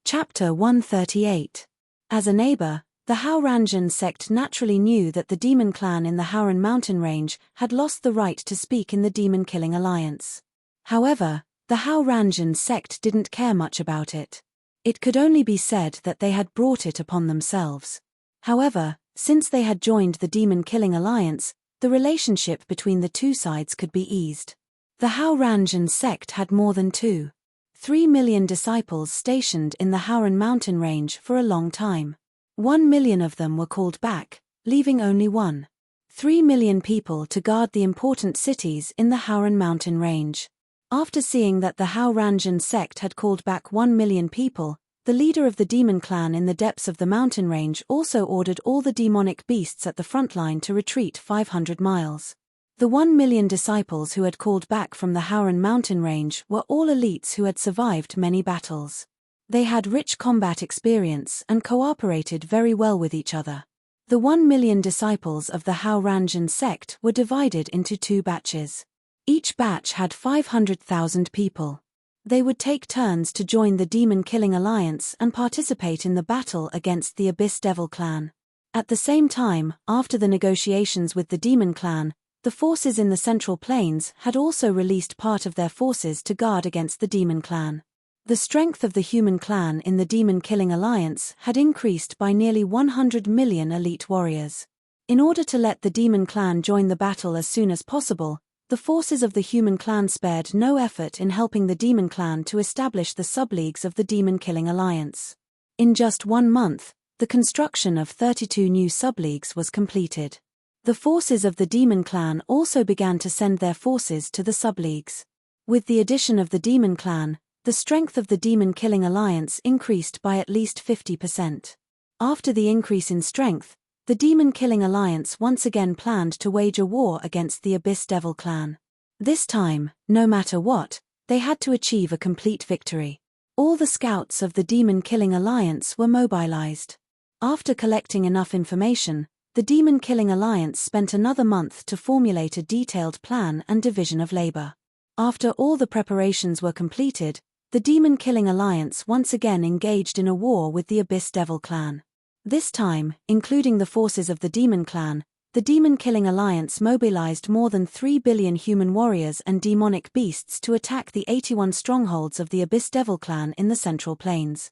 Chapter 138. As a neighbor, the Haurangian sect naturally knew that the demon clan in the Hauran mountain range had lost the right to speak in the demon-killing alliance. However, the Haurangian sect didn't care much about it. It could only be said that they had brought it upon themselves. However, since they had joined the demon-killing alliance, the relationship between the two sides could be eased. The Haurangian sect had more than 3 million disciples stationed in the Hauran mountain range for a long time. 1 million of them were called back, leaving only 3 million people to guard the important cities in the Hauran mountain range. After seeing that the Haurangian sect had called back 1 million people, the leader of the demon clan in the depths of the mountain range also ordered all the demonic beasts at the front line to retreat 500 miles. The 1 million disciples who had called back from the Hauran mountain range were all elites who had survived many battles. They had rich combat experience and cooperated very well with each other. The 1 million disciples of the Haurangian sect were divided into 2 batches. Each batch had 500,000 people. They would take turns to join the demon-killing alliance and participate in the battle against the Abyss Devil clan. At the same time, after the negotiations with the demon clan, the forces in the Central Plains had also released part of their forces to guard against the demon clan. The strength of the human clan in the demon-killing alliance had increased by nearly 100 million elite warriors. In order to let the demon clan join the battle as soon as possible, the forces of the human clan spared no effort in helping the demon clan to establish the subleagues of the demon-killing alliance. In just 1 month, the construction of 32 new subleagues was completed. The forces of the demon clan also began to send their forces to the subleagues. With the addition of the demon clan, the strength of the demon-killing alliance increased by at least 50%. After the increase in strength, the demon-killing alliance once again planned to wage a war against the Abyss Devil clan. This time, no matter what, they had to achieve a complete victory. All the scouts of the demon-killing alliance were mobilized. After collecting enough information, the demon-killing alliance spent another month to formulate a detailed plan and division of labor. After all the preparations were completed, the demon-killing alliance once again engaged in a war with the Abyss Devil clan. This time, including the forces of the demon clan, the demon-killing alliance mobilized more than 3 billion human warriors and demonic beasts to attack the 81 strongholds of the Abyss Devil clan in the Central Plains.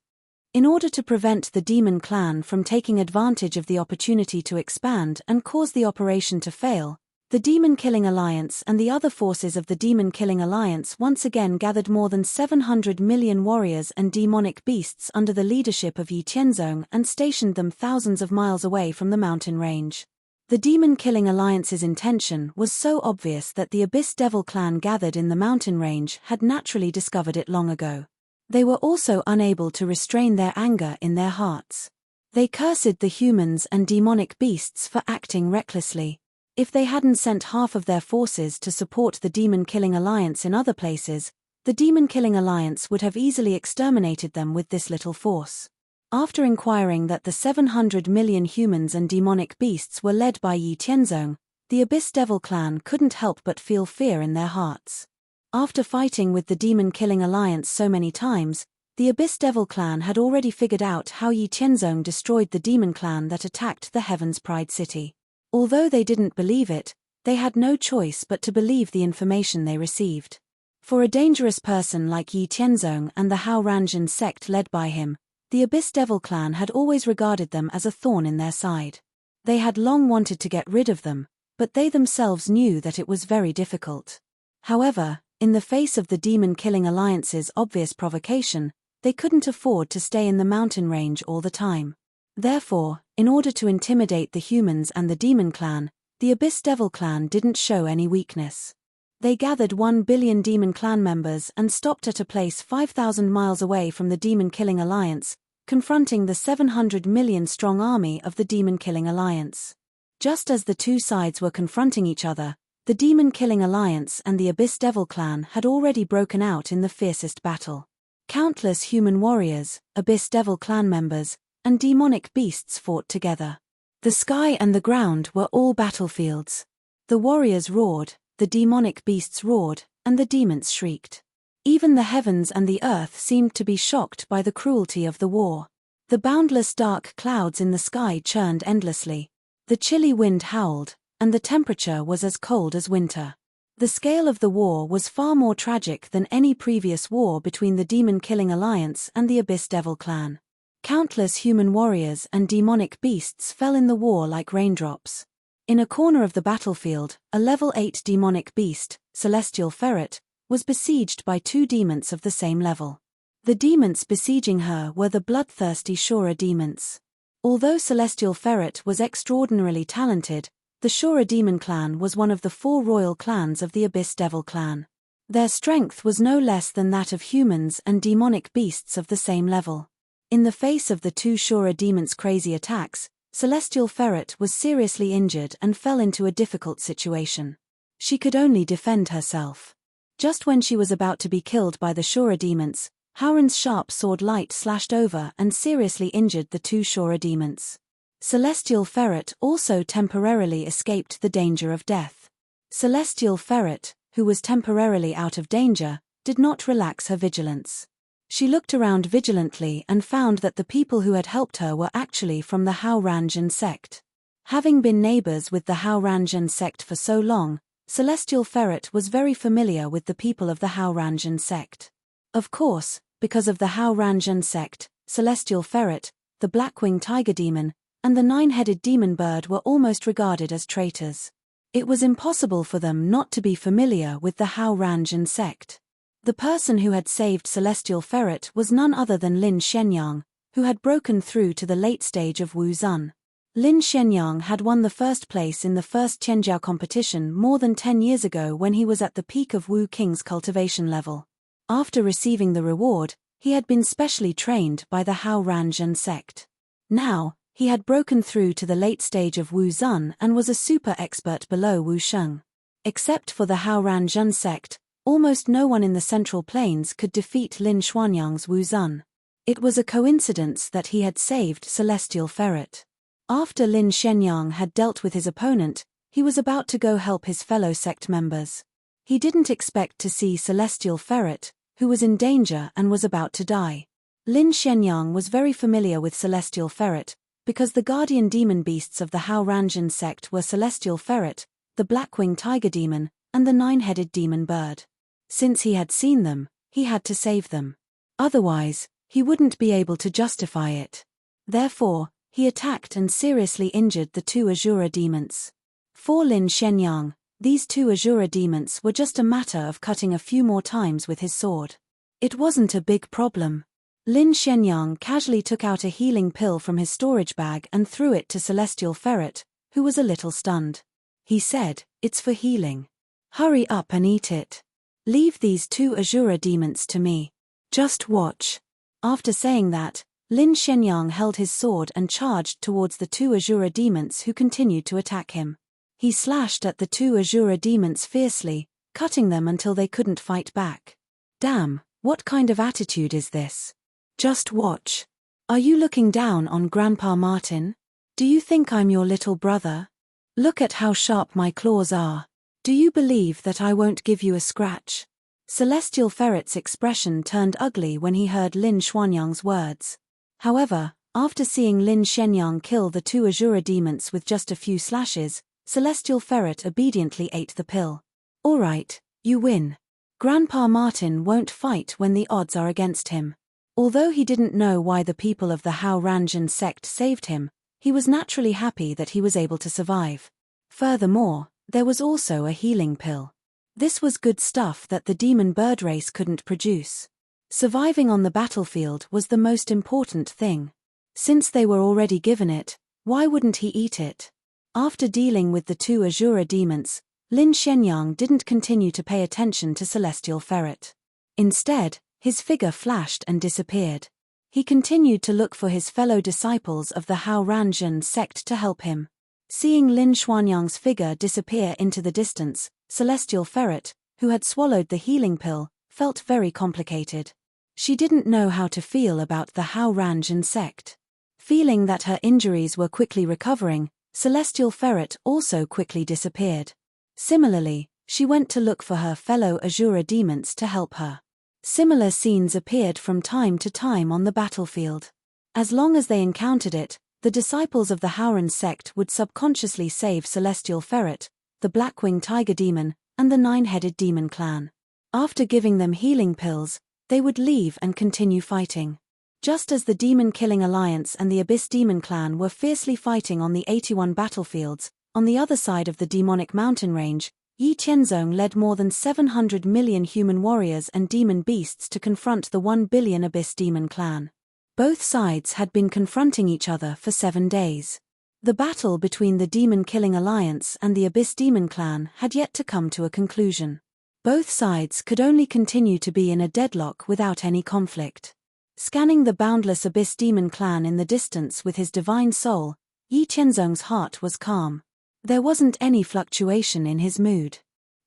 In order to prevent the demon clan from taking advantage of the opportunity to expand and cause the operation to fail, the demon-killing alliance and the other forces of the demon-killing alliance once again gathered more than 700 million warriors and demonic beasts under the leadership of Yi Tianzong and stationed them thousands of miles away from the mountain range. The demon-killing alliance's intention was so obvious that the Abyss Devil clan gathered in the mountain range had naturally discovered it long ago. They were also unable to restrain their anger in their hearts. They cursed the humans and demonic beasts for acting recklessly. If they hadn't sent half of their forces to support the demon-killing alliance in other places, the demon-killing alliance would have easily exterminated them with this little force. After inquiring that the 700 million humans and demonic beasts were led by Yi Tianzong, the Abyss Devil clan couldn't help but feel fear in their hearts. After fighting with the demon-killing alliance so many times, the Abyss Devil clan had already figured out how Yi Tianzong destroyed the demon clan that attacked the Heaven's Pride city. Although they didn't believe it, they had no choice but to believe the information they received. For a dangerous person like Yi Tianzong and the Haurangian sect led by him, the Abyss Devil clan had always regarded them as a thorn in their side. They had long wanted to get rid of them, but they themselves knew that it was very difficult. However, in the face of the demon-killing alliance's obvious provocation, they couldn't afford to stay in the mountain range all the time. Therefore, in order to intimidate the humans and the demon clan, the Abyss Devil clan didn't show any weakness. They gathered 1 billion demon clan members and stopped at a place 5,000 miles away from the demon-killing alliance, confronting the 700 million strong army of the demon-killing alliance. Just as the two sides were confronting each other, the demon-killing alliance and the Abyss Devil clan had already broken out in the fiercest battle. Countless human warriors, Abyss Devil clan members, and demonic beasts fought together. The sky and the ground were all battlefields. The warriors roared, the demonic beasts roared, and the demons shrieked. Even the heavens and the earth seemed to be shocked by the cruelty of the war. The boundless dark clouds in the sky churned endlessly. The chilly wind howled, and the temperature was as cold as winter. The scale of the war was far more tragic than any previous war between the demon-killing alliance and the Abyss Devil clan. Countless human warriors and demonic beasts fell in the war like raindrops. In a corner of the battlefield, a level 8 demonic beast, Celestial Ferret, was besieged by 2 demons of the same level. The demons besieging her were the bloodthirsty Shura demons. Although Celestial Ferret was extraordinarily talented, the Shura demon clan was one of the 4 royal clans of the Abyss Devil clan. Their strength was no less than that of humans and demonic beasts of the same level. In the face of the 2 Shura demons' crazy attacks, Celestial Ferret was seriously injured and fell into a difficult situation. She could only defend herself. Just when she was about to be killed by the Shura demons, Howren's sharp sword light slashed over and seriously injured the 2 Shura demons. Celestial Ferret also temporarily escaped the danger of death. Celestial Ferret, who was temporarily out of danger, did not relax her vigilance. She looked around vigilantly and found that the people who had helped her were actually from the Howranjan sect. Having been neighbors with the Howranjan sect for so long, Celestial Ferret was very familiar with the people of the Howranjan sect. Of course, because of the Howranjan sect, Celestial Ferret, the Blackwing Tiger Demon, and the 9-headed demon bird were almost regarded as traitors. It was impossible for them not to be familiar with the Howranjan sect. The person who had saved Celestial Ferret was none other than Lin Shenyang, who had broken through to the late stage of Wu Zun. Lin Shenyang had won the first place in the first Qianjiao competition more than 10 years ago when he was at the peak of Wu King's cultivation level. After receiving the reward, he had been specially trained by the Howranjan sect. Now, he had broken through to the late stage of Wu Zun and was a super expert below Wu Sheng. Except for the Howranjan sect, almost no one in the Central Plains could defeat Lin Xuanyang's Wu Zun. It was a coincidence that he had saved Celestial Ferret. After Lin Shenyang had dealt with his opponent, he was about to go help his fellow sect members. He didn't expect to see Celestial Ferret, who was in danger and was about to die. Lin Shenyang was very familiar with Celestial Ferret, because the guardian demon beasts of the Howranjan sect were Celestial Ferret, the Blackwing Tiger Demon, and the 9-headed demon bird. Since he had seen them, he had to save them. Otherwise, he wouldn't be able to justify it. Therefore, he attacked and seriously injured the 2 Azura demons. For Lin Shenyang, these 2 Azura demons were just a matter of cutting a few more times with his sword. It wasn't a big problem. Lin Shenyang casually took out a healing pill from his storage bag and threw it to Celestial Ferret, who was a little stunned. He said, "It's for healing. Hurry up and eat it. Leave these 2 Azura demons to me. Just watch." After saying that, Lin Shenyang held his sword and charged towards the 2 Azura demons who continued to attack him. He slashed at the 2 Azura demons fiercely, cutting them until they couldn't fight back. Damn, what kind of attitude is this? Just watch. Are you looking down on Grandpa Martin? Do you think I'm your little brother? Look at how sharp my claws are. Do you believe that I won't give you a scratch? Celestial Ferret's expression turned ugly when he heard Lin Xuanyang's words. However, after seeing Lin Shenyang kill the 2 Azura demons with just a few slashes, Celestial Ferret obediently ate the pill. Alright, you win. Grandpa Martin won't fight when the odds are against him. Although he didn't know why the people of the Howranjan sect saved him, he was naturally happy that he was able to survive. Furthermore, there was also a healing pill. This was good stuff that the demon bird race couldn't produce. Surviving on the battlefield was the most important thing. Since they were already given it, why wouldn't he eat it? After dealing with the 2 Azura demons, Lin Shenyang didn't continue to pay attention to Celestial Ferret. Instead, his figure flashed and disappeared. He continued to look for his fellow disciples of the Howranjan sect to help him. Seeing Lin Xuanyang's figure disappear into the distance, Celestial Ferret, who had swallowed the healing pill, felt very complicated. She didn't know how to feel about the Howranjan sect. Feeling that her injuries were quickly recovering, Celestial Ferret also quickly disappeared. Similarly, she went to look for her fellow Azura demons to help her. Similar scenes appeared from time to time on the battlefield. As long as they encountered it, the disciples of the Howran sect would subconsciously save Celestial Ferret, the Blackwing Tiger Demon, and the Nine-Headed Demon Clan. After giving them healing pills, they would leave and continue fighting. Just as the Demon Killing Alliance and the Abyss Demon Clan were fiercely fighting on the 81 battlefields, on the other side of the demonic mountain range, Yi Qianzong led more than 700 million human warriors and demon beasts to confront the 1 billion Abyss Demon Clan. Both sides had been confronting each other for 7 days. The battle between the Demon Killing Alliance and the Abyss Demon Clan had yet to come to a conclusion. Both sides could only continue to be in a deadlock without any conflict. Scanning the boundless Abyss Demon Clan in the distance with his divine soul, Yi Qianzong's heart was calm. There wasn't any fluctuation in his mood.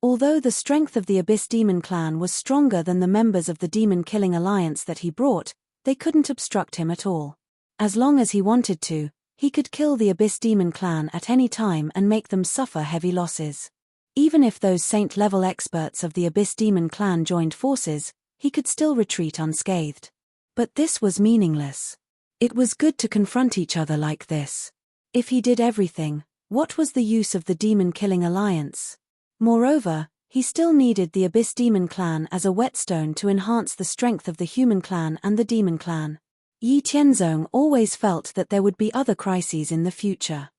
Although the strength of the Abyss Demon Clan was stronger than the members of the Demon Killing Alliance that he brought, they couldn't obstruct him at all. As long as he wanted to, he could kill the Abyss Demon Clan at any time and make them suffer heavy losses. Even if those saint-level experts of the Abyss Demon Clan joined forces, he could still retreat unscathed. But this was meaningless. It was good to confront each other like this. If he did everything, what was the use of the Demon Killing Alliance? Moreover, he still needed the Abyss Demon Clan as a whetstone to enhance the strength of the Human Clan and the Demon Clan. Yi Qianzong always felt that there would be other crises in the future.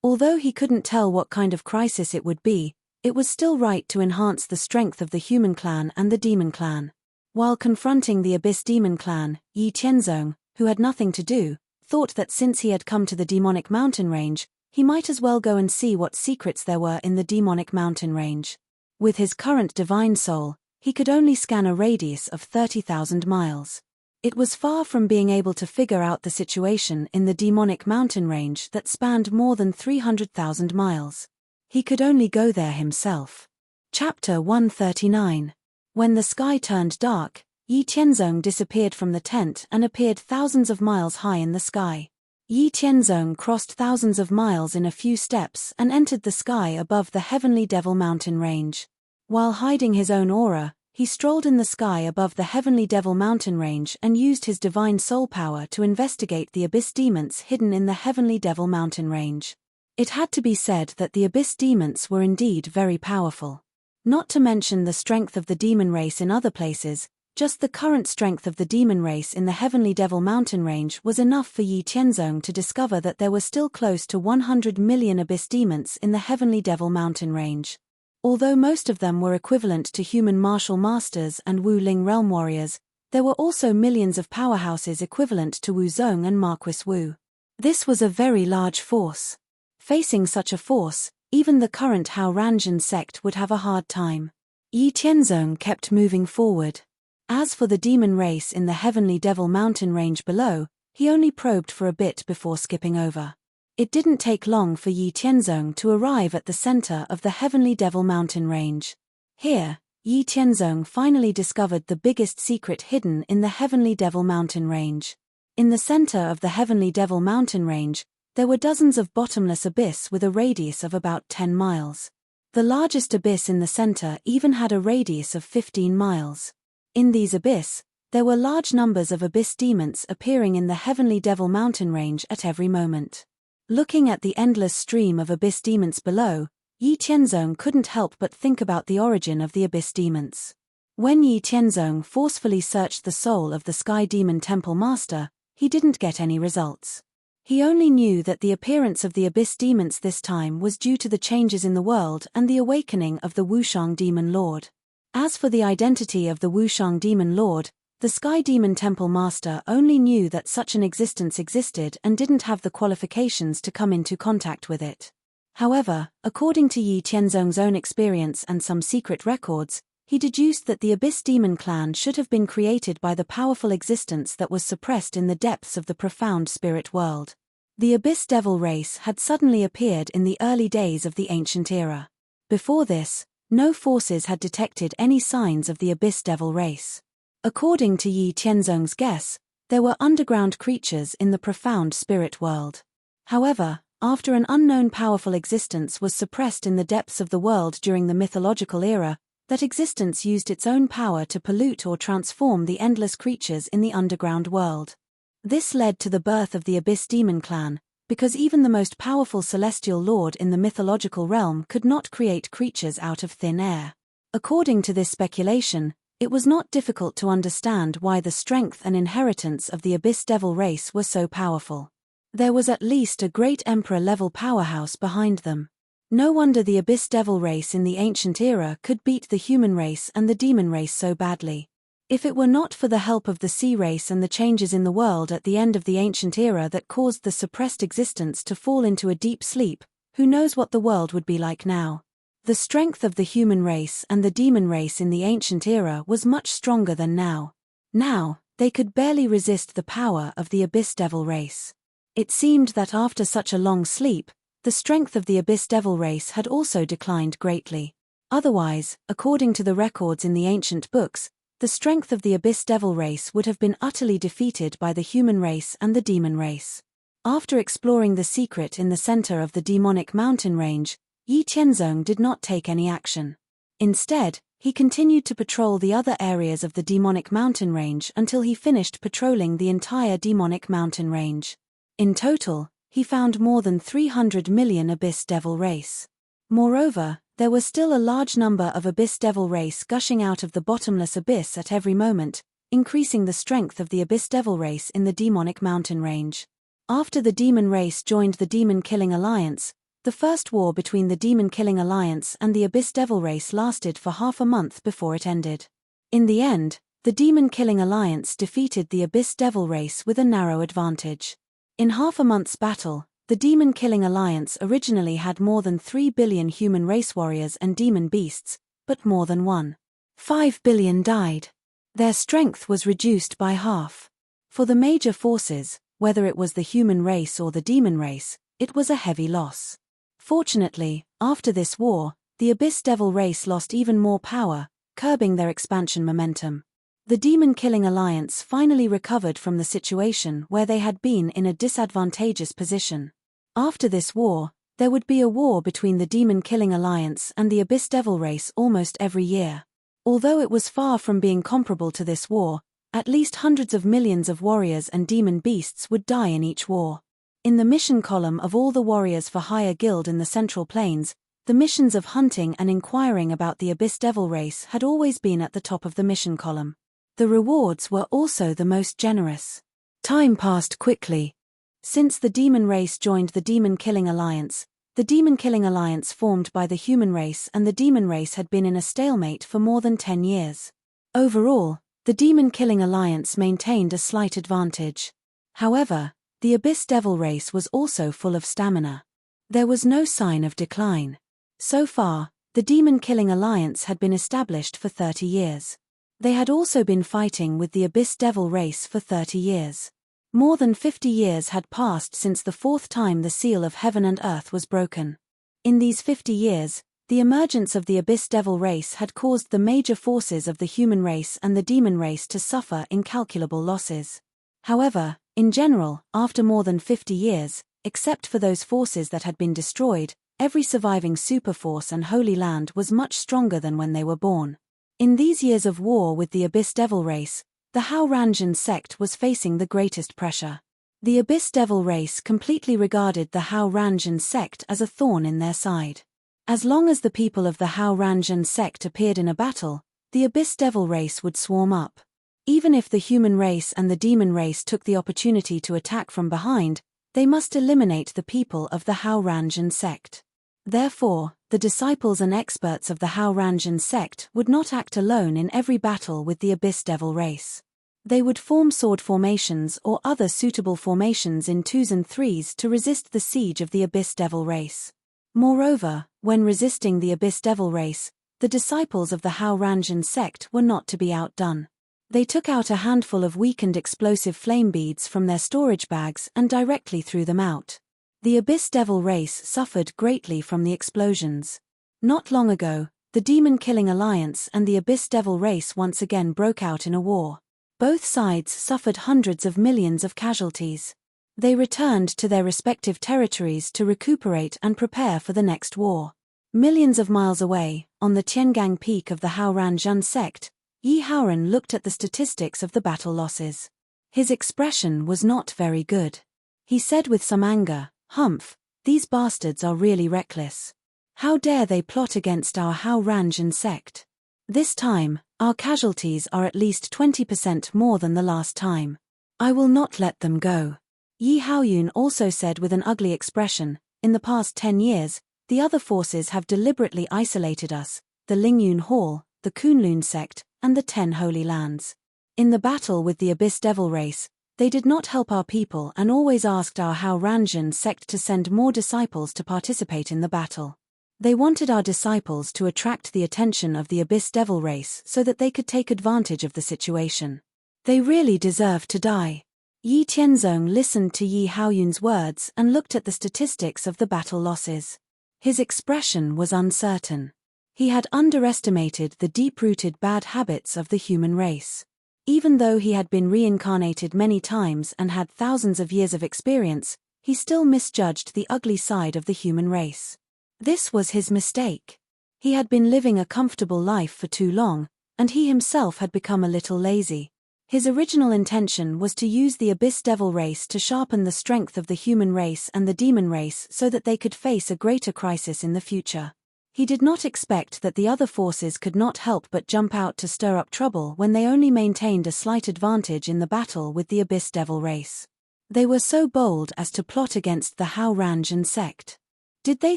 Although he couldn't tell what kind of crisis it would be, it was still right to enhance the strength of the Human Clan and the Demon Clan. While confronting the Abyss Demon Clan, Yi Qianzong, who had nothing to do, thought that since he had come to the demonic mountain range, he might as well go and see what secrets there were in the demonic mountain range. With his current divine soul, he could only scan a radius of 30,000 miles. It was far from being able to figure out the situation in the demonic mountain range that spanned more than 300,000 miles. He could only go there himself. Chapter 139. When the sky turned dark, Yi Qianzong disappeared from the tent and appeared thousands of miles high in the sky. Yi Qianzong crossed thousands of miles in a few steps and entered the sky above the Heavenly Devil Mountain range. While hiding his own aura, he strolled in the sky above the Heavenly Devil Mountain range and used his divine soul power to investigate the Abyss demons hidden in the Heavenly Devil Mountain range. It had to be said that the Abyss demons were indeed very powerful. Not to mention the strength of the demon race in other places, just the current strength of the demon race in the Heavenly Devil Mountain range was enough for Yi Qianzong to discover that there were still close to 100 million Abyss demons in the Heavenly Devil Mountain range. Although most of them were equivalent to human martial masters and Wu Ling realm warriors, there were also millions of powerhouses equivalent to Wu Zong and Marquis Wu. This was a very large force. Facing such a force, even the current Hao Ranjin sect would have a hard time. Yi Qianzong kept moving forward. As for the demon race in the Heavenly Devil Mountain range below, he only probed for a bit before skipping over. It didn't take long for Yi Qianzong to arrive at the center of the Heavenly Devil Mountain range. Here, Yi Qianzong finally discovered the biggest secret hidden in the Heavenly Devil Mountain range. In the center of the Heavenly Devil Mountain range, there were dozens of bottomless abyss with a radius of about 10 miles. The largest abyss in the center even had a radius of 15 miles. In these abyss, there were large numbers of abyss demons appearing in the Heavenly Devil Mountain range at every moment. Looking at the endless stream of abyss demons below, Yi Qianzong couldn't help but think about the origin of the abyss demons. When Yi Qianzong forcefully searched the soul of the Sky Demon Temple Master, he didn't get any results. He only knew that the appearance of the abyss demons this time was due to the changes in the world and the awakening of the Wushang Demon Lord. As for the identity of the Wushang Demon Lord, the Sky Demon Temple Master only knew that such an existence existed and didn't have the qualifications to come into contact with it. However, according to Yi Qianzong's own experience and some secret records, he deduced that the Abyss Demon Clan should have been created by the powerful existence that was suppressed in the depths of the profound spirit world. The Abyss Devil race had suddenly appeared in the early days of the ancient era. Before this, no forces had detected any signs of the Abyss Devil race. According to Yi Qianzong's guess, there were underground creatures in the profound spirit world. However, after an unknown powerful existence was suppressed in the depths of the world during the mythological era, that existence used its own power to pollute or transform the endless creatures in the underground world. This led to the birth of the Abyss Demon Clan, because even the most powerful celestial lord in the mythological realm could not create creatures out of thin air. According to this speculation, it was not difficult to understand why the strength and inheritance of the Abyss Devil race were so powerful. There was at least a great emperor-level powerhouse behind them. No wonder the Abyss Devil race in the ancient era could beat the human race and the demon race so badly. If it were not for the help of the sea race and the changes in the world at the end of the ancient era that caused the suppressed existence to fall into a deep sleep, who knows what the world would be like now? The strength of the human race and the demon race in the ancient era was much stronger than now. Now, they could barely resist the power of the Abyss Devil race. It seemed that after such a long sleep, the strength of the Abyss Devil race had also declined greatly. Otherwise, according to the records in the ancient books, the strength of the Abyss Devil race would have been utterly defeated by the human race and the demon race. After exploring the secret in the center of the demonic mountain range, Yi Tianzong did not take any action. Instead, he continued to patrol the other areas of the demonic mountain range until he finished patrolling the entire demonic mountain range. In total, he found more than 300 million Abyss Devil race. Moreover, there was still a large number of Abyss Devil race gushing out of the bottomless abyss at every moment, increasing the strength of the Abyss Devil race in the demonic mountain range. After the demon race joined the Demon Killing Alliance, the first war between the Demon Killing Alliance and the Abyss Devil race lasted for half a month before it ended. In the end, the Demon Killing Alliance defeated the Abyss Devil race with a narrow advantage. In half a month's battle, the Demon Killing Alliance originally had more than 3 billion human race warriors and demon beasts, but more than 1.5 billion died. Their strength was reduced by half. For the major forces, whether it was the human race or the demon race, it was a heavy loss. Fortunately, after this war, the Abyss Devil race lost even more power, curbing their expansion momentum. The Demon Killing Alliance finally recovered from the situation where they had been in a disadvantageous position. After this war, there would be a war between the Demon Killing Alliance and the Abyss Devil race almost every year. Although it was far from being comparable to this war, at least hundreds of millions of warriors and demon beasts would die in each war. In the mission column of all the warriors for hire guild in the Central Plains, the missions of hunting and inquiring about the Abyss Devil race had always been at the top of the mission column. The rewards were also the most generous. Time passed quickly. Since the demon race joined the Demon Killing Alliance, the Demon Killing Alliance formed by the human race and the demon race had been in a stalemate for more than 10 years. Overall, the Demon Killing Alliance maintained a slight advantage. However, the Abyss Devil race was also full of stamina. There was no sign of decline. So far, the Demon Killing Alliance had been established for 30 years. They had also been fighting with the Abyss Devil race for 30 years. More than 50 years had passed since the fourth time the seal of heaven and earth was broken. In these 50 years, the emergence of the Abyss Devil race had caused the major forces of the human race and the demon race to suffer incalculable losses. However, in general, after more than 50 years, except for those forces that had been destroyed, every surviving superforce and Holy Land was much stronger than when they were born. In these years of war with the Abyss Devil race, the Hao Ranjan sect was facing the greatest pressure. The Abyss Devil race completely regarded the Hao Ranjan sect as a thorn in their side. As long as the people of the Hao Ranjan sect appeared in a battle, the Abyss Devil race would swarm up. Even if the human race and the demon race took the opportunity to attack from behind, they must eliminate the people of the Hao Ranjan sect. Therefore, the disciples and experts of the Hao Ranjan sect would not act alone in every battle with the Abyss Devil race. They would form sword formations or other suitable formations in 2s and 3s to resist the siege of the Abyss Devil race. Moreover, when resisting the Abyss Devil race, the disciples of the Hao Ranjan sect were not to be outdone. They took out a handful of weakened explosive flame beads from their storage bags and directly threw them out. The Abyss Devil race suffered greatly from the explosions. Not long ago, the Demon Killing Alliance and the Abyss Devil race once again broke out in a war. Both sides suffered hundreds of millions of casualties. They returned to their respective territories to recuperate and prepare for the next war. Millions of miles away, on the Tiangang peak of the Haoranzhen sect, Yi Haoran looked at the statistics of the battle losses. His expression was not very good. He said with some anger, "Humph, these bastards are really reckless. How dare they plot against our Haoranzhen sect? This time, our casualties are at least 20% more than the last time. I will not let them go." Yi Haoyun also said with an ugly expression, "In the past 10 years, the other forces have deliberately isolated us, the Lingyun Hall, the Kunlun sect, and the 10 Holy Lands. In the battle with the Abyss Devil race, they did not help our people and always asked our Haoranzhen sect to send more disciples to participate in the battle. They wanted our disciples to attract the attention of the Abyss Devil race so that they could take advantage of the situation. They really deserve to die." Yi Tianzong listened to Yi Haoyun's words and looked at the statistics of the battle losses. His expression was uncertain. He had underestimated the deep-rooted bad habits of the human race. Even though he had been reincarnated many times and had thousands of years of experience, he still misjudged the ugly side of the human race. This was his mistake. He had been living a comfortable life for too long, and he himself had become a little lazy. His original intention was to use the Abyss Devil race to sharpen the strength of the human race and the demon race so that they could face a greater crisis in the future. He did not expect that the other forces could not help but jump out to stir up trouble when they only maintained a slight advantage in the battle with the Abyss Devil race. They were so bold as to plot against the Haoranzhen sect. Did they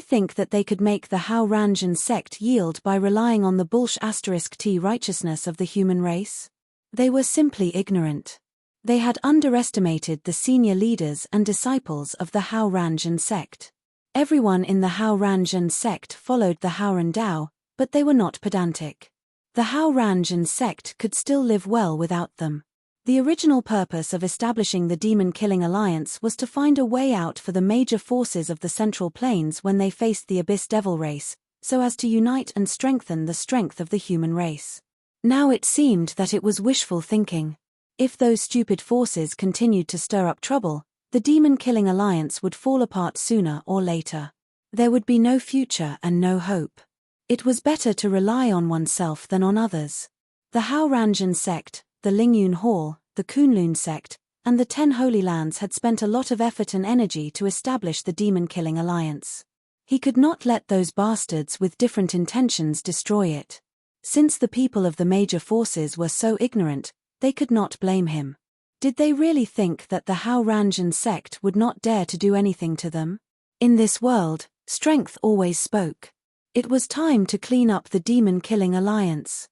think that they could make the Haoranzhen sect yield by relying on the T righteousness of the human race? They were simply ignorant. They had underestimated the senior leaders and disciples of the Haoranzhen sect. Everyone in the Haoranzhen sect followed the Haoran Dao, but they were not pedantic. The Haoranzhen sect could still live well without them. The original purpose of establishing the demon-killing alliance was to find a way out for the major forces of the Central Plains when they faced the Abyss Devil race, so as to unite and strengthen the strength of the human race. Now it seemed that it was wishful thinking. If those stupid forces continued to stir up trouble, the demon-killing alliance would fall apart sooner or later. There would be no future and no hope. It was better to rely on oneself than on others. The Haoranzhen sect, the Lingyun Hall, the Kunlun sect, and the 10 Holy Lands had spent a lot of effort and energy to establish the demon-killing alliance. He could not let those bastards with different intentions destroy it. Since the people of the major forces were so ignorant, they could not blame him. Did they really think that the Haoranzhen sect would not dare to do anything to them? In this world, strength always spoke. It was time to clean up the demon-killing alliance.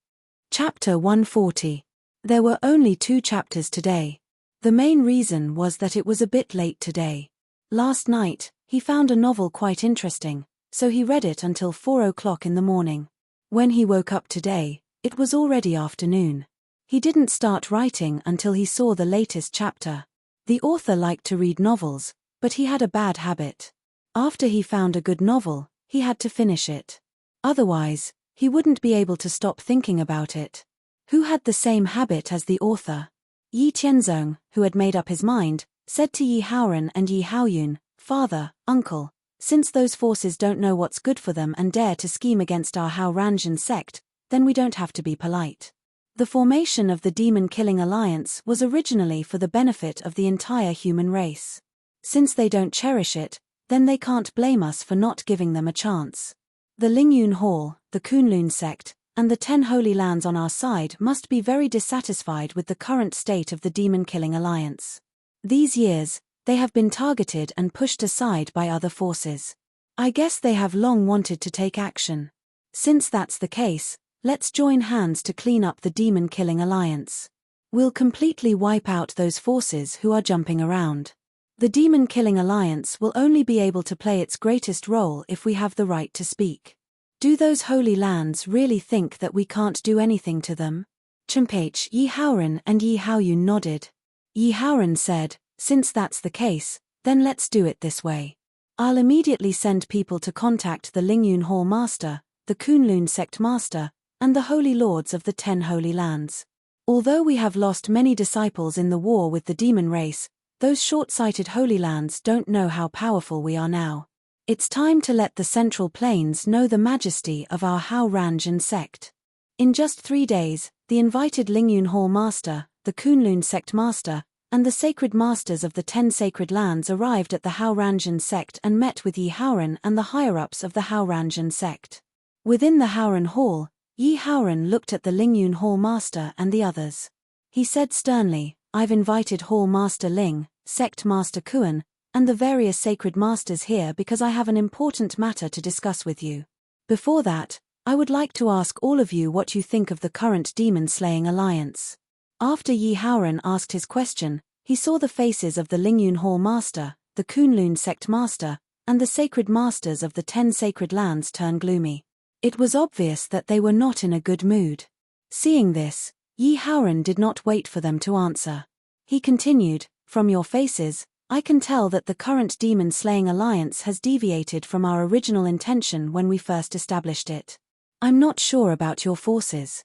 Chapter 140. There were only 2 chapters today. The main reason was that it was a bit late today. Last night, he found a novel quite interesting, so he read it until 4 o'clock in the morning. When he woke up today, it was already afternoon. He didn't start writing until he saw the latest chapter. The author liked to read novels, but he had a bad habit. After he found a good novel, he had to finish it. Otherwise, he wouldn't be able to stop thinking about it. Who had the same habit as the author? Yi Tianzong, who had made up his mind, said to Yi Haoran and Yi Haoyun, "Father, uncle, since those forces don't know what's good for them and dare to scheme against our Haoranzhen sect, then we don't have to be polite. The formation of the demon-killing alliance was originally for the benefit of the entire human race. Since they don't cherish it, then they can't blame us for not giving them a chance. The Lingyun Hall, the Kunlun sect, and the 10 Holy Lands on our side must be very dissatisfied with the current state of the demon-killing alliance. These years, they have been targeted and pushed aside by other forces. I guess they have long wanted to take action. Since that's the case, let's join hands to clean up the demon-killing alliance. We'll completely wipe out those forces who are jumping around. The demon-killing alliance will only be able to play its greatest role if we have the right to speak. Do those Holy Lands really think that we can't do anything to them?" Chimpage, Yi Haoran and Yi Haoyun nodded. Yi Haoran said, "Since that's the case, then let's do it this way. I'll immediately send people to contact the Lingyun Hall Master, the Kunlun Sect Master, and the Holy Lords of the 10 Holy Lands. Although we have lost many disciples in the war with the demon race, those short-sighted Holy Lands don't know how powerful we are now. It's time to let the Central Plains know the majesty of our Hao Ranjan sect. In just 3 days, the invited Lingyun Hall Master, the Kunlun Sect Master, and the Sacred Masters of the 10 Sacred Lands arrived at the Hao Ranjan sect and met with Yi Haoran and the higher-ups of the Hao Ranjan sect. Within the Haoran Hall, Yi Haoran looked at the Lingyun Hall Master and the others. He said sternly, "I've invited Hall Master Ling, Sect Master Kuan, and the various Sacred Masters here because I have an important matter to discuss with you. Before that, I would like to ask all of you what you think of the current demon-slaying alliance." After Yi Haoran asked his question, he saw the faces of the Lingyun Hall Master, the Kunlun Sect Master, and the Sacred Masters of the 10 Sacred Lands turn gloomy. It was obvious that they were not in a good mood. Seeing this, Yi Haoran did not wait for them to answer. He continued, "From your faces, I can tell that the current demon-slaying alliance has deviated from our original intention when we first established it. I'm not sure about your forces.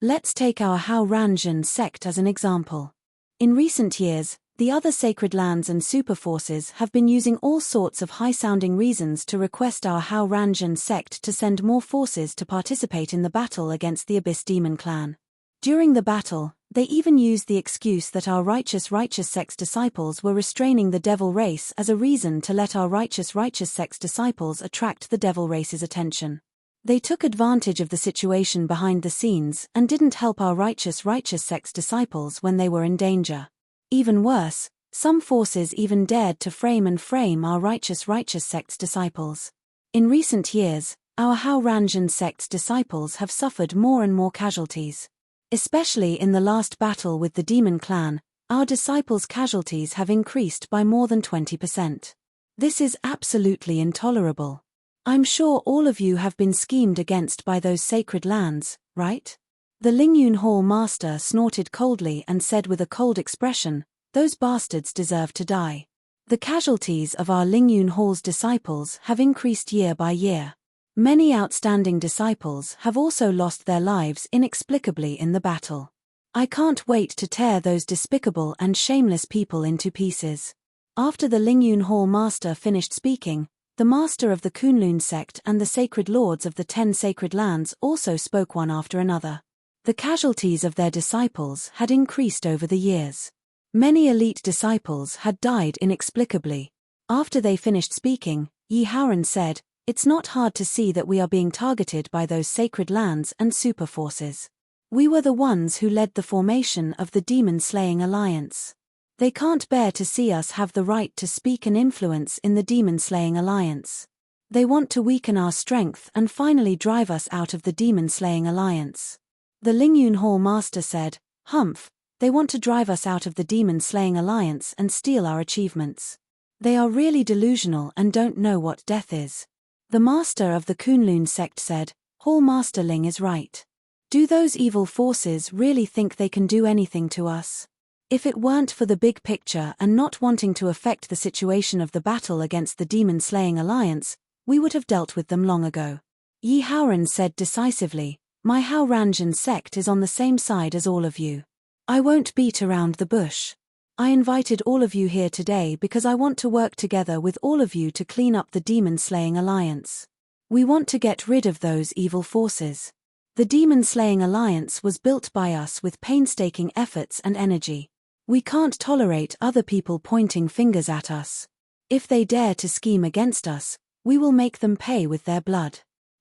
Let's take our Hao Ranjan sect as an example. In recent years, the other Sacred Lands and super forces have been using all sorts of high-sounding reasons to request our Hao Ranjan sect to send more forces to participate in the battle against the Abyss Demon Clan. During the battle, they even used the excuse that our righteous sect's disciples were restraining the devil race as a reason to let our righteous sect's disciples attract the devil race's attention. They took advantage of the situation behind the scenes and didn't help our righteous sect's disciples when they were in danger. Even worse, some forces even dared to frame our righteous sect's disciples. In recent years, our Hao Ranjan sect's disciples have suffered more and more casualties. Especially in the last battle with the Demon Clan, our disciples' casualties have increased by more than 20%. This is absolutely intolerable. I'm sure all of you have been schemed against by those Sacred Lands, right?" The Lingyun Hall Master snorted coldly and said with a cold expression, "Those bastards deserve to die. The casualties of our Lingyun Hall's disciples have increased year by year. Many outstanding disciples have also lost their lives inexplicably in the battle. I can't wait to tear those despicable and shameless people into pieces." After the Lingyun Hall Master finished speaking, the Master of the Kunlun sect and the Sacred Lords of the 10 Sacred Lands also spoke one after another. The casualties of their disciples had increased over the years. Many elite disciples had died inexplicably. After they finished speaking, Yi Haoran said, "It's not hard to see that we are being targeted by those Sacred Lands and super forces. We were the ones who led the formation of the demon-slaying alliance. They can't bear to see us have the right to speak and influence in the demon-slaying alliance. They want to weaken our strength and finally drive us out of the demon-slaying alliance." The Lingyun Hall Master said, "Humph, they want to drive us out of the demon-slaying alliance and steal our achievements. They are really delusional and don't know what death is." The Master of the Kunlun sect said, "Hall Master Ling is right. Do those evil forces really think they can do anything to us? If it weren't for the big picture and not wanting to affect the situation of the battle against the demon-slaying alliance, we would have dealt with them long ago." Yi Haoran said decisively, "My Hao Ranjan sect is on the same side as all of you. I won't beat around the bush. I invited all of you here today because I want to work together with all of you to clean up the demon-slaying alliance. We want to get rid of those evil forces. The demon-slaying alliance was built by us with painstaking efforts and energy. We can't tolerate other people pointing fingers at us. If they dare to scheme against us, we will make them pay with their blood."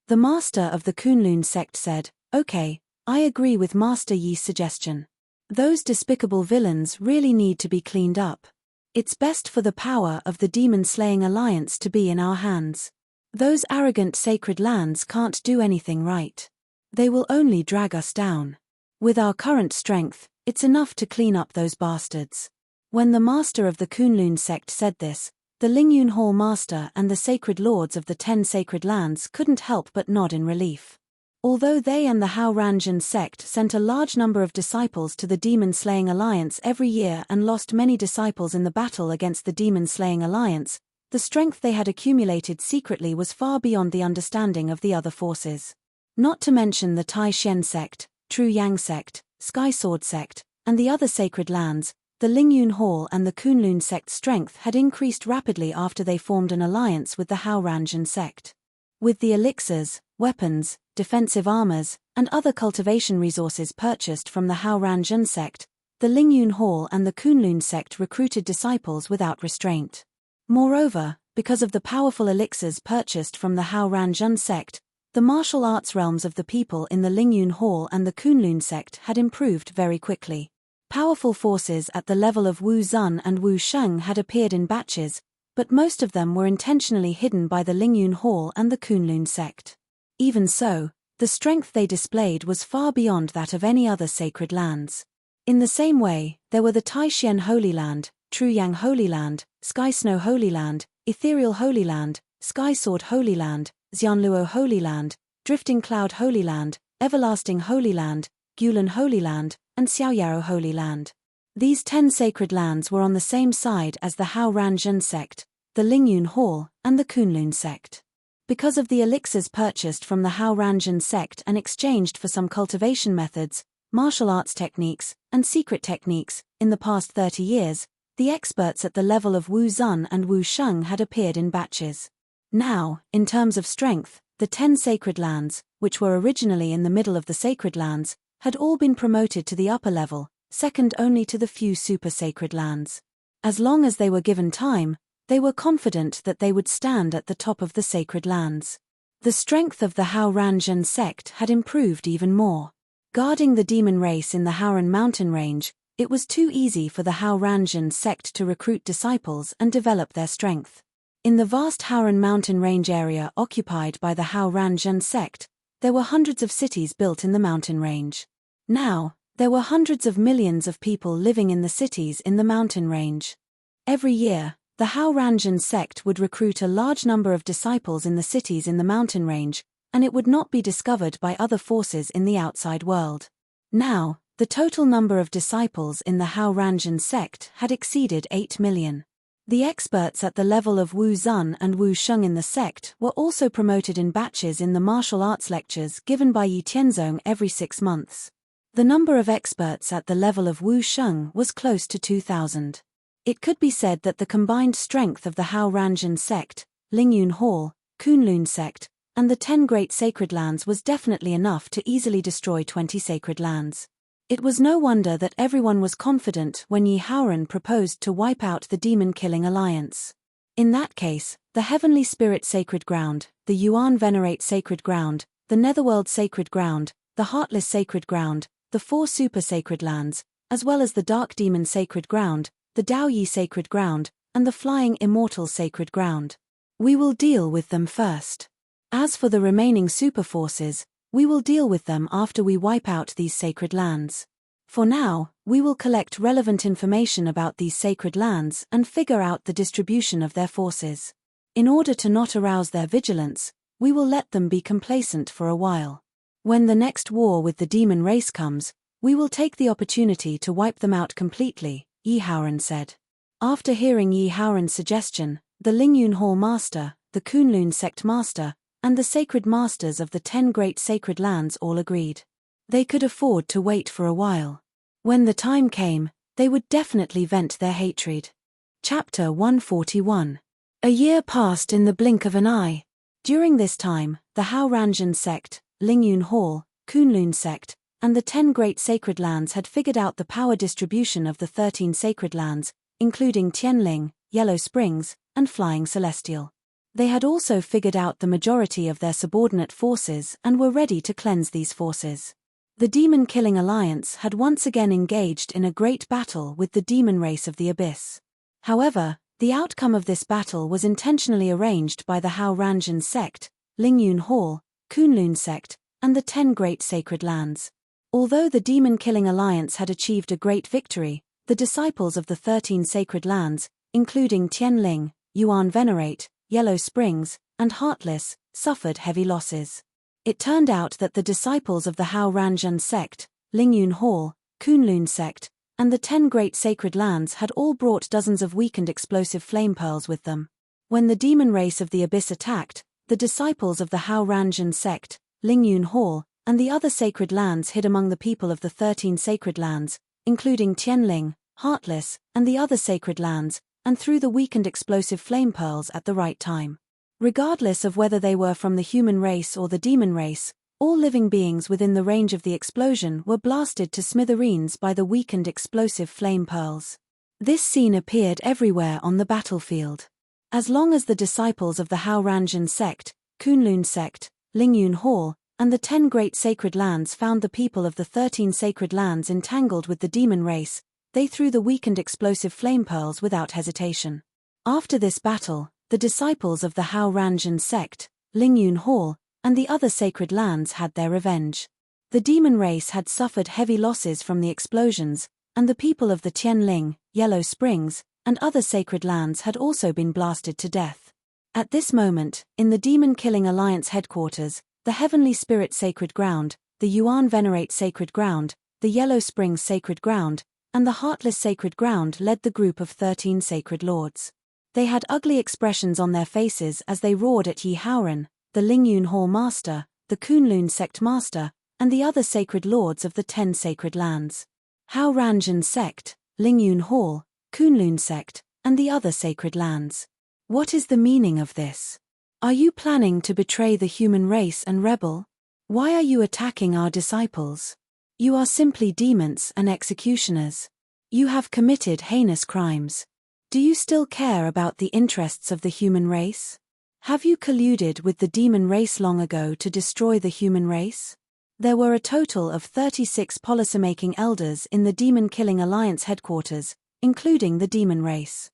The Master of the Kunlun sect said, "Okay, I agree with Master Yi's suggestion. Those despicable villains really need to be cleaned up. It's best for the power of the demon-slaying alliance to be in our hands. Those arrogant Sacred Lands can't do anything right. They will only drag us down. With our current strength, it's enough to clean up those bastards." When the Master of the Kunlun sect said this, the Lingyun Hall Master and the Sacred Lords of the 10 Sacred Lands couldn't help but nod in relief. Although they and the Hao Ranjan sect sent a large number of disciples to the demon-slaying alliance every year and lost many disciples in the battle against the demon-slaying alliance, the strength they had accumulated secretly was far beyond the understanding of the other forces. Not to mention the Tai Shen sect, True Yang sect, Sky Sword sect, and the other Sacred Lands, The Lingyun Hall and the Kunlun sect's strength had increased rapidly after they formed an alliance with the Haoranzhen sect. With the elixirs, weapons, defensive armors, and other cultivation resources purchased from the Haoranzhen sect, the Lingyun Hall and the Kunlun sect recruited disciples without restraint. Moreover, because of the powerful elixirs purchased from the Haoranzhen sect, the martial arts realms of the people in the Lingyun Hall and the Kunlun sect had improved very quickly. Powerful forces at the level of Wu Zun and Wu Sheng had appeared in batches, but most of them were intentionally hidden by the Lingyun Hall and the Kunlun sect. Even so, the strength they displayed was far beyond that of any other sacred lands. In the same way, there were the Taixien Holy Land, Truyang Holy Land, Sky Snow Holy Land, Ethereal Holy Land, Sky Sword Holy Land, Xianluo Holy Land, Drifting Cloud Holy Land, Everlasting Holy Land, Gulan Holy Land, and Xiaoyaro Holy Land. These 10 sacred lands were on the same side as the Haoranzhen sect, the Lingyun Hall, and the Kunlun sect. Because of the elixirs purchased from the Haoranzhen sect and exchanged for some cultivation methods, martial arts techniques, and secret techniques, in the past 30 years, the experts at the level of Wu Zun and Wu Sheng had appeared in batches. Now, in terms of strength, the 10 sacred lands, which were originally in the middle of the sacred lands, had all been promoted to the upper level, second only to the few super sacred lands. As long as they were given time, they were confident that they would stand at the top of the sacred lands. The strength of the Haoranzhen sect had improved even more. Guarding the demon race in the Haoran mountain range, it was too easy for the Haoranzhen sect to recruit disciples and develop their strength. In the vast Haoran mountain range area occupied by the Haoranzhen sect, there were hundreds of cities built in the mountain range. Now, there were hundreds of millions of people living in the cities in the mountain range. Every year, the Haoranzhen sect would recruit a large number of disciples in the cities in the mountain range, and it would not be discovered by other forces in the outside world. Now, the total number of disciples in the Haoranzhen sect had exceeded 8 million. The experts at the level of Wu Zun and Wu Sheng in the sect were also promoted in batches in the martial arts lectures given by Yi Tianzong every 6 months. The number of experts at the level of Wu Sheng was close to 2,000. It could be said that the combined strength of the Haoranzhen sect, Lingyun Hall, Kunlun sect, and the 10 great sacred lands was definitely enough to easily destroy 20 sacred lands. It was no wonder that everyone was confident when Yi Haoran proposed to wipe out the demon-killing alliance. In that case, the Heavenly Spirit Sacred Ground, the Yuan Venerate Sacred Ground, the Netherworld Sacred Ground, the Heartless Sacred Ground, the 4 Super Sacred Lands, as well as the Dark Demon Sacred Ground, the Daoyi Sacred Ground, and the Flying Immortal Sacred Ground. We will deal with them first. As for the remaining super forces, we will deal with them after we wipe out these sacred lands. For now, we will collect relevant information about these sacred lands and figure out the distribution of their forces. In order to not arouse their vigilance, we will let them be complacent for a while. When the next war with the demon race comes, we will take the opportunity to wipe them out completely, Yi Haoran said. After hearing Yi Haoran's suggestion, the Lingyun Hall Master, the Kunlun Sect Master, and the Sacred Masters of the 10 great sacred lands all agreed. They could afford to wait for a while. When the time came, they would definitely vent their hatred. Chapter 141. A year passed in the blink of an eye. During this time, the Haoranzhen sect, Lingyun Hall, Kunlun sect, and the 10 great sacred lands had figured out the power distribution of the 13 sacred lands, including Tianling, Yellow Springs, and Flying Celestial. They had also figured out the majority of their subordinate forces and were ready to cleanse these forces. The demon-killing alliance had once again engaged in a great battle with the demon race of the Abyss. However, the outcome of this battle was intentionally arranged by the Haoranzhen sect, Lingyun Hall, Kunlun sect, and the 10 great sacred lands. Although the demon-killing alliance had achieved a great victory, the disciples of the 13 sacred lands, including Tianling, Yuan Venerate, Yellow Springs, and Heartless, suffered heavy losses. It turned out that the disciples of the Haoranzhen sect, Lingyun Hall, Kunlun sect, and the 10 great sacred lands had all brought dozens of weakened explosive flame pearls with them. When the demon race of the Abyss attacked, the disciples of the Haoranzhen sect, Lingyun Hall, and the other sacred lands hid among the people of the 13 sacred lands, including Tianling, Heartless, and the other sacred lands, and threw the weakened explosive flame pearls at the right time. Regardless of whether they were from the human race or the demon race, all living beings within the range of the explosion were blasted to smithereens by the weakened explosive flame pearls. This scene appeared everywhere on the battlefield. As long as the disciples of the Hao-Ranjin sect, Kunlun sect, Lingyun Hall, and the 10 great sacred lands found the people of the 13 sacred lands entangled with the demon race, they threw the weakened explosive flame pearls without hesitation. After this battle, the disciples of the Hao-Ranjin sect, Lingyun Hall, and the other sacred lands had their revenge. The demon race had suffered heavy losses from the explosions, and the people of the Tianling, Yellow Springs, and other sacred lands had also been blasted to death. At this moment, in the Demon Killing Alliance headquarters, the Heavenly Spirit Sacred Ground, the Yuan Venerate Sacred Ground, the Yellow Springs Sacred Ground, and the Heartless Sacred Ground led the group of 13 sacred lords. They had ugly expressions on their faces as they roared at Yi Haoran, the Lingyun Hall Master, the Kunlun Sect Master, and the other sacred lords of the 10 sacred lands. Hao-Ranjin Sect, Lingyun Hall, Kunlun Sect, and the other sacred lands. What is the meaning of this? Are you planning to betray the human race and rebel? Why are you attacking our disciples? You are simply demons and executioners. You have committed heinous crimes. Do you still care about the interests of the human race? Have you colluded with the demon race long ago to destroy the human race? There were a total of 36 policymaking elders in the Demon Killing Alliance headquarters, including the demon race.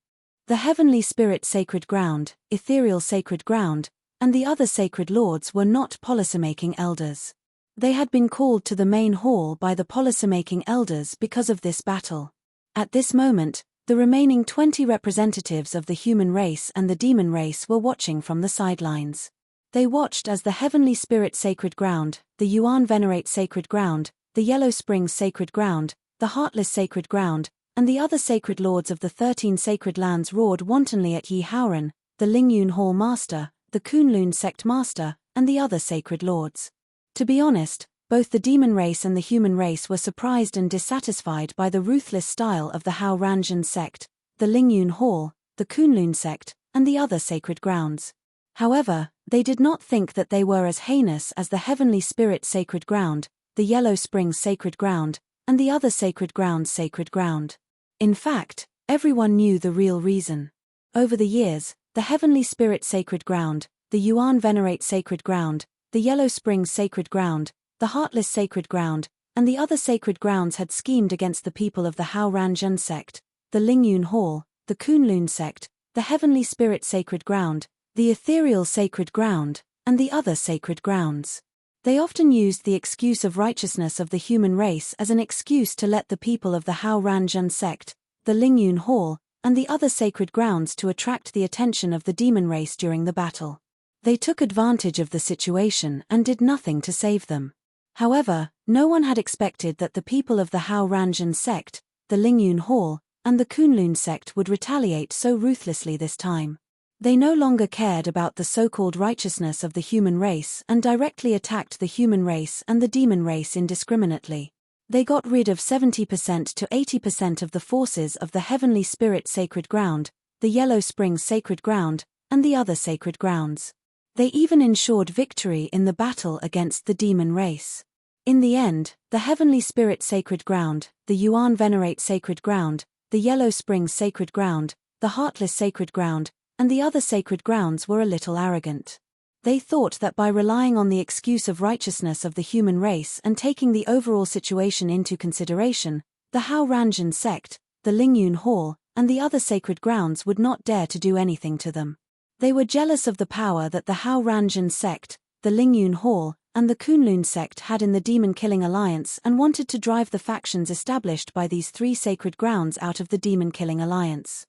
The Heavenly Spirit Sacred Ground, Ethereal Sacred Ground, and the other sacred lords were not policymaking elders. They had been called to the main hall by the policymaking elders because of this battle. At this moment, the remaining 20 representatives of the human race and the demon race were watching from the sidelines. They watched as the Heavenly Spirit Sacred Ground, the Yuan Venerate Sacred Ground, the Yellow Springs Sacred Ground, the Heartless Sacred Ground, and the other sacred lords of the 13 sacred lands roared wantonly at Yi Haoran, the Lingyun Hall Master, the Kunlun Sect Master, and the other sacred lords. To be honest, both the demon race and the human race were surprised and dissatisfied by the ruthless style of the Hao-Ranjin sect, the Lingyun Hall, the Kunlun sect, and the other sacred grounds. However, they did not think that they were as heinous as the Heavenly Spirit Sacred Ground, the Yellow Springs Sacred Ground, and the other sacred grounds Sacred Ground. In fact, everyone knew the real reason. Over the years, the Heavenly Spirit Sacred Ground, the Yuan Venerate Sacred Ground, the Yellow Springs Sacred Ground, the Heartless Sacred Ground, and the other sacred grounds had schemed against the people of the Hao-Ranjin sect, the Lingyun Hall, the Kunlun sect, the Heavenly Spirit Sacred Ground, the Ethereal Sacred Ground, and the other sacred grounds. They often used the excuse of righteousness of the human race as an excuse to let the people of the Hao-Ranjin sect, the Lingyun Hall, and the other sacred grounds to attract the attention of the demon race during the battle. They took advantage of the situation and did nothing to save them. However, no one had expected that the people of the Hao-Ranjin sect, the Lingyun Hall, and the Kunlun sect would retaliate so ruthlessly this time. They no longer cared about the so-called righteousness of the human race and directly attacked the human race and the demon race indiscriminately. They got rid of 70% to 80% of the forces of the Heavenly Spirit Sacred Ground, the Yellow Springs Sacred Ground, and the other sacred grounds. They even ensured victory in the battle against the demon race. In the end, the Heavenly Spirit Sacred Ground, the Yuan Venerate Sacred Ground, the Yellow Springs Sacred Ground, the Heartless Sacred Ground, and the other sacred grounds were a little arrogant. They thought that by relying on the excuse of righteousness of the human race and taking the overall situation into consideration, the Hao-Ranjin sect, the Lingyun Hall, and the other sacred grounds would not dare to do anything to them. They were jealous of the power that the Hao-Ranjin sect, the Lingyun Hall, and the Kunlun sect had in the Demon Killing Alliance and wanted to drive the factions established by these 3 sacred grounds out of the Demon Killing Alliance.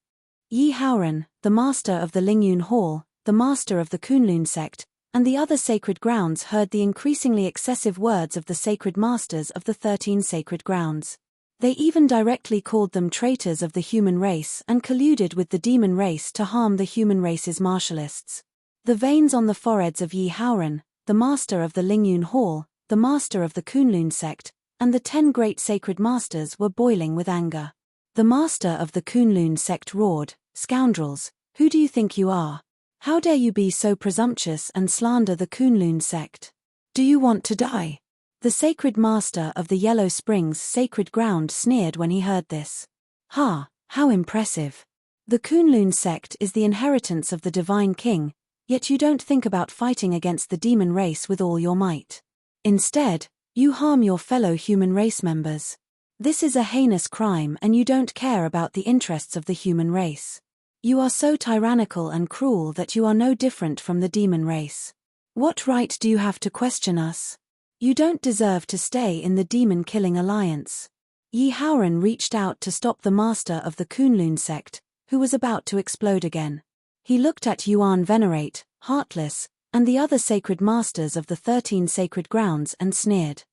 Yi Haoran, the master of the Lingyun Hall, the master of the Kunlun sect, and the other sacred grounds heard the increasingly excessive words of the sacred masters of the 13 sacred grounds. They even directly called them traitors of the human race and colluded with the demon race to harm the human race's martialists. The veins on the foreheads of Yi Haoran, the master of the Lingyun Hall, the master of the Kunlun sect, and the 10 great sacred masters were boiling with anger. The master of the Kunlun sect roared, "Scoundrels, who do you think you are? How dare you be so presumptuous and slander the Kunlun sect? Do you want to die?" The sacred master of the Yellow Springs sacred ground sneered when he heard this. "Ha, how impressive. The Kunlun sect is the inheritance of the divine king, yet you don't think about fighting against the demon race with all your might. Instead, you harm your fellow human race members. This is a heinous crime and you don't care about the interests of the human race. You are so tyrannical and cruel that you are no different from the demon race. What right do you have to question us? You don't deserve to stay in the demon-killing alliance." Yi Haoran reached out to stop the master of the Kunlun sect, who was about to explode again. He looked at Yuan Venerate, Heartless, and the other sacred masters of the 13 sacred grounds and sneered.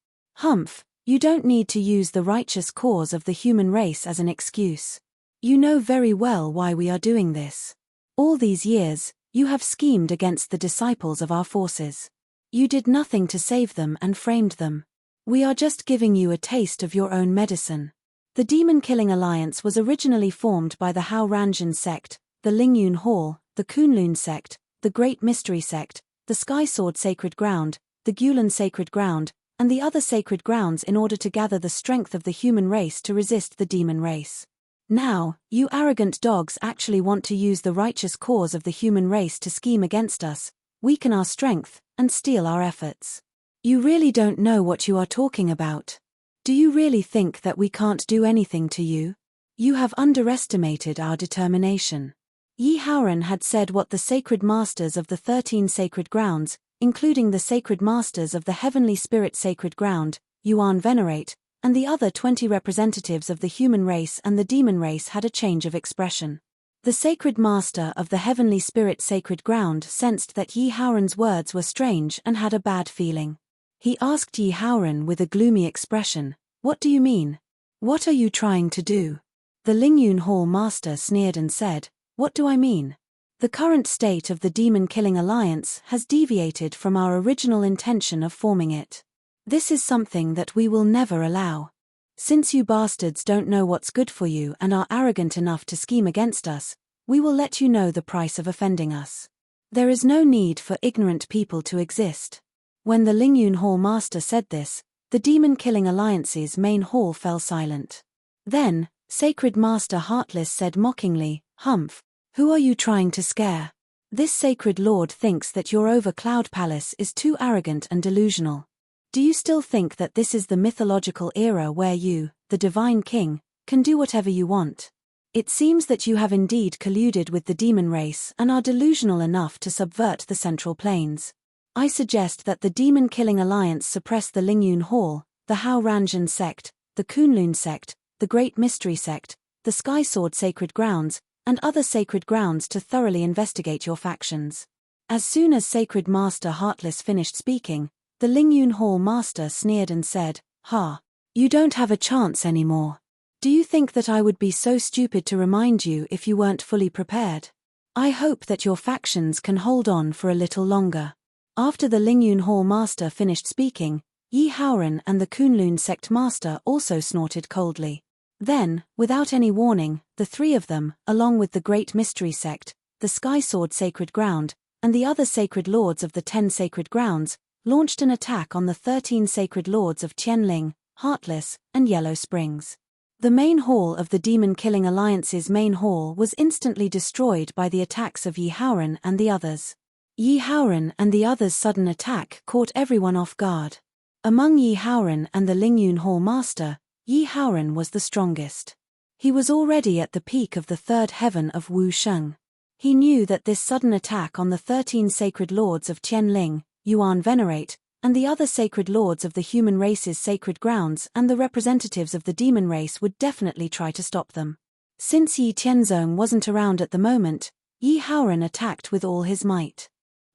"Humph, you don't need to use the righteous cause of the human race as an excuse. You know very well why we are doing this. All these years, you have schemed against the disciples of our forces. You did nothing to save them and framed them. We are just giving you a taste of your own medicine." The demon-killing alliance was originally formed by the Hao Ranjin sect, the Lingyun Hall, the Kunlun sect, the Great Mystery sect, the Sky Sword Sacred Ground, the Gulan Sacred Ground, and the other sacred grounds in order to gather the strength of the human race to resist the demon race. Now, you arrogant dogs actually want to use the righteous cause of the human race to scheme against us, weaken our strength, and steal our efforts. You really don't know what you are talking about. Do you really think that we can't do anything to you? You have underestimated our determination. Yi Haoran had said what the sacred masters of the 13 sacred grounds, including the sacred masters of the Heavenly Spirit Sacred Ground, Yuan Venerate, and the other 20 representatives of the human race and the demon race had a change of expression. The sacred master of the Heavenly Spirit Sacred Ground sensed that Yi Haoran's words were strange and had a bad feeling. He asked Yi Haoran with a gloomy expression, "What do you mean? What are you trying to do?" The Lingyun Hall master sneered and said, "What do I mean? The current state of the demon-killing alliance has deviated from our original intention of forming it. This is something that we will never allow. Since you bastards don't know what's good for you and are arrogant enough to scheme against us, we will let you know the price of offending us. There is no need for ignorant people to exist." When the Lingyun Hall master said this, the demon-killing alliance's main hall fell silent. Then, Sacred Master Heartless said mockingly, "Humph, who are you trying to scare? This sacred lord thinks that your over Cloud Palace is too arrogant and delusional. Do you still think that this is the mythological era where you, the divine king, can do whatever you want? It seems that you have indeed colluded with the demon race and are delusional enough to subvert the Central Plains. I suggest that the demon-killing alliance suppress the Lingyun Hall, the Hao Ranjin sect, the Kunlun sect, the Great Mystery sect, the Sky Sword Sacred Grounds, and other sacred grounds to thoroughly investigate your factions." As soon as Sacred Master Heartless finished speaking, the Lingyun Hall master sneered and said, "Ha! You don't have a chance anymore. Do you think that I would be so stupid to remind you if you weren't fully prepared? I hope that your factions can hold on for a little longer." After the Lingyun Hall master finished speaking, Yi Haoran and the Kunlun sect master also snorted coldly. Then, without any warning, the three of them, along with the Great Mystery sect, the Sky Sword Sacred Ground, and the other sacred lords of the 10 sacred grounds, launched an attack on the 13 sacred lords of Tianling, Heartless, and Yellow Springs. The main hall of the demon-killing alliance's main hall was instantly destroyed by the attacks of Yi Haoran and the others. Yi Haoran and the others' sudden attack caught everyone off guard. Among Yi Haoran and the Lingyun Hall master, Yi Haoran was the strongest. He was already at the peak of the third heaven of Wu Sheng. He knew that this sudden attack on the 13 sacred lords of Tianling, Yuan Venerate, and the other sacred lords of the human race's sacred grounds and the representatives of the demon race would definitely try to stop them. Since Yi Tianzong wasn't around at the moment, Yi Haoran attacked with all his might.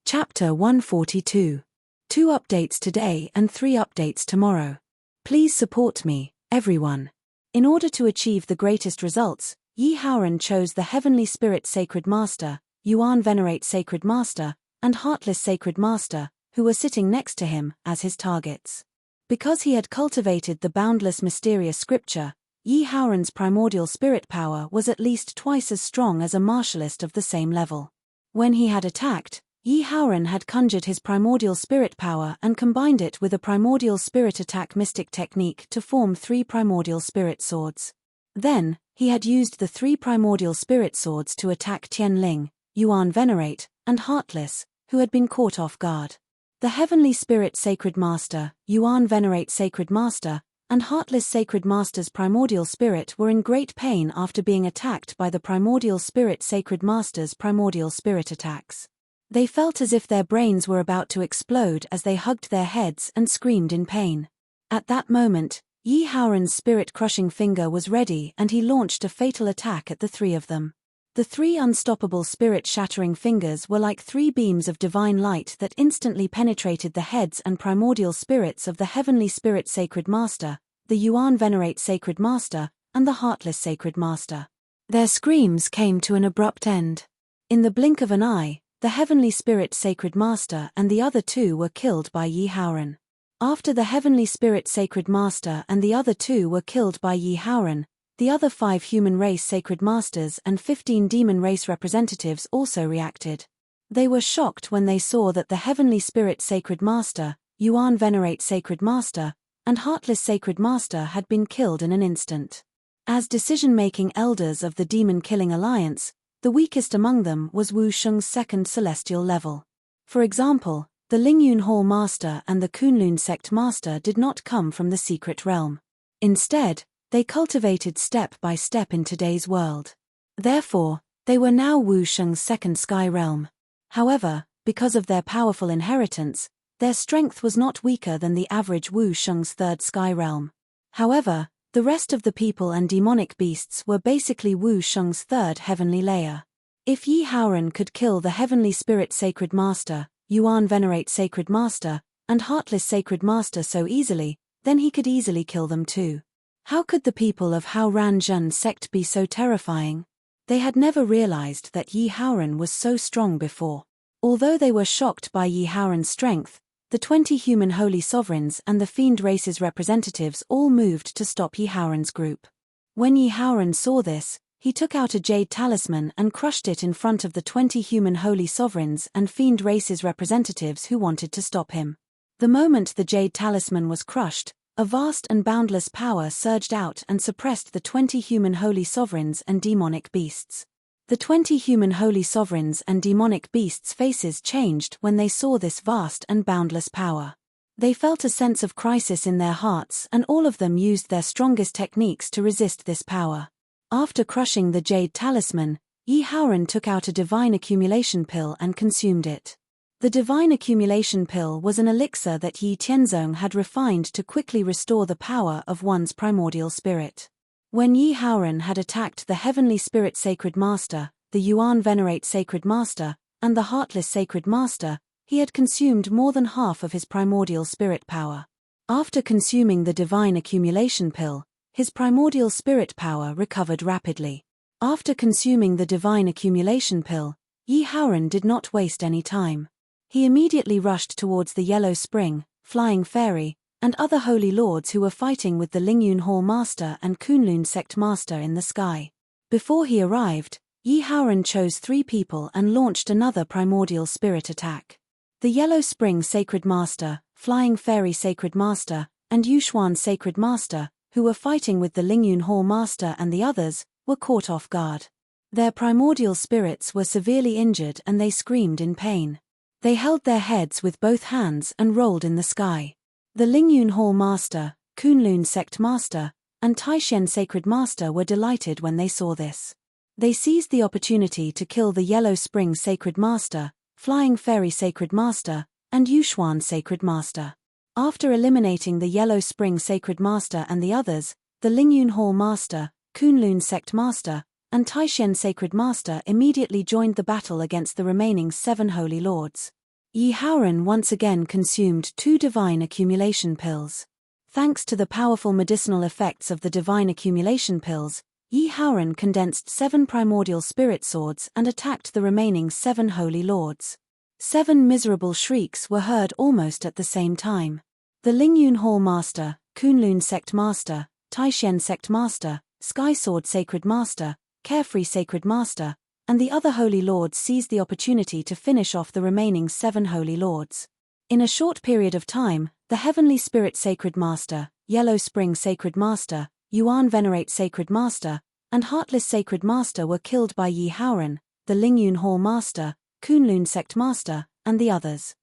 Chapter 142. 2 updates today and 3 updates tomorrow. Please support me, everyone. In order to achieve the greatest results, Yi Haoran chose the Heavenly Spirit Sacred Master, Yuan Venerate Sacred Master, and Heartless Sacred Master, who were sitting next to him, as his targets. Because he had cultivated the boundless mysterious scripture, Yi Haoran's primordial spirit power was at least twice as strong as a martialist of the same level. When he had attacked, Yi Haoran had conjured his primordial spirit power and combined it with a primordial spirit attack mystic technique to form 3 primordial spirit swords. Then, he had used the 3 primordial spirit swords to attack Tianling, Yuan Venerate, and Heartless, who had been caught off guard. The Heavenly Spirit Sacred Master, Yuan Venerate Sacred Master, and Heartless Sacred Master's primordial spirit were in great pain after being attacked by the Primordial Spirit Sacred Master's primordial spirit attacks. They felt as if their brains were about to explode as they hugged their heads and screamed in pain. At that moment, Yi Haoran's spirit-crushing finger was ready and he launched a fatal attack at the 3 of them. The 3 unstoppable spirit-shattering fingers were like 3 beams of divine light that instantly penetrated the heads and primordial spirits of the Heavenly Spirit Sacred Master, the Yuan Venerate Sacred Master, and the Heartless Sacred Master. Their screams came to an abrupt end. In the blink of an eye, the Heavenly Spirit Sacred Master and the other 2 were killed by Yi Haoran. After the Heavenly Spirit Sacred Master and the other 2 were killed by Yi Haoran, the other 5 human race sacred masters and 15 demon race representatives also reacted. They were shocked when they saw that the Heavenly Spirit Sacred Master, Yuan Venerate Sacred Master, and Heartless Sacred Master had been killed in an instant. As decision-making elders of the demon-killing alliance, the weakest among them was Wu Sheng's second celestial level. For example, the Lingyun Hall Master and the Kunlun Sect Master did not come from the secret realm. Instead, they cultivated step by step in today's world. Therefore, they were now Wu Sheng's second sky realm. However, because of their powerful inheritance, their strength was not weaker than the average Wu Sheng's third sky realm. However, the rest of the people and demonic beasts were basically Wu Sheng's third heavenly layer. If Yi Haoran could kill the Heavenly Spirit Sacred Master, Yuan Venerate Sacred Master, and Heartless Sacred Master so easily, then he could easily kill them too. How could the people of Hao Ranjun sect be so terrifying? They had never realized that Yi Haoran was so strong before. Although they were shocked by Yi Haoran's strength, the 20 human holy sovereigns and the fiend race's representatives all moved to stop Yi Haoran's group. When Yi Haoran saw this, he took out a jade talisman and crushed it in front of the 20 human holy sovereigns and fiend race's representatives who wanted to stop him. The moment the jade talisman was crushed, a vast and boundless power surged out and suppressed the 20 human holy sovereigns and demonic beasts. The 20 human holy sovereigns and demonic beasts' faces changed when they saw this vast and boundless power. They felt a sense of crisis in their hearts and all of them used their strongest techniques to resist this power. After crushing the jade talisman, Yi Haoran took out a divine accumulation pill and consumed it. The divine accumulation pill was an elixir that Yi Tianzong had refined to quickly restore the power of one's primordial spirit. When Yi Haoran had attacked the Heavenly Spirit Sacred Master, the Yuan Venerate Sacred Master, and the Heartless Sacred Master, he had consumed more than half of his primordial spirit power. After consuming the divine accumulation pill, his primordial spirit power recovered rapidly. After consuming the divine accumulation pill, Yi Haoran did not waste any time. He immediately rushed towards the Yellow Spring, Flying Fairy, and other holy lords who were fighting with the Lingyun Hall Master and Kunlun Sect Master in the sky. Before he arrived, Yi Haoran chose 3 people and launched another primordial spirit attack. The Yellow Spring Sacred Master, Flying Fairy Sacred Master, and Yushuan Sacred Master, who were fighting with the Lingyun Hall Master and the others, were caught off guard. Their primordial spirits were severely injured and they screamed in pain. They held their heads with both hands and rolled in the sky. The Lingyun Hall Master, Kunlun Sect Master, and Taishen Sacred Master were delighted when they saw this. They seized the opportunity to kill the Yellow Spring Sacred Master, Flying Fairy Sacred Master, and Yushuan Sacred Master. After eliminating the Yellow Spring Sacred Master and the others, the Lingyun Hall Master, Kunlun Sect Master, and Taishen Sacred Master immediately joined the battle against the remaining 7 holy lords. Yi Haoran once again consumed 2 divine accumulation pills. Thanks to the powerful medicinal effects of the divine accumulation pills, Yi Haoran condensed 7 primordial spirit swords and attacked the remaining 7 holy lords. 7 miserable shrieks were heard almost at the same time. The Lingyun Hall Master, Kunlun Sect Master, Taishen Sect Master, Sky Sword Sacred Master, Carefree Sacred Master, and the other Holy Lords seized the opportunity to finish off the remaining 7 Holy Lords. In a short period of time, the Heavenly Spirit Sacred Master, Yellow Spring Sacred Master, Yuan Venerate Sacred Master, and Heartless Sacred Master were killed by Yi Haoran, the Lingyun Hall Master, Kunlun Sect Master, and the others.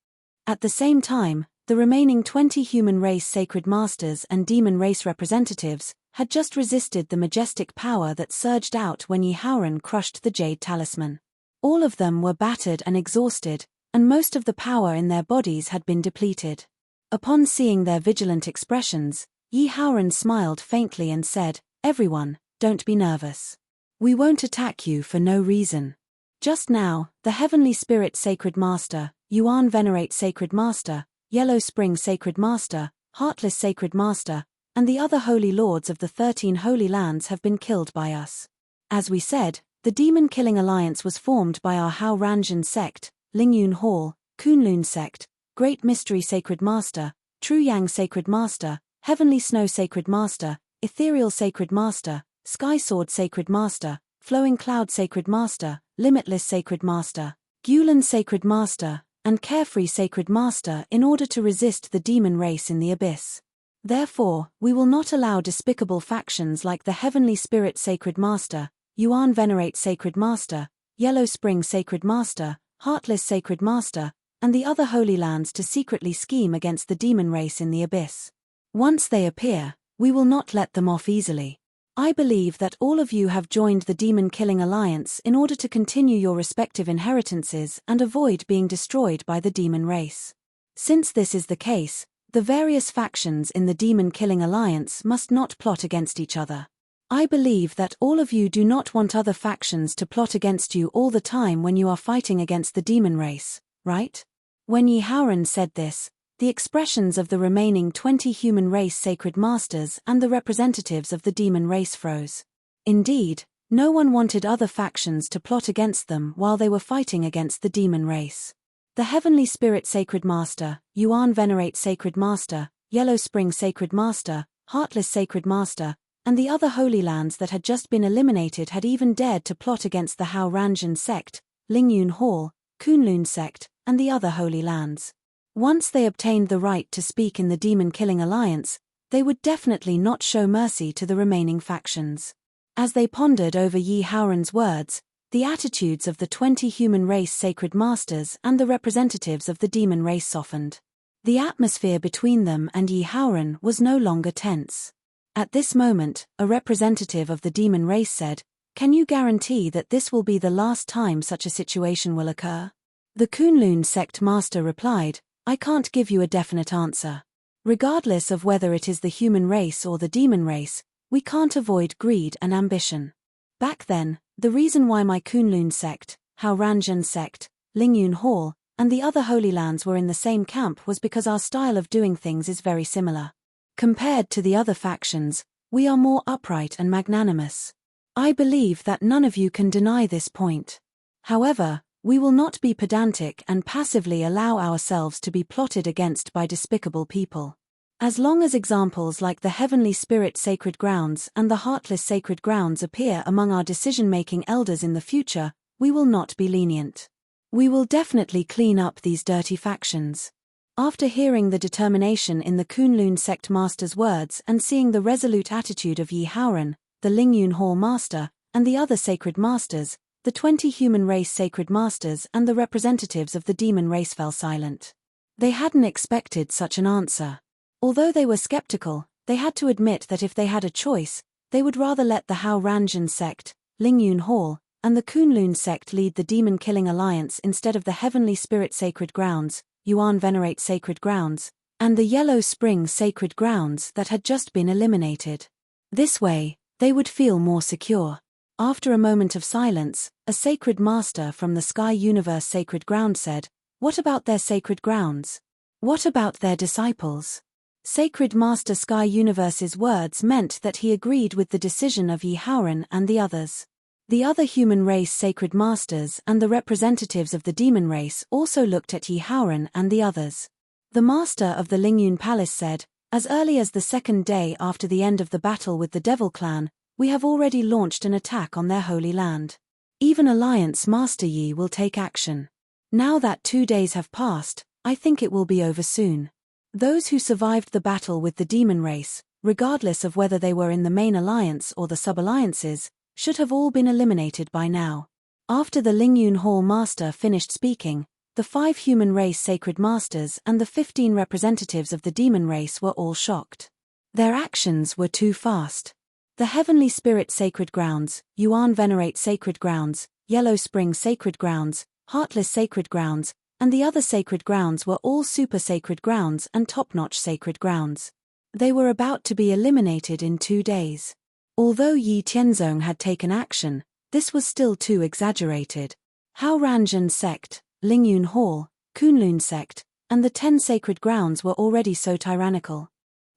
At the same time, the remaining 20 human race sacred masters and demon race representatives had just resisted the majestic power that surged out when Yi Haoran crushed the Jade Talisman. All of them were battered and exhausted, and most of the power in their bodies had been depleted. Upon seeing their vigilant expressions, Yi Haoran smiled faintly and said, "Everyone, don't be nervous. We won't attack you for no reason. Just now, the Heavenly Spirit Sacred Master, Yuan Venerate Sacred Master, Yellow Spring Sacred Master, Heartless Sacred Master, and the other Holy Lords of the 13 Holy Lands have been killed by us. As we said, the demon-killing alliance was formed by our Hao Ranjan sect, Lingyun Hall, Kunlun sect, Great Mystery Sacred Master, True Yang Sacred Master, Heavenly Snow Sacred Master, Ethereal Sacred Master, Sky Sword Sacred Master, Flowing Cloud Sacred Master, Limitless Sacred Master, Gulan Sacred Master, and Carefree Sacred Master in order to resist the demon race in the abyss. Therefore, we will not allow despicable factions like the Heavenly Spirit Sacred Master, Yuan Venerate Sacred Master, Yellow Spring Sacred Master, Heartless Sacred Master, and the other Holy Lands to secretly scheme against the demon race in the abyss. Once they appear, we will not let them off easily. I believe that all of you have joined the demon-killing alliance in order to continue your respective inheritances and avoid being destroyed by the demon race. Since this is the case, the various factions in the demon-killing alliance must not plot against each other. I believe that all of you do not want other factions to plot against you all the time when you are fighting against the demon race, right? When Yi Haoran said this, the expressions of the remaining 20 human race sacred masters and the representatives of the demon race froze. Indeed, no one wanted other factions to plot against them while they were fighting against the demon race. The Heavenly Spirit Sacred Master, Yuan Venerate Sacred Master, Yellow Spring Sacred Master, Heartless Sacred Master, and the other Holy Lands that had just been eliminated had even dared to plot against the Hao Ranjan sect, Lingyun Hall, Kunlun sect, and the other Holy Lands. Once they obtained the right to speak in the demon-killing alliance, they would definitely not show mercy to the remaining factions. As they pondered over Yi Haoran's words, the attitudes of the 20 human race sacred masters and the representatives of the demon race softened. The atmosphere between them and Yi Haoran was no longer tense. At this moment, a representative of the demon race said, "Can you guarantee that this will be the last time such a situation will occur?" The Kunlun sect master replied, "I can't give you a definite answer. Regardless of whether it is the human race or the demon race, we can't avoid greed and ambition. Back then, the reason why my Kunlun sect, Hao Ranjan sect, Lingyun Hall, and the other Holy Lands were in the same camp was because our style of doing things is very similar. Compared to the other factions, we are more upright and magnanimous. I believe that none of you can deny this point. However, we will not be pedantic and passively allow ourselves to be plotted against by despicable people. As long as examples like the Heavenly Spirit Sacred Grounds and the Heartless Sacred Grounds appear among our decision-making elders in the future, we will not be lenient. We will definitely clean up these dirty factions." After hearing the determination in the Kunlun sect master's words and seeing the resolute attitude of Yi Haoran, the Lingyun Hall master, and the other sacred masters, the 20 human race sacred masters and the representatives of the demon race fell silent. They hadn't expected such an answer. Although they were skeptical, they had to admit that if they had a choice, they would rather let the Hao Ranjan sect, Lingyun Hall, and the Kunlun sect lead the demon-killing alliance instead of the Heavenly Spirit Sacred Grounds, Yuan Venerate Sacred Grounds, and the Yellow Spring Sacred Grounds that had just been eliminated. This way, they would feel more secure. After a moment of silence, a sacred master from the Sky Universe Sacred Ground said, "What about their sacred grounds? What about their disciples?" Sacred Master Sky Universe's words meant that he agreed with the decision of Yi Haoran and the others. The other human race sacred masters and the representatives of the demon race also looked at Yi Haoran and the others. The master of the Lingyun Palace said, As early as the second day after the end of the battle with the Devil clan, we have already launched an attack on their holy land. Even Alliance Master Yi will take action. Now that 2 days have passed, I think it will be over soon. Those who survived the battle with the demon race, regardless of whether they were in the main alliance or the sub-alliances, should have all been eliminated by now. After the Lingyun Hall Master finished speaking, the 5 human race sacred masters and the 15 representatives of the demon race were all shocked. Their actions were too fast. The Heavenly Spirit Sacred Grounds, Yuan Venerate Sacred Grounds, Yellow Spring Sacred Grounds, Heartless Sacred Grounds, and the other sacred grounds were all super sacred grounds and top-notch sacred grounds. They were about to be eliminated in 2 days. Although Yi Tianzong had taken action, this was still too exaggerated. Hao Ranzhen Sect, Lingyun Hall, Kunlun Sect, and the 10 sacred grounds were already so tyrannical.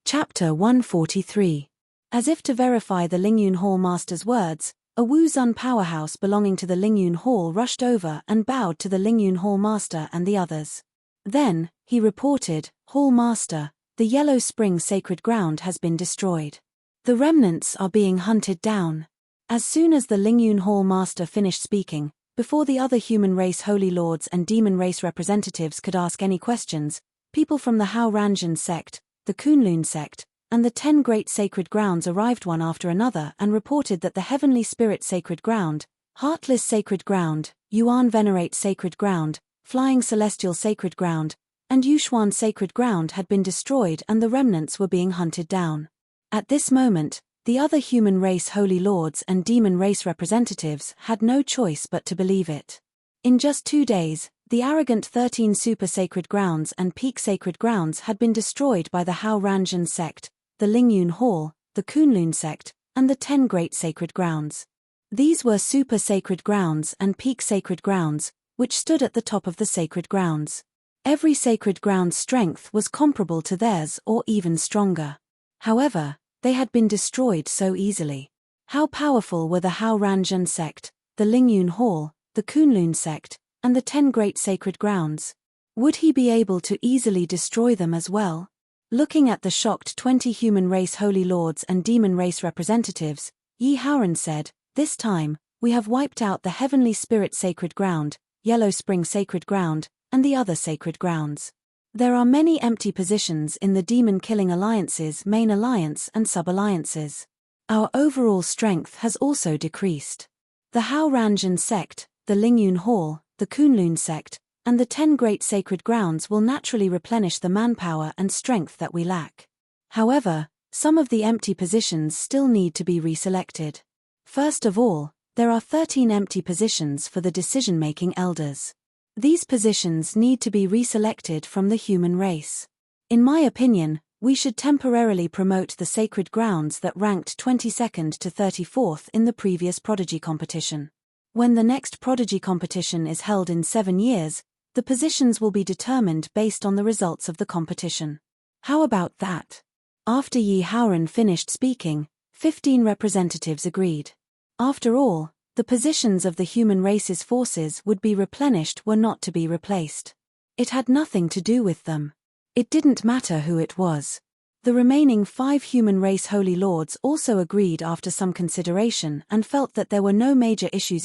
Chapter 143. As if to verify the Lingyun Hall Master's words, a Wuzun powerhouse belonging to the Lingyun Hall rushed over and bowed to the Lingyun Hall Master and the others. Then, he reported, "Hall Master, the Yellow Spring Sacred Ground has been destroyed. The remnants are being hunted down." As soon as the Lingyun Hall Master finished speaking, before the other human race holy lords and demon race representatives could ask any questions, people from the Hao Ranzhen Sect, the Kunlun Sect, and the 10 great sacred grounds arrived one after another and reported that the Heavenly Spirit Sacred Ground, Heartless Sacred Ground, Yuan Venerate Sacred Ground, Flying Celestial Sacred Ground, and Yushuan Sacred Ground had been destroyed and the remnants were being hunted down. At this moment, the other human race holy lords and demon race representatives had no choice but to believe it. In just 2 days, the arrogant 13 super sacred grounds and peak sacred grounds had been destroyed by the Hao Ranzhen Sect, the Lingyun Hall, the Kunlun Sect, and the 10 great sacred grounds. These were super sacred grounds and peak sacred grounds, which stood at the top of the sacred grounds. Every sacred ground's strength was comparable to theirs or even stronger. However, they had been destroyed so easily. How powerful were the Hao Ranzhen Sect, the Lingyun Hall, the Kunlun Sect, and the 10 great sacred grounds? Would he be able to easily destroy them as well? Looking at the shocked 20 human race holy lords and demon race representatives, Yi Haoran said, "This time, we have wiped out the Heavenly Spirit Sacred Ground, Yellow Spring Sacred Ground, and the other sacred grounds. There are many empty positions in the demon-killing alliances, main alliance and sub-alliances. Our overall strength has also decreased. The Hao Ranzhen Sect, the Lingyun Hall, the Kunlun Sect, and the 10 great sacred grounds will naturally replenish the manpower and strength that we lack. However, some of the empty positions still need to be reselected. First of all, there are 13 empty positions for the decision-making elders. These positions need to be reselected from the human race. In my opinion, we should temporarily promote the sacred grounds that ranked 22nd to 34th in the previous Prodigy competition. When the next Prodigy competition is held in 7 years, the positions will be determined based on the results of the competition. How about that? After Yi Haoran finished speaking, 15 representatives agreed. After all, the positions of the human race's forces would be replenished were not to be replaced. It had nothing to do with them. It didn't matter who it was. The remaining 5 human race holy lords also agreed after some consideration and felt that there were no major issues.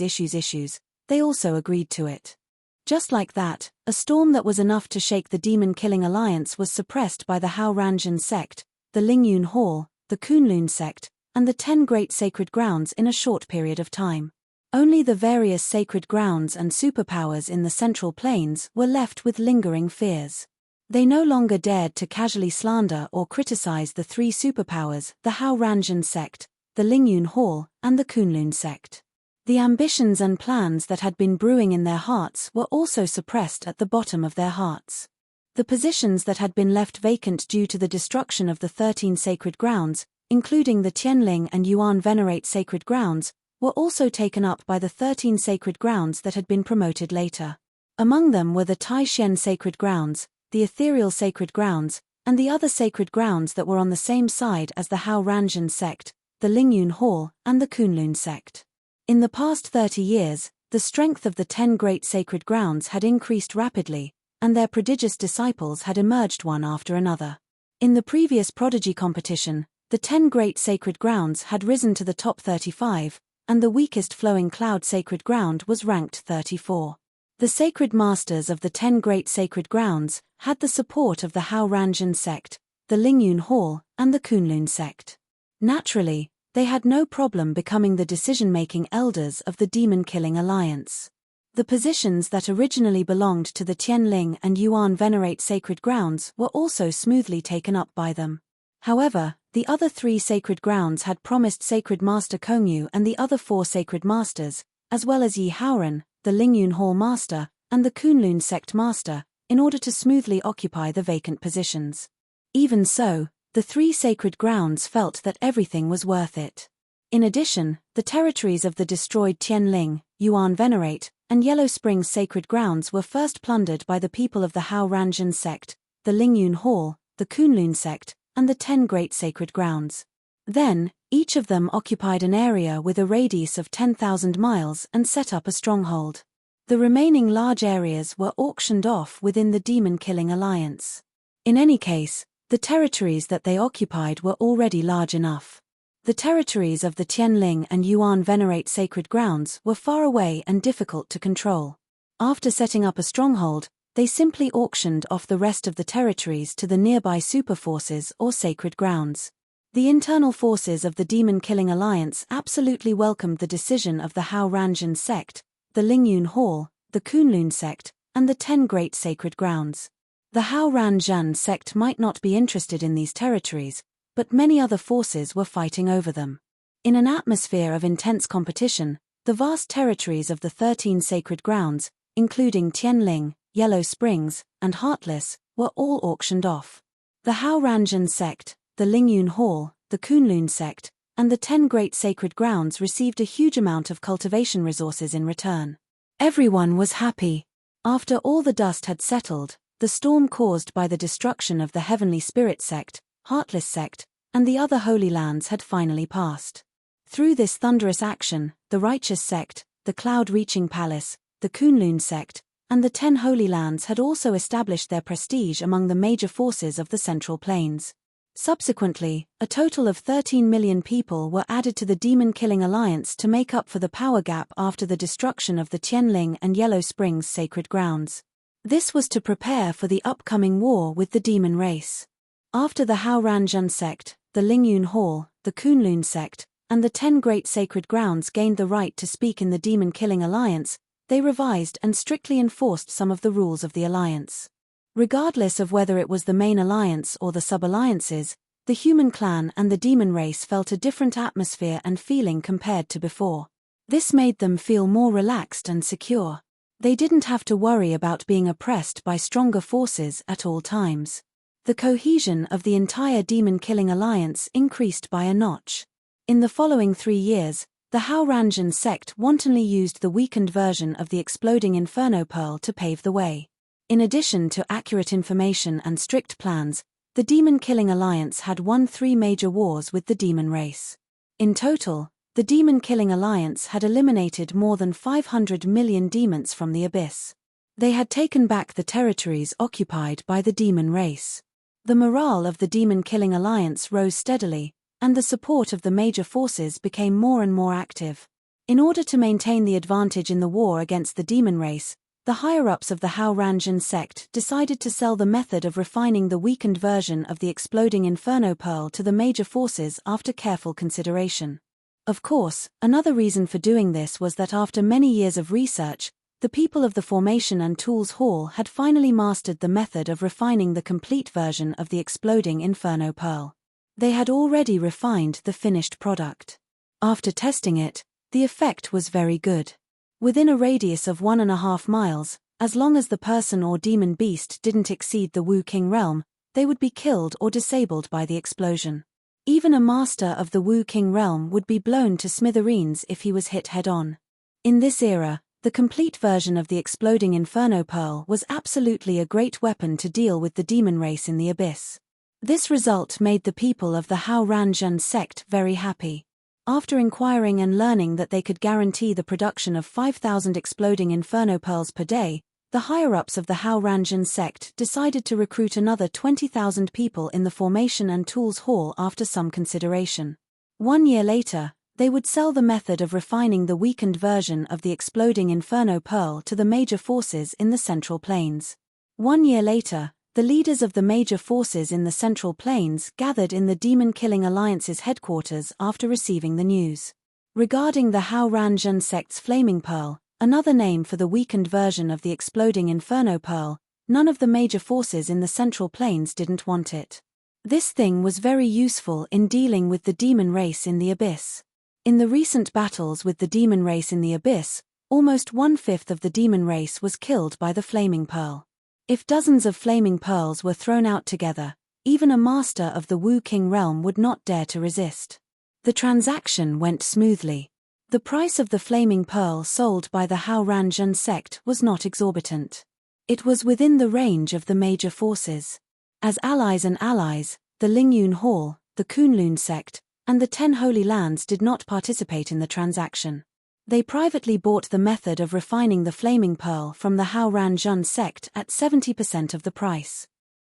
They also agreed to it. Just like that, a storm that was enough to shake the demon-killing alliance was suppressed by the Hao Ranzhen Sect, the Lingyun Hall, the Kunlun Sect, and the 10 great sacred grounds in a short period of time. Only the various sacred grounds and superpowers in the Central Plains were left with lingering fears. They no longer dared to casually slander or criticize the 3 superpowers, the Hao Ranzhen Sect, the Lingyun Hall, and the Kunlun Sect. The ambitions and plans that had been brewing in their hearts were also suppressed at the bottom of their hearts. The positions that had been left vacant due to the destruction of the 13 sacred grounds, including the Tianling and Yuan Venerate sacred grounds, were also taken up by the 13 sacred grounds that had been promoted later. Among them were the Taishen sacred grounds, the ethereal sacred grounds, and the other sacred grounds that were on the same side as the Hao Ranzhen Sect, the Lingyun Hall, and the Kunlun Sect. In the past 30 years, the strength of the 10 great sacred grounds had increased rapidly, and their prodigious disciples had emerged one after another. In the previous Prodigy competition, the 10 Great Sacred Grounds had risen to the top 35, and the weakest Flowing Cloud Sacred Ground was ranked 34. The Sacred Masters of the 10 Great Sacred Grounds had the support of the Hao Ranjan sect, the Lingyun Hall, and the Kunlun sect. Naturally, they had no problem becoming the decision-making elders of the demon-killing alliance. The positions that originally belonged to the Tianling and Yuan Venerate Sacred Grounds were also smoothly taken up by them. However, the other 3 sacred grounds had promised Sacred Master Kongyu and the other 4 sacred masters, as well as Yi Haoran, the Lingyun Hall Master, and the Kunlun Sect Master, in order to smoothly occupy the vacant positions. Even so, the 3 sacred grounds felt that everything was worth it. In addition, the territories of the destroyed Tianling, Yuan Venerate, and Yellow Springs sacred grounds were first plundered by the people of the Hao Ranjan sect, the Lingyun Hall, the Kunlun sect, and the 10 Great Sacred Grounds. Then, each of them occupied an area with a radius of 10,000 miles and set up a stronghold. The remaining large areas were auctioned off within the demon-killing alliance. In any case, the territories that they occupied were already large enough. The territories of the Tianling and Yuan Venerate Sacred Grounds were far away and difficult to control. After setting up a stronghold, they simply auctioned off the rest of the territories to the nearby superforces or sacred grounds. The internal forces of the demon-killing alliance absolutely welcomed the decision of the Hao Ranjan sect, the Lingyun Hall, the Kunlun sect, and the 10 Great Sacred Grounds. The Hao Ranjan sect might not be interested in these territories, but many other forces were fighting over them. In an atmosphere of intense competition, the vast territories of the 13 sacred grounds, including Tianling, Yellow Springs, and Heartless, were all auctioned off. The Hao Ranjan sect, the Lingyun Hall, the Kunlun sect, and the 10 Great Sacred Grounds received a huge amount of cultivation resources in return. Everyone was happy. After all the dust had settled, the storm caused by the destruction of the Heavenly Spirit sect, Heartless sect, and the other Holy Lands had finally passed. Through this thunderous action, the Righteous sect, the Cloud-Reaching Palace, the Kunlun sect, and the 10 Holy Lands had also established their prestige among the major forces of the Central Plains. Subsequently, a total of 13 million people were added to the demon-killing alliance to make up for the power gap after the destruction of the Tianling and Yellow Springs sacred grounds. This was to prepare for the upcoming war with the demon race. After the Hao Ranjan sect, the Lingyun Hall, the Kunlun sect, and the 10 Great Sacred Grounds gained the right to speak in the demon-killing alliance, they revised and strictly enforced some of the rules of the alliance. Regardless of whether it was the main alliance or the sub-alliances, the human clan and the demon race felt a different atmosphere and feeling compared to before. This made them feel more relaxed and secure. They didn't have to worry about being oppressed by stronger forces at all times. The cohesion of the entire demon-killing alliance increased by a notch. In the following 3 years, the Hao Ranjan sect wantonly used the weakened version of the exploding Inferno Pearl to pave the way. In addition to accurate information and strict plans, the demon-killing alliance had won 3 major wars with the demon race. In total, the demon-killing alliance had eliminated more than 500 million demons from the abyss. They had taken back the territories occupied by the demon race. The morale of the demon-killing alliance rose steadily, and the support of the major forces became more and more active. In order to maintain the advantage in the war against the demon race, the higher-ups of the Hao Ranjan sect decided to sell the method of refining the weakened version of the exploding Inferno Pearl to the major forces after careful consideration. Of course, another reason for doing this was that after many years of research, the people of the Formation and Tools Hall had finally mastered the method of refining the complete version of the exploding Inferno Pearl. They had already refined the finished product. After testing it, the effect was very good. Within a radius of 1.5 miles, as long as the person or demon beast didn't exceed the Wu King realm, they would be killed or disabled by the explosion. Even a master of the Wu King realm would be blown to smithereens if he was hit head-on. In this era, the complete version of the exploding Inferno Pearl was absolutely a great weapon to deal with the demon race in the abyss. This result made the people of the Hao Ranjan sect very happy. After inquiring and learning that they could guarantee the production of 5,000 exploding Inferno Pearls per day, the higher-ups of the Hao Ranjun sect decided to recruit another 20,000 people in the Formation and Tools Hall after some consideration. 1 year later, they would sell the method of refining the weakened version of the exploding Inferno Pearl to the major forces in the Central Plains. 1 year later, the leaders of the major forces in the Central Plains gathered in the Demon-Killing Alliance's headquarters after receiving the news. Regarding the Hao Ranjun sect's Flaming Pearl, another name for the weakened version of the exploding Inferno Pearl, none of the major forces in the Central Plains didn't want it. This thing was very useful in dealing with the demon race in the Abyss. In the recent battles with the demon race in the Abyss, almost 1/5 of the demon race was killed by the Flaming Pearl. If dozens of Flaming Pearls were thrown out together, even a master of the Wu King realm would not dare to resist. The transaction went smoothly. The price of the Flaming Pearl sold by the Hao Ranjun sect was not exorbitant. It was within the range of the major forces. As allies, the Lingyun Hall, the Kunlun sect, and the 10 Holy Lands did not participate in the transaction. They privately bought the method of refining the Flaming Pearl from the Hao Ranjun sect at 70% of the price.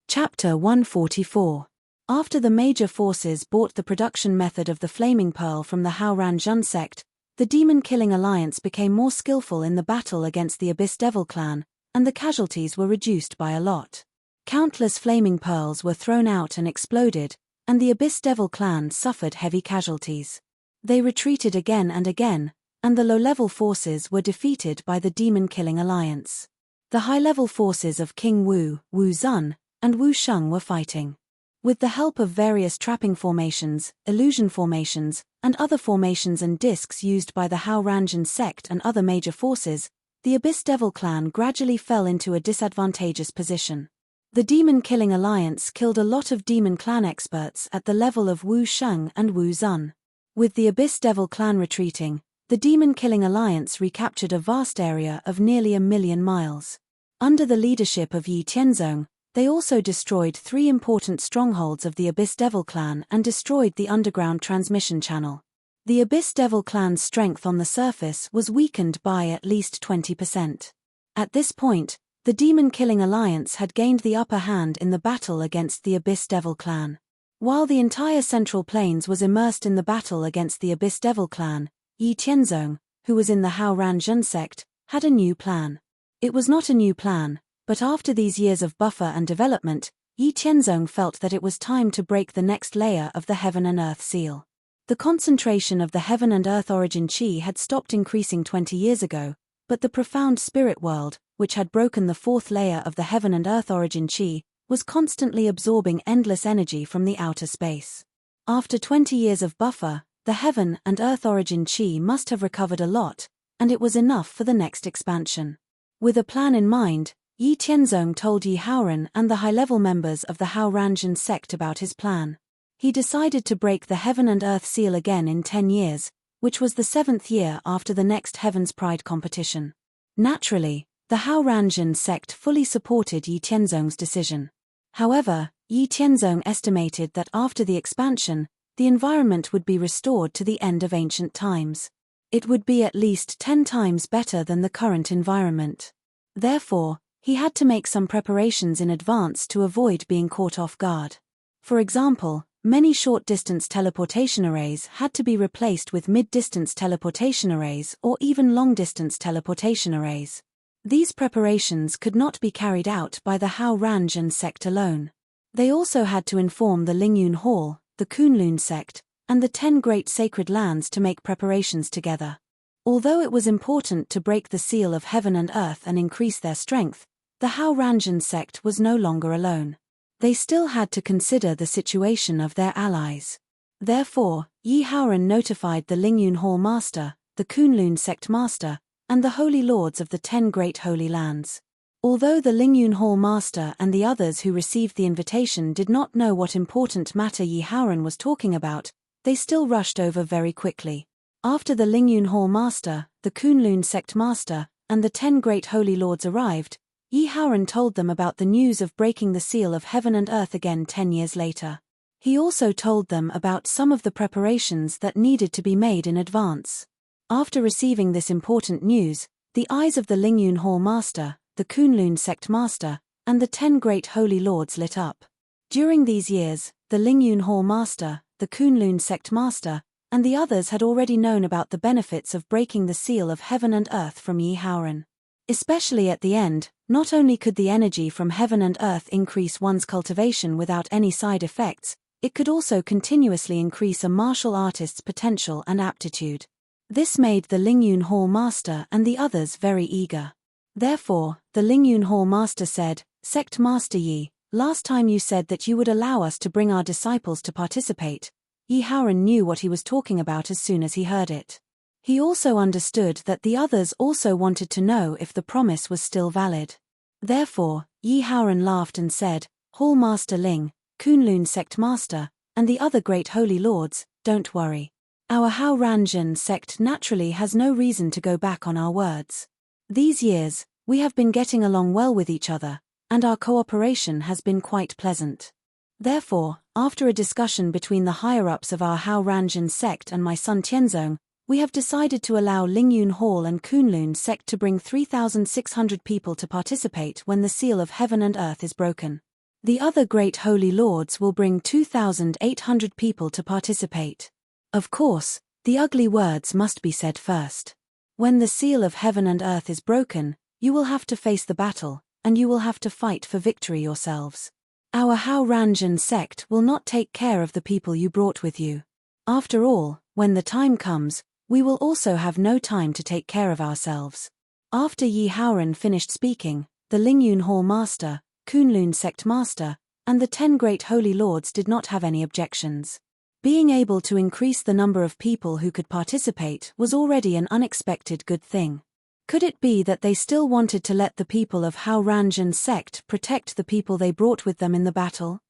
Chapter 144. After the major forces bought the production method of the Flaming Pearl from the Hao Ranjun sect, the Demon-Killing Alliance became more skillful in the battle against the Abyss Devil clan, and the casualties were reduced by a lot. Countless Flaming Pearls were thrown out and exploded, and the Abyss Devil clan suffered heavy casualties. They retreated again and again, and the low-level forces were defeated by the Demon-Killing Alliance. The high-level forces of King Wu, Wu Zun, and Wu Sheng were fighting. With the help of various trapping formations, illusion formations, and other formations and discs used by the Hao Ranjun sect and other major forces, the Abyss Devil clan gradually fell into a disadvantageous position. The Demon-Killing Alliance killed a lot of Demon Clan experts at the level of Wu Sheng and Wu Zun. With the Abyss Devil clan retreating, the Demon-Killing Alliance recaptured a vast area of nearly 1,000,000 miles. Under the leadership of Yi Tianzong, they also destroyed 3 important strongholds of the Abyss Devil clan and destroyed the underground transmission channel. The Abyss Devil clan's strength on the surface was weakened by at least 20%. At this point, the Demon-Killing Alliance had gained the upper hand in the battle against the Abyss Devil clan. While the entire Central Plains was immersed in the battle against the Abyss Devil clan, Yi Tianzong, who was in the Hao Ranjun sect, had a new plan. It was not a new plan, but after these years of buffer and development, Yi Tianzong felt that it was time to break the next layer of the Heaven and Earth seal. The concentration of the Heaven and Earth origin chi had stopped increasing 20 years ago, but the profound spirit world, which had broken the 4th layer of the Heaven and Earth origin chi, was constantly absorbing endless energy from the outer space. After 20 years of buffer, the Heaven and Earth origin chi must have recovered a lot, and it was enough for the next expansion. With a plan in mind, Yi Tianzong told Yi Haoran and the high-level members of the Hao Ranjun sect about his plan. He decided to break the Heaven and Earth seal again in 10 years, which was the 7th year after the next Heaven's Pride competition. Naturally, the Hao Ranjun sect fully supported Yi Tianzong's decision. However, Yi Tianzong estimated that after the expansion, the environment would be restored to the end of ancient times. It would be at least 10 times better than the current environment. Therefore, he had to make some preparations in advance to avoid being caught off guard. For example, many short-distance teleportation arrays had to be replaced with mid-distance teleportation arrays or even long-distance teleportation arrays. These preparations could not be carried out by the Hao Ranjun sect alone. They also had to inform the Lingyun Hall, the Kunlun sect, and the 10 great sacred lands to make preparations together. Although it was important to break the seal of Heaven and Earth and increase their strength, the Hao Ranjun sect was no longer alone. They still had to consider the situation of their allies. Therefore, Yi Haoran notified the Lingyun Hall master, the Kunlun sect master, and the holy lords of the 10 great holy lands. Although the Lingyun Hall master and the others who received the invitation did not know what important matter Yi Haoran was talking about, they still rushed over very quickly. After the Lingyun Hall master, the Kunlun sect master, and the 10 great holy lords arrived, Yi Haoran told them about the news of breaking the seal of Heaven and Earth again 10 years later. He also told them about some of the preparations that needed to be made in advance. After receiving this important news, the eyes of the Lingyun Hall master, the Kunlun sect master, and the 10 great holy lords lit up. During these years, the Lingyun Hall master, the Kunlun sect master, and the others had already known about the benefits of breaking the seal of heaven and earth from Yi Haoran. Especially at the end, not only could the energy from heaven and earth increase one's cultivation without any side effects, it could also continuously increase a martial artist's potential and aptitude. This made the Lingyun Hall master and the others very eager. Therefore, the Lingyun Hall master said, "Sect Master Yi, last time you said that you would allow us to bring our disciples to participate." Yi Haoran knew what he was talking about as soon as he heard it. He also understood that the others also wanted to know if the promise was still valid. Therefore, Yi Haoran laughed and said, "Hall Master Ling, Kunlun sect master, and the other great holy lords, don't worry. Our Hao Ranjun sect naturally has no reason to go back on our words. These years, we have been getting along well with each other, and our cooperation has been quite pleasant. Therefore, after a discussion between the higher-ups of our Hao Ranjun sect and my son Tianzong, we have decided to allow Lingyun Hall and Kunlun sect to bring 3,600 people to participate when the seal of heaven and earth is broken. The other great holy lords will bring 2,800 people to participate. Of course, the ugly words must be said first. When the seal of heaven and earth is broken, you will have to face the battle, and you will have to fight for victory yourselves. Our Hao Ranjun sect will not take care of the people you brought with you. After all, when the time comes, we will also have no time to take care of ourselves." After Yi Haoran finished speaking, the Lingyun Hall master, Kunlun sect master, and the 10 great holy lords did not have any objections. Being able to increase the number of people who could participate was already an unexpected good thing. Could it be that they still wanted to let the people of Hao Ranjun sect protect the people they brought with them in the battle?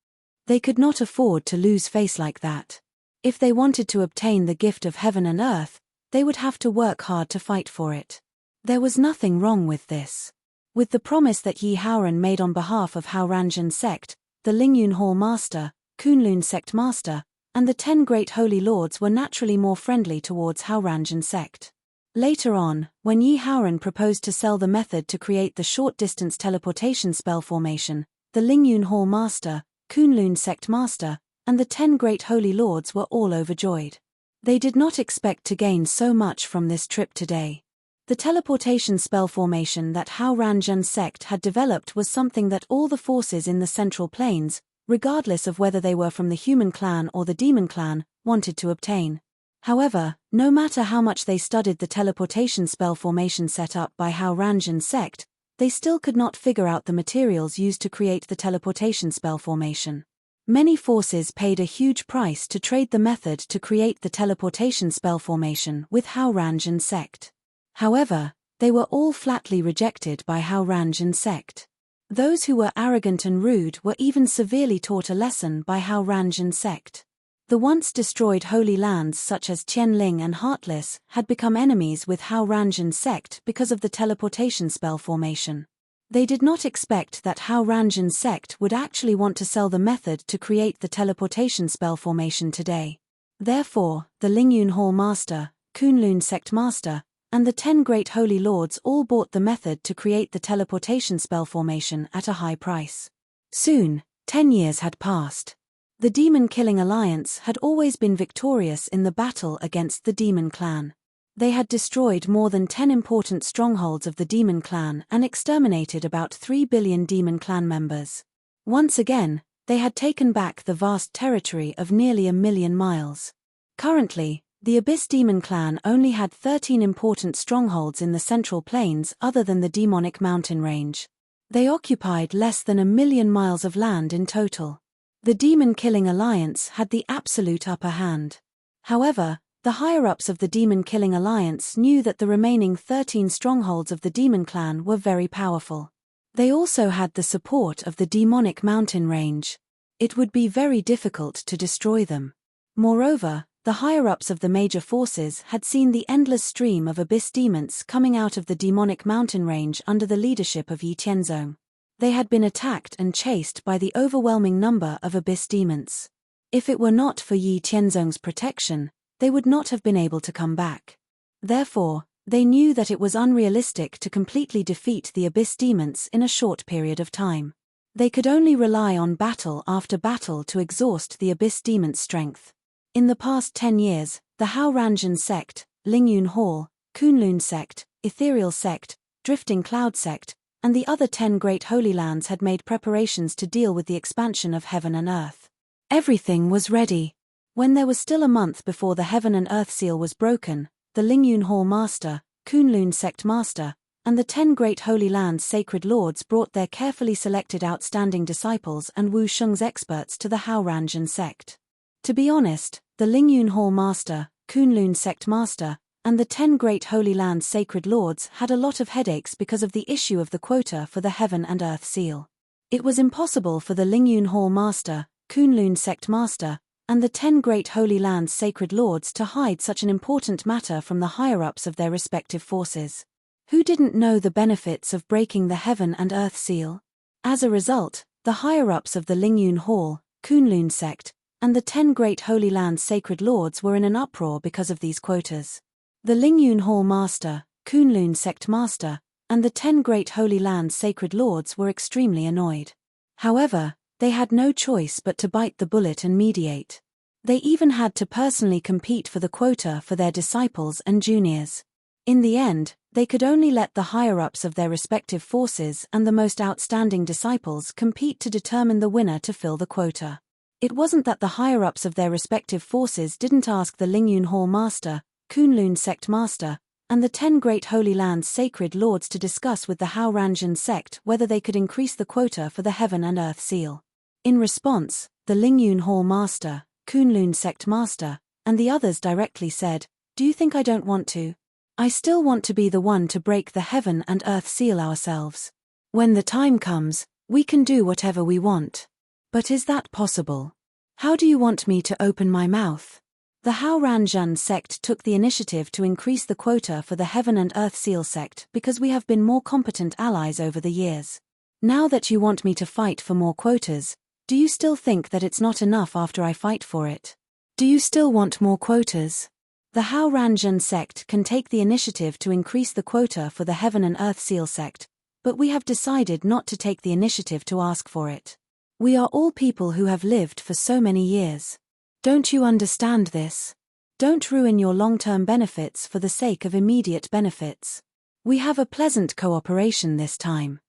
They could not afford to lose face like that. If they wanted to obtain the gift of heaven and earth, they would have to work hard to fight for it. There was nothing wrong with this. With the promise that Yi Haoran made on behalf of Hao Ranjun sect, the Lingyun Hall master, Kunlun sect master, and the 10 great holy lords were naturally more friendly towards Hao Ranjun sect. Later on, when Yi Haoran proposed to sell the method to create the short-distance teleportation spell formation, the Lingyun Hall master, Kunlun sect master, and the 10 great holy lords were all overjoyed. They did not expect to gain so much from this trip today. The teleportation spell formation that Hao Ranjun sect had developed was something that all the forces in the Central Plains, regardless of whether they were from the human clan or the demon clan, wanted to obtain. However, no matter how much they studied the teleportation spell formation set up by Hao Ranjun sect, they still could not figure out the materials used to create the teleportation spell formation. Many forces paid a huge price to trade the method to create the teleportation spell formation with Hao Ranjun sect. However, they were all flatly rejected by Hao Ranjun sect. Those who were arrogant and rude were even severely taught a lesson by Hao Ranjun sect. The once destroyed holy lands such as Tianling and Heartless had become enemies with Hao Ranjun sect because of the teleportation spell formation. They did not expect that Hao Ranjun sect would actually want to sell the method to create the teleportation spell formation today. Therefore, the Lingyun Hall master, Kunlun sect master, and the 10 great holy lords all bought the method to create the teleportation spell formation at a high price. Soon, 10 years had passed. The demon-killing alliance had always been victorious in the battle against the demon clan. They had destroyed more than 10 important strongholds of the demon clan and exterminated about 3 billion demon clan members. Once again, they had taken back the vast territory of nearly 1,000,000 miles. Currently, the Abyss Demon Clan only had 13 important strongholds in the Central Plains other than the demonic mountain range. They occupied less than 1,000,000 miles of land in total. The demon-killing alliance had the absolute upper hand. However, the higher-ups of the demon-killing alliance knew that the remaining 13 strongholds of the demon clan were very powerful. They also had the support of the demonic mountain range. It would be very difficult to destroy them. Moreover, the higher-ups of the major forces had seen the endless stream of abyss demons coming out of the demonic mountain range under the leadership of Yi Tianzong. They had been attacked and chased by the overwhelming number of abyss demons. If it were not for Yi Tianzong's protection, they would not have been able to come back. Therefore, They knew that it was unrealistic to completely defeat the abyss demons in a short period of time. They could only rely on battle after battle to exhaust the abyss demon's strength. In the past 10 years, the Hao-Ranjan sect, Lingyun Hall, Kunlun sect, Ethereal sect, Drifting Cloud sect, and the other 10 great holy lands had made preparations to deal with the expansion of heaven and earth. Everything was ready. When there was still a month before the heaven and earth seal was broken, the Lingyun Hall master, Kunlun sect master, and the 10 great holy lands sacred lords brought their carefully selected outstanding disciples and Wu Sheng's experts to the Hao-Ranjan sect. To be honest, the Lingyun Hall master, Kunlun sect master, and the 10 great holy lands sacred lords had a lot of headaches because of the issue of the quota for the heaven and earth seal. It was impossible for the Lingyun Hall master, Kunlun sect master, and the 10 great holy lands sacred lords to hide such an important matter from the higher-ups of their respective forces. Who didn't know the benefits of breaking the heaven and earth seal? As a result, the higher-ups of the Lingyun Hall, Kunlun sect, and the 10 great holy lands sacred lords were in an uproar because of these quotas. The Lingyun Hall master, Kunlun sect master, and the 10 great holy lands sacred lords were extremely annoyed. However, they had no choice but to bite the bullet and mediate. They even had to personally compete for the quota for their disciples and juniors. In the end, they could only let the higher-ups of their respective forces and the most outstanding disciples compete to determine the winner to fill the quota. It wasn't that the higher-ups of their respective forces didn't ask the Lingyun Hall master, Kunlun sect master, and the 10 great holy lands sacred lords to discuss with the Hao-Ranjan sect whether they could increase the quota for the heaven and earth seal. In response, the Lingyun Hall master, Kunlun sect master, and the others directly said, "Do you think I don't want to? I still want to be the one to break the heaven and earth seal ourselves. When the time comes, we can do whatever we want. But is that possible? How do you want me to open my mouth?" The Hao-Ranjan sect took the initiative to increase the quota for the heaven and earth seal sect because we have been more competent allies over the years. Now that you want me to fight for more quotas, do you still think that it's not enough after I fight for it? Do you still want more quotas? The Hao-Ranjan sect can take the initiative to increase the quota for the heaven and earth seal sect, but we have decided not to take the initiative to ask for it. We are all people who have lived for so many years. Don't you understand this? Don't ruin your long-term benefits for the sake of immediate benefits. We have a pleasant cooperation this time.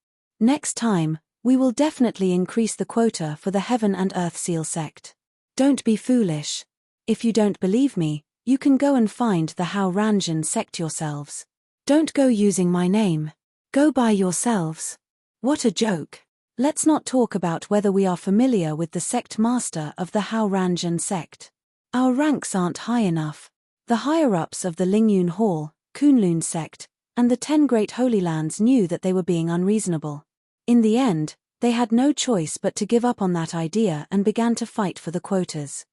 Next time, we will definitely increase the quota for the heaven and earth seal sect. Don't be foolish. If you don't believe me, you can go and find the Hao-Ranjan sect yourselves. Don't go using my name. Go by yourselves. What a joke. Let's not talk about whether we are familiar with the sect master of the Hao-Ranjan sect. Our ranks aren't high enough. The higher-ups of the Lingyun Hall, Kunlun sect, and the 10 great holy lands knew that they were being unreasonable. In the end, they had no choice but to give up on that idea and began to fight for the quotas.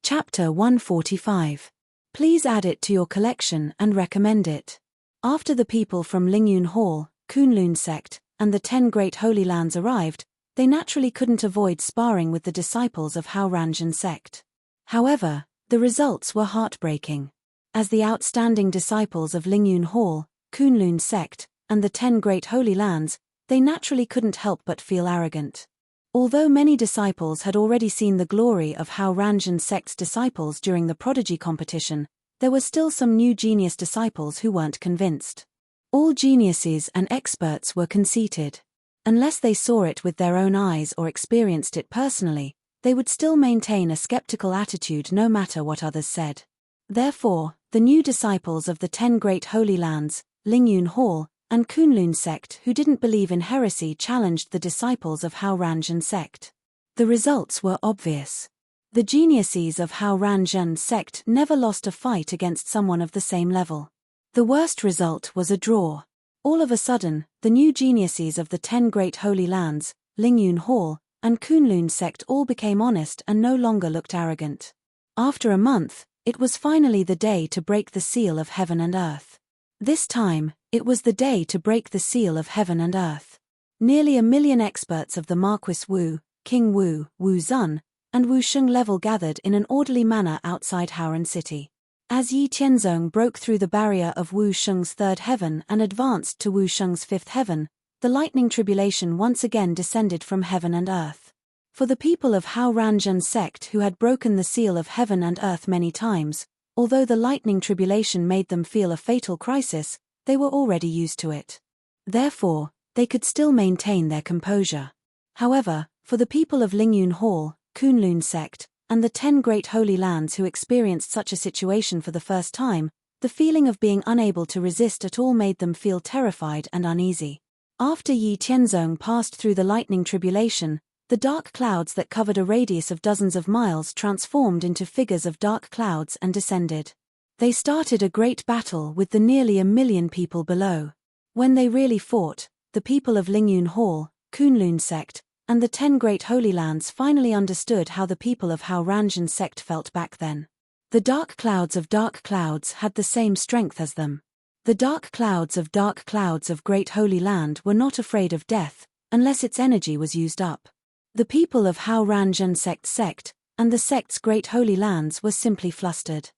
Chapter 145. Please add it to your collection and recommend it. After the people from Lingyun Hall, Kunlun sect, and the 10 great holy lands arrived, they naturally couldn't avoid sparring with the disciples of Hao-Ranjan sect. However, the results were heartbreaking. As the outstanding disciples of Lingyun Hall, Kunlun sect, and the 10 great holy lands, they naturally couldn't help but feel arrogant. Although many disciples had already seen the glory of Hao-Ranjan sect's disciples during the prodigy competition, there were still some new genius disciples who weren't convinced. All geniuses and experts were conceited. Unless they saw it with their own eyes or experienced it personally, they would still maintain a skeptical attitude no matter what others said. Therefore, the new disciples of the 10 great holy lands, Lingyun Hall, and Kunlun sect who didn't believe in heresy challenged the disciples of Hao-Ranjan sect. The results were obvious. The geniuses of Hao-Ranjan sect never lost a fight against someone of the same level. The worst result was a draw. All of a sudden, the new geniuses of the 10 great holy lands, Lingyun Hall, and Kunlun sect all became honest and no longer looked arrogant. After a month, it was finally the day to break the seal of heaven and earth. This time, it was the day to break the seal of heaven and earth. Nearly 1 million experts of the Marquis Wu, King Wu, Wu Zun, and Wu Sheng level gathered in an orderly manner outside Howran City. As Yi Tianzong broke through the barrier of Wu Sheng's third heaven and advanced to Wu Sheng's fifth heaven, the lightning tribulation once again descended from heaven and earth. For the people of Hao Ranzhen sect who had broken the seal of heaven and earth many times, although the lightning tribulation made them feel a fatal crisis, they were already used to it. Therefore, they could still maintain their composure. However, for the people of Lingyun Hall, Kunlun sect, and the 10 great holy lands who experienced such a situation for the first time, the feeling of being unable to resist at all made them feel terrified and uneasy. After Yi Tianzong passed through the lightning tribulation, the dark clouds that covered a radius of dozens of miles transformed into figures of dark clouds and descended. They started a great battle with the nearly 1 million people below. When they really fought, the people of Lingyun Hall, Kunlun sect, and the 10 great holy lands finally understood how the people of Hao Ranzhen sect felt back then. The dark clouds had the same strength as them. The dark clouds of Great Holy Land were not afraid of death, unless its energy was used up. The people of Hao Ranzhen sect, and the sect's Great Holy Lands were simply flustered.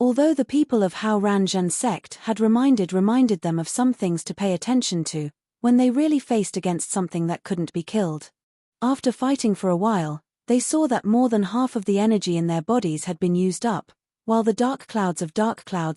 Although the people of Hao Ranzhen sect had reminded them of some things to pay attention to, when they really faced against something that couldn't be killed. After fighting for a while, they saw that more than half of the energy in their bodies had been used up, while the dark clouds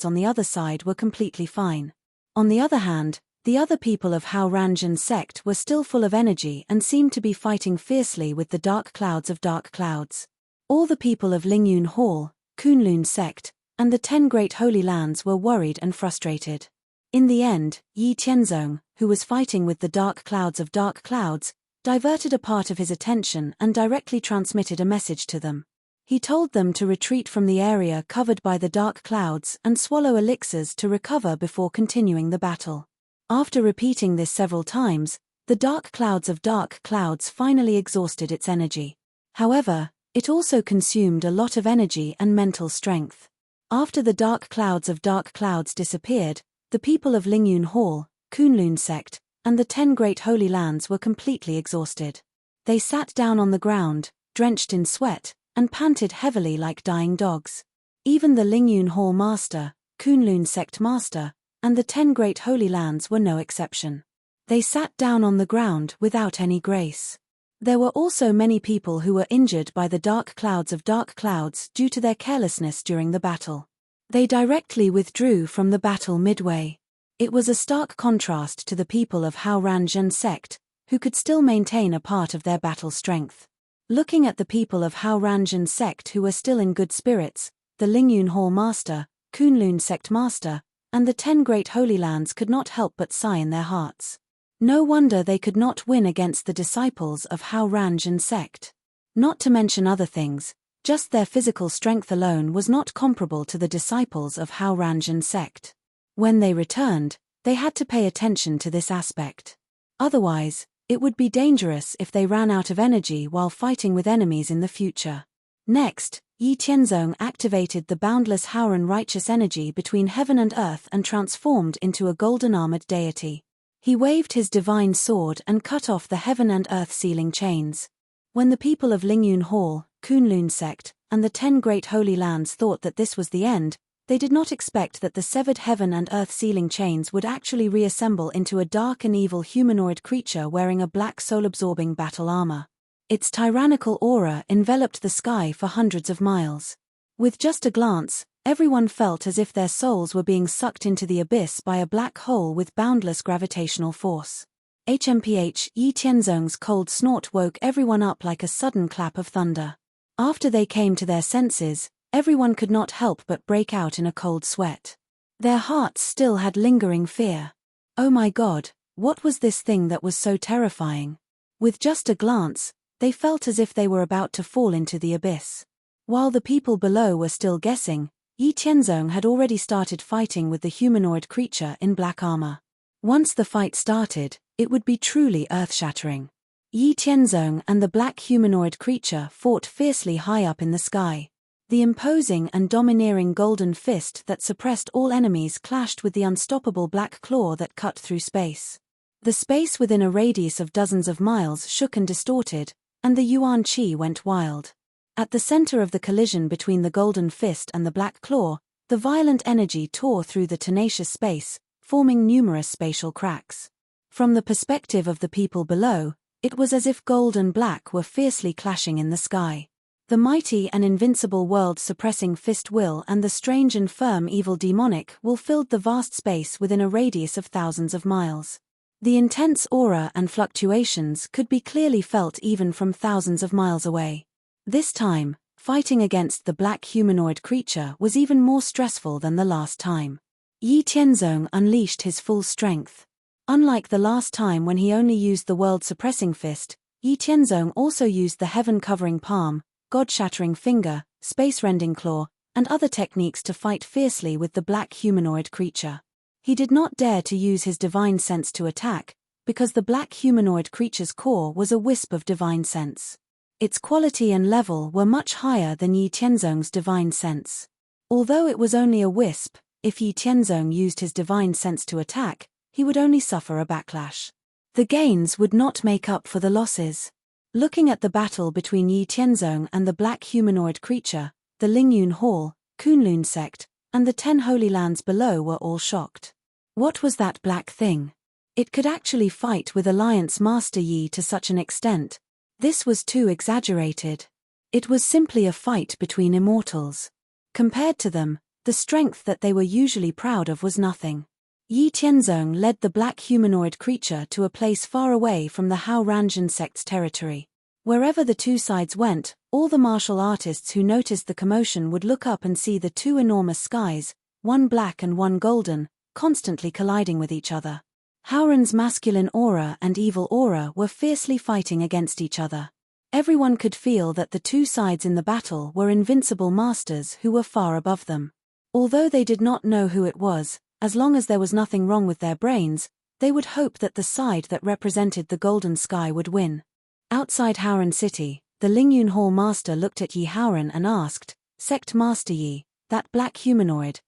on the other side were completely fine. On the other hand, the other people of Hao Ranzhen sect were still full of energy and seemed to be fighting fiercely with the dark clouds. All the people of Lingyun Hall, Kunlun sect, and the 10 great holy lands were worried and frustrated. In the end, Yi Tianzong, who was fighting with the dark clouds, diverted a part of his attention and directly transmitted a message to them. He told them to retreat from the area covered by the dark clouds and swallow elixirs to recover before continuing the battle. After repeating this several times, the dark clouds finally exhausted its energy. However, it also consumed a lot of energy and mental strength. After the dark clouds disappeared, the people of Lingyun Hall, Kunlun sect, and the 10 great holy lands were completely exhausted. They sat down on the ground, drenched in sweat, and panted heavily like dying dogs. Even the Lingyun Hall master, Kunlun sect master, and the 10 great holy lands were no exception. They sat down on the ground without any grace. There were also many people who were injured by the dark clouds due to their carelessness during the battle. They directly withdrew from the battle midway. It was a stark contrast to the people of Hao Ranzhen sect, who could still maintain a part of their battle strength. Looking at the people of Hao Ranzhen sect who were still in good spirits, the Lingyun Hall master, Kunlun sect master, and the 10 great holy lands could not help but sigh in their hearts. No wonder they could not win against the disciples of Hao Ranzhen sect. Not to mention other things, just their physical strength alone was not comparable to the disciples of Hao Ranzhen sect. When they returned, they had to pay attention to this aspect. Otherwise, it would be dangerous if they ran out of energy while fighting with enemies in the future. Next, Yi Tianzong activated the boundless Haoran righteous energy between heaven and earth and transformed into a golden-armored deity. He waved his divine sword and cut off the heaven and earth sealing chains. When the people of Lingyun Hall, Kunlun sect, and the 10 great holy lands thought that this was the end, they did not expect that the severed heaven and earth sealing chains would actually reassemble into a dark and evil humanoid creature wearing a black soul-absorbing battle armor. Its tyrannical aura enveloped the sky for hundreds of miles. With just a glance, everyone felt as if their souls were being sucked into the abyss by a black hole with boundless gravitational force. HMPH, Yi Tianzong's cold snort woke everyone up like a sudden clap of thunder. After they came to their senses, everyone could not help but break out in a cold sweat. Their hearts still had lingering fear. Oh my God, what was this thing that was so terrifying? With just a glance, they felt as if they were about to fall into the abyss. While the people below were still guessing, Yi Tianzong had already started fighting with the humanoid creature in black armor. Once the fight started, it would be truly earth-shattering. Yi Tianzong and the black humanoid creature fought fiercely high up in the sky. The imposing and domineering golden fist that suppressed all enemies clashed with the unstoppable black claw that cut through space. The space within a radius of dozens of miles shook and distorted, and the Yuan Qi went wild. At the center of the collision between the golden fist and the black claw, The violent energy tore through the tenacious space, forming numerous spatial cracks. From the perspective of the people below, it was as if gold and black were fiercely clashing in the sky. The mighty and invincible world-suppressing fist will and the strange and firm evil demonic will filled the vast space within a radius of thousands of miles. The intense aura and fluctuations could be clearly felt even from thousands of miles away. This time, fighting against the black humanoid creature was even more stressful than the last time. Yi Tianzong unleashed his full strength. Unlike the last time when he only used the world-suppressing fist, Yi Tianzong also used the heaven-covering palm, God-shattering finger, space-rending claw, and other techniques to fight fiercely with the black humanoid creature. He did not dare to use his divine sense to attack, because the black humanoid creature's core was a wisp of divine sense. Its quality and level were much higher than Yi Tianzong's divine sense. Although it was only a wisp, if Yi Tianzong used his divine sense to attack, he would only suffer a backlash. The gains would not make up for the losses. Looking at the battle between Yi Tianzong and the black humanoid creature, the Lingyun Hall, Kunlun sect, and the 10 Holy Lands below were all shocked. What was that black thing? It could actually fight with Alliance Master Yi to such an extent. This was too exaggerated. It was simply a fight between immortals. Compared to them, the strength that they were usually proud of was nothing. Yi Tianzong led the black humanoid creature to a place far away from the Hao Ranjin sect's territory. Wherever the two sides went, all the martial artists who noticed the commotion would look up and see the two enormous skies, one black and one golden, constantly colliding with each other. Haoran's masculine aura and evil aura were fiercely fighting against each other. Everyone could feel that the two sides in the battle were invincible masters who were far above them. Although they did not know who it was, as long as there was nothing wrong with their brains, they would hope that the side that represented the golden sky would win. Outside Haoran City, the Lingyun Hall master looked at Yi Haoran and asked, "Sect Master Yi, that black humanoid,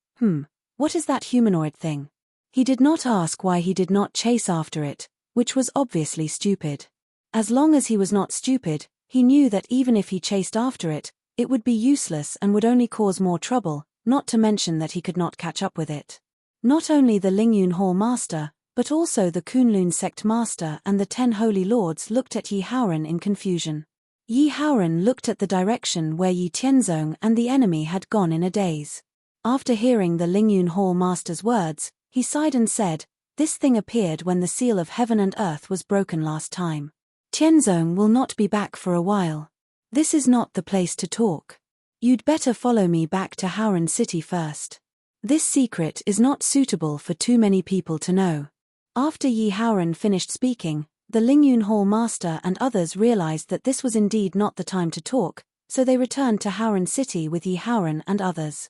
what is that humanoid thing?" He did not ask why he did not chase after it, which was obviously stupid. As long as he was not stupid, he knew that even if he chased after it, it would be useless and would only cause more trouble, not to mention that he could not catch up with it. Not only the Lingyun Hall master, but also the Kunlun sect master and the 10 holy lords looked at Yi Haoran in confusion. Yi Haoran looked at the direction where Yi Tianzong and the enemy had gone in a daze. After hearing the Lingyun Hall master's words, he sighed and said, "This thing appeared when the seal of heaven and earth was broken last time. Tianzong will not be back for a while. This is not the place to talk. You'd better follow me back to Haoran City first. This secret is not suitable for too many people to know." After Yi Haoran finished speaking, the Lingyun Hall master and others realized that this was indeed not the time to talk, so they returned to Haoran City with Yi Haoran and others.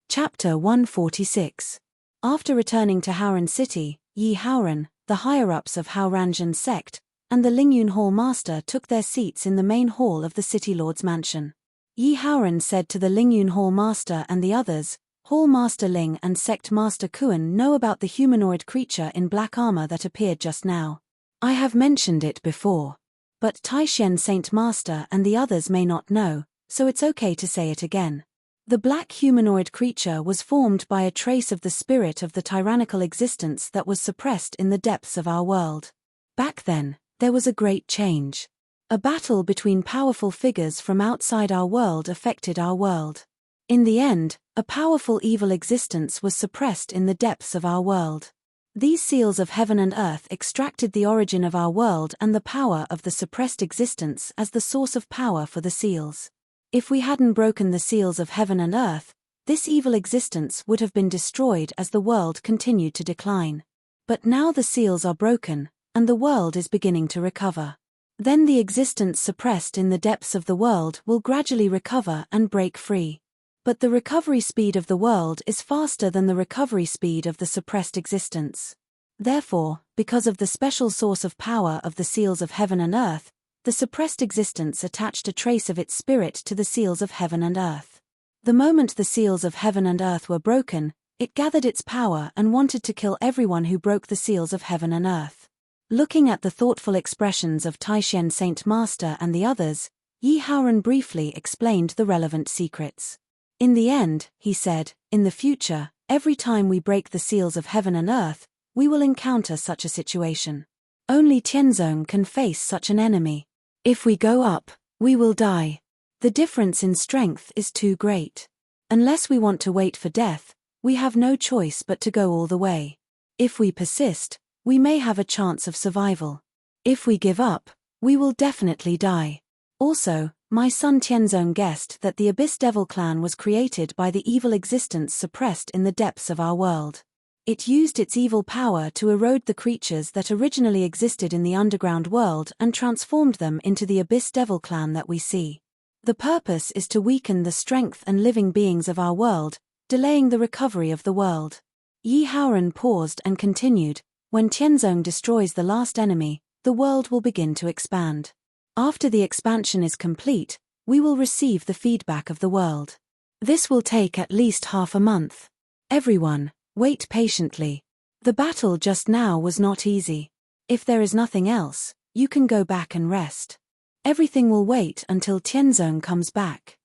Chapter 146. After returning to Haoran City, Yi Haoran, the higher-ups of Hao Ranjin sect, and the Lingyun Hall master took their seats in the main hall of the city lord's mansion. Yi Haoran said to the Lingyun Hall master and the others, "Hall Master Ling and Sect Master Kuan know about the humanoid creature in black armor that appeared just now. I have mentioned it before. But Taishen Saint Master and the others may not know, so it's okay to say it again. The black humanoid creature was formed by a trace of the spirit of the tyrannical existence that was suppressed in the depths of our world. Back then, there was a great change. A battle between powerful figures from outside our world affected our world. In the end, a powerful evil existence was suppressed in the depths of our world. These seals of heaven and earth extracted the origin of our world and the power of the suppressed existence as the source of power for the seals. If we hadn't broken the seals of heaven and earth, this evil existence would have been destroyed as the world continued to decline. But now the seals are broken, and the world is beginning to recover. Then the existence suppressed in the depths of the world will gradually recover and break free. But the recovery speed of the world is faster than the recovery speed of the suppressed existence. Therefore, because of the special source of power of the seals of heaven and earth, the suppressed existence attached a trace of its spirit to the seals of heaven and earth. The moment the seals of heaven and earth were broken, it gathered its power and wanted to kill everyone who broke the seals of heaven and earth. Looking at the thoughtful expressions of Taishen Saint Master and the others, Yi Haoran briefly explained the relevant secrets. In the end, he said, in the future, every time we break the seals of heaven and earth, we will encounter such a situation. Only Tianzong can face such an enemy. If we go up, we will die. The difference in strength is too great. Unless we want to wait for death, we have no choice but to go all the way. If we persist, we may have a chance of survival. If we give up, we will definitely die. Also, my son Tianzong guessed that the Abyss Devil clan was created by the evil existence suppressed in the depths of our world. It used its evil power to erode the creatures that originally existed in the underground world and transformed them into the Abyss Devil clan that we see. The purpose is to weaken the strength and living beings of our world, delaying the recovery of the world. Yi Haoran paused and continued, when Tianzong destroys the last enemy, the world will begin to expand. After the expansion is complete, we will receive the feedback of the world. This will take at least half a month. Everyone, wait patiently. The battle just now was not easy. If there is nothing else, you can go back and rest. Everything will wait until Tianzong comes back.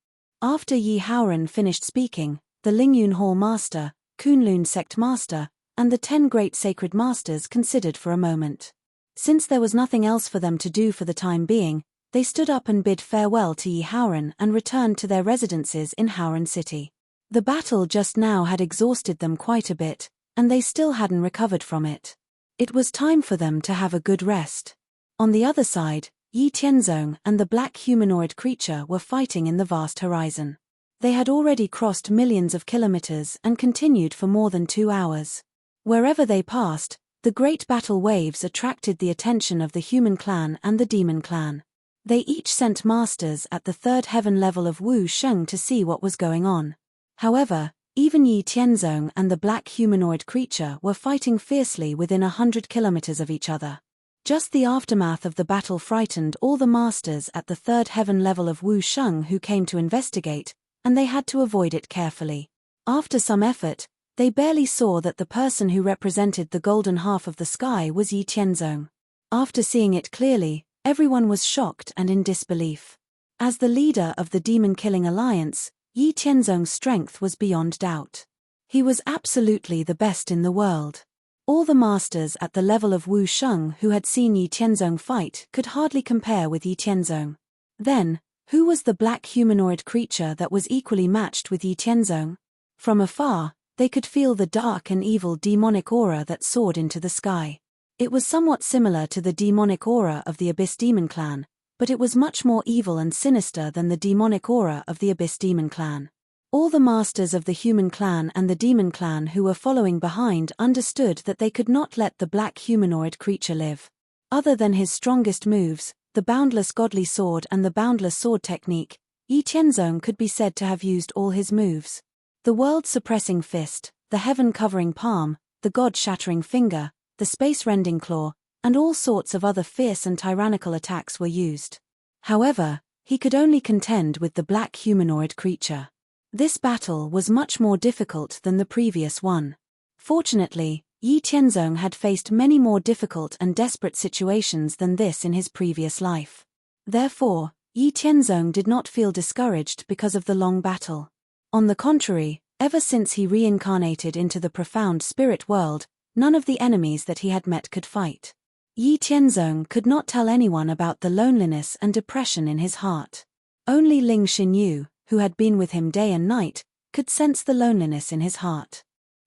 After Yi Haoran finished speaking, the Lingyun Hall Master, Kunlun Sect Master, and the 10 Great Sacred Masters considered for a moment. Since there was nothing else for them to do for the time being, they stood up and bid farewell to Yi Haoran and returned to their residences in Haoran City. The battle just now had exhausted them quite a bit, and they still hadn't recovered from it. It was time for them to have a good rest. On the other side, Yi Tianzong and the black humanoid creature were fighting in the vast horizon. They had already crossed millions of kilometers and continued for more than 2 hours. Wherever they passed, the great battle waves attracted the attention of the human clan and the demon clan. They each sent masters at the 3rd heaven level of Wu Sheng to see what was going on. However, even Yi Tianzong and the black humanoid creature were fighting fiercely within 100 kilometers of each other. Just the aftermath of the battle frightened all the masters at the 3rd heaven level of Wu Sheng who came to investigate, and they had to avoid it carefully. After some effort, they barely saw that the person who represented the golden half of the sky was Yi Tianzong. After seeing it clearly, everyone was shocked and in disbelief. As the leader of the demon-killing alliance, Yi Tianzong's strength was beyond doubt. He was absolutely the best in the world. All the masters at the level of Wu Sheng who had seen Yi Tianzong fight could hardly compare with Yi Tianzong. Then, who was the black humanoid creature that was equally matched with Yi Tianzong? From afar, they could feel the dark and evil demonic aura that soared into the sky. It was somewhat similar to the demonic aura of the Abyss Demon Clan, but it was much more evil and sinister than the demonic aura of the Abyss Demon Clan. All the masters of the human clan and the demon clan who were following behind understood that they could not let the black humanoid creature live. Other than his strongest moves, the boundless godly sword and the boundless sword technique, Yi Tianzong could be said to have used all his moves. The world-suppressing fist, the heaven-covering palm, the god-shattering finger, the space-rending claw, and all sorts of other fierce and tyrannical attacks were used. However, he could only contend with the black humanoid creature. This battle was much more difficult than the previous one. Fortunately, Yi Tianzong had faced many more difficult and desperate situations than this in his previous life. Therefore, Yi Tianzong did not feel discouraged because of the long battle. On the contrary, ever since he reincarnated into the profound spirit world, none of the enemies that he had met could fight. Yi Tianzong could not tell anyone about the loneliness and depression in his heart. Only Ling Xinyu, who had been with him day and night, could sense the loneliness in his heart.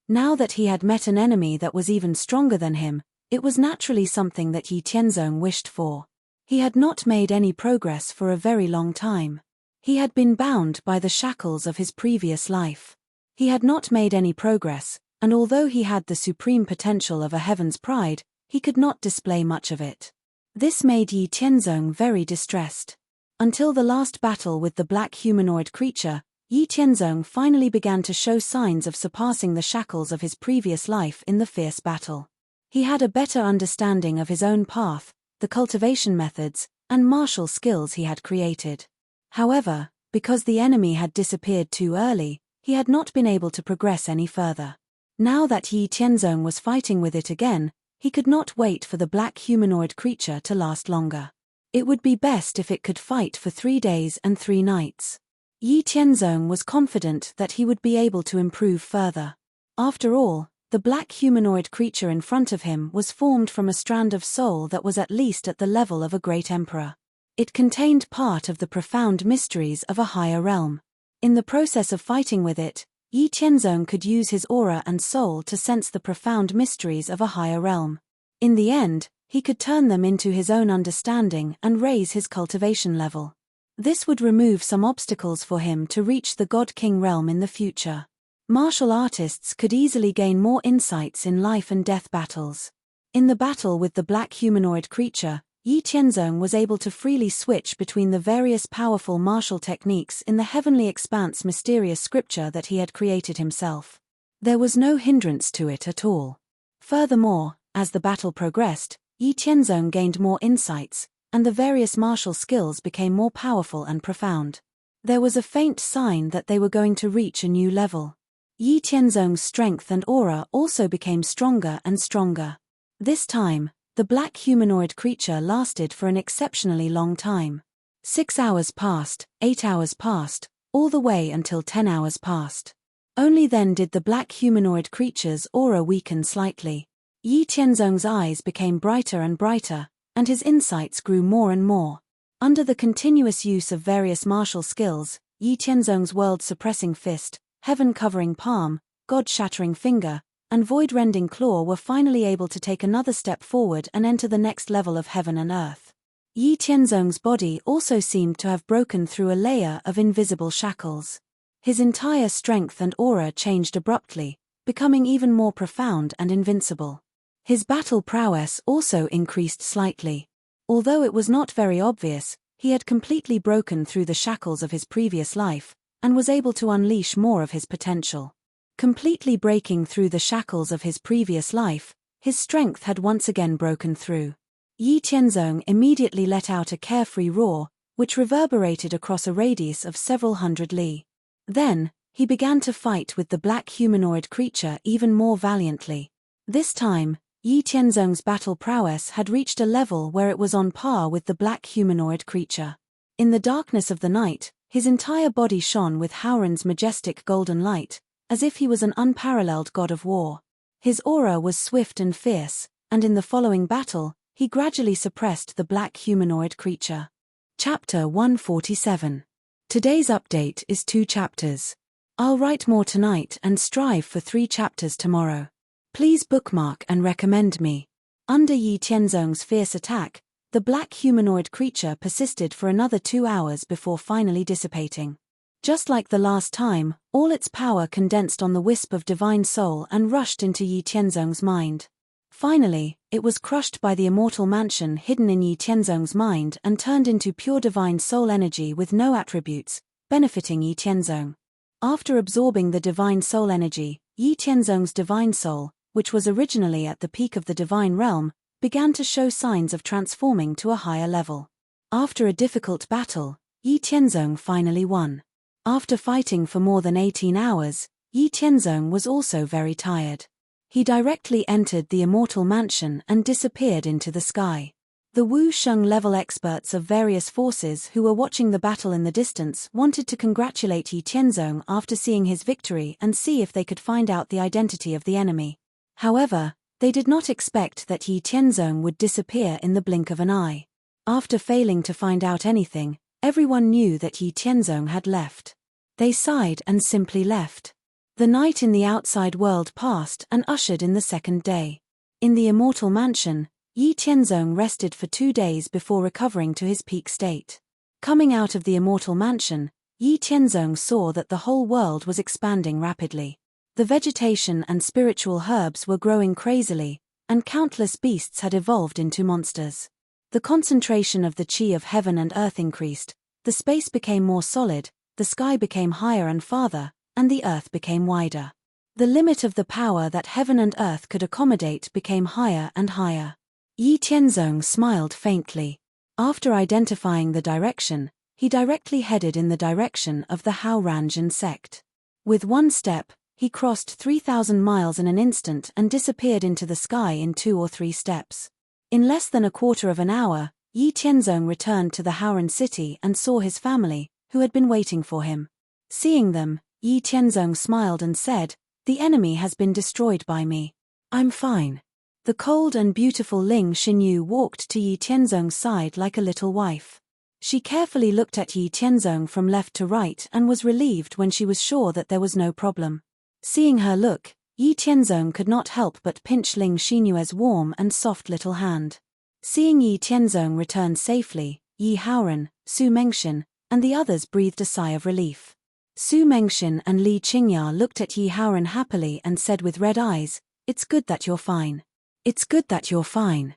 Now that he had met an enemy that was even stronger than him, it was naturally something that Yi Tianzong wished for. He had not made any progress for a very long time. He had been bound by the shackles of his previous life. He had not made any progress, and although he had the supreme potential of a heaven's pride, he could not display much of it. This made Yi Tianzong very distressed. Until the last battle with the black humanoid creature, Yi Tianzong finally began to show signs of surpassing the shackles of his previous life in the fierce battle. He had a better understanding of his own path, the cultivation methods, and martial skills he had created. However, because the enemy had disappeared too early, he had not been able to progress any further. Now that Yi Tianzong was fighting with it again, he could not wait for the black humanoid creature to last longer. It would be best if it could fight for 3 days and 3 nights. Yi Tianzong was confident that he would be able to improve further. After all, the black humanoid creature in front of him was formed from a strand of soul that was at least at the level of a great emperor. It contained part of the profound mysteries of a higher realm. In the process of fighting with it, Yi Tianzong could use his aura and soul to sense the profound mysteries of a higher realm. In the end, he could turn them into his own understanding and raise his cultivation level. This would remove some obstacles for him to reach the God King realm in the future. Martial artists could easily gain more insights in life and death battles. In the battle with the black humanoid creature, Yi Tianzong was able to freely switch between the various powerful martial techniques in the Heavenly Expanse mysterious scripture that he had created himself. There was no hindrance to it at all. Furthermore, as the battle progressed, Yi Tianzong gained more insights, and the various martial skills became more powerful and profound. There was a faint sign that they were going to reach a new level. Yi Tianzong's strength and aura also became stronger and stronger. This time, the black humanoid creature lasted for an exceptionally long time. 6 hours passed, 8 hours passed, all the way until 10 hours passed. Only then did the black humanoid creature's aura weaken slightly. Yi Tianzong's eyes became brighter and brighter, and his insights grew more and more. Under the continuous use of various martial skills, Yi Tianzong's world-suppressing fist, heaven-covering palm, God-shattering finger, and void-rending claw were finally able to take another step forward and enter the next level of heaven and earth. Yi Tianzong's body also seemed to have broken through a layer of invisible shackles. His entire strength and aura changed abruptly, becoming even more profound and invincible. His battle prowess also increased slightly. Although it was not very obvious, he had completely broken through the shackles of his previous life, and was able to unleash more of his potential. Completely breaking through the shackles of his previous life, his strength had once again broken through. Yi Tianzong immediately let out a carefree roar, which reverberated across a radius of several hundred li. Then, he began to fight with the black humanoid creature even more valiantly. This time, Yi Tianzong's battle prowess had reached a level where it was on par with the black humanoid creature. In the darkness of the night, his entire body shone with Howren's majestic golden light, as if he was an unparalleled god of war. His aura was swift and fierce, and in the following battle, he gradually suppressed the black humanoid creature. Chapter 147. Today's update is 2 chapters. I'll write more tonight and strive for 3 chapters tomorrow. Please bookmark and recommend me. Under Yi Tianzong's fierce attack, the black humanoid creature persisted for another 2 hours before finally dissipating. Just like the last time, all its power condensed on the wisp of divine soul and rushed into Yi Tianzong's mind. Finally, it was crushed by the immortal mansion hidden in Yi Tianzong's mind and turned into pure divine soul energy with no attributes, benefiting Yi Tianzong. After absorbing the divine soul energy, Yi Tianzong's divine soul, which was originally at the peak of the divine realm, began to show signs of transforming to a higher level. After a difficult battle, Yi Tianzong finally won. After fighting for more than 18 hours, Yi Tianzong was also very tired. He directly entered the immortal mansion and disappeared into the sky. The Wu Sheng level experts of various forces who were watching the battle in the distance wanted to congratulate Yi Tianzong after seeing his victory and see if they could find out the identity of the enemy. However, they did not expect that Yi Tianzong would disappear in the blink of an eye. After failing to find out anything, everyone knew that Yi Tianzong had left. They sighed and simply left. The night in the outside world passed and ushered in the second day. In the immortal mansion, Yi Tianzong rested for 2 days before recovering to his peak state. Coming out of the immortal mansion, Yi Tianzong saw that the whole world was expanding rapidly. The vegetation and spiritual herbs were growing crazily, and countless beasts had evolved into monsters. The concentration of the qi of heaven and earth increased, the space became more solid, the sky became higher and farther, and the earth became wider. The limit of the power that heaven and earth could accommodate became higher and higher. Yi Tianzong smiled faintly. After identifying the direction, he directly headed in the direction of the Haoranjan sect. With one step, he crossed 3,000 miles in an instant and disappeared into the sky in 2 or 3 steps. In less than a quarter of an hour, Yi Tianzong returned to the Haoran city and saw his family, who had been waiting for him. Seeing them, Yi Tianzong smiled and said, "The enemy has been destroyed by me. I'm fine." The cold and beautiful Ling Xinyu walked to Yi Tianzong's side like a little wife. She carefully looked at Yi Tianzong from left to right and was relieved when she was sure that there was no problem. Seeing her look, Yi Tianzong could not help but pinch Ling Xinyue's warm and soft little hand. Seeing Yi Tianzong return safely, Yi Haoran, Su Mengxian, and the others breathed a sigh of relief. Su Mengxian and Li Qingya looked at Yi Haoran happily and said with red eyes, "It's good that you're fine. It's good that you're fine."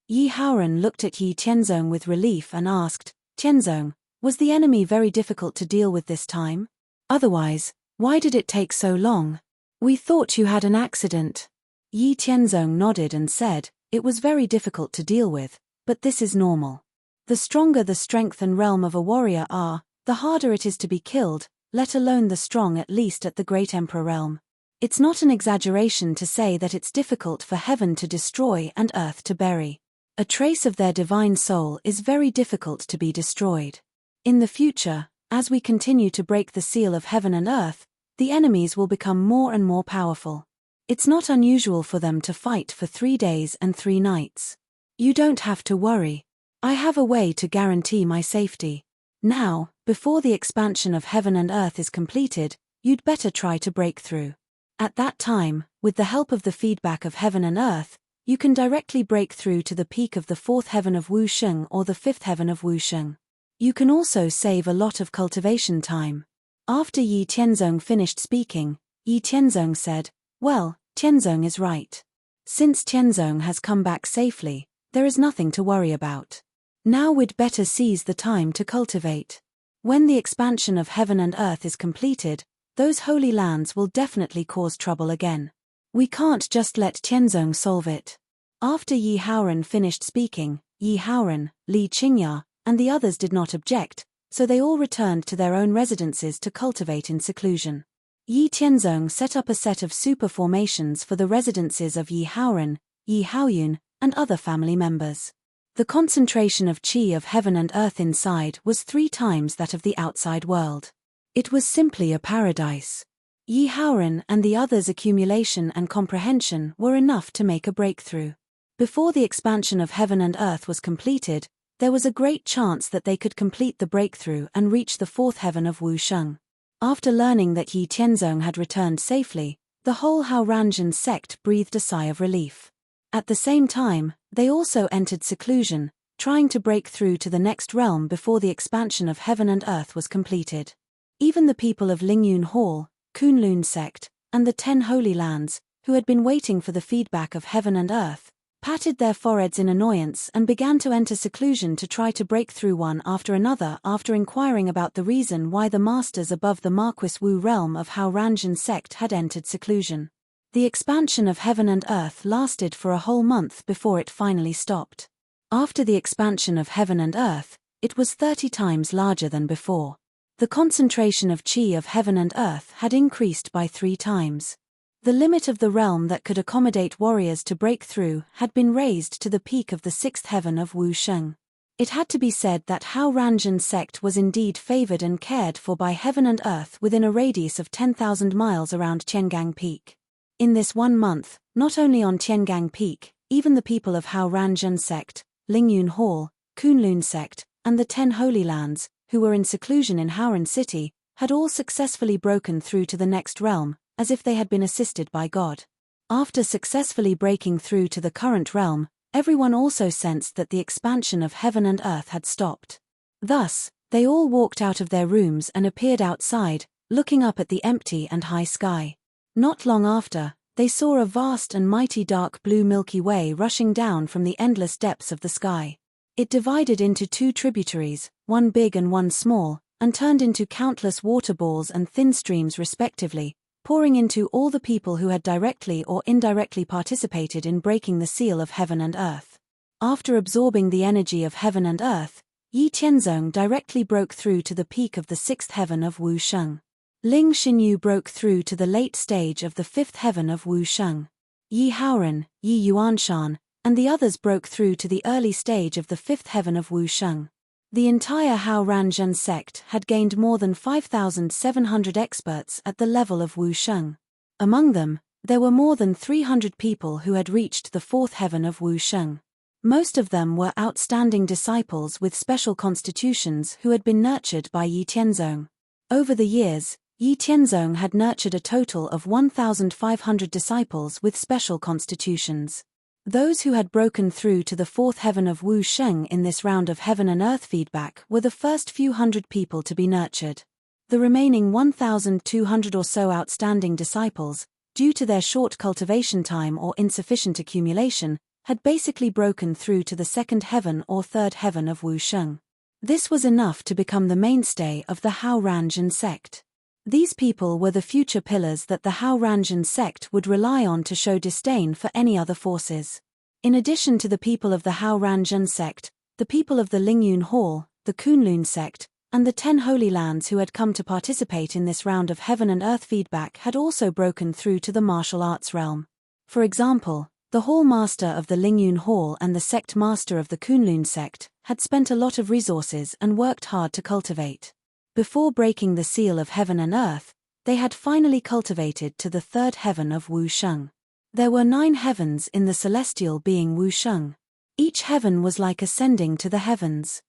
Yi Haoran looked at Yi Tianzong with relief and asked, "Tianzong, was the enemy very difficult to deal with this time? Otherwise, why did it take so long? We thought you had an accident." Yi Tianzong nodded and said, "It was very difficult to deal with, but this is normal. The stronger the strength and realm of a warrior are, the harder it is to be killed, let alone the strong at least at the Great Emperor realm. It's not an exaggeration to say that it's difficult for heaven to destroy and earth to bury. A trace of their divine soul is very difficult to be destroyed. In the future, as we continue to break the seal of heaven and earth, the enemies will become more and more powerful. It's not unusual for them to fight for 3 days and 3 nights. You don't have to worry. I have a way to guarantee my safety. Now, before the expansion of heaven and earth is completed, you'd better try to break through. At that time, with the help of the feedback of heaven and earth, you can directly break through to the peak of the 4th heaven of Wu Sheng or the 5th heaven of Wu Sheng. You can also save a lot of cultivation time." After Yi Tianzong finished speaking, Yi Tianzong said, "Well, Tianzong is right. Since Tianzong has come back safely, there is nothing to worry about. Now we'd better seize the time to cultivate. When the expansion of heaven and earth is completed, those holy lands will definitely cause trouble again. We can't just let Tianzong solve it." After Yi Haoran finished speaking, Yi Haoran, Li Qingya, and the others did not object, so they all returned to their own residences to cultivate in seclusion. Yi Tianzong set up a set of super formations for the residences of Yi Haoran, Yi Haoyun, and other family members. The concentration of qi of heaven and earth inside was 3 times that of the outside world. It was simply a paradise. Yi Haoran and the others' accumulation and comprehension were enough to make a breakthrough. Before the expansion of heaven and earth was completed, there was a great chance that they could complete the breakthrough and reach the 4th heaven of Wu Sheng. After learning that Yi Tianzong had returned safely, the whole Haoranzhen sect breathed a sigh of relief. At the same time, they also entered seclusion, trying to break through to the next realm before the expansion of heaven and earth was completed. Even the people of Lingyun Hall, Kunlun sect, and the 10 Holy Lands, who had been waiting for the feedback of heaven and earth, patted their foreheads in annoyance and began to enter seclusion to try to break through one after another after inquiring about the reason why the masters above the Marquis Wu realm of Haoranzhen sect had entered seclusion. The expansion of heaven and earth lasted for a whole month before it finally stopped. After the expansion of heaven and earth, it was 30 times larger than before. The concentration of qi of heaven and earth had increased by 3 times. The limit of the realm that could accommodate warriors to break through had been raised to the peak of the 6th heaven of Wu Sheng. It had to be said that Haoranzhen sect was indeed favored and cared for by heaven and earth within a radius of 10,000 miles around Tiangang Peak. In this 1 month, not only on Tiangang Peak, even the people of Haoranzhen sect, Lingyun Hall, Kunlun sect, and the 10 Holy Lands, who were in seclusion in Haoran City, had all successfully broken through to the next realm, as if they had been assisted by God. After successfully breaking through to the current realm, everyone also sensed that the expansion of heaven and earth had stopped. Thus, they all walked out of their rooms and appeared outside, looking up at the empty and high sky. Not long after, they saw a vast and mighty dark blue Milky Way rushing down from the endless depths of the sky. It divided into 2 tributaries, one big and one small, and turned into countless waterballs and thin streams respectively, pouring into all the people who had directly or indirectly participated in breaking the seal of heaven and earth. After absorbing the energy of heaven and earth, Yi Tianzong directly broke through to the peak of the 6th heaven of Wu Sheng. Ling Xinyu broke through to the late stage of the 5th heaven of Wu Sheng. Yi Haoran, Yi Yuanshan, and the others broke through to the early stage of the 5th heaven of Wu Sheng. The entire Hao Ranzhen sect had gained more than 5,700 experts at the level of Wu Sheng. Among them, there were more than 300 people who had reached the fourth heaven of Wu Sheng. Most of them were outstanding disciples with special constitutions who had been nurtured by Yi Tianzong. Over the years, Yi Tianzong had nurtured a total of 1,500 disciples with special constitutions. Those who had broken through to the fourth heaven of Wu Sheng in this round of heaven and earth feedback were the first few hundred people to be nurtured. The remaining 1,200 or so outstanding disciples, due to their short cultivation time or insufficient accumulation, had basically broken through to the second heaven or third heaven of Wu Sheng. This was enough to become the mainstay of the Hao Ranzhen sect. These people were the future pillars that the Hao Ranzhen sect would rely on to show disdain for any other forces. In addition to the people of the Hao Ranzhen sect, the people of the Lingyun Hall, the Kunlun sect, and the 10 Holy Lands who had come to participate in this round of heaven and earth feedback had also broken through to the martial arts realm. For example, the Hall Master of the Lingyun Hall and the Sect Master of the Kunlun sect had spent a lot of resources and worked hard to cultivate. Before breaking the seal of heaven and earth, they had finally cultivated to the third heaven of Wu Sheng. There were 9 heavens in the celestial being Wu Sheng. Each heaven was like ascending to the heavens.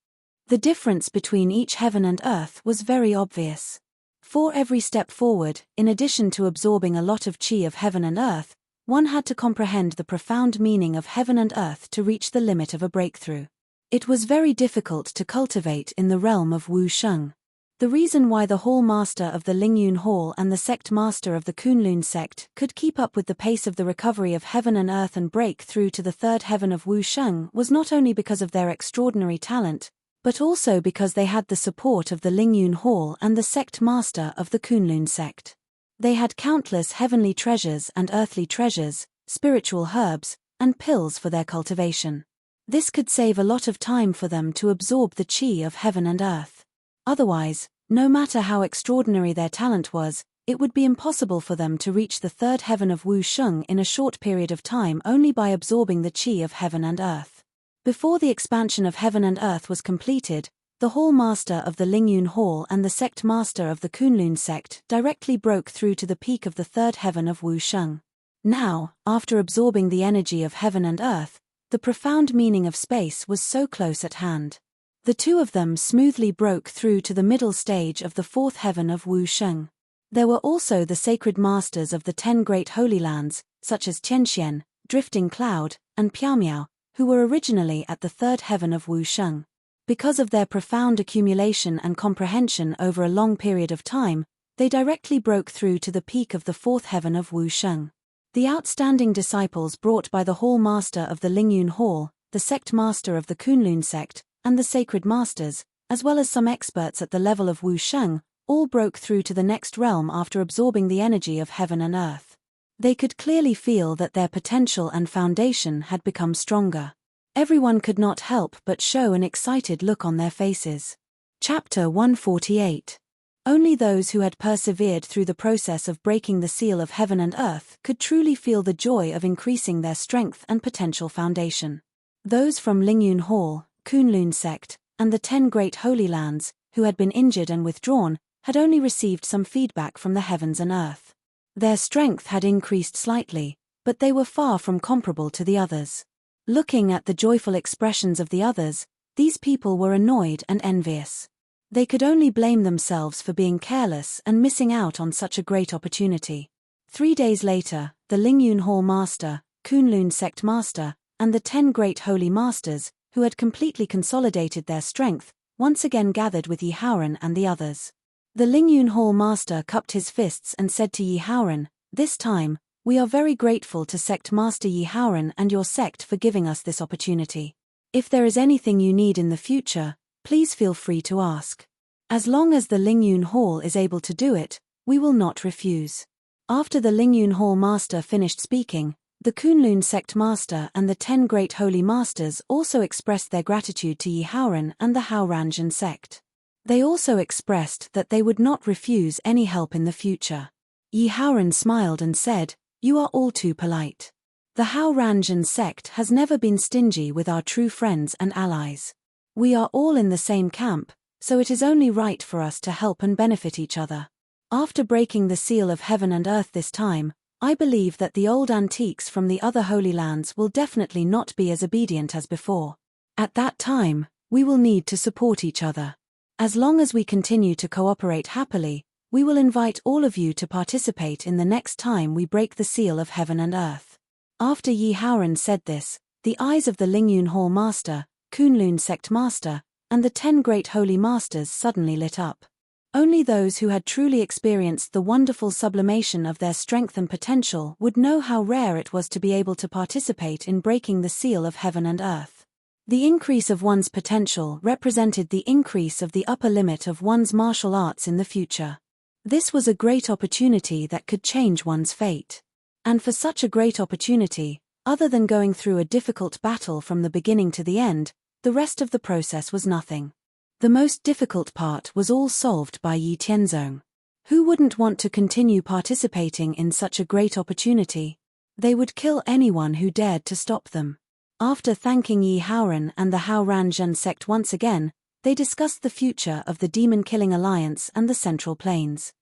The difference between each heaven and earth was very obvious. For every step forward, in addition to absorbing a lot of qi of heaven and earth, one had to comprehend the profound meaning of heaven and earth to reach the limit of a breakthrough. It was very difficult to cultivate in the realm of Wu Sheng. The reason why the Hall Master of the Lingyun Hall and the Sect Master of the Kunlun sect could keep up with the pace of the recovery of heaven and earth and break through to the third heaven of Wu Sheng was not only because of their extraordinary talent, but also because they had the support of the Lingyun Hall and the Sect Master of the Kunlun sect. They had countless heavenly treasures and earthly treasures, spiritual herbs, and pills for their cultivation. This could save a lot of time for them to absorb the qi of heaven and earth. Otherwise, no matter how extraordinary their talent was, it would be impossible for them to reach the third heaven of Wu Sheng in a short period of time only by absorbing the qi of heaven and earth. Before the expansion of heaven and earth was completed, the Hall Master of the Lingyun Hall and the Sect Master of the Kunlun sect directly broke through to the peak of the third heaven of Wu Sheng. Now, after absorbing the energy of heaven and earth, the profound meaning of space was so close at hand. The two of them smoothly broke through to the middle stage of the fourth heaven of Wu Sheng. There were also the sacred masters of the 10 great holy lands, such as Tianxian, Drifting Cloud, and Piaomiao, who were originally at the third heaven of Wu Sheng. Because of their profound accumulation and comprehension over a long period of time, they directly broke through to the peak of the fourth heaven of Wu Sheng. The outstanding disciples brought by the Hall Master of the Lingyun Hall, the Sect Master of the Kunlun sect, and the Sacred Masters, as well as some experts at the level of Wu Sheng, all broke through to the next realm after absorbing the energy of heaven and earth. They could clearly feel that their potential and foundation had become stronger. Everyone could not help but show an excited look on their faces. Chapter 148. Only those who had persevered through the process of breaking the seal of heaven and earth could truly feel the joy of increasing their strength and potential foundation. Those from Lingyun Hall, Kunlun sect, and the 10 great holy lands, who had been injured and withdrawn, had only received some feedback from the heavens and earth. Their strength had increased slightly, but they were far from comparable to the others. Looking at the joyful expressions of the others, these people were annoyed and envious. They could only blame themselves for being careless and missing out on such a great opportunity. 3 days later, the Lingyun Hall Master, Kunlun Sect Master, and the 10 great holy masters, who had completely consolidated their strength, once again gathered with Yi Haoran and the others. The Lingyun Hall Master cupped his fists and said to Yi Haoran, "This time, we are very grateful to Sect Master Yi Haoran and your sect for giving us this opportunity. If there is anything you need in the future, please feel free to ask. As long as the Lingyun Hall is able to do it, we will not refuse." After the Lingyun Hall Master finished speaking, the Kunlun Sect Master and the 10 great holy masters also expressed their gratitude to Yi Haoran and the Hao Ranzhen sect. They also expressed that they would not refuse any help in the future. Yi Haoran smiled and said, "You are all too polite. The Hao Ranzhen sect has never been stingy with our true friends and allies. We are all in the same camp, so it is only right for us to help and benefit each other. After breaking the seal of heaven and earth this time, I believe that the old antiques from the other Holy Lands will definitely not be as obedient as before. At that time, we will need to support each other. As long as we continue to cooperate happily, we will invite all of you to participate in the next time we break the seal of heaven and earth. After Yi Haoran said this, the eyes of the Lingyun Hall Master, Kunlun Sect Master, and the 10 Great Holy Masters suddenly lit up. Only those who had truly experienced the wonderful sublimation of their strength and potential would know how rare it was to be able to participate in breaking the seal of heaven and earth. The increase of one's potential represented the increase of the upper limit of one's martial arts in the future. This was a great opportunity that could change one's fate. And for such a great opportunity, other than going through a difficult battle from the beginning to the end, the rest of the process was nothing. The most difficult part was all solved by Yi Tianzong. Who wouldn't want to continue participating in such a great opportunity? They would kill anyone who dared to stop them. After thanking Yi Haoran and the Haoranzhen sect once again, they discussed the future of the demon-killing alliance and the Central Plains.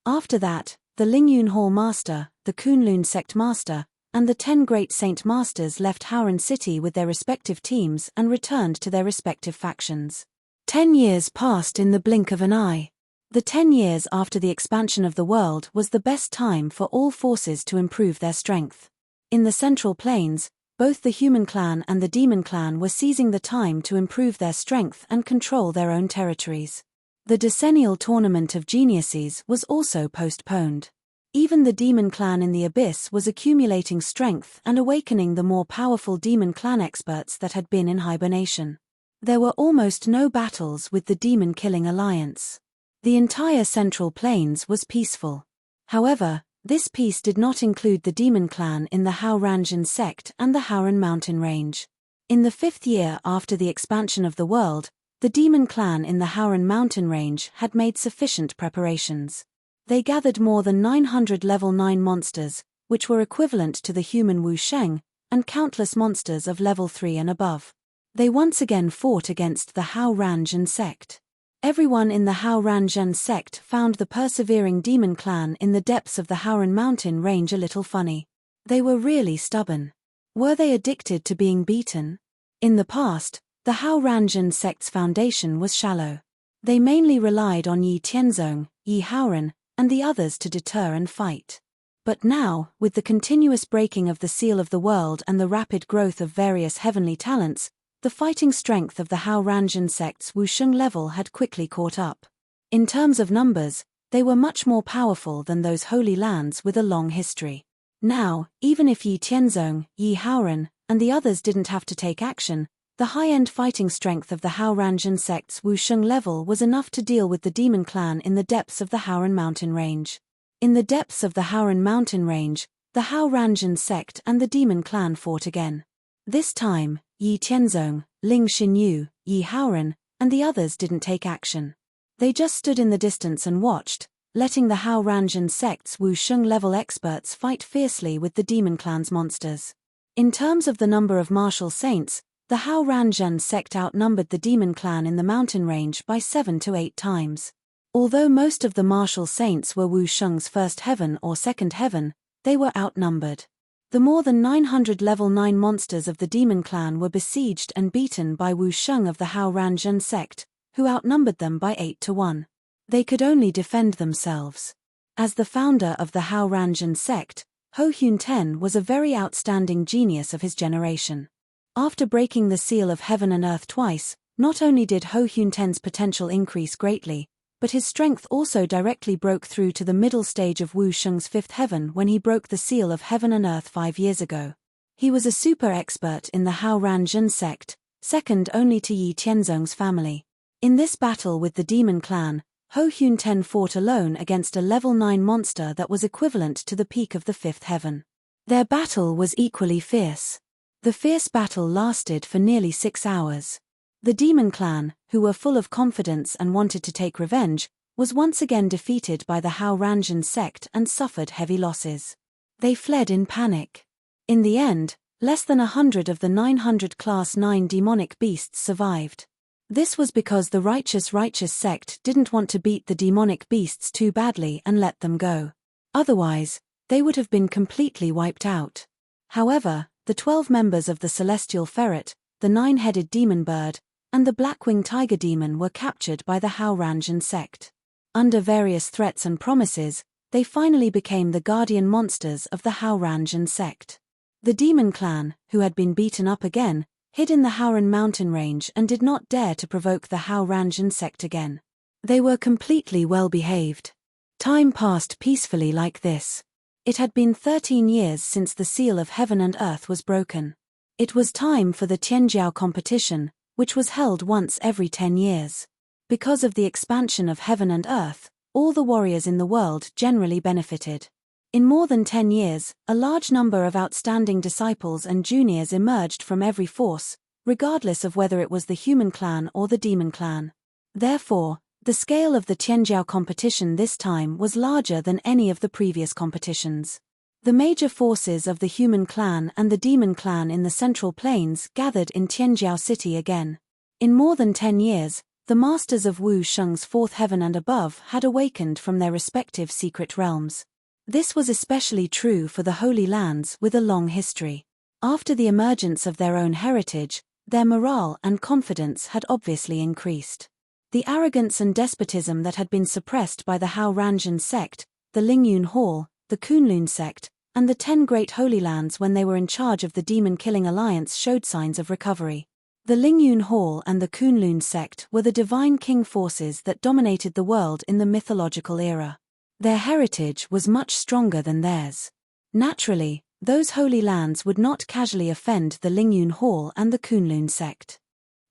After that, the Lingyun Hall Master, the Kunlun Sect Master, and the 10 Great Saint Masters left Haoran City with their respective teams and returned to their respective factions. 10 years passed in the blink of an eye. The 10 years after the expansion of the world was the best time for all forces to improve their strength. In the Central Plains, both the human clan and the demon clan were seizing the time to improve their strength and control their own territories. The decennial tournament of geniuses was also postponed. Even the demon clan in the abyss was accumulating strength and awakening the more powerful demon clan experts that had been in hibernation. There were almost no battles with the demon-killing alliance. The entire Central Plains was peaceful. However, this peace did not include the demon clan in the Haoranzhen sect and the Haoran mountain range. In the 5th year after the expansion of the world, the demon clan in the Haoran mountain range had made sufficient preparations. They gathered more than 900 level 9 monsters, which were equivalent to the human Wu Sheng, and countless monsters of level 3 and above. They once again fought against the Haoranzhen sect. Everyone in the Haoranzhen sect found the persevering demon clan in the depths of the Haoran mountain range a little funny. They were really stubborn. Were they addicted to being beaten? In the past, the Haoranzhen sect's foundation was shallow. They mainly relied on Yi Tianzong, Yi Haoran, and the others to deter and fight. But now, with the continuous breaking of the seal of the world and the rapid growth of various heavenly talents, the fighting strength of the Haoranzhen sect's Wusheng level had quickly caught up. In terms of numbers, they were much more powerful than those holy lands with a long history. Now, even if Yi Tianzong, Yi Haoran, and the others didn't have to take action, the high-end fighting strength of the Haoranzhen sect's Wusheng level was enough to deal with the demon clan in the depths of the Haoran mountain range. In the depths of the Haoran mountain range, the Haoranzhen sect and the demon clan fought again. This time, Yi Tianzong, Ling Xinyu, Yi Haoran, and the others didn't take action. They just stood in the distance and watched, letting the Haoranzhen sect's Wusheng level experts fight fiercely with the demon clan's monsters. In terms of the number of martial saints, the Haoranzhen sect outnumbered the demon clan in the mountain range by 7 to 8 times. Although most of the martial saints were Wusheng's first heaven or second heaven, they were outnumbered. The more than 900 level 9 monsters of the demon clan were besieged and beaten by Wusheng of the Haoranzhen sect, who outnumbered them by 8 to 1. They could only defend themselves. As the founder of the Haoranzhen sect, Ho Hyun Ten was a very outstanding genius of his generation. After breaking the seal of heaven and earth twice, not only did Ho Hyun Ten's potential increase greatly, but his strength also directly broke through to the middle stage of Wu Sheng's 5th heaven when he broke the seal of heaven and earth 5 years ago. He was a super expert in the Haoranzhen sect, second only to Yi Tianzong's family. In this battle with the demon clan, Ho Hyun Ten fought alone against a level 9 monster that was equivalent to the peak of the 5th heaven. Their battle was equally fierce. The fierce battle lasted for nearly 6 hours. The demon clan, who were full of confidence and wanted to take revenge, was once again defeated by the Haoranzhen sect and suffered heavy losses. They fled in panic. In the end, less than 100 of the 900 Class 9 demonic beasts survived. This was because the righteous sect didn't want to beat the demonic beasts too badly and let them go. Otherwise, they would have been completely wiped out. However, the 12 members of the celestial ferret, the 9-headed demon bird, and the black-winged tiger demon were captured by the Howranjan sect. Under various threats and promises, they finally became the guardian monsters of the Howranjan sect. The demon clan, who had been beaten up again, hid in the Howran mountain range and did not dare to provoke the Howranjan sect again. They were completely well-behaved. Time passed peacefully like this. It had been 13 years since the seal of heaven and earth was broken. It was time for the Tianjiao competition, which was held once every 10 years. Because of the expansion of heaven and earth, all the warriors in the world generally benefited. In more than 10 years, a large number of outstanding disciples and juniors emerged from every force, regardless of whether it was the human clan or the demon clan. Therefore, the scale of the Tianjiao competition this time was larger than any of the previous competitions. The major forces of the human clan and the demon clan in the Central Plains gathered in Tianjiao City again. In more than 10 years, the masters of Wu Sheng's fourth heaven and above had awakened from their respective secret realms. This was especially true for the Holy Lands with a long history. After the emergence of their own heritage, their morale and confidence had obviously increased. The arrogance and despotism that had been suppressed by the Howranjan sect, the Lingyun Hall, the Kunlun sect, and the 10 Great Holy Lands when they were in charge of the demon-killing alliance showed signs of recovery. The Lingyun Hall and the Kunlun sect were the divine king forces that dominated the world in the mythological era. Their heritage was much stronger than theirs. Naturally, those holy lands would not casually offend the Lingyun Hall and the Kunlun sect.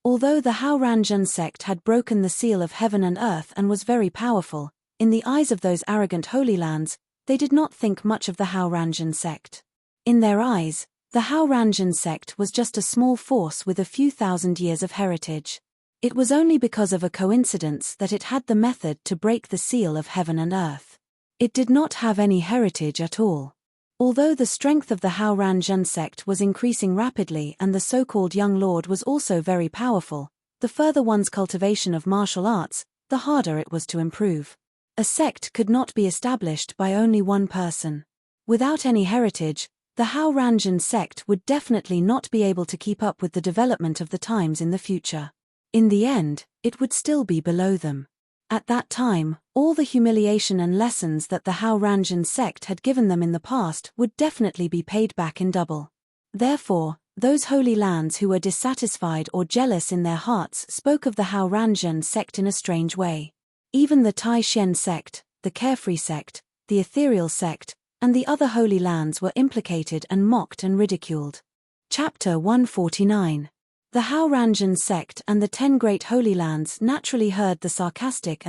Although the Howranjan sect had broken the seal of heaven and earth and was very powerful, in the eyes of those arrogant holy lands, they did not think much of the Howranjan sect. In their eyes, the Howranjan sect was just a small force with a few thousand years of heritage. It was only because of a coincidence that it had the method to break the seal of heaven and earth. It did not have any heritage at all. Although the strength of the Howranjan sect was increasing rapidly and the so-called young lord was also very powerful, the further one's cultivation of martial arts, the harder it was to improve. A sect could not be established by only one person. Without any heritage, the Howranjan sect would definitely not be able to keep up with the development of the times in the future. In the end, it would still be below them. At that time, all the humiliation and lessons that the Howranjan sect had given them in the past would definitely be paid back in double. Therefore, those holy lands who were dissatisfied or jealous in their hearts spoke of the Howranjan sect in a strange way. Even the Tai Xian sect, the Carefree sect, the Ethereal sect, and the other holy lands were implicated and mocked and ridiculed. Chapter 149. The Howranjan sect and the 10 Great Holy Lands naturally heard the sarcastic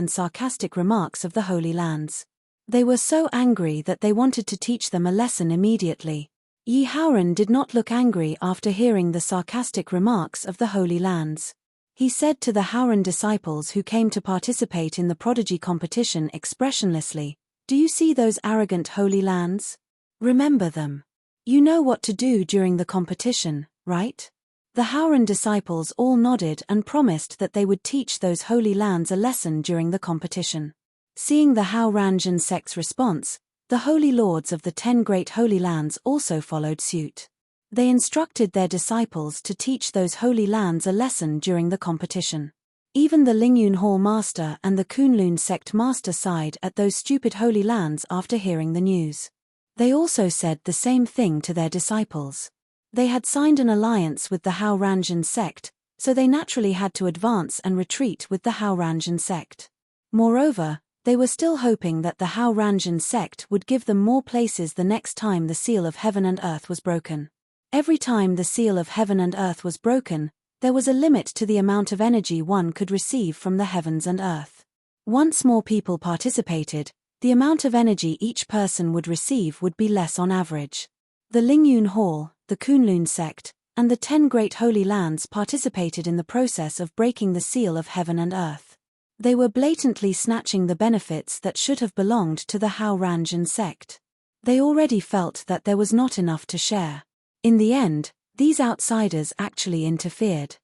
remarks of the Holy Lands. They were so angry that they wanted to teach them a lesson immediately. Yi Howran did not look angry after hearing the sarcastic remarks of the Holy Lands. He said to the Howran disciples who came to participate in the prodigy competition expressionlessly, "Do you see those arrogant Holy Lands? Remember them. You know what to do during the competition, right?" The Howran disciples all nodded and promised that they would teach those holy lands a lesson during the competition. Seeing the Howranjan sect's response, the holy lords of the 10 Great Holy Lands also followed suit. They instructed their disciples to teach those holy lands a lesson during the competition. Even the Lingyun Hall master and the Kunlun sect master sighed at those stupid holy lands after hearing the news. They also said the same thing to their disciples. They had signed an alliance with the Howranjan sect, so they naturally had to advance and retreat with the Howranjan sect. Moreover, they were still hoping that the Howranjan sect would give them more places the next time the seal of heaven and earth was broken. Every time the seal of heaven and earth was broken, there was a limit to the amount of energy one could receive from the heavens and earth. Once more people participated, the amount of energy each person would receive would be less on average. The Lingyun Hall, the Kunlun sect, and the 10 Great Holy Lands participated in the process of breaking the seal of heaven and earth. They were blatantly snatching the benefits that should have belonged to the Howranjan sect. They already felt that there was not enough to share. In the end, these outsiders actually interfered.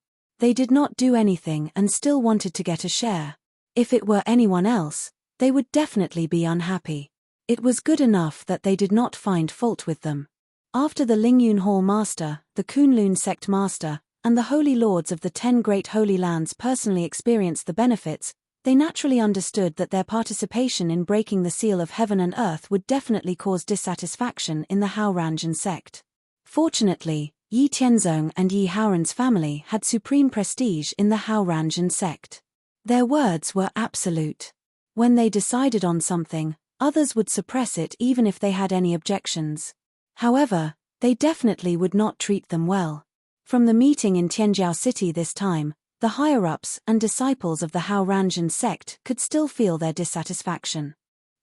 They did not do anything and still wanted to get a share. If it were anyone else, they would definitely be unhappy. It was good enough that they did not find fault with them. After the Lingyun Hall Master, the Kunlun Sect Master, and the Holy Lords of the 10 Great Holy Lands personally experienced the benefits, they naturally understood that their participation in breaking the seal of heaven and earth would definitely cause dissatisfaction in the Haoranjan sect. Fortunately, Yi Tianzong and Yi Haoran's family had supreme prestige in the Haoranjan sect. Their words were absolute. When they decided on something, others would suppress it even if they had any objections. However, they definitely would not treat them well. From the meeting in Tianjiao City this time, the higher-ups and disciples of the Haoranjan sect could still feel their dissatisfaction.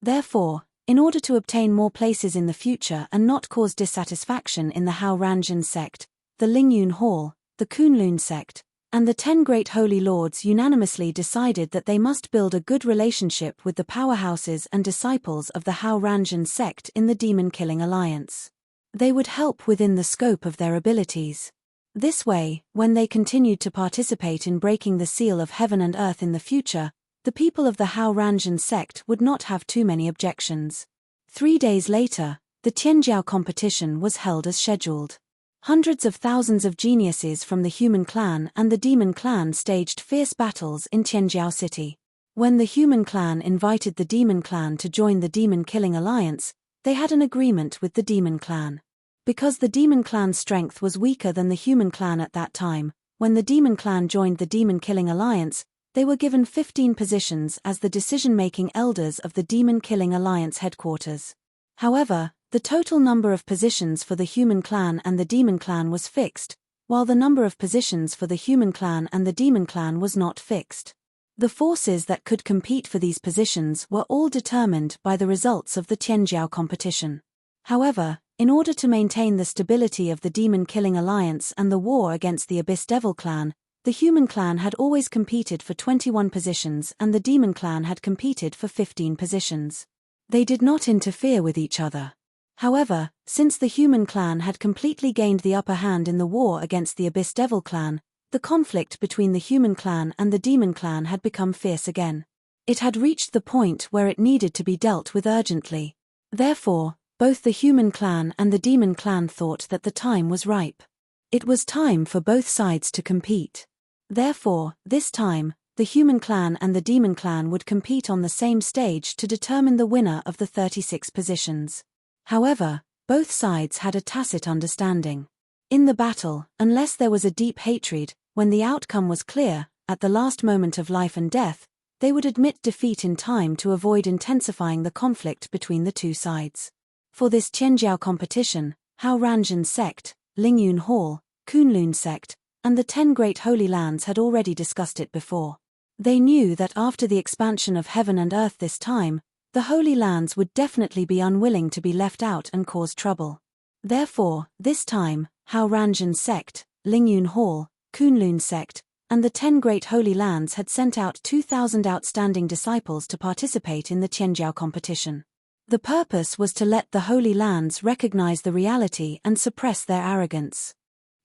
Therefore, in order to obtain more places in the future and not cause dissatisfaction in the Haoranjan sect, the Lingyun Hall, the Kunlun sect, and the 10 Great Holy Lords unanimously decided that they must build a good relationship with the powerhouses and disciples of the Haoranjan sect in the demon-killing alliance. They would help within the scope of their abilities. This way, when they continued to participate in breaking the seal of heaven and earth in the future, the people of the Haoranjan sect would not have too many objections. 3 days later, the Tianjiao competition was held as scheduled. Hundreds of thousands of geniuses from the human clan and the demon clan staged fierce battles in Tianjiao City. When the human clan invited the demon clan to join the demon-killing alliance, they had an agreement with the demon clan. Because the demon clan's strength was weaker than the human clan at that time, when the demon clan joined the demon-killing alliance, they were given 15 positions as the decision-making elders of the demon-killing alliance headquarters. However, the total number of positions for the human clan and the demon clan was fixed, while the number of positions for the human clan and the demon clan was not fixed. The forces that could compete for these positions were all determined by the results of the Tianjiao competition. However, in order to maintain the stability of the demon-killing alliance and the war against the Abyss Devil clan, the human clan had always competed for 21 positions and the demon clan had competed for 15 positions. They did not interfere with each other. However, since the human clan had completely gained the upper hand in the war against the Abyss Devil clan, the conflict between the human clan and the demon clan had become fierce again. It had reached the point where it needed to be dealt with urgently. Therefore, both the human clan and the demon clan thought that the time was ripe. It was time for both sides to compete. Therefore, this time, the human clan and the demon clan would compete on the same stage to determine the winner of the 36 positions. However, both sides had a tacit understanding. In the battle, unless there was a deep hatred, when the outcome was clear, at the last moment of life and death, they would admit defeat in time to avoid intensifying the conflict between the two sides. For this Tianjiao competition, Haoranjan sect, Lingyun Hall, Kunlun sect, and the 10 Great Holy Lands had already discussed it before. They knew that after the expansion of heaven and earth this time, the Holy Lands would definitely be unwilling to be left out and cause trouble. Therefore, this time, Haoranjan sect, Lingyun Hall, Kunlun sect, and the 10 Great Holy Lands had sent out 2,000 outstanding disciples to participate in the Tianjiao competition. The purpose was to let the Holy Lands recognize the reality and suppress their arrogance.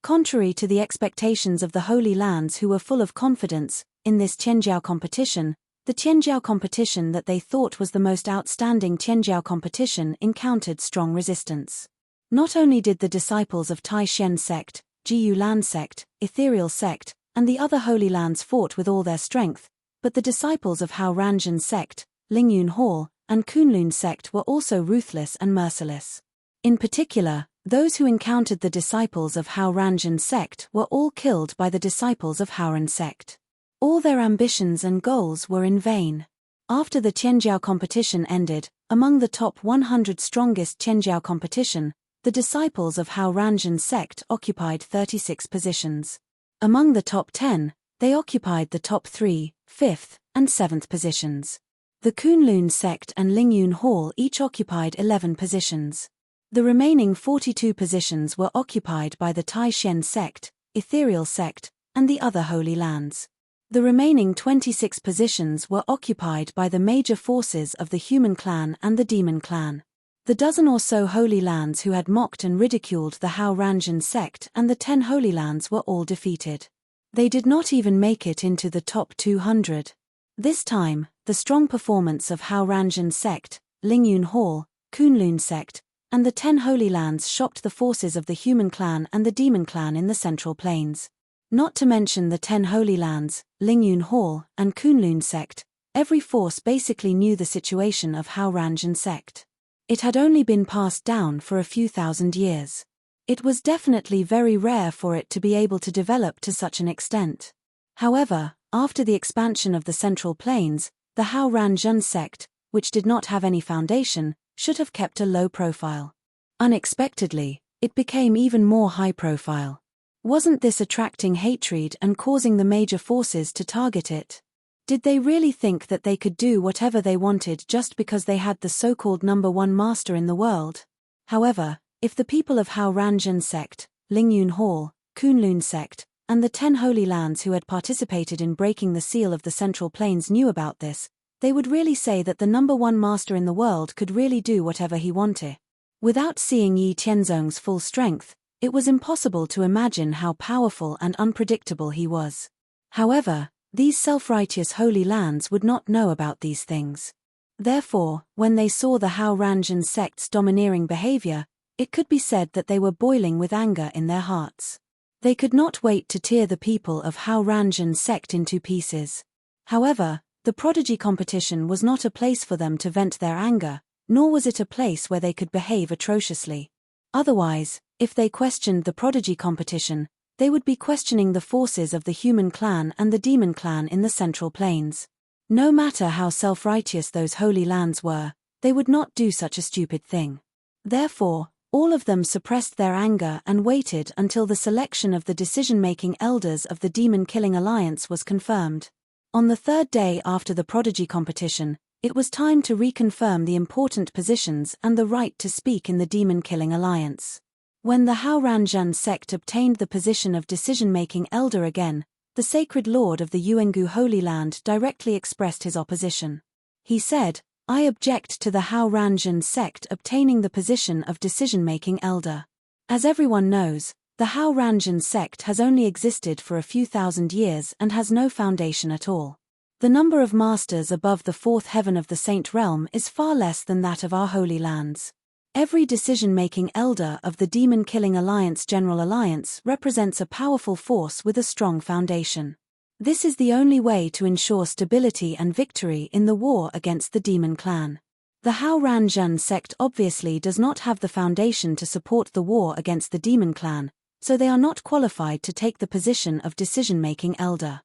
Contrary to the expectations of the Holy Lands who were full of confidence, in this Tianjiao competition, the Tianjiao competition that they thought was the most outstanding Tianjiao competition encountered strong resistance. Not only did the disciples of Tai Shen sect, Jiyu Lan sect, Ethereal sect, and the other Holy Lands fought with all their strength, but the disciples of Haoranjan sect, Lingyun Hall, and Kunlun sect were also ruthless and merciless. In particular, those who encountered the disciples of Haoranjan sect were all killed by the disciples of Haoran sect. All their ambitions and goals were in vain. After the Tianjiao competition ended, among the top 100 strongest Tianjiao competition, the disciples of Haoranjan sect occupied 36 positions. Among the top 10, they occupied the top 3, 5th, and 7th positions. The Kunlun sect and Lingyun Hall each occupied 11 positions. The remaining 42 positions were occupied by the Tai Shen sect, Ethereal sect, and the other Holy Lands. The remaining 26 positions were occupied by the major forces of the human clan and the demon clan. The dozen or so Holy Lands who had mocked and ridiculed the Haoranjan sect and the 10 Holy Lands were all defeated. They did not even make it into the top 200. This time, the strong performance of Hao Ranzhen sect, Lingyun Hall, Kunlun sect, and the 10 Holy Lands shocked the forces of the human clan and the demon clan in the Central Plains. Not to mention the 10 Holy Lands, Lingyun Hall, and Kunlun sect, every force basically knew the situation of Hao Ranzhen sect. It had only been passed down for a few thousand years. It was definitely very rare for it to be able to develop to such an extent. However, after the expansion of the Central Plains, the Hao Ranzhen sect, which did not have any foundation, should have kept a low profile. Unexpectedly, it became even more high profile. Wasn't this attracting hatred and causing the major forces to target it? Did they really think that they could do whatever they wanted just because they had the so-called number one master in the world? However, if the people of Hao Ranzhen sect, Lingyun Hall, Kunlun sect, and the 10 Holy Lands who had participated in breaking the seal of the Central Plains knew about this, they would really say that the number one master in the world could really do whatever he wanted. Without seeing Yi Tianzong's full strength, it was impossible to imagine how powerful and unpredictable he was. However, these self-righteous Holy Lands would not know about these things. Therefore, when they saw the Hao Ranzhen sect's domineering behavior, it could be said that they were boiling with anger in their hearts. They could not wait to tear the people of Hao Ranzhen sect into pieces. However, the prodigy competition was not a place for them to vent their anger, nor was it a place where they could behave atrociously. Otherwise, if they questioned the prodigy competition, they would be questioning the forces of the human clan and the demon clan in the Central Plains. No matter how self-righteous those Holy Lands were, they would not do such a stupid thing. Therefore, all of them suppressed their anger and waited until the selection of the decision-making elders of the demon-killing alliance was confirmed. On the third day after the prodigy competition, it was time to reconfirm the important positions and the right to speak in the demon-killing alliance. When the Hao Ranzhen sect obtained the position of decision-making elder again, the sacred lord of the Yuenggu Holy Land directly expressed his opposition. He said, "I object to the Hao Ranzhen sect obtaining the position of decision-making elder. As everyone knows, the Hao Ranzhen sect has only existed for a few thousand years and has no foundation at all. The number of masters above the fourth heaven of the Saint Realm is far less than that of our Holy Lands. Every decision-making elder of the Demon-Killing Alliance General Alliance represents a powerful force with a strong foundation. This is the only way to ensure stability and victory in the war against the Demon Clan. The Hao Ranzhen sect obviously does not have the foundation to support the war against the Demon Clan, so they are not qualified to take the position of decision-making elder."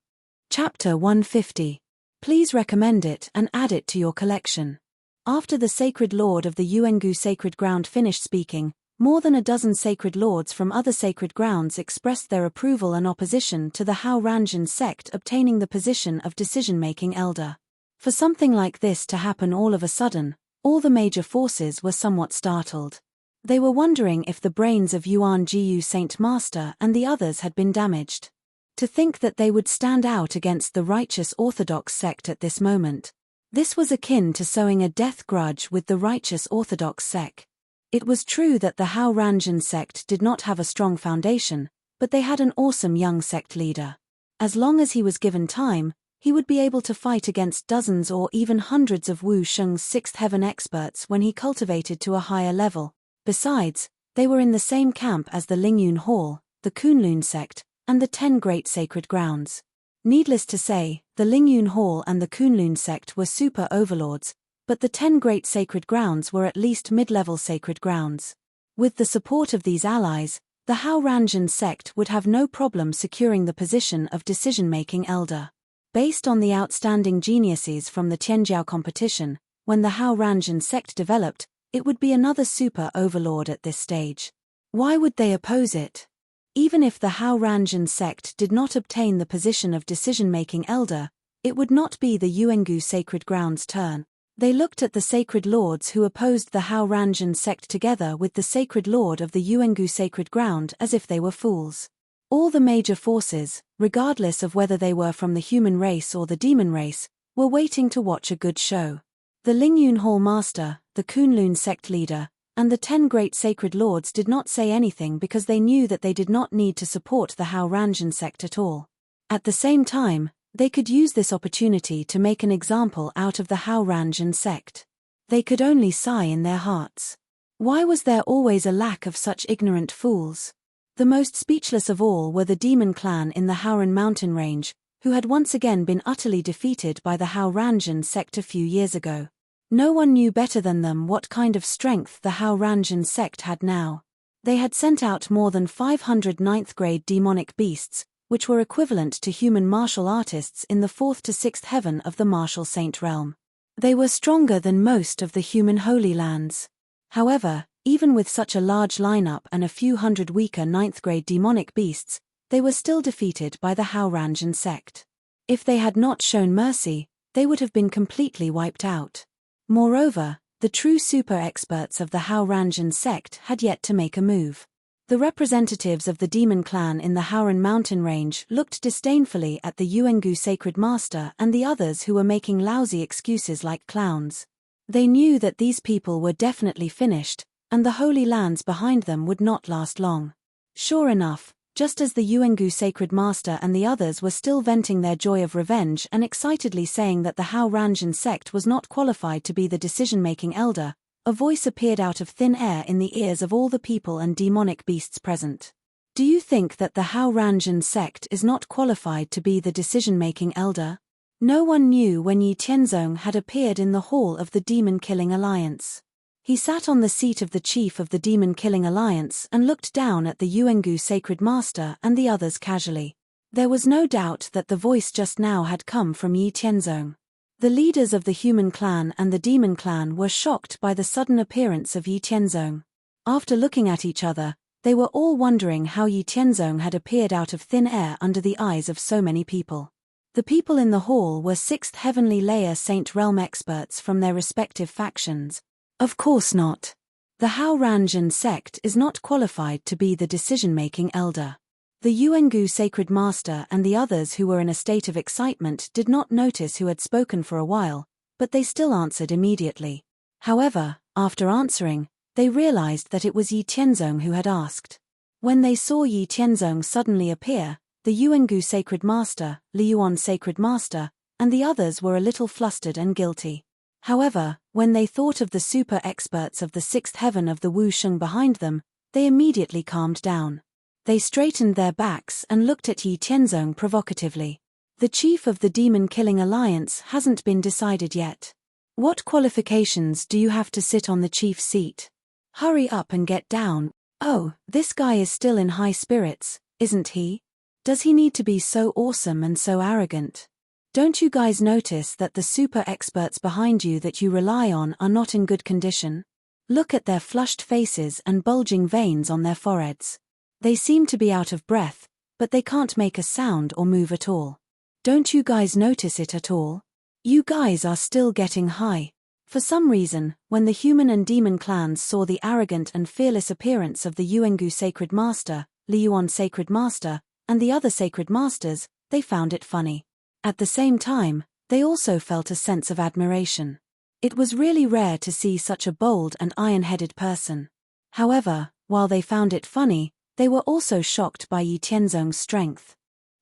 Chapter 150. Please recommend it and add it to your collection. After the Sacred Lord of the Yuenggu Sacred Ground finished speaking, more than a dozen sacred lords from other sacred grounds expressed their approval and opposition to the Hao Ranzhen sect obtaining the position of decision-making elder. For something like this to happen all of a sudden, all the major forces were somewhat startled. They were wondering if the brains of Yuan Jiyu Saint Master and the others had been damaged. To think that they would stand out against the righteous Orthodox sect at this moment. This was akin to sowing a death grudge with the righteous Orthodox sect. It was true that the Hao Ranzhen sect did not have a strong foundation, but they had an awesome young sect leader. As long as he was given time, he would be able to fight against dozens or even hundreds of Wu Sheng's sixth heaven experts when he cultivated to a higher level. Besides, they were in the same camp as the Lingyun Hall, the Kunlun sect, and the 10 great sacred grounds. Needless to say, the Lingyun Hall and the Kunlun sect were super overlords, but the 10 great sacred grounds were at least mid-level sacred grounds. With the support of these allies, the Hao Ranzhen sect would have no problem securing the position of decision-making elder. Based on the outstanding geniuses from the Tianjiao competition, when the Hao Ranzhen sect developed, it would be another super overlord at this stage. Why would they oppose it? Even if the Hao Ranzhen sect did not obtain the position of decision-making elder, it would not be the Yuenggu Sacred Ground's turn. They looked at the sacred lords who opposed the Hao Ranzhen sect together with the sacred lord of the Yuenggu Sacred Ground as if they were fools. All the major forces, regardless of whether they were from the human race or the demon race, were waiting to watch a good show. The Lingyun Hall Master, the Kunlun sect leader, and the 10 great sacred lords did not say anything because they knew that they did not need to support the Hao Ranzhen sect at all. At the same time, they could use this opportunity to make an example out of the Haurangian sect. They could only sigh in their hearts. Why was there always a lack of such ignorant fools? The most speechless of all were the demon clan in the Hauran mountain range, who had once again been utterly defeated by the Haurangian sect a few years ago. No one knew better than them what kind of strength the Haurangian sect had now. They had sent out more than 500 ninth-grade demonic beasts, which were equivalent to human martial artists in the 4th to 6th heaven of the martial saint realm. They were stronger than most of the human holy lands. However, even with such a large lineup and a few hundred weaker ninth-grade demonic beasts, they were still defeated by the Haurangian sect. If they had not shown mercy, they would have been completely wiped out. Moreover, the true super-experts of the Haurangian sect had yet to make a move. The representatives of the demon clan in the Hauran mountain range looked disdainfully at the Yuengu sacred master and the others who were making lousy excuses like clowns. They knew that these people were definitely finished, and the holy lands behind them would not last long. Sure enough, just as the Yuengu sacred master and the others were still venting their joy of revenge and excitedly saying that the Haurangian sect was not qualified to be the decision-making elder, a voice appeared out of thin air in the ears of all the people and demonic beasts present. Do you think that the Haurangian sect is not qualified to be the decision-making elder? No one knew when Yi Tianzong had appeared in the hall of the demon-killing alliance. He sat on the seat of the chief of the demon-killing alliance and looked down at the Yuengu sacred master and the others casually. There was no doubt that the voice just now had come from Yi Tianzong. The leaders of the human clan and the demon clan were shocked by the sudden appearance of Yi Tianzong. After looking at each other, they were all wondering how Yi Tianzong had appeared out of thin air under the eyes of so many people. The people in the hall were 6th heavenly layer saint realm experts from their respective factions. Of course not. The Haurangian sect is not qualified to be the decision-making elder. The Yuengu sacred master and the others who were in a state of excitement did not notice who had spoken for a while, but they still answered immediately. However, after answering, they realized that it was Yi Tianzong who had asked. When they saw Yi Tianzong suddenly appear, the Yuengu sacred master, Liyuan sacred master, and the others were a little flustered and guilty. However, when they thought of the super-experts of the 6th heaven of the Wu Sheng behind them, they immediately calmed down. They straightened their backs and looked at Yi Tianzong provocatively. The chief of the demon-killing alliance hasn't been decided yet. What qualifications do you have to sit on the chief's seat? Hurry up and get down. Oh, this guy is still in high spirits, isn't he? Does he need to be so awesome and so arrogant? Don't you guys notice that the super-experts behind you that you rely on are not in good condition? Look at their flushed faces and bulging veins on their foreheads. They seem to be out of breath, but they can't make a sound or move at all. Don't you guys notice it at all? You guys are still getting high. For some reason, when the human and demon clans saw the arrogant and fearless appearance of the Yuengu sacred master, Liyuan sacred master, and the other sacred masters, they found it funny. At the same time, they also felt a sense of admiration. It was really rare to see such a bold and iron-headed person. However, while they found it funny, they were also shocked by Yi Tianzong's strength.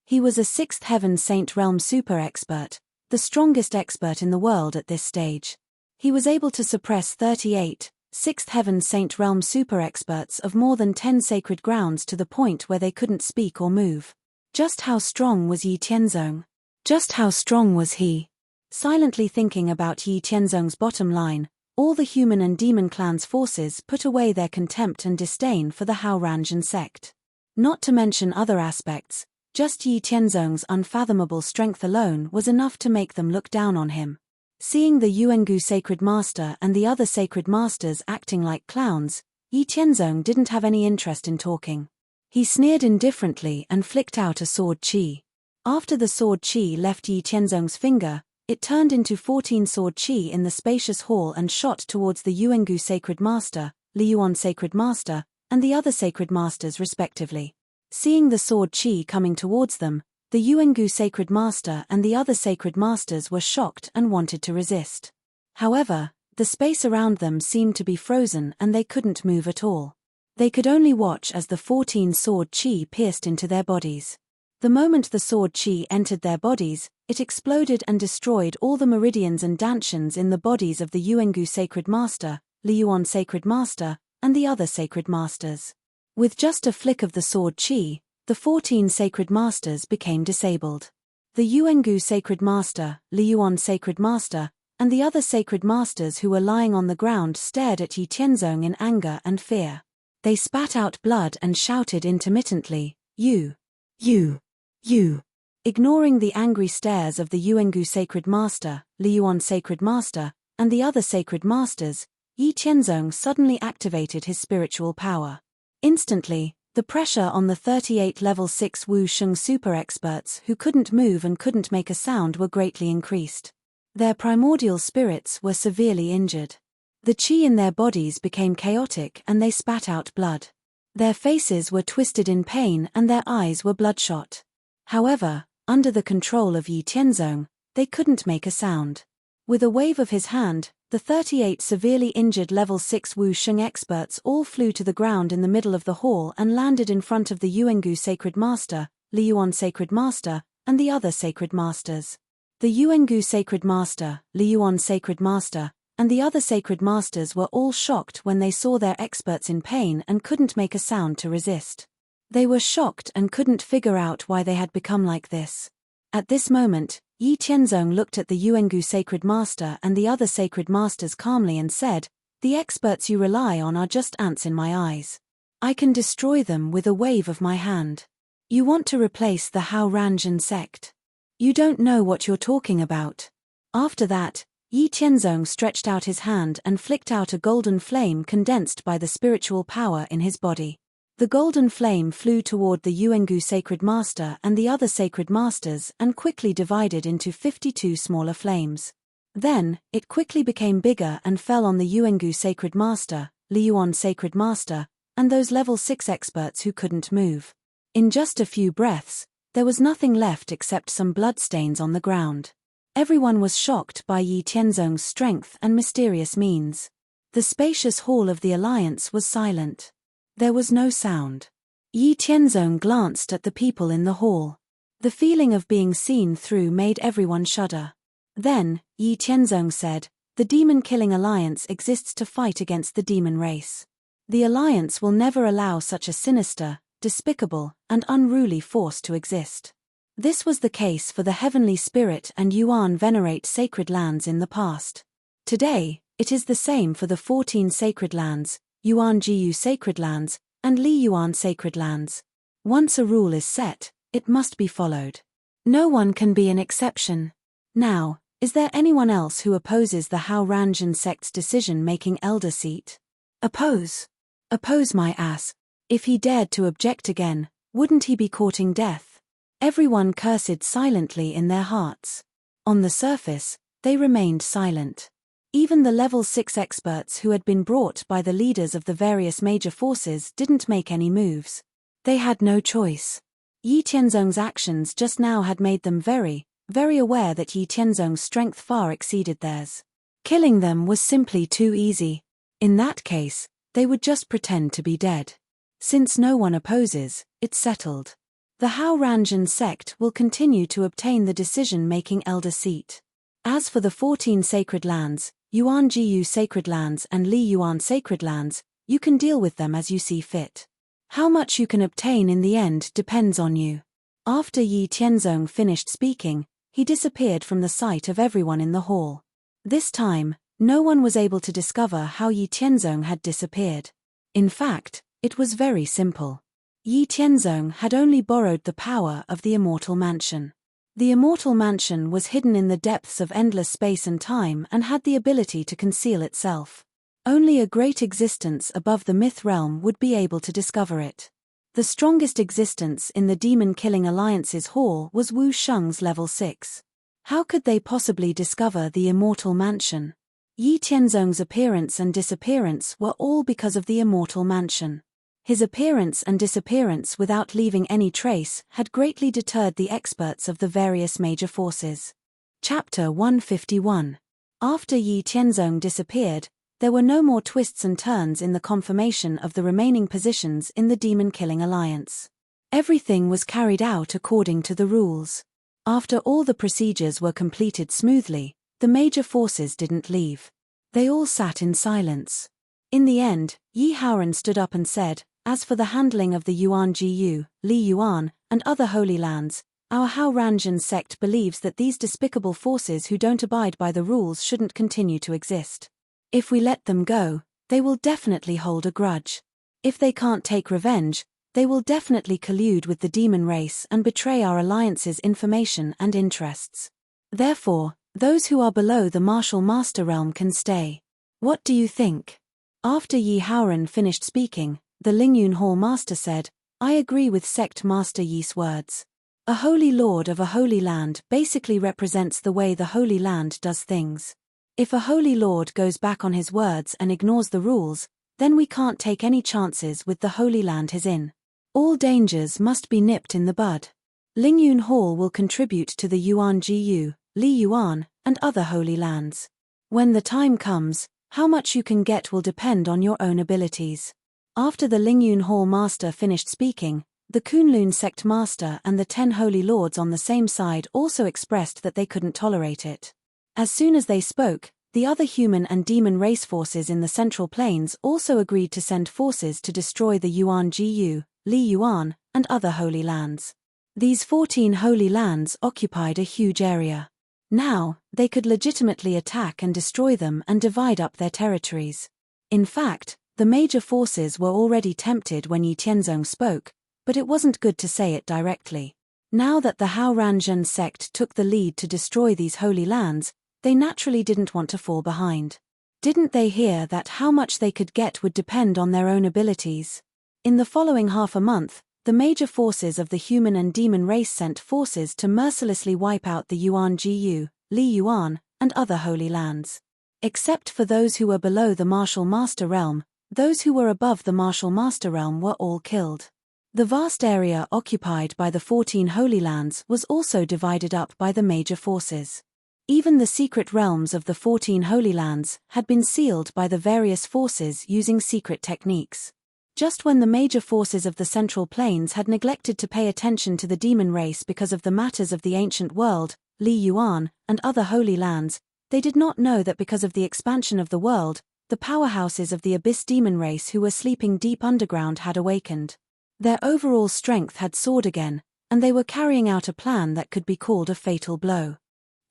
He was a 6th heaven saint realm super-expert, the strongest expert in the world at this stage. He was able to suppress 38, 6th heaven saint realm super-experts of more than 10 sacred grounds to the point where they couldn't speak or move. Just how strong was Yi Tianzong? Just how strong was he? Silently thinking about Yi Tianzong's bottom line, all the human and demon clans' forces put away their contempt and disdain for the Haurangian sect. Not to mention other aspects, just Yi Tianzong's unfathomable strength alone was enough to make them look down on him. Seeing the Yuengu sacred master and the other sacred masters acting like clowns, Yi Tianzong didn't have any interest in talking. He sneered indifferently and flicked out a sword chi. After the sword chi left Yi Tianzong's finger, it turned into 14 sword chi in the spacious hall and shot towards the Yuengu sacred master, Liyuan sacred master, and the other sacred masters respectively. Seeing the sword chi coming towards them, the Yuengu sacred master and the other sacred masters were shocked and wanted to resist. However, the space around them seemed to be frozen and they couldn't move at all. They could only watch as the 14 sword chi pierced into their bodies. The moment the sword qi entered their bodies, it exploded and destroyed all the meridians and dantians in the bodies of the Yuangu Sacred Master, Li Yuan Sacred Master, and the other Sacred Masters. With just a flick of the sword qi, the 14 Sacred Masters became disabled. The Yuangu Sacred Master, Li Yuan Sacred Master, and the other Sacred Masters who were lying on the ground stared at Yi Tianzong in anger and fear. They spat out blood and shouted intermittently, "You! You! You!" Ignoring the angry stares of the Yuangu Sacred Master, Li Yuan Sacred Master, and the other Sacred Masters, Yi Tianzong suddenly activated his spiritual power. Instantly, the pressure on the 38 level 6 Wu Sheng super experts who couldn't move and couldn't make a sound were greatly increased. Their primordial spirits were severely injured. The qi in their bodies became chaotic and they spat out blood. Their faces were twisted in pain and their eyes were bloodshot. However, under the control of Yi Tianzong, they couldn't make a sound. With a wave of his hand, the 38 severely injured level 6 Wu Sheng experts all flew to the ground in the middle of the hall and landed in front of the Yuangu Sacred Master, Li Yuan Sacred Master, and the other Sacred Masters. The Yuangu Sacred Master, Li Yuan Sacred Master, and the other Sacred Masters were all shocked when they saw their experts in pain and couldn't make a sound to resist. They were shocked and couldn't figure out why they had become like this. At this moment, Yi Tianzong looked at the Yuangu Sacred Master and the other Sacred Masters calmly and said, "The experts you rely on are just ants in my eyes. I can destroy them with a wave of my hand. You want to replace the Hao Ranjin sect? You don't know what you're talking about." After that, Yi Tianzong stretched out his hand and flicked out a golden flame condensed by the spiritual power in his body. The golden flame flew toward the Yuangu Sacred Master and the other Sacred Masters and quickly divided into 52 smaller flames. Then, it quickly became bigger and fell on the Yuangu Sacred Master, Li Yuan Sacred Master, and those level 6 experts who couldn't move. In just a few breaths, there was nothing left except some bloodstains on the ground. Everyone was shocked by Yi Tianzong's strength and mysterious means. The spacious hall of the Alliance was silent. There was no sound. Yi Tianzong glanced at the people in the hall. The feeling of being seen through made everyone shudder. Then, Yi Tianzong said, "The demon-killing alliance exists to fight against the demon race. The alliance will never allow such a sinister, despicable, and unruly force to exist." This was the case for the Heavenly Spirit and Yuan Venerate sacred lands in the past. Today, it is the same for the 14 sacred lands, Yuan Jiyu Sacred Lands, and Li Yuan Sacred Lands. Once a rule is set, it must be followed. No one can be an exception. Now, is there anyone else who opposes the Hao Ranjin sect's decision-making elder seat? Oppose? Oppose my ass. If he dared to object again, wouldn't he be courting death? Everyone cursed silently in their hearts. On the surface, they remained silent. Even the level 6 experts who had been brought by the leaders of the various major forces didn't make any moves. They had no choice. Yi Tianzong's actions just now had made them very, very aware that Yi Tianzong's strength far exceeded theirs. Killing them was simply too easy. In that case, they would just pretend to be dead. Since no one opposes, it's settled. The Hao Ranjin sect will continue to obtain the decision-making elder seat. As for the 14 sacred lands, Yuan Jiyu Sacred Lands and Li Yuan Sacred Lands, you can deal with them as you see fit. How much you can obtain in the end depends on you. After Yi Tianzong finished speaking, he disappeared from the sight of everyone in the hall. This time, no one was able to discover how Yi Tianzong had disappeared. In fact, it was very simple. Yi Tianzong had only borrowed the power of the Immortal Mansion. The Immortal Mansion was hidden in the depths of endless space and time and had the ability to conceal itself. Only a great existence above the myth realm would be able to discover it. The strongest existence in the Demon-Killing Alliance's hall was Wu Sheng's level 6. How could they possibly discover the Immortal Mansion? Yi Tianzong's appearance and disappearance were all because of the Immortal Mansion. His appearance and disappearance without leaving any trace had greatly deterred the experts of the various major forces. Chapter 151. After Yi Tianzong disappeared, there were no more twists and turns in the confirmation of the remaining positions in the Demon-Killing Alliance. Everything was carried out according to the rules. After all the procedures were completed smoothly, the major forces didn't leave. They all sat in silence. In the end, Yi Haoran stood up and said, "As for the handling of the Yuan Jiyu, Li Yuan, and other holy lands, our Hao Ranjin sect believes that these despicable forces who don't abide by the rules shouldn't continue to exist. If we let them go, they will definitely hold a grudge. If they can't take revenge, they will definitely collude with the demon race and betray our alliance's information and interests. Therefore, those who are below the martial master realm can stay. What do you think?" After Yi Haoran finished speaking, the Lingyun Hall master said, "I agree with sect master Yi's words. A holy lord of a holy land basically represents the way the holy land does things. If a holy lord goes back on his words and ignores the rules, then we can't take any chances with the holy land he's in. All dangers must be nipped in the bud. Lingyun Hall will contribute to the Yuan Jiyu, Li Yuan, and other holy lands. When the time comes, how much you can get will depend on your own abilities." After the Lingyun Hall master finished speaking, the Kunlun sect master and the 10 holy lords on the same side also expressed that they couldn't tolerate it. As soon as they spoke, the other human and demon race forces in the Central Plains also agreed to send forces to destroy the Yuan Jiyu, Li Yuan, and other holy lands. These 14 holy lands occupied a huge area. Now, they could legitimately attack and destroy them and divide up their territories. In fact, the major forces were already tempted when Yi Tianzong spoke, but it wasn't good to say it directly. Now that the Hao Ranjin sect took the lead to destroy these holy lands, they naturally didn't want to fall behind. Didn't they hear that how much they could get would depend on their own abilities? In the following half a month, the major forces of the human and demon race sent forces to mercilessly wipe out the Yuan Jiyu, Li Yuan, and other holy lands. Except for those who were below the martial master realm, those who were above the martial master realm were all killed. The vast area occupied by the 14 holy lands was also divided up by the major forces. Even the secret realms of the 14 holy lands had been sealed by the various forces using secret techniques. Just when the major forces of the Central Plains had neglected to pay attention to the demon race because of the matters of the ancient world, Li Yuan, and other holy lands, they did not know that because of the expansion of the world, the powerhouses of the abyss demon race who were sleeping deep underground had awakened. Their overall strength had soared again, and they were carrying out a plan that could be called a fatal blow.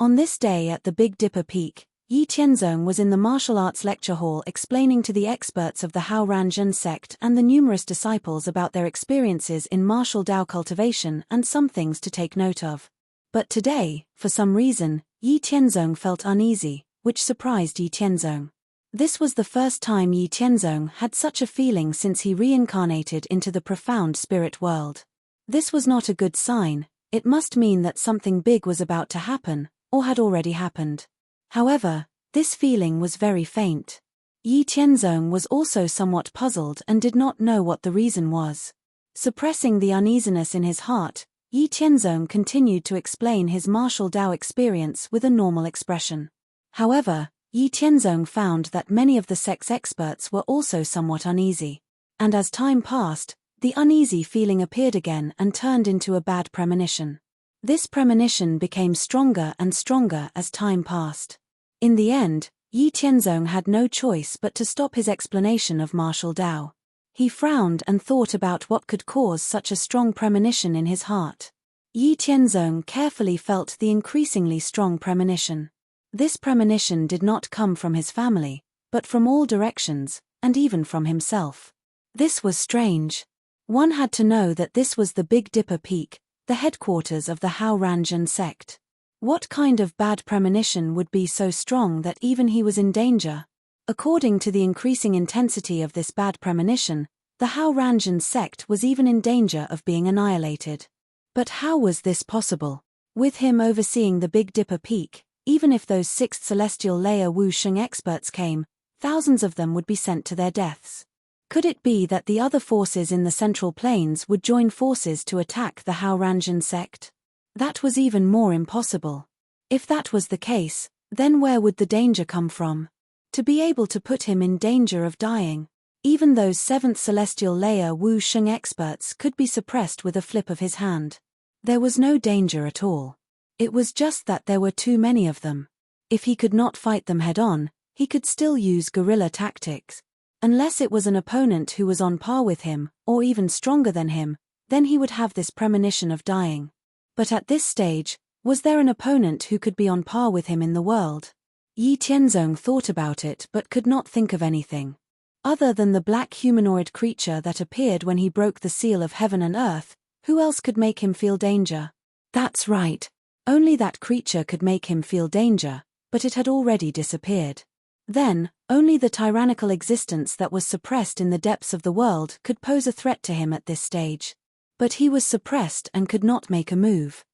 On this day at the Big Dipper Peak, Yi Tianzong was in the martial arts lecture hall explaining to the experts of the Hao Ranjin sect and the numerous disciples about their experiences in martial Dao cultivation and some things to take note of. But today, for some reason, Yi Tianzong felt uneasy, which surprised Yi Tianzong. This was the first time Yi Tianzong had such a feeling since he reincarnated into the profound spirit world. This was not a good sign. It must mean that something big was about to happen, or had already happened. However, this feeling was very faint. Yi Tianzong was also somewhat puzzled and did not know what the reason was. Suppressing the uneasiness in his heart, Yi Tianzong continued to explain his martial Dao experience with a normal expression. However, Yi Tianzong found that many of the sect's experts were also somewhat uneasy. And as time passed, the uneasy feeling appeared again and turned into a bad premonition. This premonition became stronger and stronger as time passed. In the end, Yi Tianzong had no choice but to stop his explanation of martial Dao. He frowned and thought about what could cause such a strong premonition in his heart. Yi Tianzong carefully felt the increasingly strong premonition. This premonition did not come from his family, but from all directions, and even from himself. This was strange. One had to know that this was the Big Dipper Peak, the headquarters of the Hao Ranjin sect. What kind of bad premonition would be so strong that even he was in danger? According to the increasing intensity of this bad premonition, the Hao Ranjin sect was even in danger of being annihilated. But how was this possible? With him overseeing the Big Dipper Peak, even if those 6th celestial layer Wu Sheng experts came, thousands of them would be sent to their deaths. Could it be that the other forces in the Central Plains would join forces to attack the Hao Ranjin sect? That was even more impossible. If that was the case, then where would the danger come from? To be able to put him in danger of dying. Even those 7th celestial layer Wu Sheng experts could be suppressed with a flip of his hand. There was no danger at all. It was just that there were too many of them. If he could not fight them head-on, he could still use guerrilla tactics. Unless it was an opponent who was on par with him, or even stronger than him, then he would have this premonition of dying. But at this stage, was there an opponent who could be on par with him in the world? Yi Tianzong thought about it but could not think of anything. Other than the black humanoid creature that appeared when he broke the seal of heaven and earth, who else could make him feel danger? That's right. Only that creature could make him feel danger, but it had already disappeared. Then, only the tyrannical existence that was suppressed in the depths of the world could pose a threat to him at this stage. But he was suppressed and could not make a move.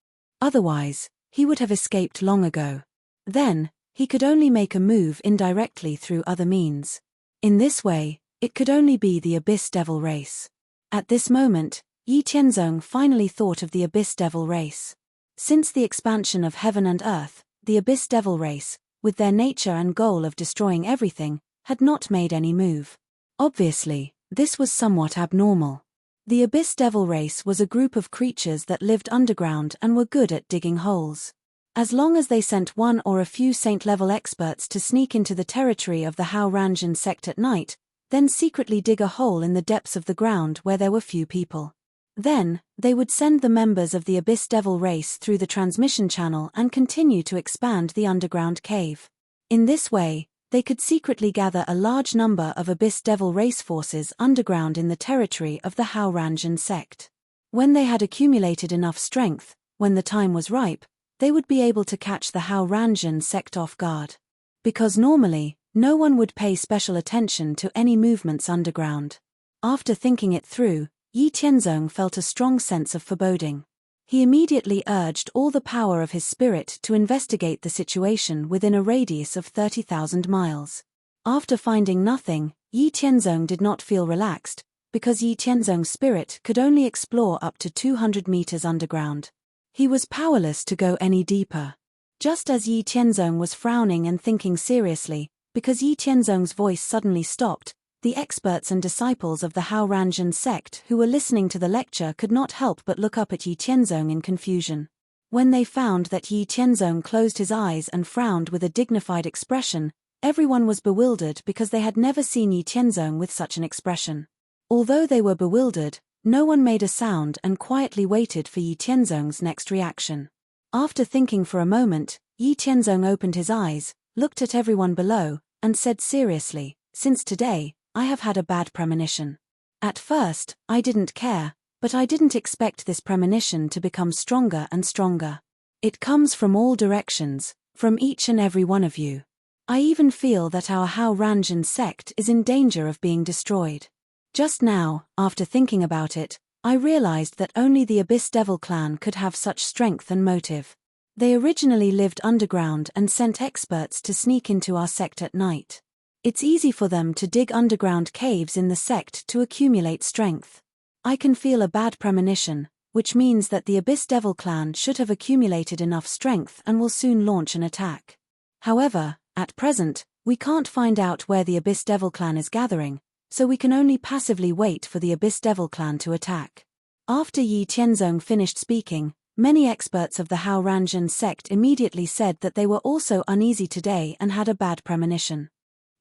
Otherwise, he would have escaped long ago. Then, he could only make a move indirectly through other means. In this way, it could only be the Abyss Devil race. At this moment, Yi Tianzong finally thought of the Abyss Devil race. Since the expansion of heaven and earth, the Abyss Devil race, with their nature and goal of destroying everything, had not made any move. Obviously, this was somewhat abnormal. The Abyss Devil race was a group of creatures that lived underground and were good at digging holes. As long as they sent one or a few saint-level experts to sneak into the territory of the Hao Ranjin sect at night, then secretly dig a hole in the depths of the ground where there were few people. Then, they would send the members of the Abyss Devil race through the transmission channel and continue to expand the underground cave. In this way, they could secretly gather a large number of Abyss Devil race forces underground in the territory of the Hao Ranjin sect. When they had accumulated enough strength, when the time was ripe, they would be able to catch the Hao Ranjin sect off guard. Because normally, no one would pay special attention to any movements underground. After thinking it through, Yi Tianzong felt a strong sense of foreboding. He immediately urged all the power of his spirit to investigate the situation within a radius of 30,000 miles. After finding nothing, Yi Tianzong did not feel relaxed, because Yi Tianzong's spirit could only explore up to 200 meters underground. He was powerless to go any deeper. Just as Yi Tianzong was frowning and thinking seriously, because Yi Tianzong's voice suddenly stopped, the experts and disciples of the Hao Ranjin sect who were listening to the lecture could not help but look up at Yi Tianzong in confusion. When they found that Yi Tianzong closed his eyes and frowned with a dignified expression, everyone was bewildered because they had never seen Yi Tianzong with such an expression. Although they were bewildered, no one made a sound and quietly waited for Yi Tianzong's next reaction. After thinking for a moment, Yi Tianzong opened his eyes, looked at everyone below, and said seriously, "Since today, I have had a bad premonition. At first, I didn't care, but I didn't expect this premonition to become stronger and stronger. It comes from all directions, from each and every one of you. I even feel that our Hao Ranjin sect is in danger of being destroyed." Just now, after thinking about it, I realized that only the Abyss Devil clan could have such strength and motive. They originally lived underground and sent experts to sneak into our sect at night. It's easy for them to dig underground caves in the sect to accumulate strength. I can feel a bad premonition, which means that the Abyss Devil clan should have accumulated enough strength and will soon launch an attack. However, at present, we can't find out where the Abyss Devil clan is gathering, so we can only passively wait for the Abyss Devil clan to attack. After Yi Tianzong finished speaking, many experts of the Hao Ranjin sect immediately said that they were also uneasy today and had a bad premonition.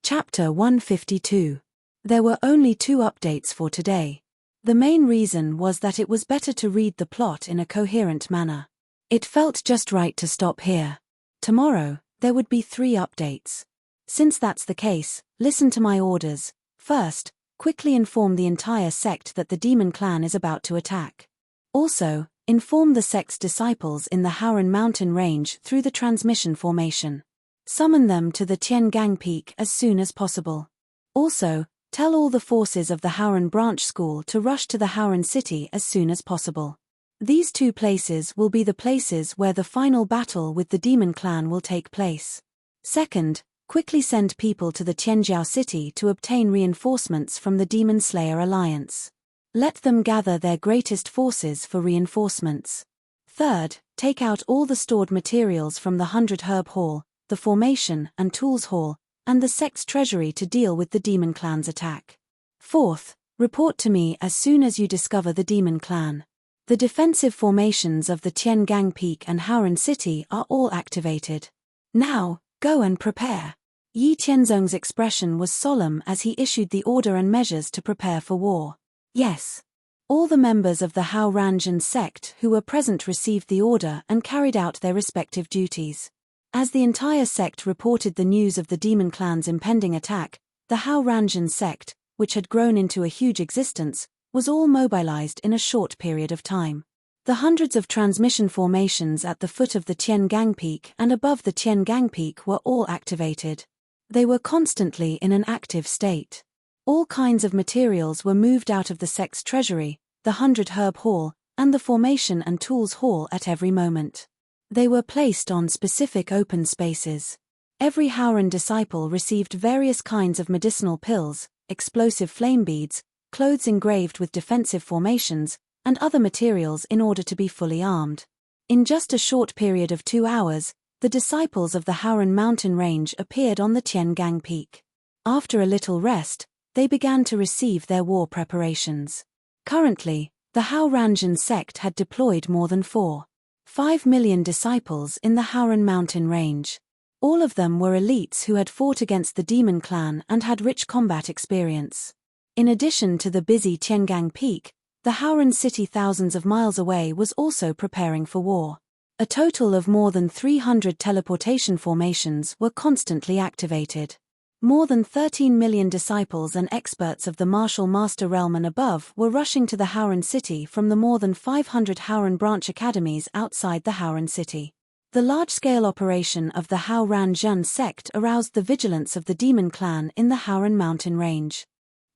Chapter 152. There were only 2 updates for today. The main reason was that it was better to read the plot in a coherent manner. It felt just right to stop here. Tomorrow, there would be 3 updates. Since that's the case, listen to my orders. First, quickly inform the entire sect that the demon clan is about to attack. Also, inform the sect's disciples in the Haoran mountain range through the transmission formation. Summon them to the Tiangang Peak as soon as possible. Also, tell all the forces of the Haoran branch school to rush to the Haoran city as soon as possible. These 2 places will be the places where the final battle with the demon clan will take place. Second, quickly send people to the Tianjiao city to obtain reinforcements from the Demon Slayer Alliance. Let them gather their greatest forces for reinforcements. Third, take out all the stored materials from the 100 Herb Hall, the Formation and Tools Hall, and the sect's treasury to deal with the demon clan's attack. Fourth, report to me as soon as you discover the Demon Clan. The defensive formations of the Tiangang Peak and Haoran City are all activated. Now, go and prepare. Yi Tianzong's expression was solemn as he issued the order and measures to prepare for war. Yes. All the members of the Haoran sect who were present received the order and carried out their respective duties. As the entire sect reported the news of the Demon Clan's impending attack, the Haoran sect, which had grown into a huge existence, was all mobilized in a short period of time. The hundreds of transmission formations at the foot of the Tiangang Peak and above the Tiangang Peak were all activated. They were constantly in an active state. All kinds of materials were moved out of the sect's treasury, the 100 Herb Hall, and the Formation and Tools Hall at every moment. They were placed on specific open spaces. Every Haoran disciple received various kinds of medicinal pills, explosive flame beads, clothes engraved with defensive formations, and other materials in order to be fully armed. In just a short period of 2 hours, the disciples of the Haoran mountain range appeared on the Tiangang Peak. After a little rest, they began to receive their war preparations. Currently, the Haoran sect had deployed more than 4.5 million disciples in the Haoran mountain range. All of them were elites who had fought against the Demon Clan and had rich combat experience. In addition to the busy Tiangang Peak, the Haoran city thousands of miles away was also preparing for war. A total of more than 300 teleportation formations were constantly activated. More than 13 million disciples and experts of the martial master realm and above were rushing to the Haoran city from the more than 500 Haoran branch academies outside the Haoran city. The large-scale operation of the Haoran sect aroused the vigilance of the Demon Clan in the Haoran mountain range.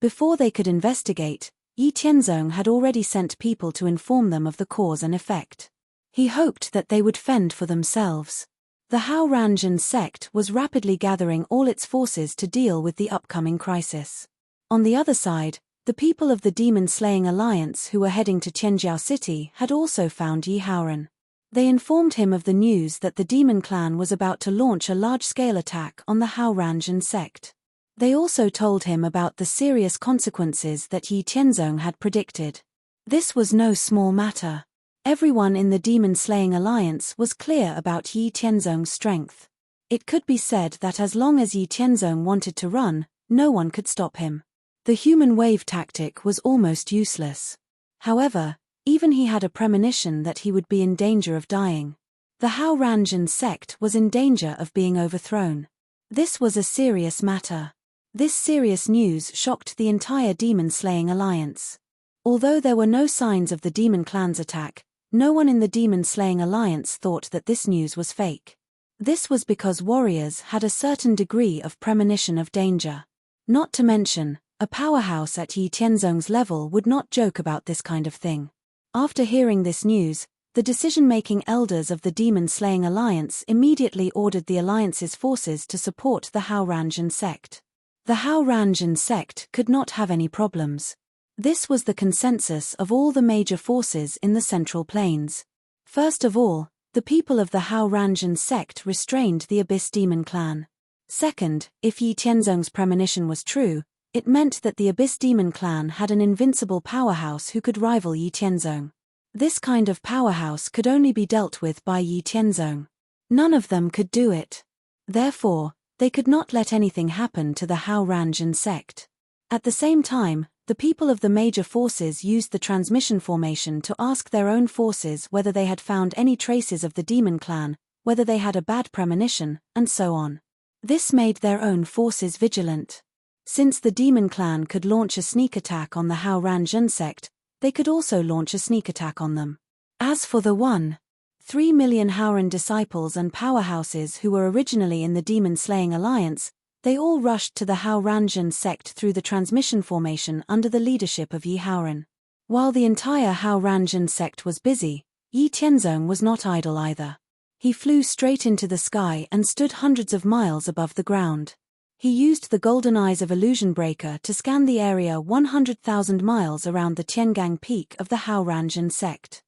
Before they could investigate, Yi Tianzong had already sent people to inform them of the cause and effect. He hoped that they would fend for themselves. The Haoran sect was rapidly gathering all its forces to deal with the upcoming crisis. On the other side, the people of the demon-slaying alliance who were heading to Tianjiao City had also found Yi Haoran. They informed him of the news that the Demon Clan was about to launch a large-scale attack on the Haoran sect. They also told him about the serious consequences that Yi Tianzong had predicted. This was no small matter. Everyone in the demon-slaying alliance was clear about Yi Tianzong's strength. It could be said that as long as Yi Tianzong wanted to run, no one could stop him. The human wave tactic was almost useless. However, even he had a premonition that he would be in danger of dying. The Haoran sect was in danger of being overthrown. This was a serious matter. This serious news shocked the entire demon-slaying alliance. Although there were no signs of the Demon Clan's attack, no one in the demon-slaying alliance thought that this news was fake. This was because warriors had a certain degree of premonition of danger. Not to mention, a powerhouse at Yi Tianzong's level would not joke about this kind of thing. After hearing this news, the decision-making elders of the demon-slaying alliance immediately ordered the alliance's forces to support the Haoran sect. The Haoran sect could not have any problems. This was the consensus of all the major forces in the Central Plains. First of all, the people of the Haoran sect restrained the Abyss Demon Clan. Second, if Yi Tianzong's premonition was true, it meant that the Abyss Demon Clan had an invincible powerhouse who could rival Yi Tianzong. This kind of powerhouse could only be dealt with by Yi Tianzong. None of them could do it. Therefore, they could not let anything happen to the Haoran sect. At the same time, the people of the major forces used the transmission formation to ask their own forces whether they had found any traces of the Demon Clan, whether they had a bad premonition, and so on. This made their own forces vigilant. Since the Demon Clan could launch a sneak attack on the Haoran sect, they could also launch a sneak attack on them. As for the 1.3 million Haoran disciples and powerhouses who were originally in the demon-slaying alliance, they all rushed to the Haoran sect through the transmission formation under the leadership of Yi Haoran. While the entire Haoran sect was busy, Yi Tianzong was not idle either. He flew straight into the sky and stood hundreds of miles above the ground. He used the golden eyes of Illusion Breaker to scan the area 100,000 miles around the Tiangang Peak of the Haoran sect.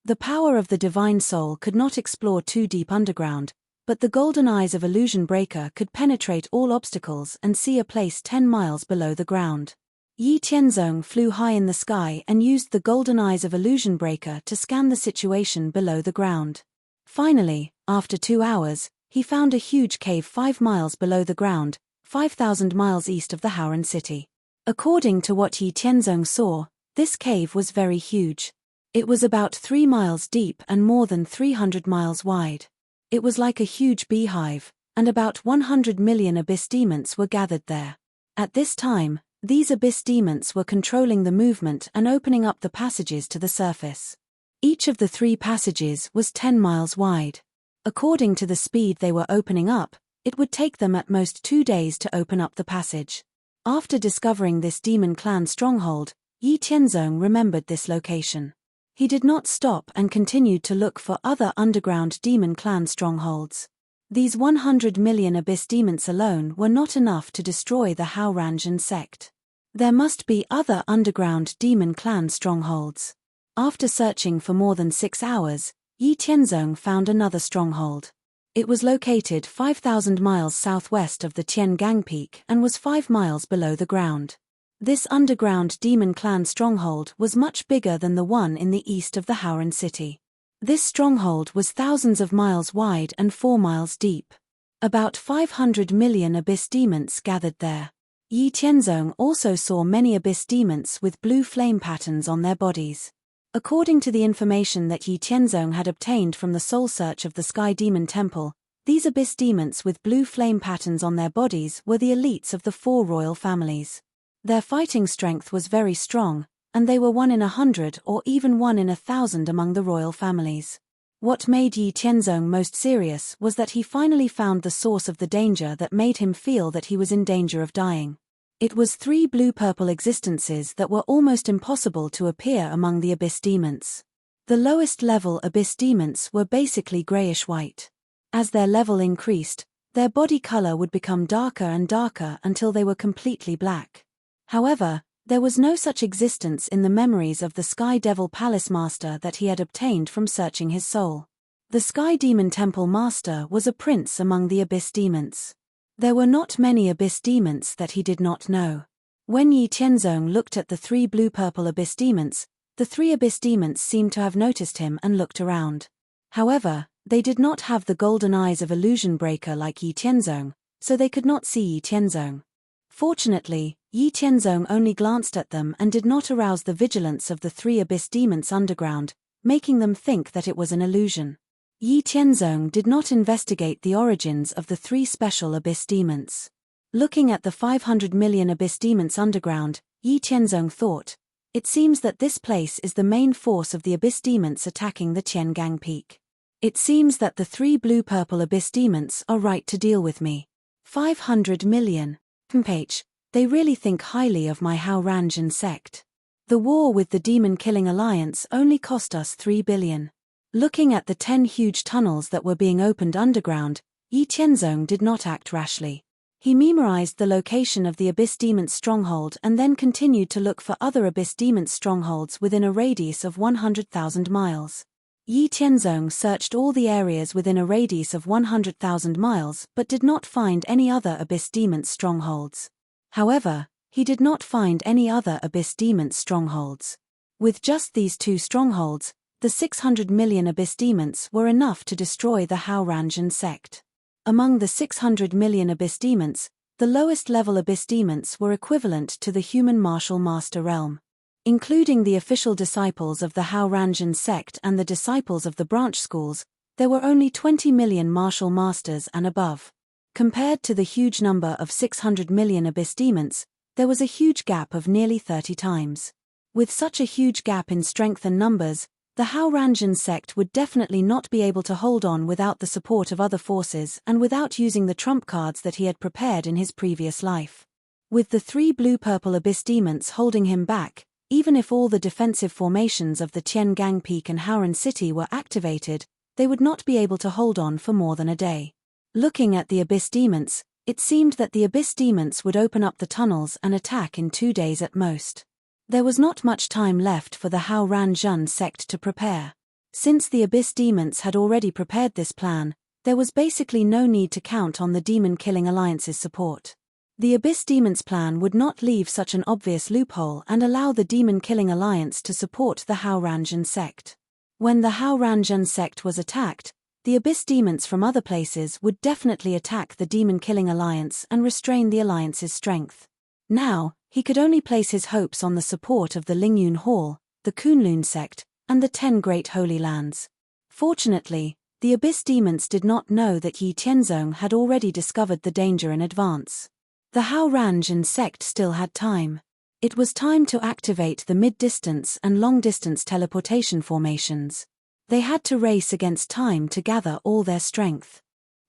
The power of the Divine Soul could not explore too deep underground, but the golden eyes of Illusion Breaker could penetrate all obstacles and see a place 10 miles below the ground. Yi Tianzong flew high in the sky and used the golden eyes of Illusion Breaker to scan the situation below the ground. Finally, after 2 hours, he found a huge cave 5 miles below the ground, 5,000 miles east of the Howran city. According to what Yi Tianzong saw, this cave was very huge. It was about 3 miles deep and more than 300 miles wide. It was like a huge beehive, and about 100 million abyss demons were gathered there. At this time, these abyss demons were controlling the movement and opening up the passages to the surface. Each of the 3 passages was 10 miles wide. According to the speed they were opening up, it would take them at most 2 days to open up the passage. After discovering this demon clan stronghold, Yi Tianzong remembered this location. He did not stop and continued to look for other underground demon clan strongholds. These 100 million abyss demons alone were not enough to destroy the Howranjan sect. There must be other underground demon clan strongholds. After searching for more than 6 hours, Yi Tianzong found another stronghold. It was located 5,000 miles southwest of the Tiangang Peak and was 5 miles below the ground. This underground demon clan stronghold was much bigger than the one in the east of the Howran city. This stronghold was thousands of miles wide and 4 miles deep. About 500 million abyss demons gathered there. Yi Tianzong also saw many abyss demons with blue flame patterns on their bodies. According to the information that Yi Tianzong had obtained from the soul search of the Sky Demon Temple, these abyss demons with blue flame patterns on their bodies were the elites of the 4 royal families. Their fighting strength was very strong, and they were 1 in 100 or even 1 in 1,000 among the royal families. What made Yi Tianzong most serious was that he finally found the source of the danger that made him feel that he was in danger of dying. It was 3 blue-purple existences that were almost impossible to appear among the abyss demons. The lowest level abyss demons were basically grayish-white. As their level increased, their body color would become darker and darker until they were completely black. However, there was no such existence in the memories of the Sky Devil Palace Master that he had obtained from searching his soul. The Sky Demon Temple Master was a prince among the abyss demons. There were not many abyss demons that he did not know. When Yi Tianzong looked at the 3 blue-purple abyss demons, the 3 abyss demons seemed to have noticed him and looked around. However, they did not have the golden eyes of Illusion Breaker like Yi Tianzong, so they could not see Yi Tianzong. Fortunately, Yi Tianzong only glanced at them and did not arouse the vigilance of the 3 abyss demons underground, making them think that it was an illusion. Yi Tianzong did not investigate the origins of the 3 special abyss demons. Looking at the 500 million abyss demons underground, Yi Tianzong thought, it seems that this place is the main force of the abyss demons attacking the Tiangang Peak. It seems that the 3 blue-purple abyss demons are right to deal with me. 500 million. Page. They really think highly of my Howranjan sect. The war with the demon-killing alliance only cost us 3 billion. Looking at the 10 huge tunnels that were being opened underground, Yi Tianzong did not act rashly. He memorized the location of the Abyss Demon's stronghold and then continued to look for other Abyss Demon's strongholds within a radius of 100,000 miles. Yi Tianzong searched all the areas within a radius of 100,000 miles but did not find any other Abyss Demon's strongholds. However, he did not find any other Abyss Demon's strongholds. With just these 2 strongholds, the 600 million Abyss Demons were enough to destroy the Howranjan sect. Among the 600 million Abyss Demons, the lowest level Abyss Demons were equivalent to the human martial master realm. Including the official disciples of the Howranjan sect and the disciples of the branch schools, there were only 20 million martial masters and above. Compared to the huge number of 600 million Abyss Demons, there was a huge gap of nearly 30 times. With such a huge gap in strength and numbers, the Howranjan sect would definitely not be able to hold on without the support of other forces and without using the trump cards that he had prepared in his previous life. With the 3 blue-purple Abyss Demons holding him back, even if all the defensive formations of the Tiangang Peak and Howran City were activated, they would not be able to hold on for more than a day. Looking at the Abyss Demons, it seemed that the Abyss Demons would open up the tunnels and attack in 2 days at most. There was not much time left for the Howranjan sect to prepare. Since the Abyss Demons had already prepared this plan, there was basically no need to count on the Demon Killing Alliance's support. The Abyss Demon's plan would not leave such an obvious loophole and allow the demon-killing alliance to support the Hao-Ranjun sect. When the Hao-Ranjun sect was attacked, the Abyss demons from other places would definitely attack the demon-killing alliance and restrain the alliance's strength. Now, he could only place his hopes on the support of the Lingyun Hall, the Kunlun sect, and the 10 Great Holy Lands. Fortunately, the Abyss demons did not know that Yi Tianzong had already discovered the danger in advance. The Hao-Ranjun sect still had time. It was time to activate the mid-distance and long-distance teleportation formations. They had to race against time to gather all their strength.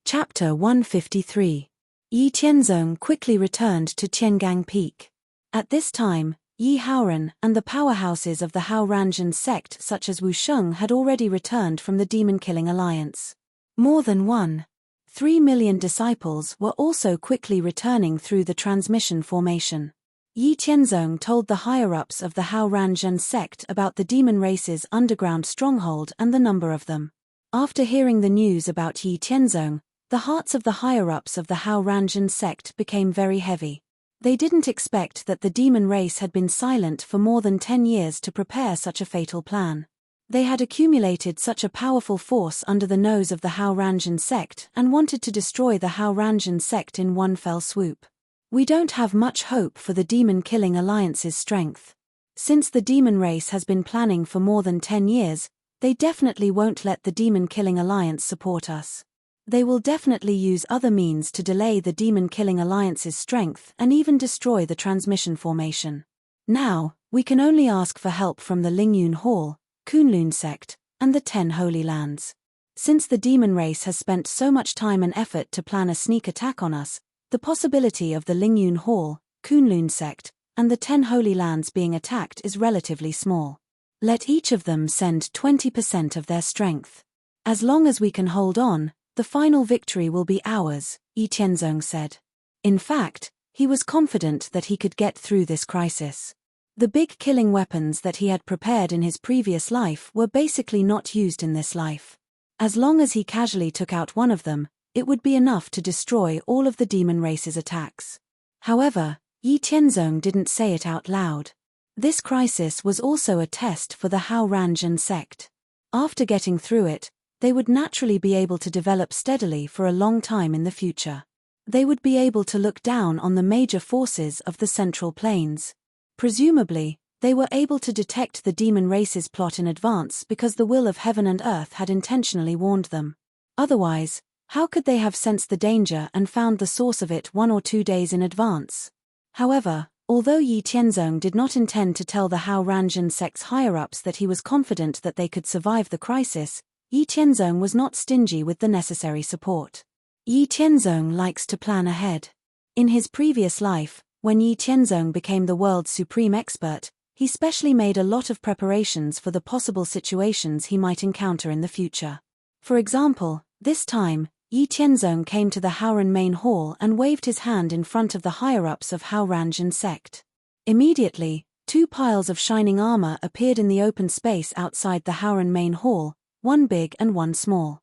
Chapter 153. Yi Tianzong quickly returned to Tiangang Peak. At this time, Yi Haoran and the powerhouses of the Hao-Ranjun sect such as Wusheng had already returned from the demon-killing alliance. More than 1.3 million disciples were also quickly returning through the transmission formation. Yi Tianzong told the higher-ups of the Hao-Ranjun sect about the demon race's underground stronghold and the number of them. After hearing the news about Yi Tianzong, the hearts of the higher-ups of the Hao-Ranjun sect became very heavy. They didn't expect that the demon race had been silent for more than 10 years to prepare such a fatal plan. They had accumulated such a powerful force under the nose of the Hao-Ranjun sect and wanted to destroy the Hao-Ranjun sect in one fell swoop. We don't have much hope for the demon-killing alliance's strength. Since the demon race has been planning for more than 10 years, they definitely won't let the demon-killing alliance support us. They will definitely use other means to delay the demon-killing alliance's strength and even destroy the transmission formation. Now, we can only ask for help from the Lingyun Hall, Kunlun sect, and the 10 Holy Lands. Since the demon race has spent so much time and effort to plan a sneak attack on us, the possibility of the Lingyun Hall, Kunlun sect, and the 10 Holy Lands being attacked is relatively small. Let each of them send 20% of their strength. As long as we can hold on, the final victory will be ours, Yi Tianzong said. In fact, he was confident that he could get through this crisis. The big killing weapons that he had prepared in his previous life were basically not used in this life. As long as he casually took out one of them, it would be enough to destroy all of the demon race's attacks. However, Yi Tianzong didn't say it out loud. This crisis was also a test for the Hao-Ranjun sect. After getting through it, they would naturally be able to develop steadily for a long time in the future. They would be able to look down on the major forces of the Central Plains. Presumably, they were able to detect the demon race's plot in advance because the will of heaven and earth had intentionally warned them. Otherwise, how could they have sensed the danger and found the source of it 1 or 2 days in advance? However, although Yi Tianzong did not intend to tell the Hao-Ranjun sect's higher-ups that he was confident that they could survive the crisis, Yi Tianzong was not stingy with the necessary support. Yi Tianzong likes to plan ahead. In his previous life, when Yi Tianzong became the world's supreme expert, he specially made a lot of preparations for the possible situations he might encounter in the future. For example, this time, Yi Tianzong came to the Haoran main hall and waved his hand in front of the higher-ups of Hao-Ranjun sect. Immediately, 2 piles of shining armor appeared in the open space outside the Haoran main hall, one big and one small.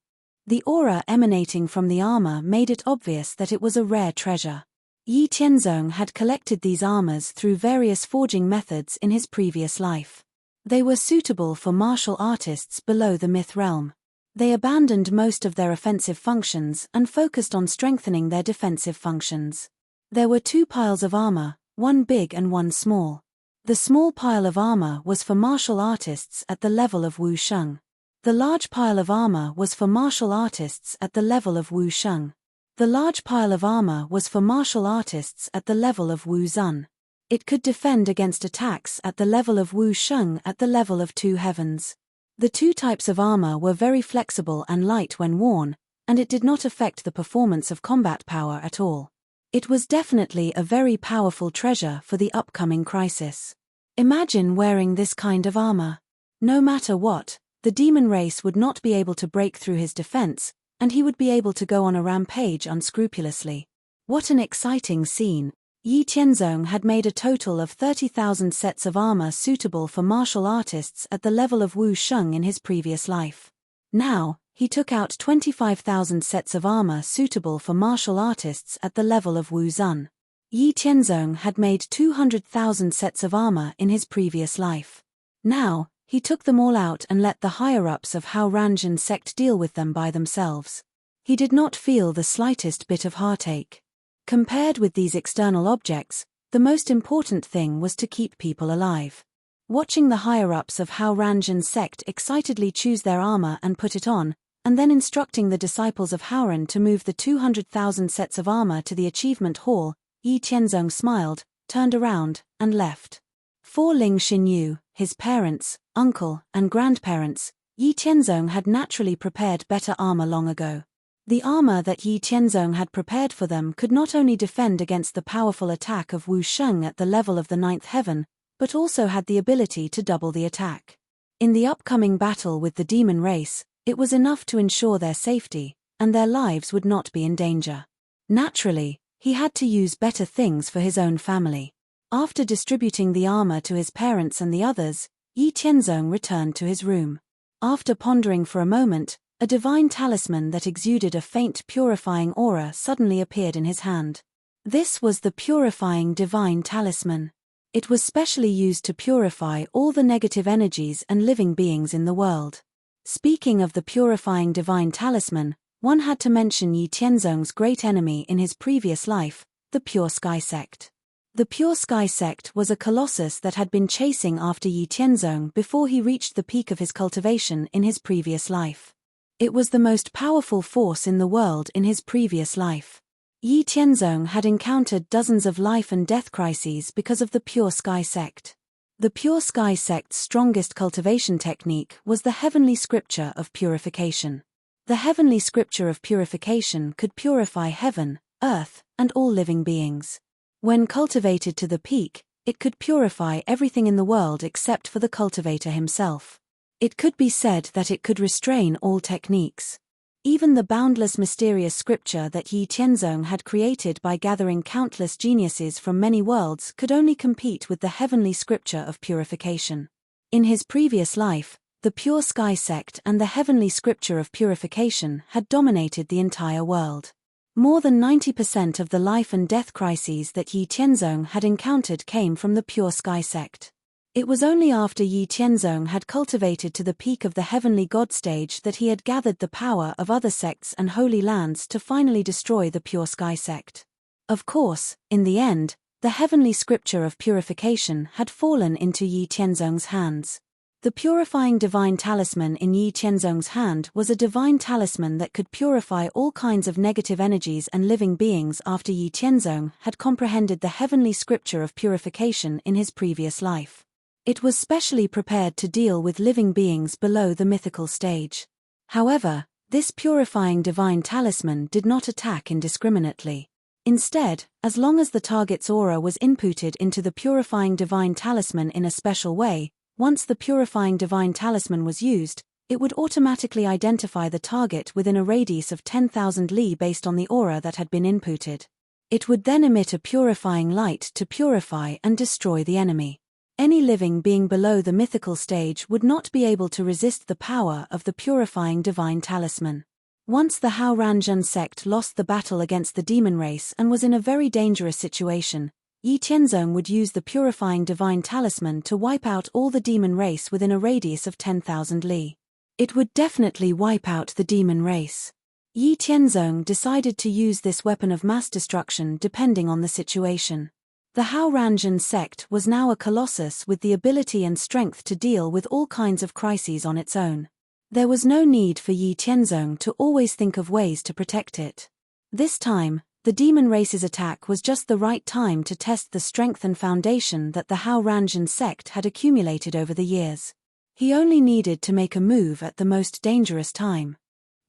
The aura emanating from the armor made it obvious that it was a rare treasure. Yi Tianzong had collected these armors through various forging methods in his previous life. They were suitable for martial artists below the myth realm. They abandoned most of their offensive functions and focused on strengthening their defensive functions. There were 2 piles of armor, one big and one small. The small pile of armor was for martial artists at the level of Wusheng. The large pile of armor was for martial artists at the level of Wusheng. The large pile of armor was for martial artists at the level of Wuzun. It could defend against attacks at the level of Wusheng at the level of 2 heavens. The 2 types of armor were very flexible and light when worn, and it did not affect the performance of combat power at all. It was definitely a very powerful treasure for the upcoming crisis. Imagine wearing this kind of armor. No matter what, the demon race would not be able to break through his defense, and he would be able to go on a rampage unscrupulously. What an exciting scene! Yi Tianzong had made a total of 30,000 sets of armor suitable for martial artists at the level of Wusheng in his previous life. Now, he took out 25,000 sets of armor suitable for martial artists at the level of Wuzun. Yi Tianzong had made 200,000 sets of armor in his previous life. Now, he took them all out and let the higher-ups of Hao Ranzhen sect deal with them by themselves. He did not feel the slightest bit of heartache. Compared with these external objects, the most important thing was to keep people alive. Watching the higher-ups of Hao Ranzhen sect excitedly choose their armor and put it on, and then instructing the disciples of Haoran to move the 200,000 sets of armor to the achievement hall, Yi Tianzong smiled, turned around, and left. For Ling Xinyu, his parents, uncle, and grandparents, Yi Tianzong had naturally prepared better armor long ago. The armor that Yi Tianzong had prepared for them could not only defend against the powerful attack of Wu Sheng at the level of the ninth heaven, but also had the ability to double the attack. In the upcoming battle with the demon race, it was enough to ensure their safety, and their lives would not be in danger. Naturally, he had to use better things for his own family. After distributing the armor to his parents and the others, Yi Tianzong returned to his room. After pondering for a moment, a divine talisman that exuded a faint purifying aura suddenly appeared in his hand. This was the purifying divine talisman. It was specially used to purify all the negative energies and living beings in the world. Speaking of the purifying divine talisman, one had to mention Yi Tianzong's great enemy in his previous life, the Pure Sky sect. The Pure Sky sect was a colossus that had been chasing after Yi Tianzong before he reached the peak of his cultivation in his previous life. It was the most powerful force in the world in his previous life. Yi Tianzong had encountered dozens of life and death crises because of the Pure Sky sect. The Pure Sky sect's strongest cultivation technique was the heavenly scripture of purification. The heavenly scripture of purification could purify heaven, earth, and all living beings. When cultivated to the peak, it could purify everything in the world except for the cultivator himself. It could be said that it could restrain all techniques. Even the boundless mysterious scripture that Yi Tianzong had created by gathering countless geniuses from many worlds could only compete with the heavenly scripture of purification. In his previous life, the Pure Sky sect and the heavenly scripture of purification had dominated the entire world. More than 90% of the life and death crises that Yi Tianzong had encountered came from the Pure Sky sect. It was only after Yi Tianzong had cultivated to the peak of the heavenly god stage that he had gathered the power of other sects and holy lands to finally destroy the Pure Sky sect. Of course, in the end, the heavenly scripture of purification had fallen into Yi Tianzong's hands. The purifying divine talisman in Yi Tianzong's hand was a divine talisman that could purify all kinds of negative energies and living beings after Yi Tianzong had comprehended the heavenly scripture of purification in his previous life. It was specially prepared to deal with living beings below the mythical stage. However, this purifying divine talisman did not attack indiscriminately. Instead, as long as the target's aura was inputted into the purifying divine talisman in a special way, once the purifying divine talisman was used, it would automatically identify the target within a radius of 10,000 li based on the aura that had been inputted. It would then emit a purifying light to purify and destroy the enemy. Any living being below the mythical stage would not be able to resist the power of the purifying divine talisman. Once the Hao Ranzhen sect lost the battle against the demon race and was in a very dangerous situation, Yi Tianzong would use the purifying divine talisman to wipe out all the demon race within a radius of 10,000 li. It would definitely wipe out the demon race. Yi Tianzong decided to use this weapon of mass destruction depending on the situation. The Hao Ranzhen sect was now a colossus with the ability and strength to deal with all kinds of crises on its own. There was no need for Yi Tianzong to always think of ways to protect it. This time, the demon race's attack was just the right time to test the strength and foundation that the Hao Ranzhen sect had accumulated over the years. He only needed to make a move at the most dangerous time.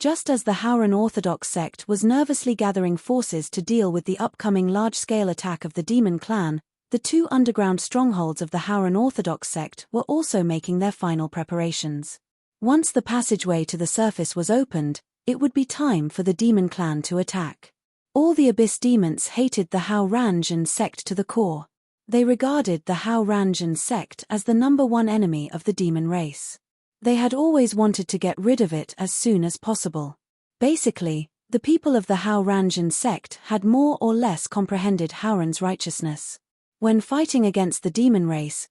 Just as the Haoran Orthodox sect was nervously gathering forces to deal with the upcoming large-scale attack of the demon clan, the two underground strongholds of the Haoran Orthodox sect were also making their final preparations. Once the passageway to the surface was opened, it would be time for the demon clan to attack. All the Abyss demons hated the Hao Ranzhen sect to the core. They regarded the Hao Ranzhen sect as the #1 enemy of the demon race. They had always wanted to get rid of it as soon as possible. Basically, The people of the Hao Ranjan sect had more or less comprehended Howran's righteousness. When fighting against the demon race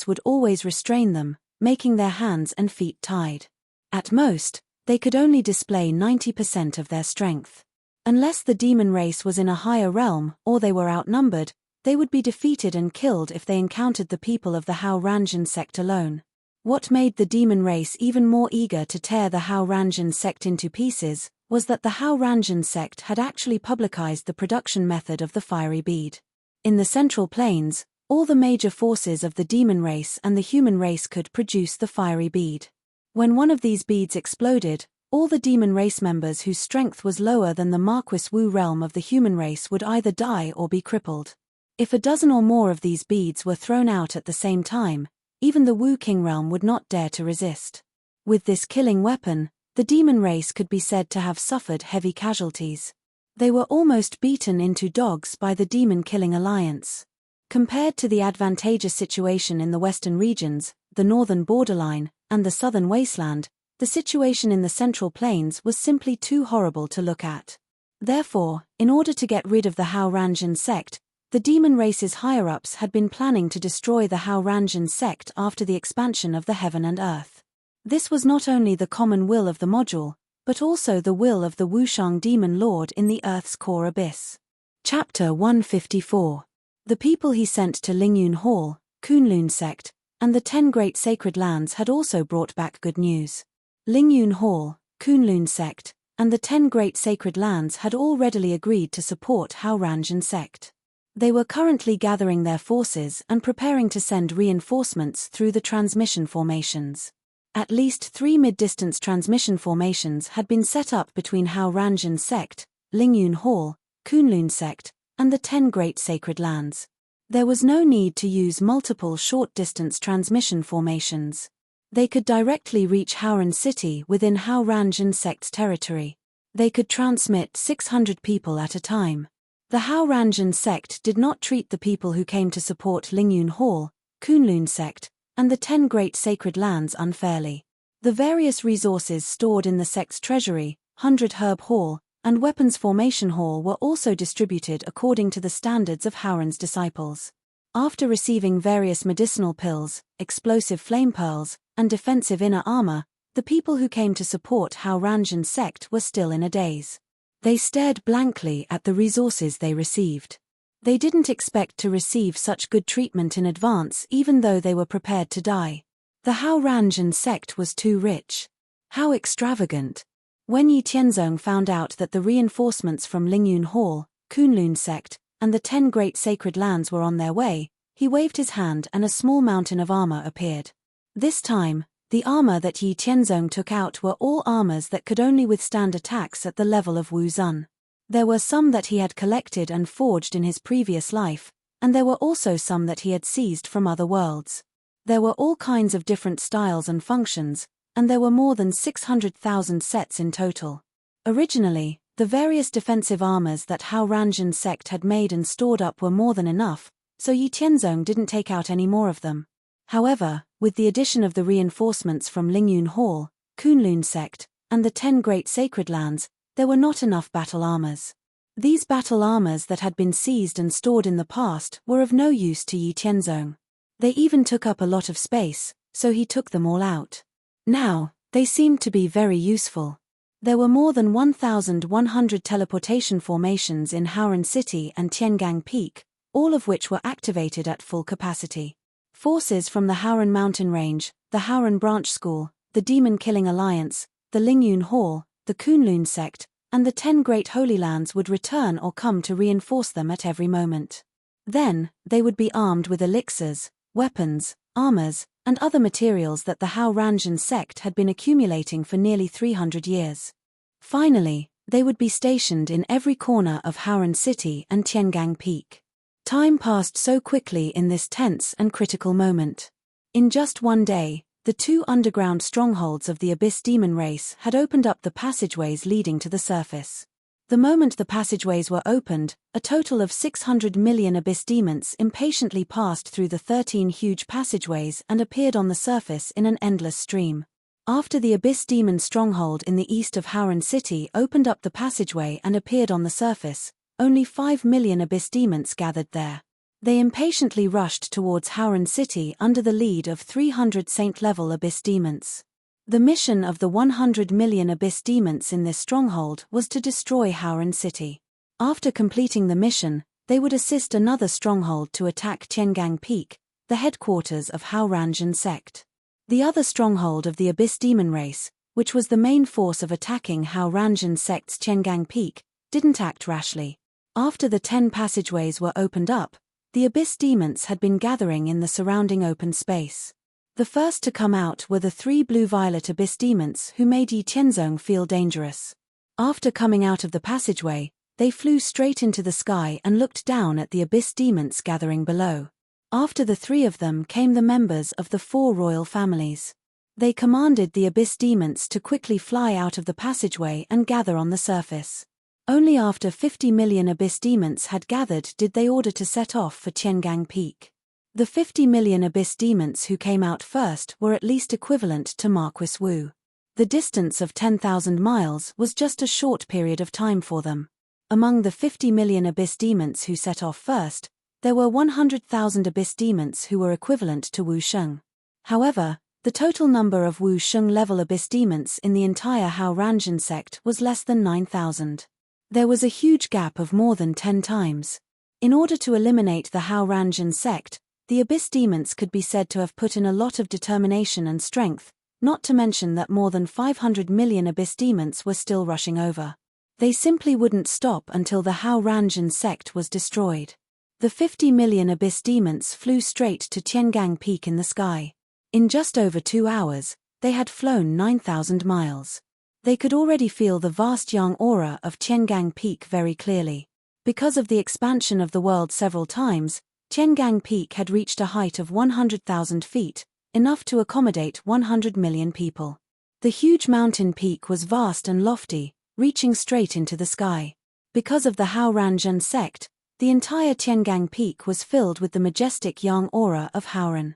would always restrain them, making their hands and feet tied. At most, they could only display 90% of their strength. Unless the demon race was in a higher realm or they were outnumbered, they would be defeated and killed if they encountered the people of the Hao Ranjan sect alone. What made the demon race even more eager to tear the Hao Ranjan sect into pieces was that the Hao Ranjan sect had actually publicized the production method of the fiery bead. In the Central Plains, all the major forces of the demon race and the human race could produce the fiery bead. When one of these beads exploded, all the demon race members whose strength was lower than the Marquis Wu realm of the human race would either die or be crippled. If a dozen or more of these beads were thrown out at the same time, even the Wu King realm would not dare to resist. With this killing weapon, the demon race could be said to have suffered heavy casualties. They were almost beaten into dogs by the demon-killing alliance. Compared to the advantageous situation in the western regions, the northern borderline, and the southern wasteland, the situation in the Central Plains was simply too horrible to look at. Therefore, in order to get rid of the Hao Ranjan sect, the demon race's higher-ups had been planning to destroy the Hao Ranjan sect after the expansion of the heaven and earth. This was not only the common will of the module, but also the will of the Wushang demon lord in the earth's core abyss. Chapter 154. The people he sent to Lingyun Hall, Kunlun sect, and the 10 great sacred lands had also brought back good news. Lingyun Hall, Kunlun sect, and the 10 great sacred lands had all readily agreed to support Hao Ranjan sect. They were currently gathering their forces and preparing to send reinforcements through the transmission formations. At least 3 mid-distance transmission formations had been set up between Hao Ranjan sect, Lingyun Hall, Kunlun sect, and the 10 great sacred lands. There was no need to use multiple short-distance transmission formations. They could directly reach Howran city within Hao Ranjan sect's territory. They could transmit 600 people at a time. The Hao Ranjan sect did not treat the people who came to support Lingyun Hall, Kunlun sect, and the 10 great sacred lands unfairly. The various resources stored in the sect's treasury, 100 Herb Hall, and Weapons Formation Hall were also distributed according to the standards of Howran's disciples. After receiving various medicinal pills, explosive flame pearls, and defensive inner armor, the people who came to support Hao Ranjan sect were still in a daze. They stared blankly at the resources they received. They didn't expect to receive such good treatment in advance even though they were prepared to die. The Hao Ranjan sect was too rich. How extravagant. When Yi Tianzong found out that the reinforcements from Lingyun Hall, Kunlun sect, and the 10 great sacred lands were on their way, he waved his hand and a small mountain of armor appeared. This time, the armor that Yi Tianzong took out were all armors that could only withstand attacks at the level of Wu Zun. There were some that he had collected and forged in his previous life, and there were also some that he had seized from other worlds. There were all kinds of different styles and functions, and there were more than 600,000 sets in total. Originally, the various defensive armors that Hao Ranjan sect had made and stored up were more than enough, so Yi Tianzong didn't take out any more of them. However, with the addition of the reinforcements from Lingyun Hall, Kunlun sect, and the 10 great sacred lands, there were not enough battle armors. These battle armors that had been seized and stored in the past were of no use to Yi Tianzong. They even took up a lot of space, so he took them all out. Now, they seemed to be very useful. There were more than 1,100 teleportation formations in Howran City and Tiangang Peak, all of which were activated at full capacity. Forces from the Howran Mountain Range, the Howran Branch School, the Demon Killing Alliance, the Lingyun Hall, the Kunlun sect, and the 10 Great Holy Lands would return or come to reinforce them at every moment. Then, they would be armed with elixirs, weapons, armors, and other materials that the Hao Ranjan sect had been accumulating for nearly 300 years. Finally, they would be stationed in every corner of Howran City and Tiangang Peak. Time passed so quickly in this tense and critical moment. In just one day, the 2 underground strongholds of the Abyss demon race had opened up the passageways leading to the surface. The moment the passageways were opened, a total of 600 million Abyss demons impatiently passed through the 13 huge passageways and appeared on the surface in an endless stream. After the Abyss Demon stronghold in the east of Howran City opened up the passageway and appeared on the surface, only 5 million Abyss Demons gathered there. They impatiently rushed towards Howran City under the lead of 300 Saint-level Abyss Demons. The mission of the 100 million Abyss Demons in this stronghold was to destroy Howran City. After completing the mission, they would assist another stronghold to attack Tiangang Peak, the headquarters of Howranjan sect. The other stronghold of the Abyss Demon race, which was the main force of attacking Howranjan sect's Tiangang Peak, didn't act rashly. After the 10 passageways were opened up, the Abyss Demons had been gathering in the surrounding open space. The first to come out were the 3 blue-violet Abyss Demons who made Yi Tianzong feel dangerous. After coming out of the passageway, they flew straight into the sky and looked down at the Abyss Demons gathering below. After the 3 of them came the members of the 4 royal families. They commanded the Abyss Demons to quickly fly out of the passageway and gather on the surface. Only after 50 million Abyss Demons had gathered did they order to set off for Tiangang Peak. The 50 million Abyss Demons who came out first were at least equivalent to Marquis Wu. The distance of 10,000 miles was just a short period of time for them. Among the 50 million Abyss Demons who set off first, there were 100,000 Abyss Demons who were equivalent to Wu Sheng. However, the total number of Wu Sheng-level Abyss Demons in the entire Howranjan sect was less than 9,000. There was a huge gap of more than 10 times. In order to eliminate the Howranjan sect, the Abyss Demons could be said to have put in a lot of determination and strength, not to mention that more than 500 million Abyss Demons were still rushing over. They simply wouldn't stop until the Howranjan sect was destroyed. The 50 million Abyss Demons flew straight to Tiangang Peak in the sky. In just over 2 hours, they had flown 9,000 miles. They could already feel the vast yang aura of Tiangang Peak very clearly. Because of the expansion of the world several times, Tiangang Peak had reached a height of 100,000 feet, enough to accommodate 100 million people. The huge mountain peak was vast and lofty, reaching straight into the sky. Because of the Howranjan sect, the entire Tiangang Peak was filled with the majestic yang aura of Howran.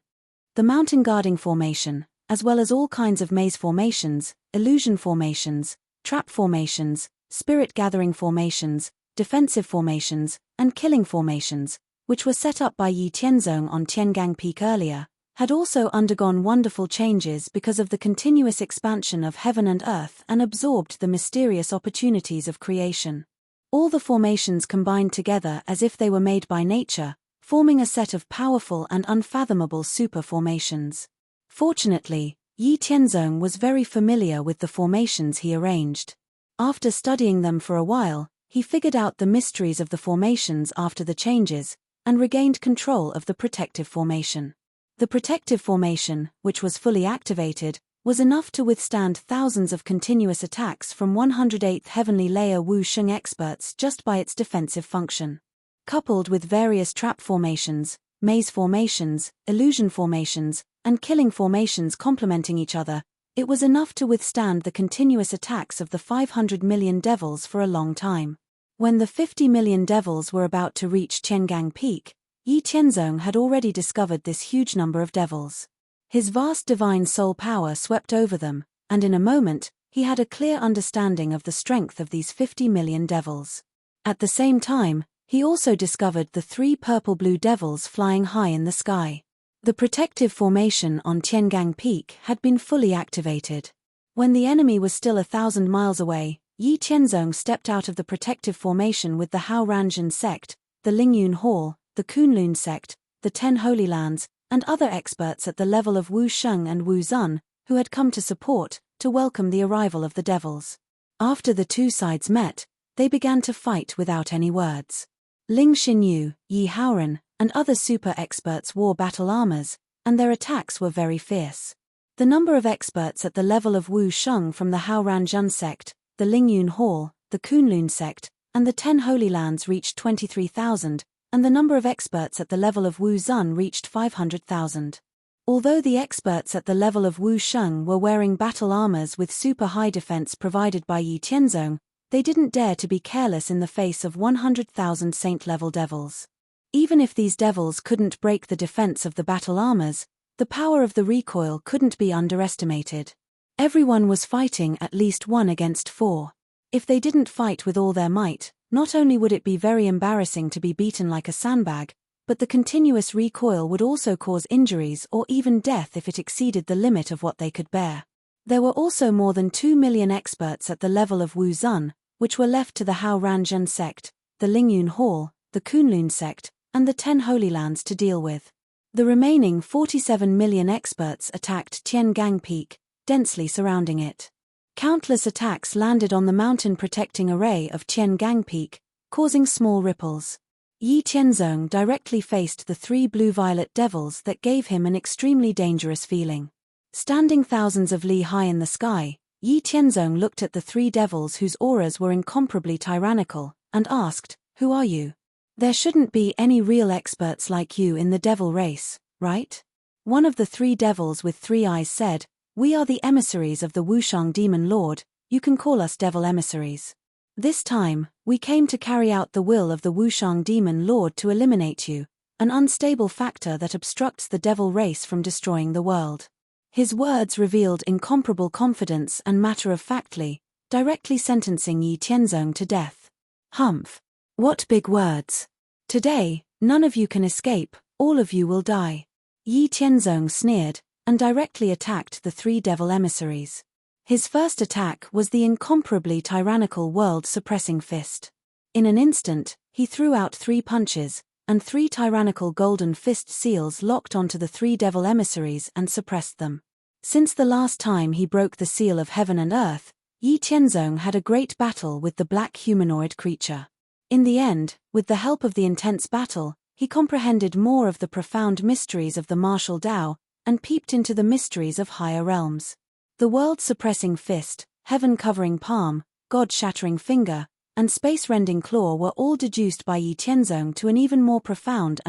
The mountain guarding formation, as well as all kinds of maze formations, illusion formations, trap formations, spirit gathering formations, defensive formations, and killing formations, which were set up by Yi Tianzong on Tiangang Peak earlier, had also undergone wonderful changes because of the continuous expansion of heaven and earth and absorbed the mysterious opportunities of creation. All the formations combined together as if they were made by nature, forming a set of powerful and unfathomable super formations. Fortunately, Yi Tianzong was very familiar with the formations he arranged. After studying them for a while, he figured out the mysteries of the formations after the changes, and regained control of the protective formation. The protective formation, which was fully activated, was enough to withstand thousands of continuous attacks from 108th Heavenly Layer Wu Sheng experts just by its defensive function. Coupled with various trap formations, maze formations, illusion formations, and killing formations complementing each other, it was enough to withstand the continuous attacks of the 500 million devils for a long time. When the 50 million devils were about to reach Tiangang Peak, Yi Tianzong had already discovered this huge number of devils. His vast divine soul power swept over them, and in a moment, he had a clear understanding of the strength of these 50 million devils. At the same time, he also discovered the 3 purple-blue devils flying high in the sky. The protective formation on Tiangang Peak had been fully activated. When the enemy was still 1,000 miles away, Yi Tianzong stepped out of the protective formation with the Howranjan sect, the Lingyun Hall, the Kunlun sect, the 10 Holy Lands, and other experts at the level of Wu Sheng and Wu Zun, who had come to support, to welcome the arrival of the devils. After the 2 sides met, they began to fight without any words. Ling Xinyu, Yi Howran, and other super experts wore battle armors, and their attacks were very fierce. The number of experts at the level of Wu Sheng from the Howranjan sect, the Lingyun Hall, the Kunlun sect, and the 10 Holy Lands reached 23,000, and the number of experts at the level of Wu Zun reached 500,000. Although the experts at the level of Wu Sheng were wearing battle armors with super high defense provided by Yi Tianzong, they didn't dare to be careless in the face of 100,000 saint-level devils. Even if these devils couldn't break the defense of the battle armors, the power of the recoil couldn't be underestimated. Everyone was fighting at least 1 against 4. If they didn't fight with all their might, not only would it be very embarrassing to be beaten like a sandbag, but the continuous recoil would also cause injuries or even death if it exceeded the limit of what they could bear. There were also more than 2 million experts at the level of Wu Zun, which were left to the Hao Ranzhen sect, the Lingyun Hall, the Kunlun sect, and the 10 Holy Lands to deal with. The remaining 47 million experts attacked Tiangang Peak, densely surrounding it. Countless attacks landed on the mountain-protecting array of Tiangang Peak, causing small ripples. Yi Tianzong directly faced the 3 blue-violet devils that gave him an extremely dangerous feeling. Standing thousands of li high in the sky, Yi Tianzong looked at the 3 devils whose auras were incomparably tyrannical, and asked, "Who are you? There shouldn't be any real experts like you in the devil race, right?" One of the 3 devils with 3 eyes said, "We are the emissaries of the Wushang Demon Lord, you can call us devil emissaries. This time, we came to carry out the will of the Wushang Demon Lord to eliminate you, an unstable factor that obstructs the devil race from destroying the world." His words revealed incomparable confidence and matter-of-factly, directly sentencing Yi Tianzong to death. Humph! What big words! Today, none of you can escape, all of you will die. Yi Tianzong sneered, and directly attacked the 3 devil emissaries. His first attack was the incomparably tyrannical world-suppressing fist. In an instant, he threw out 3 punches, and 3 tyrannical golden fist seals locked onto the 3 devil emissaries and suppressed them. Since the last time he broke the seal of heaven and earth, Yi Tianzong had a great battle with the black humanoid creature. In the end, with the help of the intense battle, he comprehended more of the profound mysteries of the martial Tao, and peeped into the mysteries of higher realms. The world-suppressing fist, heaven-covering palm, God-shattering finger, and space-rending claw were all deduced by Yi Tianzong to an even more profound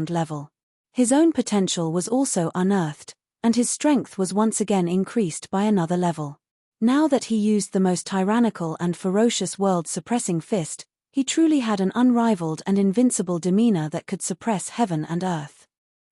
level. His own potential was also unearthed, and his strength was once again increased by another level. Now that he used the most tyrannical and ferocious world-suppressing fist, he truly had an unrivaled and invincible demeanor that could suppress heaven and earth.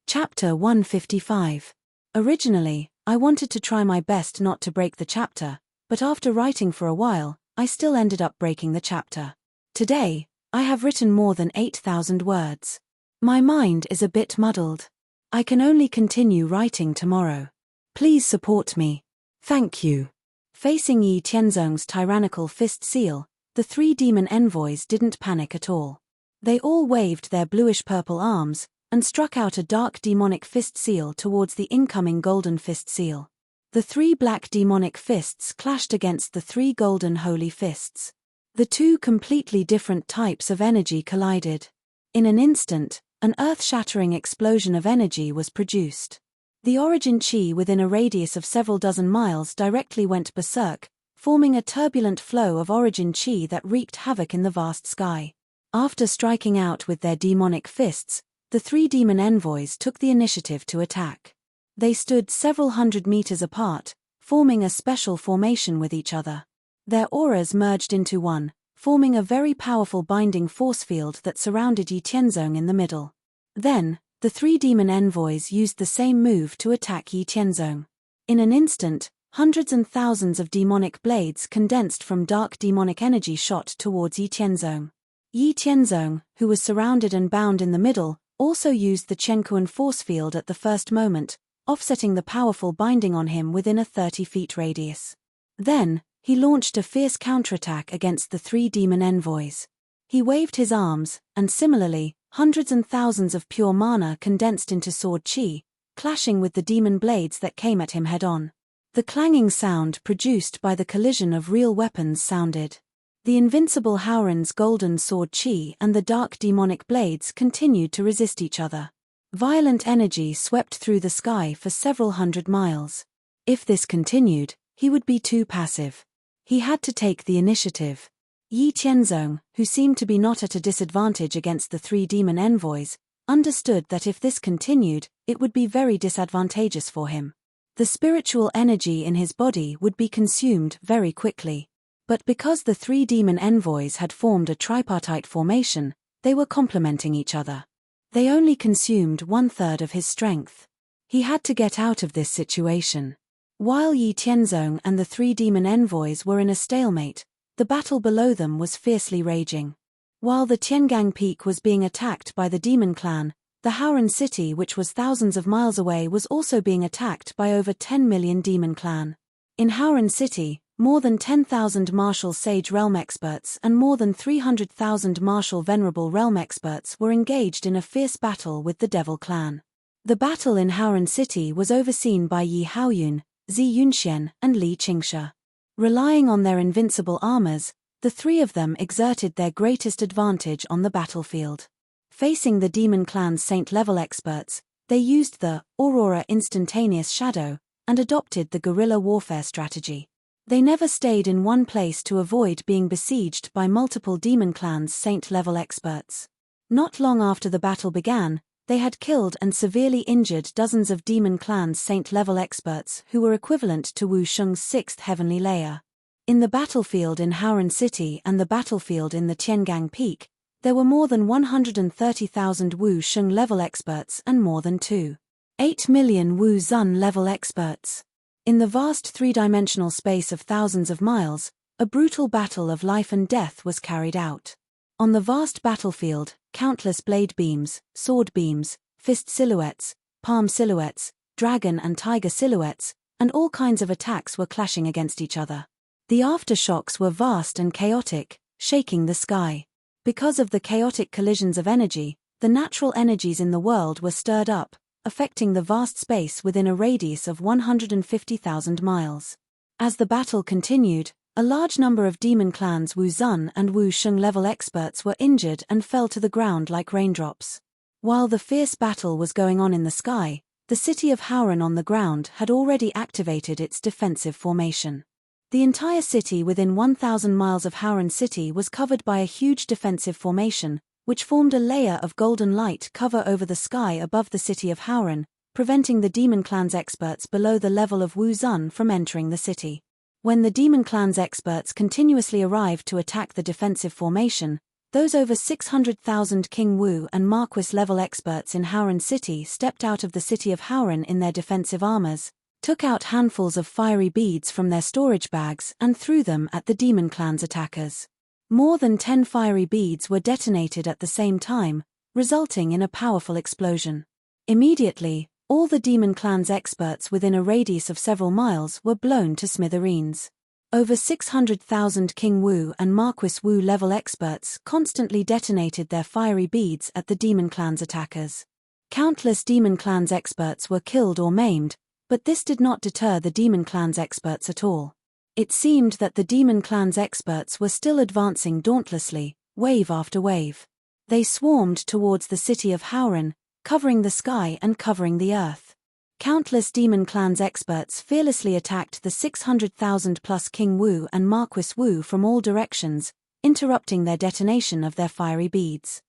Chapter 155. Originally, I wanted to try my best not to break the chapter, but after writing for a while, I still ended up breaking the chapter. Today, I have written more than 8,000 words. My mind is a bit muddled. I can only continue writing tomorrow. Please support me. Thank you. Facing Yi Tianzong's tyrannical fist seal, the 3 demon envoys didn't panic at all. They all waved their bluish-purple arms, and struck out a dark demonic fist seal towards the incoming golden fist seal. The 3 black demonic fists clashed against the 3 golden holy fists. The 2 completely different types of energy collided. In an instant, an earth-shattering explosion of energy was produced. The origin chi within a radius of several dozen miles directly went berserk, forming a turbulent flow of origin chi that wreaked havoc in the vast sky. After striking out with their demonic fists, the 3 demon envoys took the initiative to attack. They stood several hundred meters apart, forming a special formation with each other. Their auras merged into one, forming a very powerful binding force field that surrounded Yi Tianzong in the middle. Then, the 3 demon envoys used the same move to attack Yi Tianzong. In an instant, hundreds and thousands of demonic blades condensed from dark demonic energy shot towards Yi Tianzong. Yi Tianzong, who was surrounded and bound in the middle, also used the Chenkuan force field at the first moment, offsetting the powerful binding on him within a 30-feet radius. Then, he launched a fierce counterattack against the 3 demon envoys. He waved his arms, and similarly, hundreds and thousands of pure mana condensed into sword chi, clashing with the demon blades that came at him head-on. The clanging sound produced by the collision of real weapons sounded. The invincible Howren's golden sword chi and the dark demonic blades continued to resist each other. Violent energy swept through the sky for several hundred miles. If this continued, he would be too passive. He had to take the initiative. Yi Tianzong, who seemed to be not at a disadvantage against the 3 demon envoys, understood that if this continued, it would be very disadvantageous for him. The spiritual energy in his body would be consumed very quickly. But because the 3 demon envoys had formed a tripartite formation, they were complementing each other. They only consumed 1/3 of his strength. He had to get out of this situation. While Yi Tianzong and the three demon envoys were in a stalemate, the battle below them was fiercely raging. While the Tiangang Peak was being attacked by the demon clan, the Haoran city, which was thousands of miles away, was also being attacked by over 10 million demon clan. In Haoran city, more than 10,000 martial sage realm experts and more than 300,000 martial venerable realm experts were engaged in a fierce battle with the devil clan. The battle in Haoran city was overseen by Yi Haoyun, Zi Yunxian, and Li Qingsha. Relying on their invincible armors, the three of them exerted their greatest advantage on the battlefield. Facing the demon clan's saint-level experts, they used the Aurora instantaneous shadow and adopted the guerrilla warfare strategy. They never stayed in one place to avoid being besieged by multiple demon clan's saint-level experts. Not long after the battle began, they had killed and severely injured dozens of demon clan's saint-level experts who were equivalent to Wu Sheng's 6th heavenly layer. In the battlefield in Haoran city and the battlefield in the Tiangang Peak, there were more than 130,000 Wu Sheng level experts and more than 2.8 million Wu Zun level experts. In the vast three-dimensional space of thousands of miles, a brutal battle of life and death was carried out. On the vast battlefield, countless blade beams, sword beams, fist silhouettes, palm silhouettes, dragon and tiger silhouettes, and all kinds of attacks were clashing against each other. The aftershocks were vast and chaotic, shaking the sky. Because of the chaotic collisions of energy, the natural energies in the world were stirred up, affecting the vast space within a radius of 150,000 miles. As the battle continued, a large number of demon clans Wu Zun and Wu Sheng level experts were injured and fell to the ground like raindrops. While the fierce battle was going on in the sky, the city of Haoran on the ground had already activated its defensive formation. The entire city within 1,000 miles of Haoran city was covered by a huge defensive formation, which formed a layer of golden light cover over the sky above the city of Haoran, preventing the demon clan's experts below the level of Wu Zun from entering the city. When the demon clan's experts continuously arrived to attack the defensive formation, those over 600,000 King Wu and Marquis level experts in Haoran city stepped out of the city of Haoran in their defensive armors, took out handfuls of fiery beads from their storage bags and threw them at the demon clan's attackers. More than 10 fiery beads were detonated at the same time, resulting in a powerful explosion. Immediately, all the demon clan's experts within a radius of several miles were blown to smithereens. Over 600,000 King Wu and Marquis Wu level experts constantly detonated their fiery beads at the demon clan's attackers. Countless demon clan's experts were killed or maimed, but this did not deter the demon clan's experts at all. It seemed that the demon clan's experts were still advancing dauntlessly, wave after wave. They swarmed towards the city of Haoran, covering the sky and covering the earth. Countless demon clan's experts fearlessly attacked the 600,000-plus King Wu and Marquis Wu from all directions, interrupting their detonation of their fiery beads.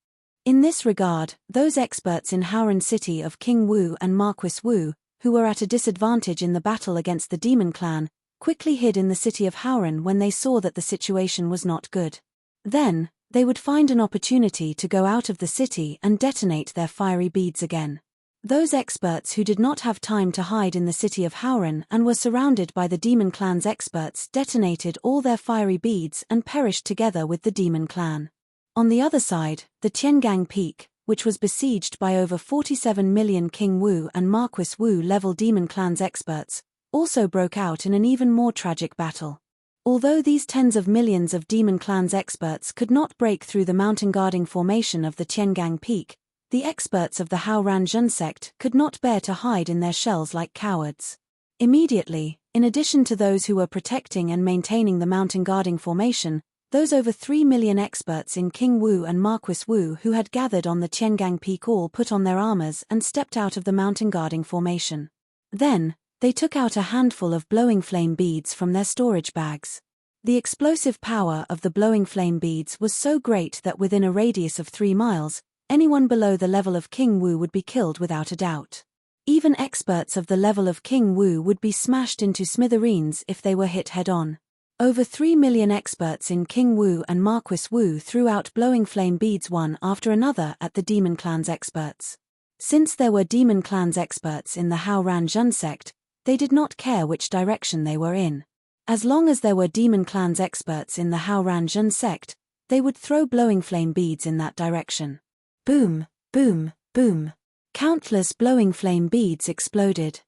In this regard, those experts in Haoran city of King Wu and Marquis Wu, who were at a disadvantage in the battle against the demon clan, quickly hid in the city of Haoran when they saw that the situation was not good. Then, they would find an opportunity to go out of the city and detonate their fiery beads again. Those experts who did not have time to hide in the city of Haoran and were surrounded by the demon clan's experts detonated all their fiery beads and perished together with the demon clan. On the other side, the Tiangang Peak, which was besieged by over 47 million King Wu and Marquis Wu level demon clan's experts, also broke out in an even more tragic battle. Although these tens of millions of demon clan's experts could not break through the mountain guarding formation of the Tiangang Peak, the experts of the Haoran Jun sect could not bear to hide in their shells like cowards. Immediately, in addition to those who were protecting and maintaining the mountain guarding formation, those over 3 million experts in King Wu and Marquis Wu who had gathered on the Tiangang Peak all put on their armors and stepped out of the mountain guarding formation. Then, they took out a handful of blowing flame beads from their storage bags. The explosive power of the blowing flame beads was so great that within a radius of 3 miles, anyone below the level of King Wu would be killed without a doubt. Even experts of the level of King Wu would be smashed into smithereens if they were hit head-on. Over 3 million experts in King Wu and Marquis Wu threw out blowing flame beads one after another at the demon clan's experts. Since there were demon clan's experts in the Haoran Jun sect, they did not care which direction they were in. As long as there were Demon Clan's experts in the Hao Ranjun sect, they would throw blowing flame beads in that direction. Boom, boom, boom. Countless blowing flame beads exploded.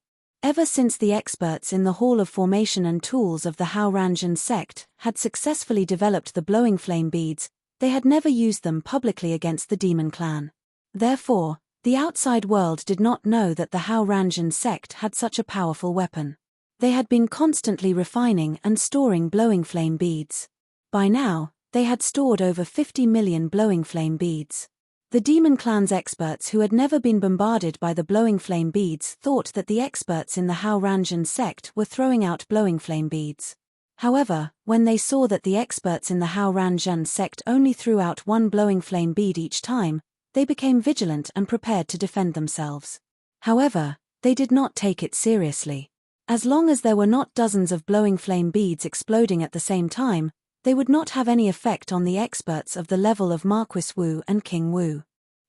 Ever since the experts in the Hall of Formation and Tools of the Hao Ranjun sect had successfully developed the blowing flame beads, they had never used them publicly against the Demon Clan. Therefore, the outside world did not know that the Hao Ranjun sect had such a powerful weapon. They had been constantly refining and storing blowing flame beads. By now, they had stored over 50 million blowing flame beads. The Demon Clan's experts who had never been bombarded by the blowing flame beads thought that the experts in the Hao Ranjun sect were throwing out blowing flame beads. However, when they saw that the experts in the Hao Ranjun sect only threw out one blowing flame bead each time, they became vigilant and prepared to defend themselves. However, they did not take it seriously. As long as there were not dozens of blowing flame beads exploding at the same time, they would not have any effect on the experts of the level of Marquis Wu and King Wu.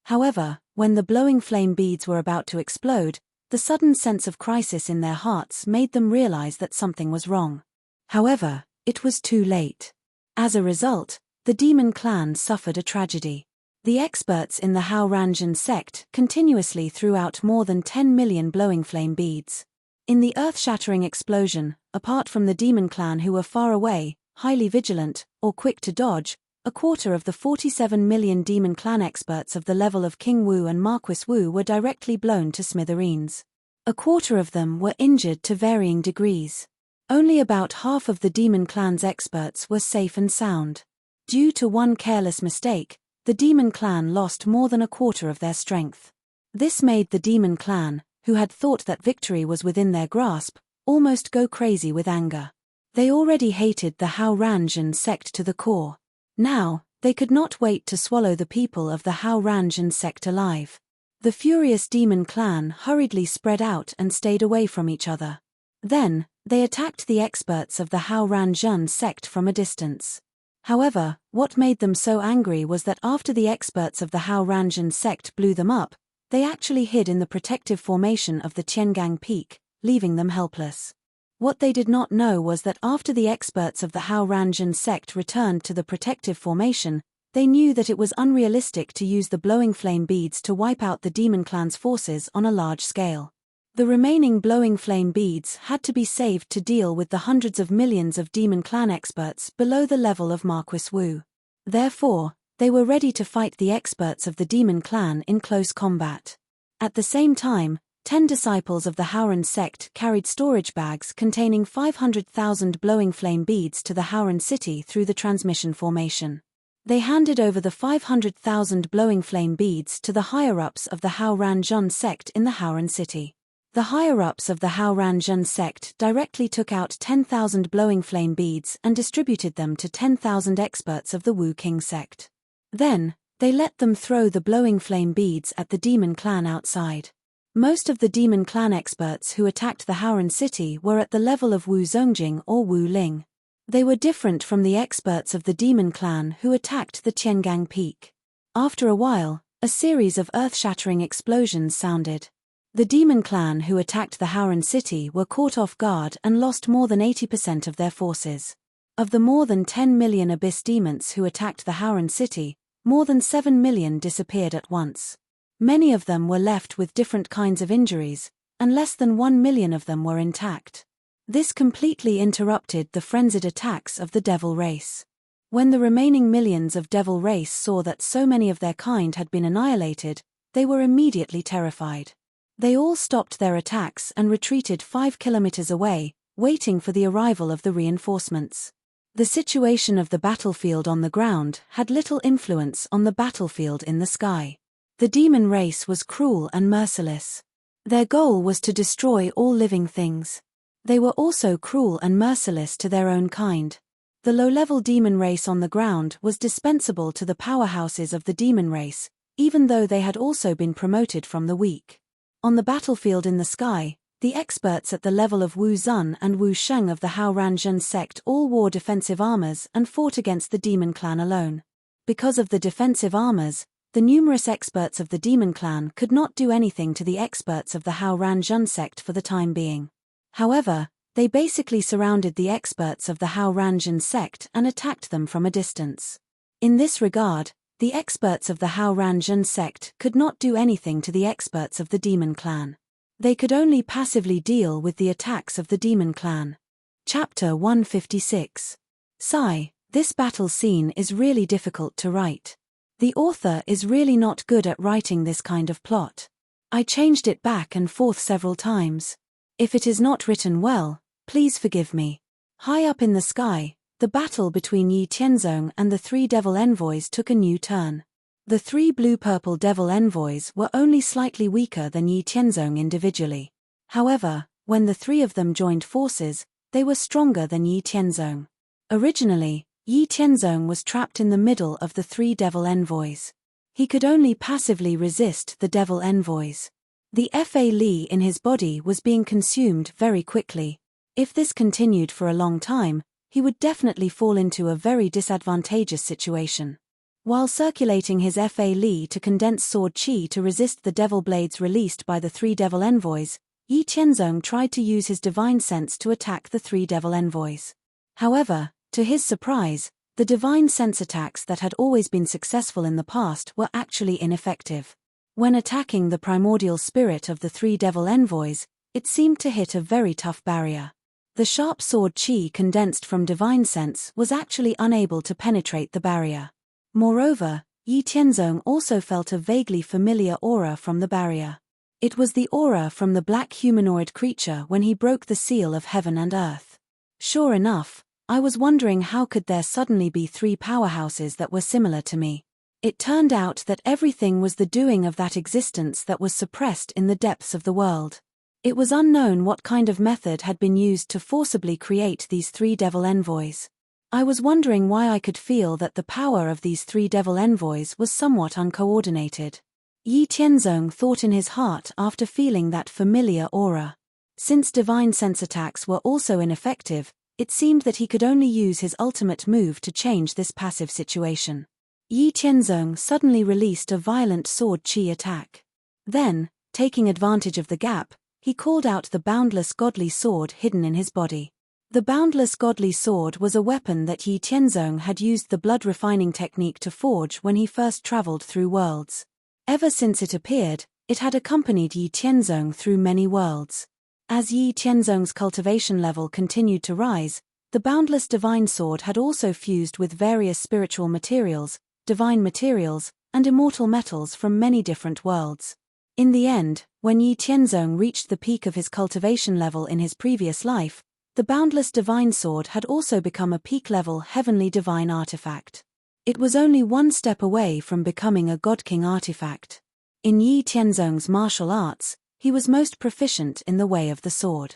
However, when the blowing flame beads were about to explode, the sudden sense of crisis in their hearts made them realize that something was wrong. However, it was too late. As a result, the Demon Clan suffered a tragedy. The experts in the Hao Ranjun sect continuously threw out more than 10 million blowing flame beads. In the earth-shattering explosion, apart from the Demon Clan who were far away, highly vigilant, or quick to dodge, a quarter of the 47 million Demon Clan experts of the level of King Wu and Marquis Wu were directly blown to smithereens. A quarter of them were injured to varying degrees. Only about half of the Demon Clan's experts were safe and sound. Due to one careless mistake, the Demon Clan lost more than a quarter of their strength. This made the Demon Clan, who had thought that victory was within their grasp, almost go crazy with anger. They already hated the Hao Ranjun sect to the core. Now, they could not wait to swallow the people of the Hao Ranjun sect alive. The furious Demon Clan hurriedly spread out and stayed away from each other. Then, they attacked the experts of the Hao Ranjun sect from a distance. However, what made them so angry was that after the experts of the Hao Ranjun sect blew them up, they actually hid in the protective formation of the Tiangang Peak, leaving them helpless. What they did not know was that after the experts of the Hao Ranjun sect returned to the protective formation, they knew that it was unrealistic to use the blowing flame beads to wipe out the Demon Clan's forces on a large scale. The remaining blowing flame beads had to be saved to deal with the hundreds of millions of Demon Clan experts below the level of Marquis Wu. Therefore, they were ready to fight the experts of the Demon Clan in close combat. At the same time, 10 disciples of the Haoran sect carried storage bags containing 500,000 blowing flame beads to the Haoran city through the transmission formation. They handed over the 500,000 blowing flame beads to the higher-ups of the Hao Ranjun sect in the Haoran city. The higher-ups of the Hao Ranjun sect directly took out 10,000 blowing flame beads and distributed them to 10,000 experts of the Wu King sect. Then, they let them throw the blowing flame beads at the Demon Clan outside. Most of the Demon Clan experts who attacked the Haoran city were at the level of Wu Zongjing or Wu Ling. They were different from the experts of the Demon Clan who attacked the Tiangang Peak. After a while, a series of earth-shattering explosions sounded. The Demon Clan who attacked the Haoran city were caught off guard and lost more than 80% of their forces. Of the more than 10 million Abyss demons who attacked the Haoran city, more than 7 million disappeared at once. Many of them were left with different kinds of injuries, and less than 1 million of them were intact. This completely interrupted the frenzied attacks of the Devil race. When the remaining millions of Devil race saw that so many of their kind had been annihilated, they were immediately terrified. They all stopped their attacks and retreated 5 kilometers away, waiting for the arrival of the reinforcements. The situation of the battlefield on the ground had little influence on the battlefield in the sky. The demon race was cruel and merciless. Their goal was to destroy all living things. They were also cruel and merciless to their own kind. The low-level demon race on the ground was dispensable to the powerhouses of the demon race, even though they had also been promoted from the weak. On the battlefield in the sky, the experts at the level of Wu Zun and Wu Sheng of the Hao Ranjun sect all wore defensive armors and fought against the demon clan alone. Because of the defensive armors, the numerous experts of the Demon Clan could not do anything to the experts of the Hao Ranjun sect for the time being. However, they basically surrounded the experts of the Hao Ranjin sect and attacked them from a distance. In this regard, the experts of the Hao Ranjin sect could not do anything to the experts of the demon clan. They could only passively deal with the attacks of the demon clan. Chapter 156. Sigh, this battle scene is really difficult to write. The author is really not good at writing this kind of plot. I changed it back and forth several times. If it is not written well, please forgive me. High up in the sky, the battle between Yi Tianzong and the 3 devil envoys took a new turn. The 3 blue-purple devil envoys were only slightly weaker than Yi Tianzong individually. However, when the 3 of them joined forces, they were stronger than Yi Tianzong. Originally, Yi Tianzong was trapped in the middle of the 3 devil envoys. He could only passively resist the devil envoys. The Fa Li in his body was being consumed very quickly. If this continued for a long time, he would definitely fall into a very disadvantageous situation. While circulating his Fa Li to condense sword chi to resist the devil blades released by the 3 devil envoys, Yi Tianzong tried to use his divine sense to attack the 3 devil envoys. However, to his surprise, the divine sense attacks that had always been successful in the past were actually ineffective. When attacking the primordial spirit of the 3 devil envoys, it seemed to hit a very tough barrier. The sharp sword chi condensed from divine sense was actually unable to penetrate the barrier. Moreover, Yi Tianzong also felt a vaguely familiar aura from the barrier. It was the aura from the black humanoid creature when he broke the seal of heaven and earth. Sure enough, I was wondering how could there suddenly be 3 powerhouses that were similar to me. It turned out that everything was the doing of that existence that was suppressed in the depths of the world. It was unknown what kind of method had been used to forcibly create these 3 devil envoys. I was wondering why I could feel that the power of these 3 devil envoys was somewhat uncoordinated. Yi Tianzong thought in his heart after feeling that familiar aura. Since divine sense attacks were also ineffective, it seemed that he could only use his ultimate move to change this passive situation. Yi Tianzong suddenly released a violent sword chi attack. Then, taking advantage of the gap, he called out the boundless godly sword hidden in his body. The boundless godly sword was a weapon that Yi Tianzong had used the blood refining technique to forge when he first traveled through worlds. Ever since it appeared, it had accompanied Yi Tianzong through many worlds. As Yi Tianzong's cultivation level continued to rise, the boundless divine sword had also fused with various spiritual materials, divine materials, and immortal metals from many different worlds. In the end, when Yi Tianzong reached the peak of his cultivation level in his previous life, the boundless divine sword had also become a peak-level heavenly divine artifact. It was only one step away from becoming a God King artifact. In Yi Tianzong's martial arts, he was most proficient in the way of the sword.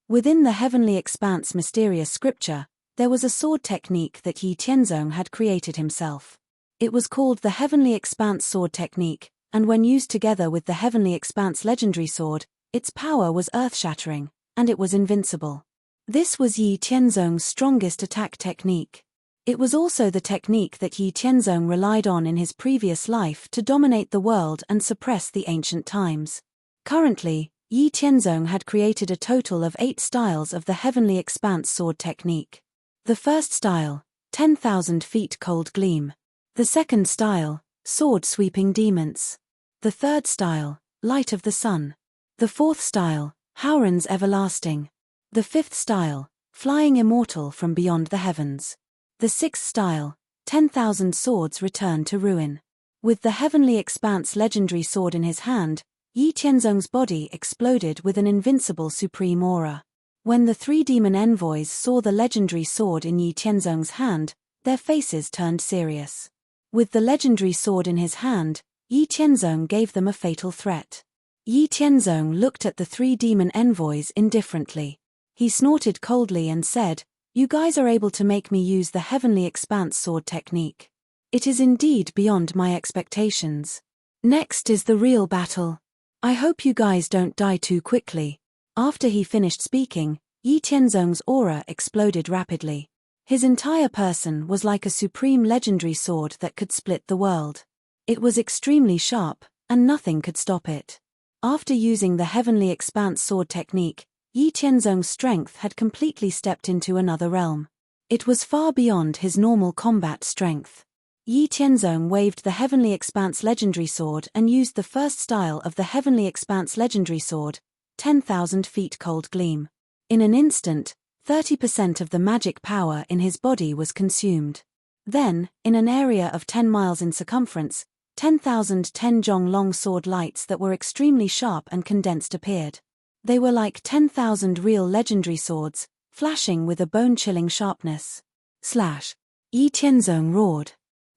Within the Heavenly Expanse mysterious scripture, there was a sword technique that Yi Tianzong had created himself. It was called the Heavenly Expanse sword technique, and when used together with the Heavenly Expanse legendary sword, its power was earth-shattering, and it was invincible. This was Yi Tianzong's strongest attack technique. It was also the technique that Yi Tianzong relied on in his previous life to dominate the world and suppress the ancient times. Currently, Yi Tianzong had created a total of 8 styles of the Heavenly Expanse sword technique. The first style, 10,000 feet cold gleam. The second style, sword sweeping demons. The third style, light of the sun. The fourth style, Howran's everlasting. The fifth style, flying immortal from beyond the heavens. The sixth style, 10,000 swords return to ruin. With the Heavenly Expanse legendary sword in his hand, Yi Tianzong's body exploded with an invincible supreme aura. When the 3 demon envoys saw the legendary sword in Yi Tianzong's hand, their faces turned serious. With the legendary sword in his hand, Yi Tianzong gave them a fatal threat. Yi Tianzong looked at the 3 demon envoys indifferently. He snorted coldly and said, "You guys are able to make me use the Heavenly Expanse sword technique. It is indeed beyond my expectations. Next is the real battle. I hope you guys don't die too quickly." After he finished speaking, Yi Tianzong's aura exploded rapidly. His entire person was like a supreme legendary sword that could split the world. It was extremely sharp, and nothing could stop it. After using the Heavenly Expanse sword technique, Yi Tianzong's strength had completely stepped into another realm. It was far beyond his normal combat strength. Yi Tianzong waved the Heavenly Expanse legendary sword and used the first style of the Heavenly Expanse legendary sword, 10,000 feet cold gleam. In an instant, 30% of the magic power in his body was consumed. Then, in an area of 10 miles in circumference, 10,000 10-jong long sword lights that were extremely sharp and condensed appeared. They were like 10,000 real legendary swords, flashing with a bone-chilling sharpness. Slash! Yi Tianzong roared.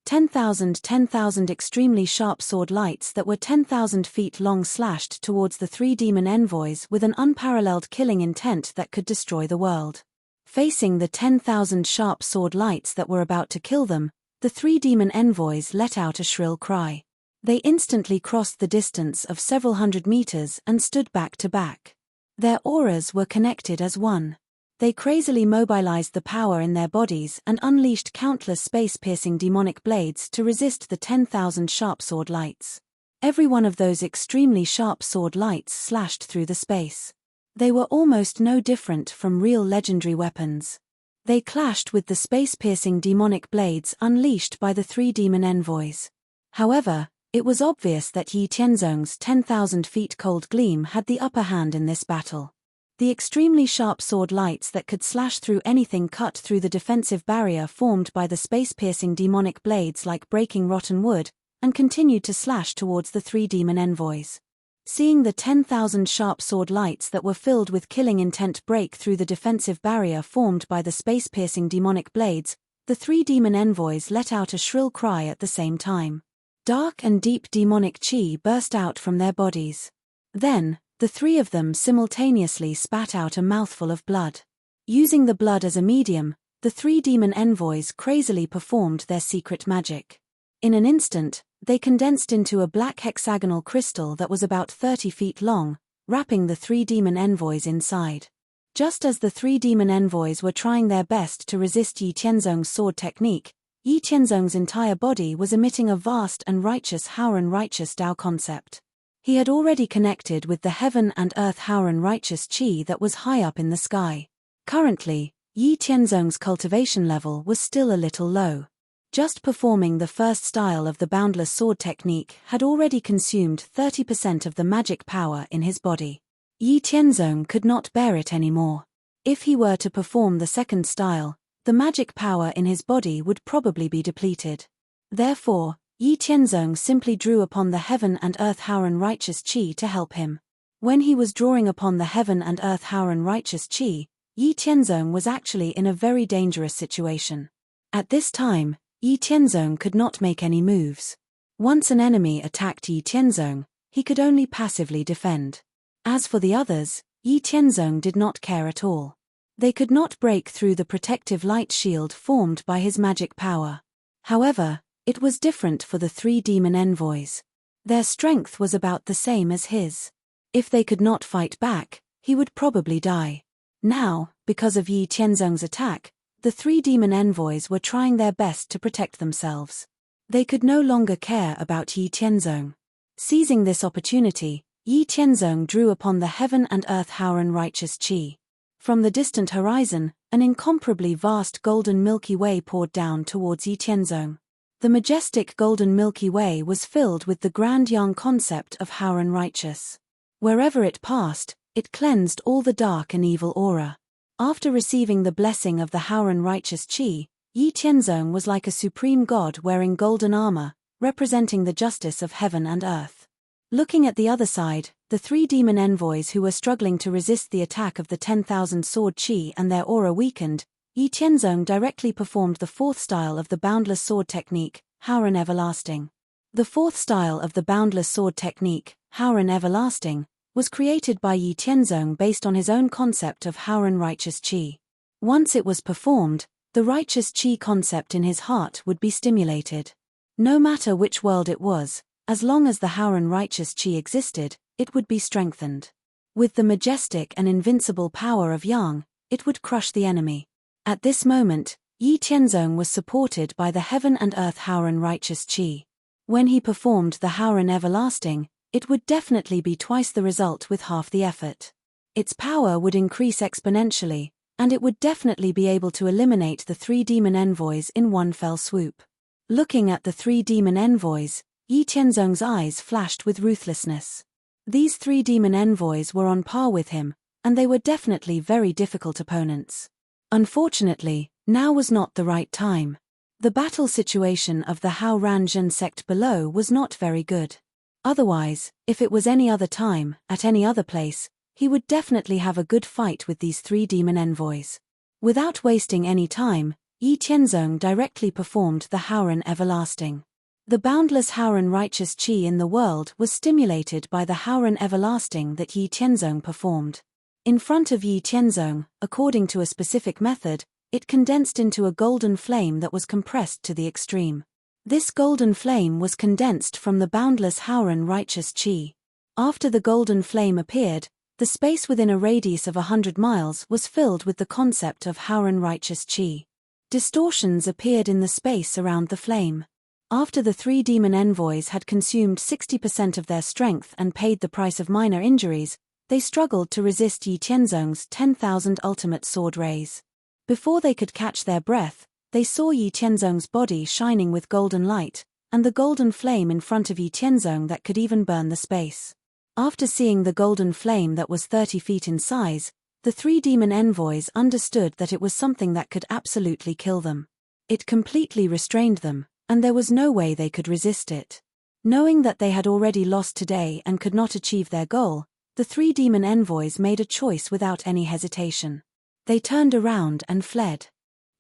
10,000 extremely sharp sword lights that were 10,000 feet long slashed towards the three demon envoys with an unparalleled killing intent that could destroy the world. Facing the 10,000 sharp sword lights that were about to kill them, the three demon envoys let out a shrill cry. They instantly crossed the distance of several hundred meters and stood back to back. Their auras were connected as one. They crazily mobilized the power in their bodies and unleashed countless space-piercing demonic blades to resist the 10,000 sharp sword lights. Every one of those extremely sharp sword lights slashed through the space. They were almost no different from real legendary weapons. They clashed with the space-piercing demonic blades unleashed by the three demon envoys. However, it was obvious that Yi Tianzong's 10,000 feet cold gleam had the upper hand in this battle. The extremely sharp sword lights that could slash through anything cut through the defensive barrier formed by the space-piercing demonic blades like breaking rotten wood, and continued to slash towards the three demon envoys. Seeing the 10,000 sharp sword lights that were filled with killing intent break through the defensive barrier formed by the space-piercing demonic blades, the three demon envoys let out a shrill cry at the same time. Dark and deep demonic chi burst out from their bodies. Then, the three of them simultaneously spat out a mouthful of blood. Using the blood as a medium, the three demon envoys crazily performed their secret magic. In an instant, they condensed into a black hexagonal crystal that was about 30 feet long, wrapping the three demon envoys inside. Just as the three demon envoys were trying their best to resist Yi Tianzong's sword technique, Yi Tianzong's entire body was emitting a vast and righteous Haoran righteous Tao concept. He had already connected with the heaven and earth Haoran righteous chi that was high up in the sky. Currently, Yi Tianzong's cultivation level was still a little low. Just performing the first style of the boundless sword technique had already consumed 30% of the magic power in his body. Yi Tianzong could not bear it anymore. If he were to perform the second style, the magic power in his body would probably be depleted. Therefore, Yi Tianzong simply drew upon the heaven and earth Haoran righteous chi to help him. When he was drawing upon the heaven and earth Haoran righteous chi, Yi Tianzong was actually in a very dangerous situation. At this time, Yi Tianzong could not make any moves. Once an enemy attacked Yi Tianzong, he could only passively defend. As for the others, Yi Tianzong did not care at all. They could not break through the protective light shield formed by his magic power. However, it was different for the three demon envoys. Their strength was about the same as his. If they could not fight back, he would probably die. Now, because of Yi Tianzong's attack, the three demon envoys were trying their best to protect themselves. They could no longer care about Yi Tianzong. Seizing this opportunity, Yi Tianzong drew upon the heaven and earth Haoran righteous chi. From the distant horizon, an incomparably vast golden Milky Way poured down towards Yi Tianzong. The majestic golden Milky Way was filled with the grand yang concept of Haoran righteous. Wherever it passed, it cleansed all the dark and evil aura. After receiving the blessing of the Haoran righteous chi, Yi Tianzong was like a supreme god wearing golden armor, representing the justice of heaven and earth. Looking at the other side, the three demon envoys who were struggling to resist the attack of the 10,000 sword chi and their aura weakened, Yi Tianzong directly performed the fourth style of the boundless sword technique, Haoran everlasting. The fourth style of the boundless sword technique, Haoran everlasting, was created by Yi Tianzong based on his own concept of Haoran righteous chi. Once it was performed, the righteous chi concept in his heart would be stimulated. No matter which world it was, as long as the Haoran righteous chi existed, it would be strengthened. With the majestic and invincible power of Yang, it would crush the enemy. At this moment, Yi Tianzong was supported by the heaven and earth Haoran righteous chi. When he performed the Haoran everlasting, it would definitely be twice the result with half the effort. Its power would increase exponentially, and it would definitely be able to eliminate the 3 demon envoys in one fell swoop. Looking at the 3 demon envoys, Yi Qianzong's eyes flashed with ruthlessness. These 3 demon envoys were on par with him, and they were definitely very difficult opponents. Unfortunately, now was not the right time. The battle situation of the Hao Ranzhen sect below was not very good. Otherwise, if it was any other time, at any other place, he would definitely have a good fight with these 3 demon envoys. Without wasting any time, Yi Qianzong directly performed the Haoran Everlasting. The boundless Haoran righteous qi in the world was stimulated by the Haoran Everlasting that Yi Qianzong performed. In front of Yi Qianzong, according to a specific method, it condensed into a golden flame that was compressed to the extreme. This golden flame was condensed from the boundless Haoran righteous qi. After the golden flame appeared, the space within a radius of 100 miles was filled with the concept of Haoran righteous qi. Distortions appeared in the space around the flame. After the 3 demon envoys had consumed 60% of their strength and paid the price of minor injuries, they struggled to resist Yi Qianzong's 10,000 ultimate sword rays. Before they could catch their breath, they saw Yi Qianzong's body shining with golden light, and the golden flame in front of Yi Qianzong that could even burn the space. After seeing the golden flame that was 30 feet in size, the 3 demon envoys understood that it was something that could absolutely kill them. It completely restrained them, and there was no way they could resist it. Knowing that they had already lost today and could not achieve their goal, the 3 demon envoys made a choice without any hesitation. They turned around and fled.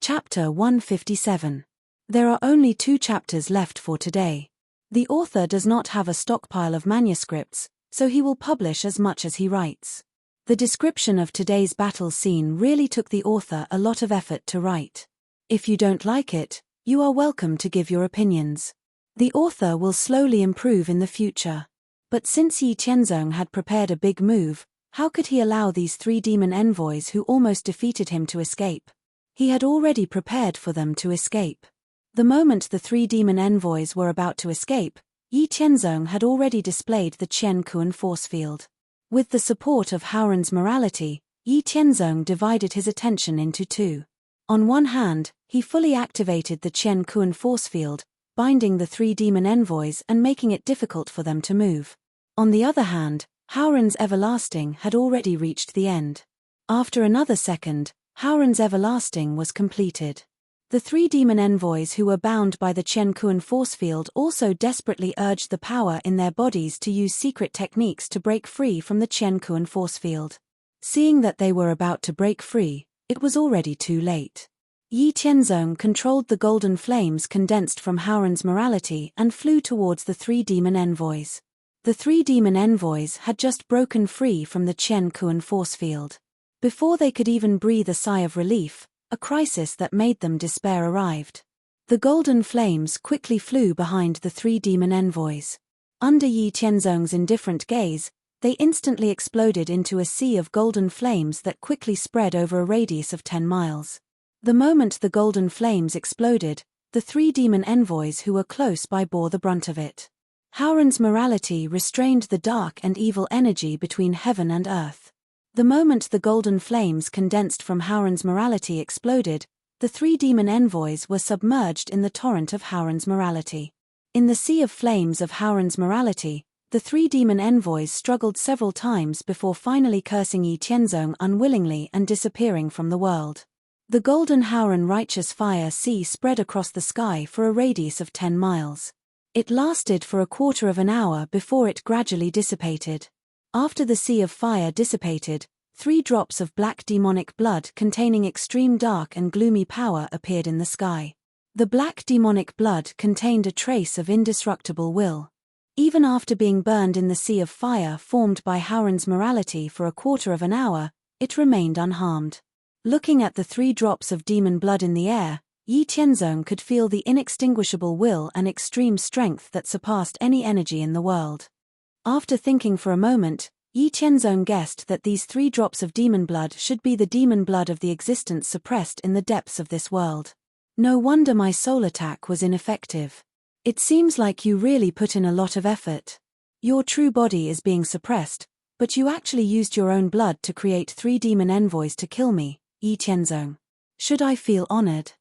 Chapter 157. There are only 2 chapters left for today. The author does not have a stockpile of manuscripts, so he will publish as much as he writes. The description of today's battle scene really took the author a lot of effort to write. If you don't like it, you are welcome to give your opinions. The author will slowly improve in the future. But since Yi Qianzong had prepared a big move, how could he allow these 3 demon envoys who almost defeated him to escape? He had already prepared for them to escape. The moment the 3 demon envoys were about to escape, Yi Qianzong had already displayed the Qian Kuan force field. With the support of Haoran's morality, Yi Qianzong divided his attention into 2. On one hand, he fully activated the Qian Kuan force field, binding the 3 demon envoys and making it difficult for them to move. On the other hand, Haoran's Everlasting had already reached the end. After another second, Haoran's Everlasting was completed. The 3 demon envoys who were bound by the Qian Kuan force field also desperately urged the power in their bodies to use secret techniques to break free from the Qian Kuan force field. Seeing that they were about to break free, it was already too late. Yi Qianzong controlled the golden flames condensed from Haoran's morality and flew towards the 3 demon envoys. The 3 demon envoys had just broken free from the Qian Kuan force field. Before they could even breathe a sigh of relief, a crisis that made them despair arrived. The golden flames quickly flew behind the 3 demon envoys. Under Yi Qianzong's indifferent gaze, they instantly exploded into a sea of golden flames that quickly spread over a radius of 10 miles. The moment the golden flames exploded, the 3 demon envoys who were close by bore the brunt of it. Haoran's morality restrained the dark and evil energy between heaven and earth. The moment the golden flames condensed from Haoran's morality exploded, the 3 demon envoys were submerged in the torrent of Haoran's morality. In the sea of flames of Haoran's morality, the 3 demon envoys struggled several times before finally cursing Yi Qianzong unwillingly and disappearing from the world. The golden Haoran righteous fire sea spread across the sky for a radius of 10 miles. It lasted for a quarter of an hour before it gradually dissipated. After the sea of fire dissipated, 3 drops of black demonic blood containing extreme dark and gloomy power appeared in the sky. The black demonic blood contained a trace of indestructible will. Even after being burned in the sea of fire formed by Haoran's morality for a quarter of an hour, it remained unharmed. Looking at the 3 drops of demon blood in the air, Yi Qianzong could feel the inextinguishable will and extreme strength that surpassed any energy in the world. After thinking for a moment, Yi Qianzong guessed that these 3 drops of demon blood should be the demon blood of the existence suppressed in the depths of this world. No wonder my soul attack was ineffective. It seems like you really put in a lot of effort. Your true body is being suppressed, But you actually used your own blood to create 3 demon envoys to kill me, Yi Tianzong. Should I feel honored?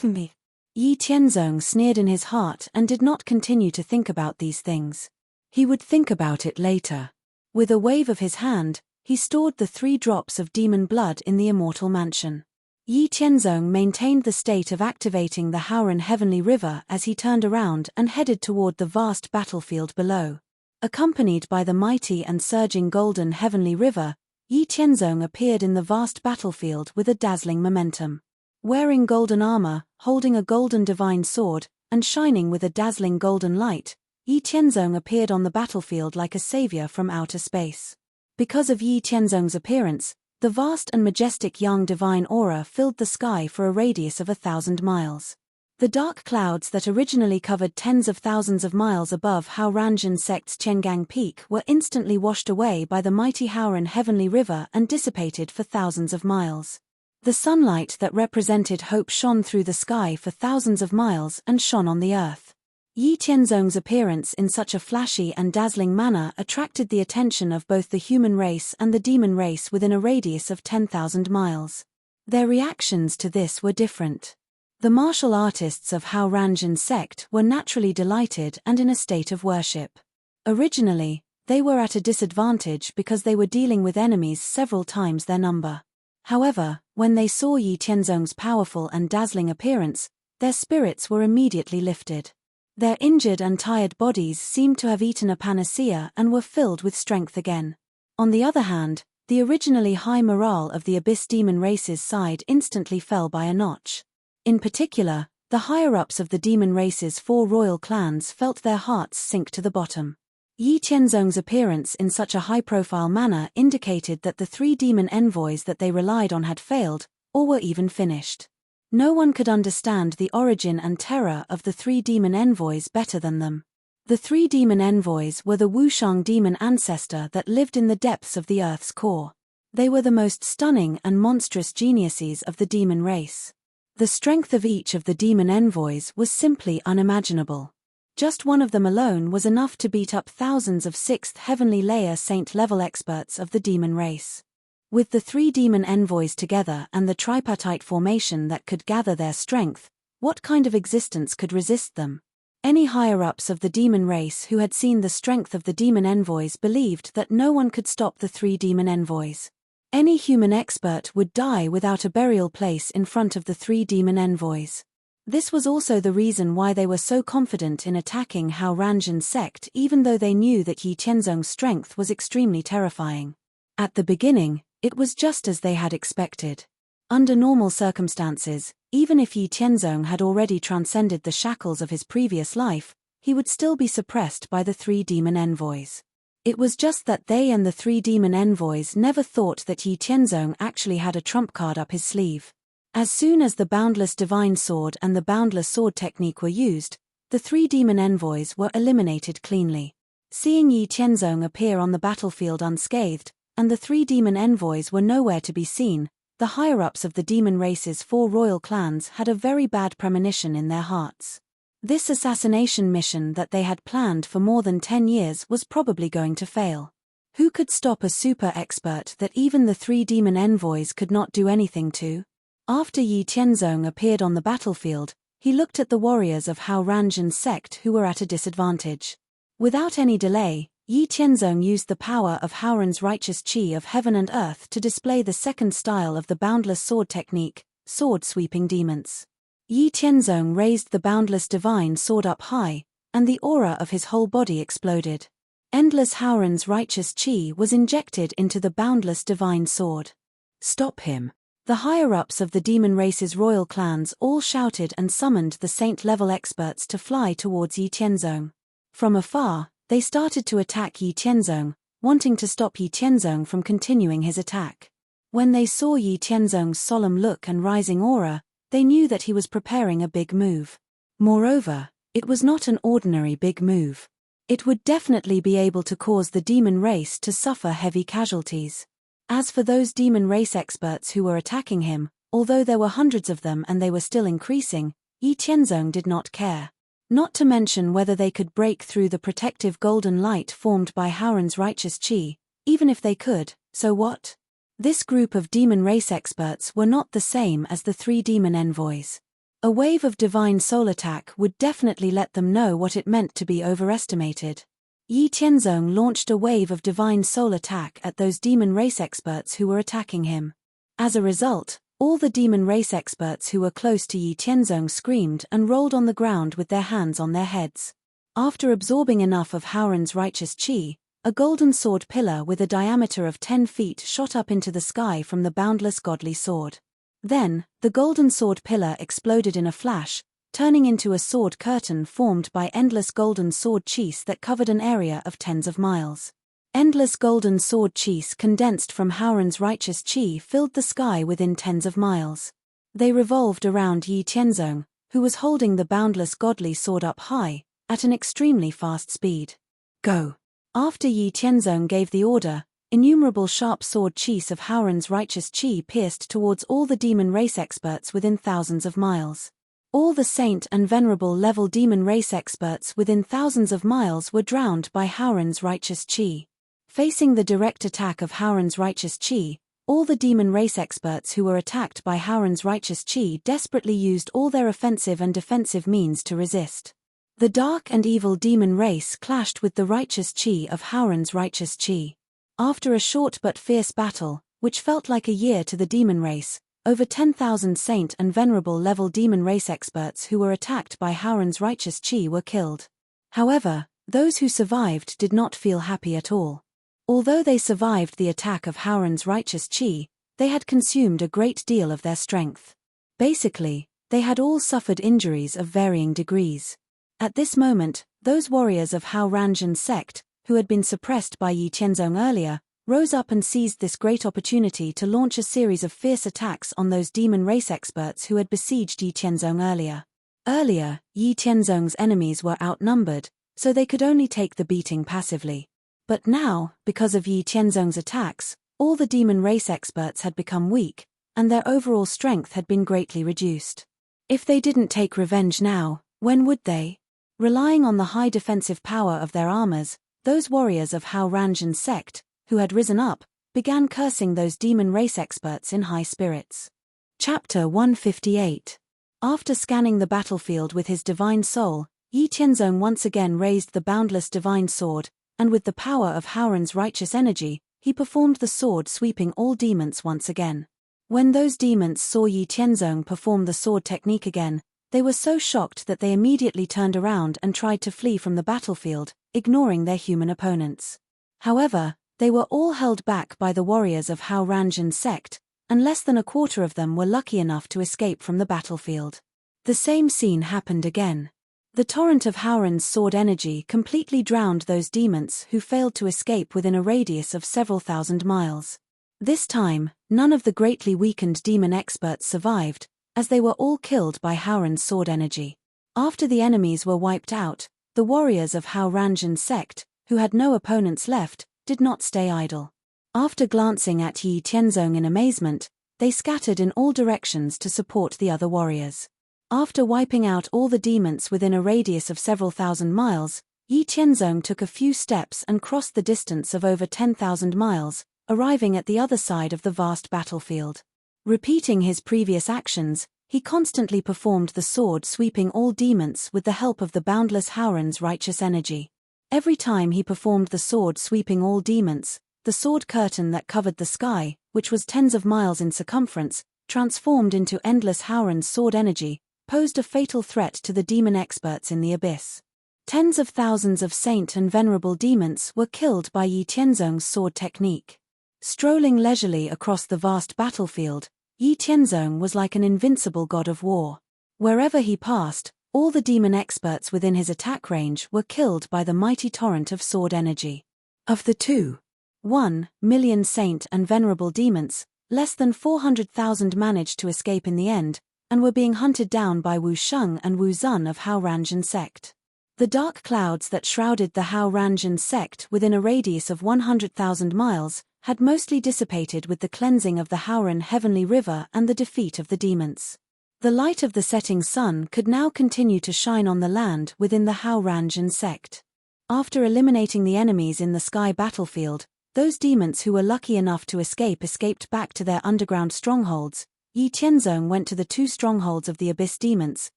Me. Yi Tianzong sneered in his heart and did not continue to think about these things. He would think about it later. With a wave of his hand, he stored the 3 drops of demon blood in the immortal mansion. Yi Tianzong maintained the state of activating the Haoran Heavenly River as he turned around and headed toward the vast battlefield below. Accompanied by the mighty and surging golden Heavenly River, Yi Tianzong appeared in the vast battlefield with a dazzling momentum. Wearing golden armor, holding a golden divine sword, and shining with a dazzling golden light, Yi Tianzong appeared on the battlefield like a savior from outer space. Because of Yi Tianzong's appearance, the vast and majestic young divine aura filled the sky for a radius of 1,000 miles. The dark clouds that originally covered tens of thousands of miles above Haoranzhen sect's Qiangang Peak were instantly washed away by the mighty Haoran Heavenly River and dissipated for thousands of miles. The sunlight that represented hope shone through the sky for thousands of miles and shone on the earth. Yi Tianzong's appearance in such a flashy and dazzling manner attracted the attention of both the human race and the demon race within a radius of 10,000 miles. Their reactions to this were different. The martial artists of Haoranzhen sect were naturally delighted and in a state of worship. Originally, they were at a disadvantage because they were dealing with enemies several times their number. However, when they saw Yi Tianzong's powerful and dazzling appearance, their spirits were immediately lifted. Their injured and tired bodies seemed to have eaten a panacea and were filled with strength again. On the other hand, the originally high morale of the Abyss Demon race's side instantly fell by a notch. In particular, the higher-ups of the demon race's 4 royal clans felt their hearts sink to the bottom. Yi Tianzong's appearance in such a high-profile manner indicated that the 3 demon envoys that they relied on had failed, or were even finished. No one could understand the origin and terror of the 3 demon envoys better than them. The 3 demon envoys were the Wushang demon ancestor that lived in the depths of the Earth's core. They were the most stunning and monstrous geniuses of the demon race. The strength of each of the demon envoys was simply unimaginable. Just one of them alone was enough to beat up thousands of 6th heavenly layer saint-level experts of the demon race. With the 3 demon envoys together and the tripartite formation that could gather their strength, what kind of existence could resist them? Any higher-ups of the demon race who had seen the strength of the demon envoys believed that no one could stop the 3 demon envoys. Any human expert would die without a burial place in front of the 3 demon envoys. This was also the reason why they were so confident in attacking Haoranzhen sect even though they knew that Yi Tianzong's strength was extremely terrifying. At the beginning, it was just as they had expected. Under normal circumstances, even if Yi Tianzong had already transcended the shackles of his previous life, he would still be suppressed by the 3 demon envoys. It was just that they and the 3 demon envoys never thought that Yi Tianzong actually had a trump card up his sleeve. As soon as the Boundless Divine Sword and the Boundless Sword technique were used, the 3 demon envoys were eliminated cleanly. Seeing Yi Tianzong appear on the battlefield unscathed, and the 3 demon envoys were nowhere to be seen, the higher-ups of the demon race's 4 royal clans had a very bad premonition in their hearts. This assassination mission that they had planned for more than 10 years was probably going to fail. Who could stop a super expert that even the 3 demon envoys could not do anything to? After Yi Tianzong appeared on the battlefield, he looked at the warriors of Haoranzhen sect who were at a disadvantage. Without any delay, Yi Tianzong used the power of Haoran's righteous qi of heaven and earth to display the second style of the boundless sword technique, sword sweeping demons. Yi Tianzong raised the boundless divine sword up high, and the aura of his whole body exploded. Endless Haoran's righteous qi was injected into the boundless divine sword. Stop him! The higher-ups of the demon race's royal clans all shouted and summoned the saint-level experts to fly towards Yi Tianzong. From afar, they started to attack Yi Tianzong, wanting to stop Yi Tianzong from continuing his attack. When they saw Yi Tianzong's solemn look and rising aura, they knew that he was preparing a big move. Moreover, it was not an ordinary big move. It would definitely be able to cause the demon race to suffer heavy casualties. As for those demon race experts who were attacking him, although there were hundreds of them and they were still increasing, Yi Tianzong did not care. Not to mention whether they could break through the protective golden light formed by Haoran's righteous qi, Even if they could, so what? This group of demon race experts were not the same as the 3 demon envoys. A wave of divine soul attack would definitely let them know what it meant to be overestimated. Yi Tianzong launched a wave of divine soul attack at those demon race experts who were attacking him. As a result, all the demon race experts who were close to Yi Tianzong screamed and rolled on the ground with their hands on their heads. After absorbing enough of Howren's righteous qi, a golden sword pillar with a diameter of 10 feet shot up into the sky from the boundless godly sword. Then, the golden sword pillar exploded in a flash, turning into a sword curtain formed by endless golden sword qis that covered an area of tens of miles. Endless golden sword qis condensed from Howren's righteous qi filled the sky within tens of miles. They revolved around Yi Tianzong, who was holding the boundless godly sword up high, at an extremely fast speed. Go! After Yi Tianzong gave the order, innumerable sharp sword qis of Howren's righteous qi pierced towards all the demon race experts within thousands of miles. All the saint and venerable level demon race experts within thousands of miles were drowned by Howren's righteous qi. Facing the direct attack of Howren's righteous qi, all the demon race experts who were attacked by Howren's righteous qi desperately used all their offensive and defensive means to resist. The dark and evil demon race clashed with the righteous qi of Howren's righteous qi. After a short but fierce battle, which felt like a year to the demon race, over 10,000 saint and venerable level demon race experts who were attacked by Howren's righteous qi were killed. However, those who survived did not feel happy at all. Although they survived the attack of Howren's righteous qi, they had consumed a great deal of their strength. Basically, they had all suffered injuries of varying degrees. At this moment, those warriors of Hao Ranzhen's sect, who had been suppressed by Yi Tianzong earlier, rose up and seized this great opportunity to launch a series of fierce attacks on those demon race experts who had besieged Yi Tianzong earlier. Earlier, Yi Tianzong's enemies were outnumbered, so they could only take the beating passively. But now, because of Yi Tianzong's attacks, all the demon race experts had become weak, and their overall strength had been greatly reduced. If they didn't take revenge now, when would they? Relying on the high defensive power of their armors, those warriors of Hao Ranzhen's sect, who had risen up, began cursing those demon race experts in high spirits. Chapter 158. After scanning the battlefield with his divine soul, Yi Tianzong once again raised the boundless divine sword, and with the power of Howren's righteous energy, he performed the sword sweeping all demons once again. When those demons saw Yi Tianzong perform the sword technique again, they were so shocked that they immediately turned around and tried to flee from the battlefield, ignoring their human opponents. However, they were all held back by the warriors of Hao Ranzhen's sect, and less than a quarter of them were lucky enough to escape from the battlefield. The same scene happened again. The torrent of Howren's sword energy completely drowned those demons who failed to escape within a radius of several thousand miles. This time, none of the greatly weakened demon experts survived, as they were all killed by Howren's sword energy. After the enemies were wiped out, the warriors of Hao Ranzhen's sect, who had no opponents left, did not stay idle. After glancing at Yi Tianzong in amazement, they scattered in all directions to support the other warriors. After wiping out all the demons within a radius of several thousand miles, Yi Tianzong took a few steps and crossed the distance of over 10,000 miles, arriving at the other side of the vast battlefield. Repeating his previous actions, he constantly performed the sword sweeping all demons with the help of the boundless Howren's righteous energy. Every time he performed the sword sweeping all demons, the sword curtain that covered the sky, which was tens of miles in circumference, transformed into endless Howren's sword energy, posed a fatal threat to the demon experts in the abyss. Tens of thousands of saint and venerable demons were killed by Yi Tianzong's sword technique. Strolling leisurely across the vast battlefield, Yi Tianzong was like an invincible god of war. Wherever he passed, all the demon experts within his attack range were killed by the mighty torrent of sword energy. Of the 2.1 million saint and venerable demons, less than 400,000 managed to escape in the end, and were being hunted down by Wu Sheng and Wu Zun of Hao Ranzhen sect. The dark clouds that shrouded the Hao Ranzhen sect within a radius of 100,000 miles had mostly dissipated with the cleansing of the Howren heavenly river and the defeat of the demons. The light of the setting sun could now continue to shine on the land within the Hao Ranzhen sect. After eliminating the enemies in the sky battlefield, those demons who were lucky enough to escaped back to their underground strongholds. Yi Tianzong went to the two strongholds of the Abyss demons,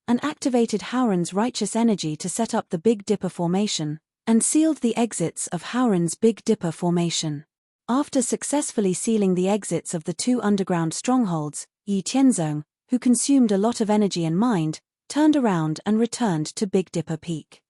and activated Howren's righteous energy to set up the Big Dipper formation, and sealed the exits of Howren's Big Dipper formation. After successfully sealing the exits of the two underground strongholds, Yi Tianzong, who consumed a lot of energy and mind, turned around and returned to Big Dipper Peak.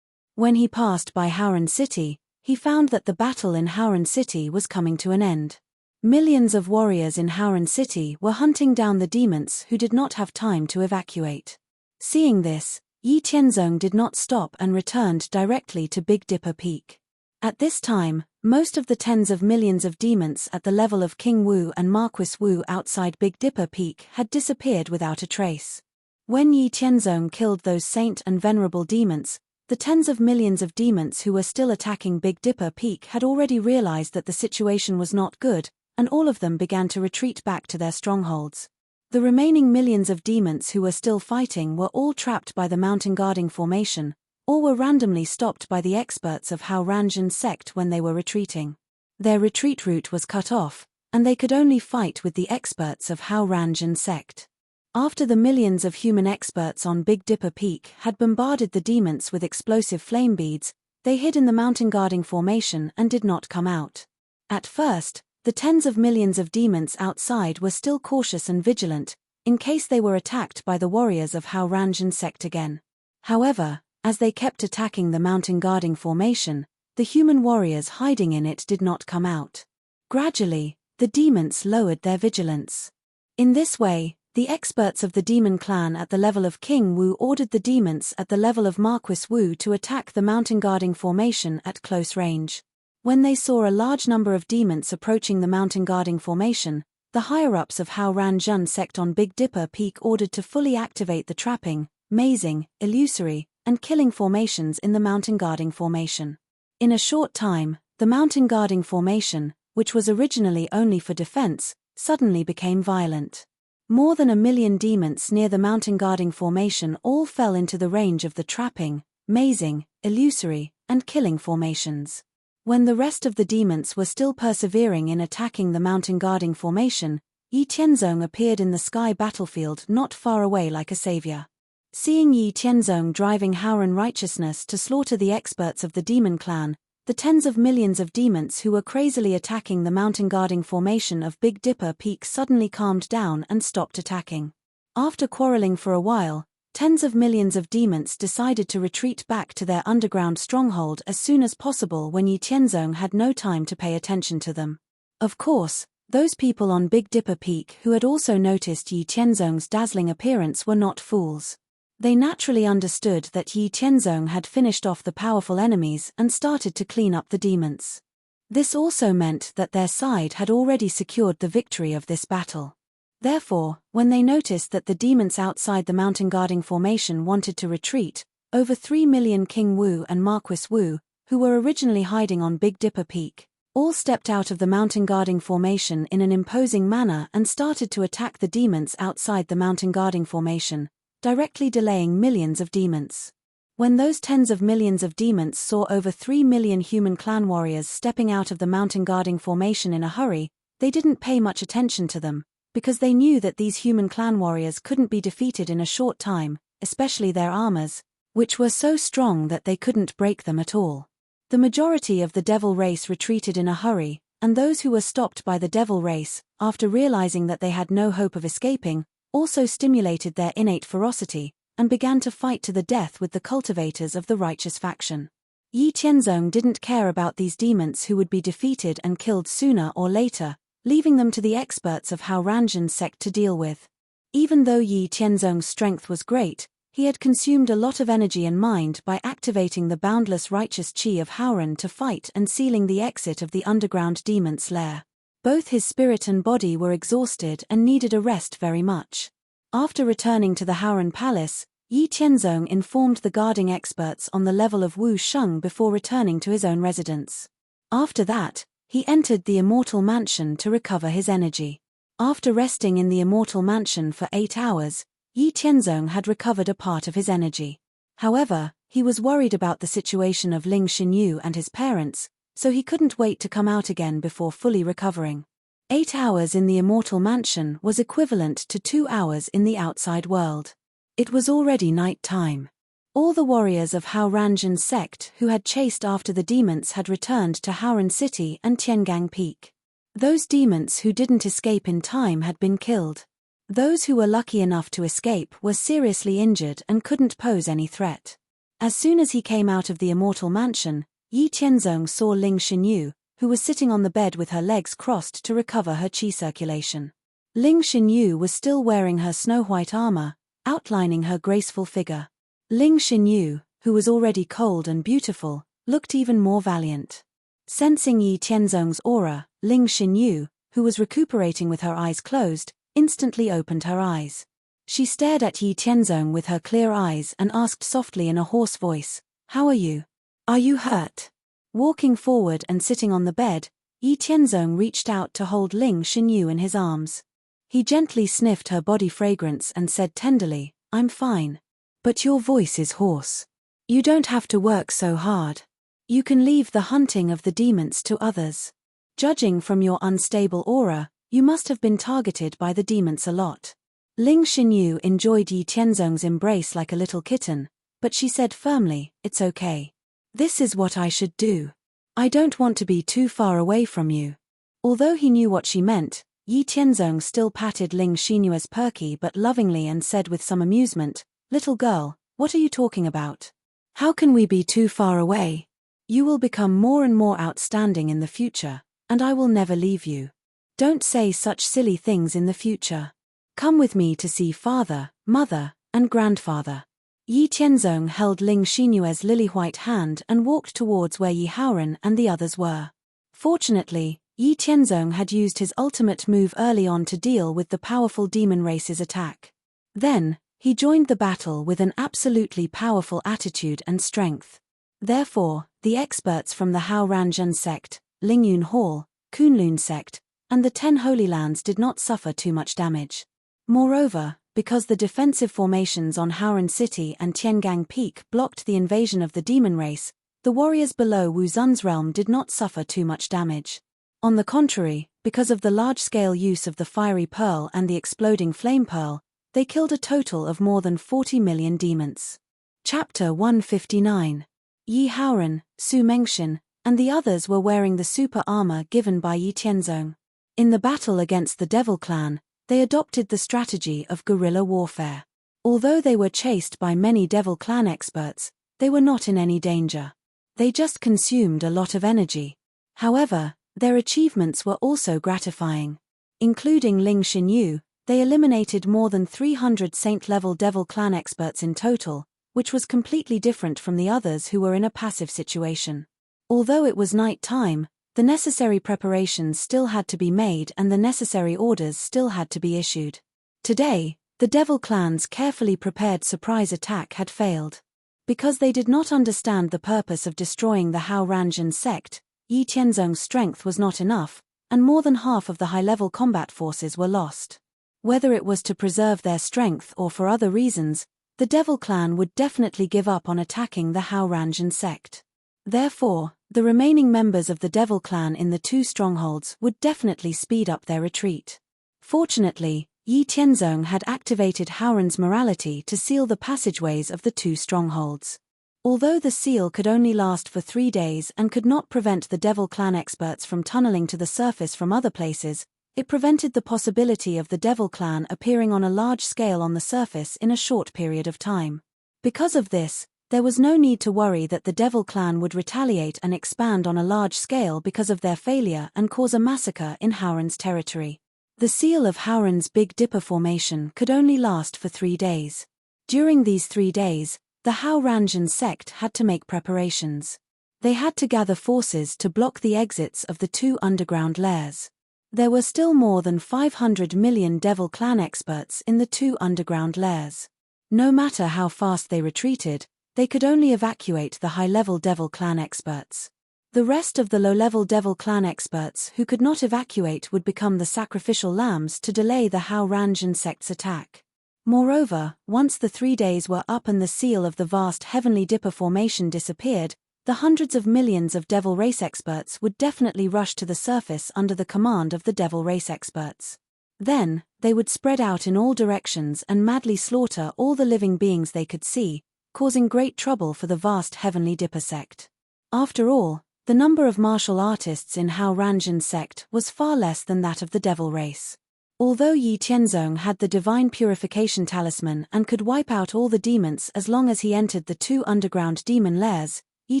When he passed by Howren City, he found that the battle in Howren City was coming to an end. Millions of warriors in Howren City were hunting down the demons who did not have time to evacuate. Seeing this, Yi Tianzong did not stop and returned directly to Big Dipper Peak. At this time, most of the tens of millions of demons at the level of King Wu and Marquis Wu outside Big Dipper Peak had disappeared without a trace. When Yi Tianzong killed those saint and venerable demons, the tens of millions of demons who were still attacking Big Dipper Peak had already realized that the situation was not good, and all of them began to retreat back to their strongholds. The remaining millions of demons who were still fighting were all trapped by the mountain guarding formation, or were randomly stopped by the experts of Hao Ranzhen's sect when they were retreating. Their retreat route was cut off, and they could only fight with the experts of Hao Ranzhen's sect. After the millions of human experts on Big Dipper Peak had bombarded the demons with explosive flame beads, they hid in the mountain guarding formation and did not come out. At first, the tens of millions of demons outside were still cautious and vigilant, in case they were attacked by the warriors of Hao Ranzhen's sect again. However, as they kept attacking the mountain guarding formation, the human warriors hiding in it did not come out. Gradually, the demons lowered their vigilance. In this way, the experts of the demon clan at the level of King Wu ordered the demons at the level of Marquis Wu to attack the mountain guarding formation at close range. When they saw a large number of demons approaching the mountain guarding formation, the higher-ups of Hao Ranzhen sect on Big Dipper Peak ordered to fully activate the trapping, mazing, illusory, and killing formations in the mountain guarding formation. In a short time, the mountain guarding formation, which was originally only for defense, suddenly became violent. More than 1 million demons near the mountain guarding formation all fell into the range of the trapping, mazing, illusory, and killing formations. When the rest of the demons were still persevering in attacking the mountain guarding formation, Yi Tianzong appeared in the sky battlefield not far away like a savior. Seeing Yi Tianzong driving Howren righteousness to slaughter the experts of the demon clan, the tens of millions of demons who were crazily attacking the mountain guarding formation of Big Dipper Peak suddenly calmed down and stopped attacking. After quarreling for a while, tens of millions of demons decided to retreat back to their underground stronghold as soon as possible when Yi Tianzong had no time to pay attention to them. Of course, those people on Big Dipper Peak who had also noticed Yi Tianzong's dazzling appearance were not fools. They naturally understood that Yi Tianzong had finished off the powerful enemies and started to clean up the demons. This also meant that their side had already secured the victory of this battle. Therefore, when they noticed that the demons outside the mountain guarding formation wanted to retreat, over 3 million King Wu and Marquis Wu, who were originally hiding on Big Dipper Peak, all stepped out of the mountain guarding formation in an imposing manner and started to attack the demons outside the mountain guarding formation, directly delaying millions of demons. When those tens of millions of demons saw over 3 million human clan warriors stepping out of the mountain guarding formation in a hurry, they didn't pay much attention to them, because they knew that these human clan warriors couldn't be defeated in a short time, especially their armors, which were so strong that they couldn't break them at all. The majority of the devil race retreated in a hurry, and those who were stopped by the devil race, after realizing that they had no hope of escaping, also stimulated their innate ferocity, and began to fight to the death with the cultivators of the righteous faction. Yi Tianzong didn't care about these demons who would be defeated and killed sooner or later, leaving them to the experts of Hao Ranzhen's sect to deal with. Even though Yi Tianzong's strength was great, he had consumed a lot of energy and mind by activating the boundless righteous qi of Howren to fight and sealing the exit of the underground demon's lair. Both his spirit and body were exhausted and needed a rest very much. After returning to the Howren Palace, Yi Tianzong informed the guarding experts on the level of Wu Sheng before returning to his own residence. After that, he entered the Immortal Mansion to recover his energy. After resting in the Immortal Mansion for 8 hours, Yi Tianzong had recovered a part of his energy. However, he was worried about the situation of Ling Xinyu and his parents, so he couldn't wait to come out again before fully recovering. 8 hours in the immortal mansion was equivalent to 2 hours in the outside world. It was already night time. All the warriors of Hao Ranjan's sect who had chased after the demons had returned to Haoran City and Tiangang Peak. Those demons who didn't escape in time had been killed. Those who were lucky enough to escape were seriously injured and couldn't pose any threat. As soon as he came out of the immortal mansion, Yi Tianzong saw Ling Xinyu, who was sitting on the bed with her legs crossed to recover her qi circulation. Ling Xinyu was still wearing her snow-white armor, outlining her graceful figure. Ling Xinyu, who was already cold and beautiful, looked even more valiant. Sensing Yi Tianzong's aura, Ling Xinyu, who was recuperating with her eyes closed, instantly opened her eyes. She stared at Yi Tianzong with her clear eyes and asked softly in a hoarse voice, "How are you? Are you hurt?" Walking forward and sitting on the bed, Yi Tianzong reached out to hold Ling Xinyu in his arms. He gently sniffed her body fragrance and said tenderly, "I'm fine. But your voice is hoarse. You don't have to work so hard. You can leave the hunting of the demons to others. Judging from your unstable aura, you must have been targeted by the demons a lot." Ling Xinyu enjoyed Yi Tianzong's embrace like a little kitten, but she said firmly, "It's okay. This is what I should do. I don't want to be too far away from you." Although he knew what she meant, Yi Tianzong still patted Ling Xinyue's perky but lovingly and said with some amusement, "Little girl, what are you talking about? How can we be too far away? You will become more and more outstanding in the future, and I will never leave you. Don't say such silly things in the future. Come with me to see father, mother, and grandfather." Yi Tianzong held Ling Xinyue's lily-white hand and walked towards where Yi Haoran and the others were. Fortunately, Yi Tianzong had used his ultimate move early on to deal with the powerful demon race's attack. Then, he joined the battle with an absolutely powerful attitude and strength. Therefore, the experts from the Hao Ranjan sect, Lingyun Hall, Kunlun sect, and the 10 Holy Lands did not suffer too much damage. Moreover, because the defensive formations on Haoran City and Tiangang Peak blocked the invasion of the demon race, the warriors below Wuzun's realm did not suffer too much damage. On the contrary, because of the large-scale use of the fiery pearl and the exploding flame pearl, they killed a total of more than 40 million demons. Chapter 159. Yi Haoran, Su Mengshan, and the others were wearing the super armor given by Yi Tianzong. In the battle against the Devil Clan, they adopted the strategy of guerrilla warfare. Although they were chased by many Devil Clan experts, they were not in any danger. They just consumed a lot of energy. However, their achievements were also gratifying. Including Ling Xinyu, they eliminated more than 300 Saint-level Devil Clan experts in total, which was completely different from the others who were in a passive situation. Although it was night time, the necessary preparations still had to be made and the necessary orders still had to be issued. Today, the Devil Clan's carefully prepared surprise attack had failed. Because they did not understand the purpose of destroying the Hao Ranjan sect, Yi Tianzong's strength was not enough, and more than half of the high-level combat forces were lost. Whether it was to preserve their strength or for other reasons, the Devil Clan would definitely give up on attacking the Hao Ranjan sect. Therefore, the remaining members of the Devil Clan in the 2 strongholds would definitely speed up their retreat. Fortunately, Yi Tianzong had activated Haoran's morality to seal the passageways of the 2 strongholds. Although the seal could only last for 3 days and could not prevent the Devil Clan experts from tunneling to the surface from other places, it prevented the possibility of the Devil Clan appearing on a large scale on the surface in a short period of time. Because of this, there was no need to worry that the Devil Clan would retaliate and expand on a large scale because of their failure and cause a massacre in Haoran's territory. The seal of Haoran's Big Dipper formation could only last for 3 days. During these 3 days, the Hao Ranjan sect had to make preparations. They had to gather forces to block the exits of the 2 underground lairs. There were still more than 500 million Devil Clan experts in the 2 underground lairs. No matter how fast they retreated, they could only evacuate the high-level Devil Clan experts. The rest of the low-level Devil Clan experts who could not evacuate would become the sacrificial lambs to delay the Hao Ranjan sect's attack. Moreover, once the 3 days were up and the seal of the vast Heavenly Dipper formation disappeared, the hundreds of millions of devil race experts would definitely rush to the surface under the command of the devil race experts. Then, they would spread out in all directions and madly slaughter all the living beings they could see, causing great trouble for the vast Heavenly Dipper sect. After all, the number of martial artists in Hao Ranjin's sect was far less than that of the devil race. Although Yi Tianzong had the divine purification talisman and could wipe out all the demons as long as he entered the 2 underground demon lairs, Yi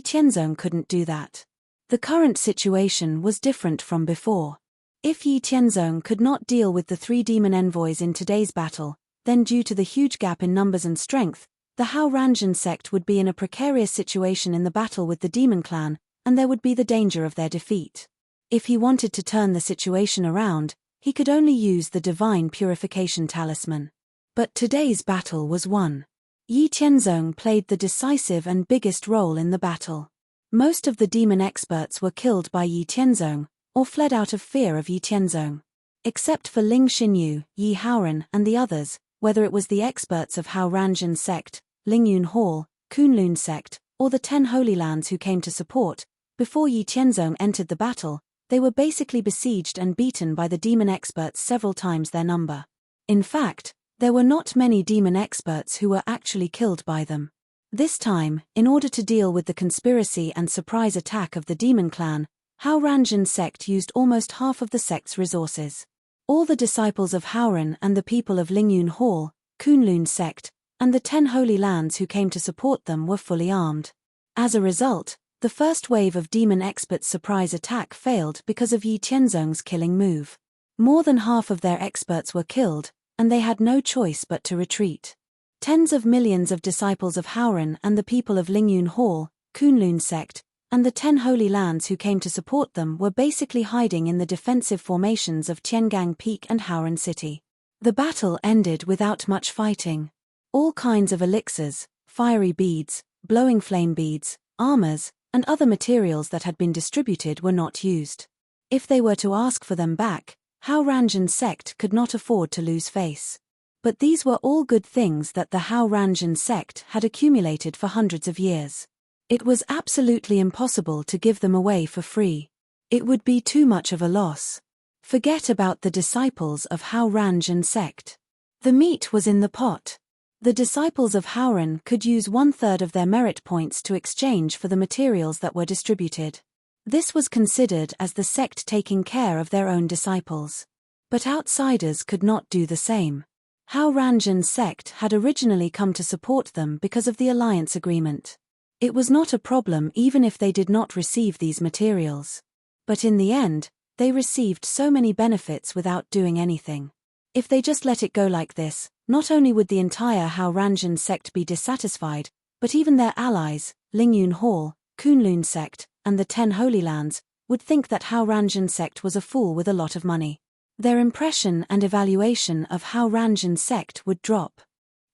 Tianzong couldn't do that. The current situation was different from before. If Yi Tianzong could not deal with the 3 demon envoys in today's battle, then due to the huge gap in numbers and strength, the Hao Ranjin sect would be in a precarious situation in the battle with the demon clan, and there would be the danger of their defeat. If he wanted to turn the situation around, he could only use the divine purification talisman. But today's battle was won. Yi Tianzong played the decisive and biggest role in the battle. Most of the demon experts were killed by Yi Tianzong, or fled out of fear of Yi Tianzong. Except for Ling Xinyu, Yi Haoran, and the others, whether it was the experts of Hao Ranjin sect, Lingyun Hall, Kunlun sect, or the 10 Holy Lands who came to support, before Yi Tianzong entered the battle, they were basically besieged and beaten by the demon experts several times their number. In fact, there were not many demon experts who were actually killed by them. This time, in order to deal with the conspiracy and surprise attack of the demon clan, Hao Ranjin sect used almost half of the sect's resources. All the disciples of Haoran and the people of Lingyun Hall, Kunlun sect, and the 10 Holy Lands who came to support them were fully armed. As a result, the first wave of demon experts' surprise attack failed because of Yi Tianzong's killing move. More than half of their experts were killed, and they had no choice but to retreat. Tens of millions of disciples of Haoran and the people of Lingyun Hall, Kunlun sect, and the 10 Holy Lands who came to support them were basically hiding in the defensive formations of Tiangang Peak and Haoran City. The battle ended without much fighting. All kinds of elixirs, fiery beads, blowing flame beads, armors, and other materials that had been distributed were not used. If they were to ask for them back, Hao Ranjin sect could not afford to lose face. But these were all good things that the Hao Ranjin sect had accumulated for hundreds of years. It was absolutely impossible to give them away for free. It would be too much of a loss. Forget about the disciples of Hao Ranjin sect. The meat was in the pot. The disciples of Haoran could use 1/3 of their merit points to exchange for the materials that were distributed. This was considered as the sect taking care of their own disciples. But outsiders could not do the same. Hao Ranjin sect had originally come to support them because of the alliance agreement. It was not a problem even if they did not receive these materials. But in the end, they received so many benefits without doing anything. If they just let it go like this, not only would the entire Hao Ranjin sect be dissatisfied, but even their allies, Lingyun Hall, Kunlun sect, and the 10 Holy Lands, would think that Hao Ranjin sect was a fool with a lot of money. Their impression and evaluation of Hao Ranjin sect would drop.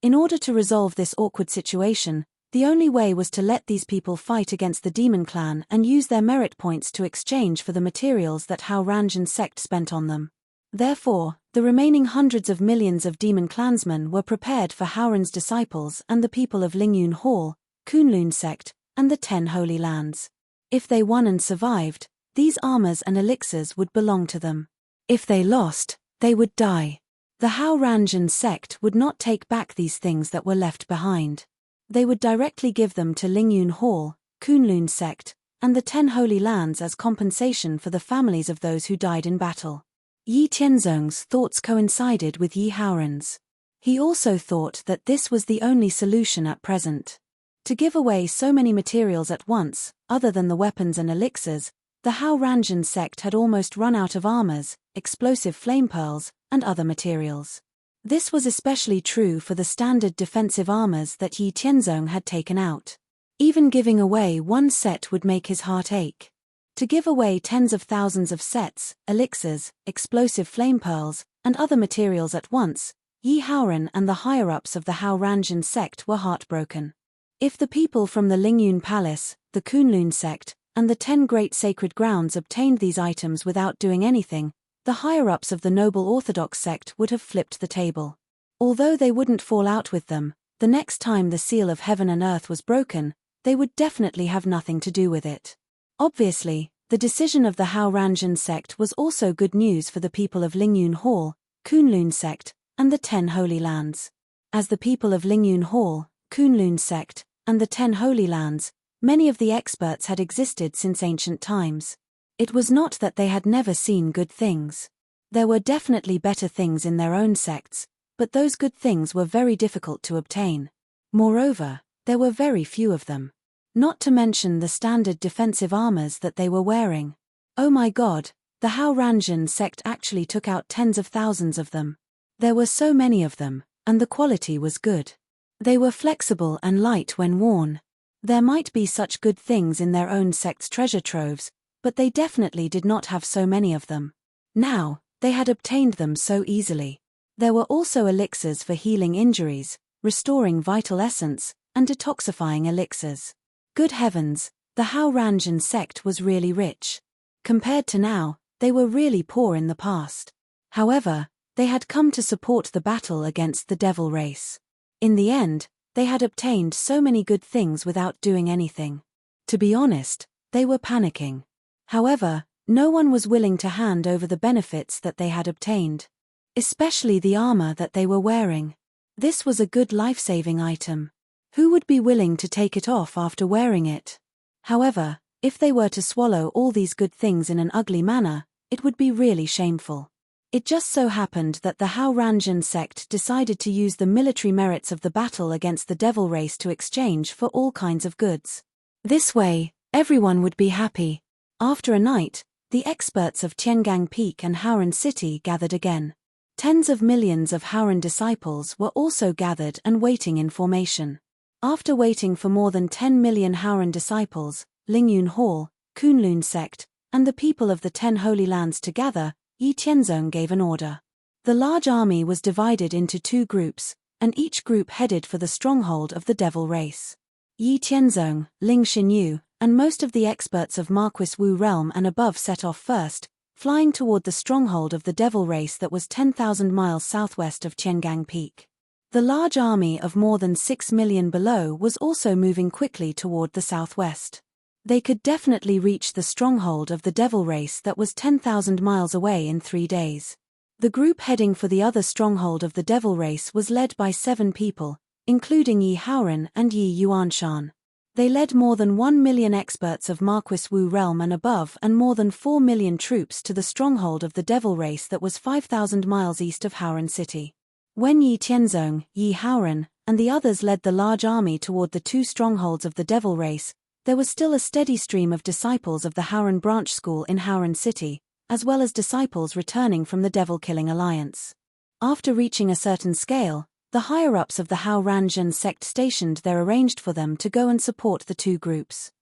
In order to resolve this awkward situation, the only way was to let these people fight against the demon clan and use their merit points to exchange for the materials that Hao Ranjin sect spent on them. Therefore, the remaining hundreds of millions of demon clansmen were prepared for Haoran's disciples and the people of Lingyun Hall, Kunlun sect, and the 10 Holy Lands. If they won and survived, these armors and elixirs would belong to them. If they lost, they would die. The Hao Ranjin sect would not take back these things that were left behind. They would directly give them to Lingyun Hall, Kunlun sect, and the 10 Holy Lands as compensation for the families of those who died in battle. Yi Tianzong's thoughts coincided with Yi Haoran's. He also thought that this was the only solution at present. To give away so many materials at once, other than the weapons and elixirs, the Hao Ranjin sect had almost run out of armors, explosive flame pearls, and other materials. This was especially true for the standard defensive armors that Yi Tianzong had taken out. Even giving away one set would make his heart ache. To give away tens of thousands of sets, elixirs, explosive flame pearls, and other materials at once, Yi Haoran and the higher-ups of the Hao Ranjin sect were heartbroken. If the people from the Lingyun Palace, the Kunlun sect, and the 10 great sacred grounds obtained these items without doing anything, the higher-ups of the noble Orthodox sect would have flipped the table. Although they wouldn't fall out with them, the next time the seal of heaven and earth was broken, they would definitely have nothing to do with it. Obviously, the decision of the Hao Ranjin sect was also good news for the people of Lingyun Hall, Kunlun sect, and the 10 Holy Lands. As the people of Lingyun Hall, Kunlun sect, and the 10 Holy Lands, many of the experts had existed since ancient times. It was not that they had never seen good things. There were definitely better things in their own sects, but those good things were very difficult to obtain. Moreover, there were very few of them. Not to mention the standard defensive armors that they were wearing. Oh my god, the Hao Ranjin sect actually took out tens of thousands of them. There were so many of them, and the quality was good. They were flexible and light when worn. There might be such good things in their own sect's treasure troves, but they definitely did not have so many of them. Now, they had obtained them so easily. There were also elixirs for healing injuries, restoring vital essence, and detoxifying elixirs. Good heavens, the Hao Ranjin sect was really rich. Compared to now, they were really poor in the past. However, they had come to support the battle against the devil race. In the end, they had obtained so many good things without doing anything. To be honest, they were panicking. However, no one was willing to hand over the benefits that they had obtained. Especially the armor that they were wearing. This was a good life-saving item. Who would be willing to take it off after wearing it? However, if they were to swallow all these good things in an ugly manner, it would be really shameful. It just so happened that the Hao Ranjin sect decided to use the military merits of the battle against the devil race to exchange for all kinds of goods. This way, everyone would be happy. After a night, the experts of Tiangang Peak and Haoran City gathered again. Tens of millions of Haoran disciples were also gathered and waiting in formation. After waiting for more than 10 million Haoran disciples, Lingyun Hall, Kunlun sect, and the people of the 10 Holy Lands to gather, Yi Tianzong gave an order. The large army was divided into 2 groups, and each group headed for the stronghold of the devil race. Yi Tianzong, Ling Xinyu, and most of the experts of Marquis Wu realm and above set off first, flying toward the stronghold of the devil race that was 10,000 miles southwest of Tiangang Peak. The large army of more than 6 million below was also moving quickly toward the southwest. They could definitely reach the stronghold of the devil race that was 10,000 miles away in 3 days. The group heading for the other stronghold of the devil race was led by 7 people, including Yi Haoran and Yi Yuanshan. They led more than 1 million experts of Marquis Wu realm and above and more than 4 million troops to the stronghold of the devil race that was 5,000 miles east of Haoran City. When Yi Tianzong, Yi Haoran, and the others led the large army toward the 2 strongholds of the devil race, there was still a steady stream of disciples of the Haoran branch school in Haoran City, as well as disciples returning from the devil-killing alliance. After reaching a certain scale, the higher-ups of the Hao Ranjin sect stationed there arranged for them to go and support the 2 groups.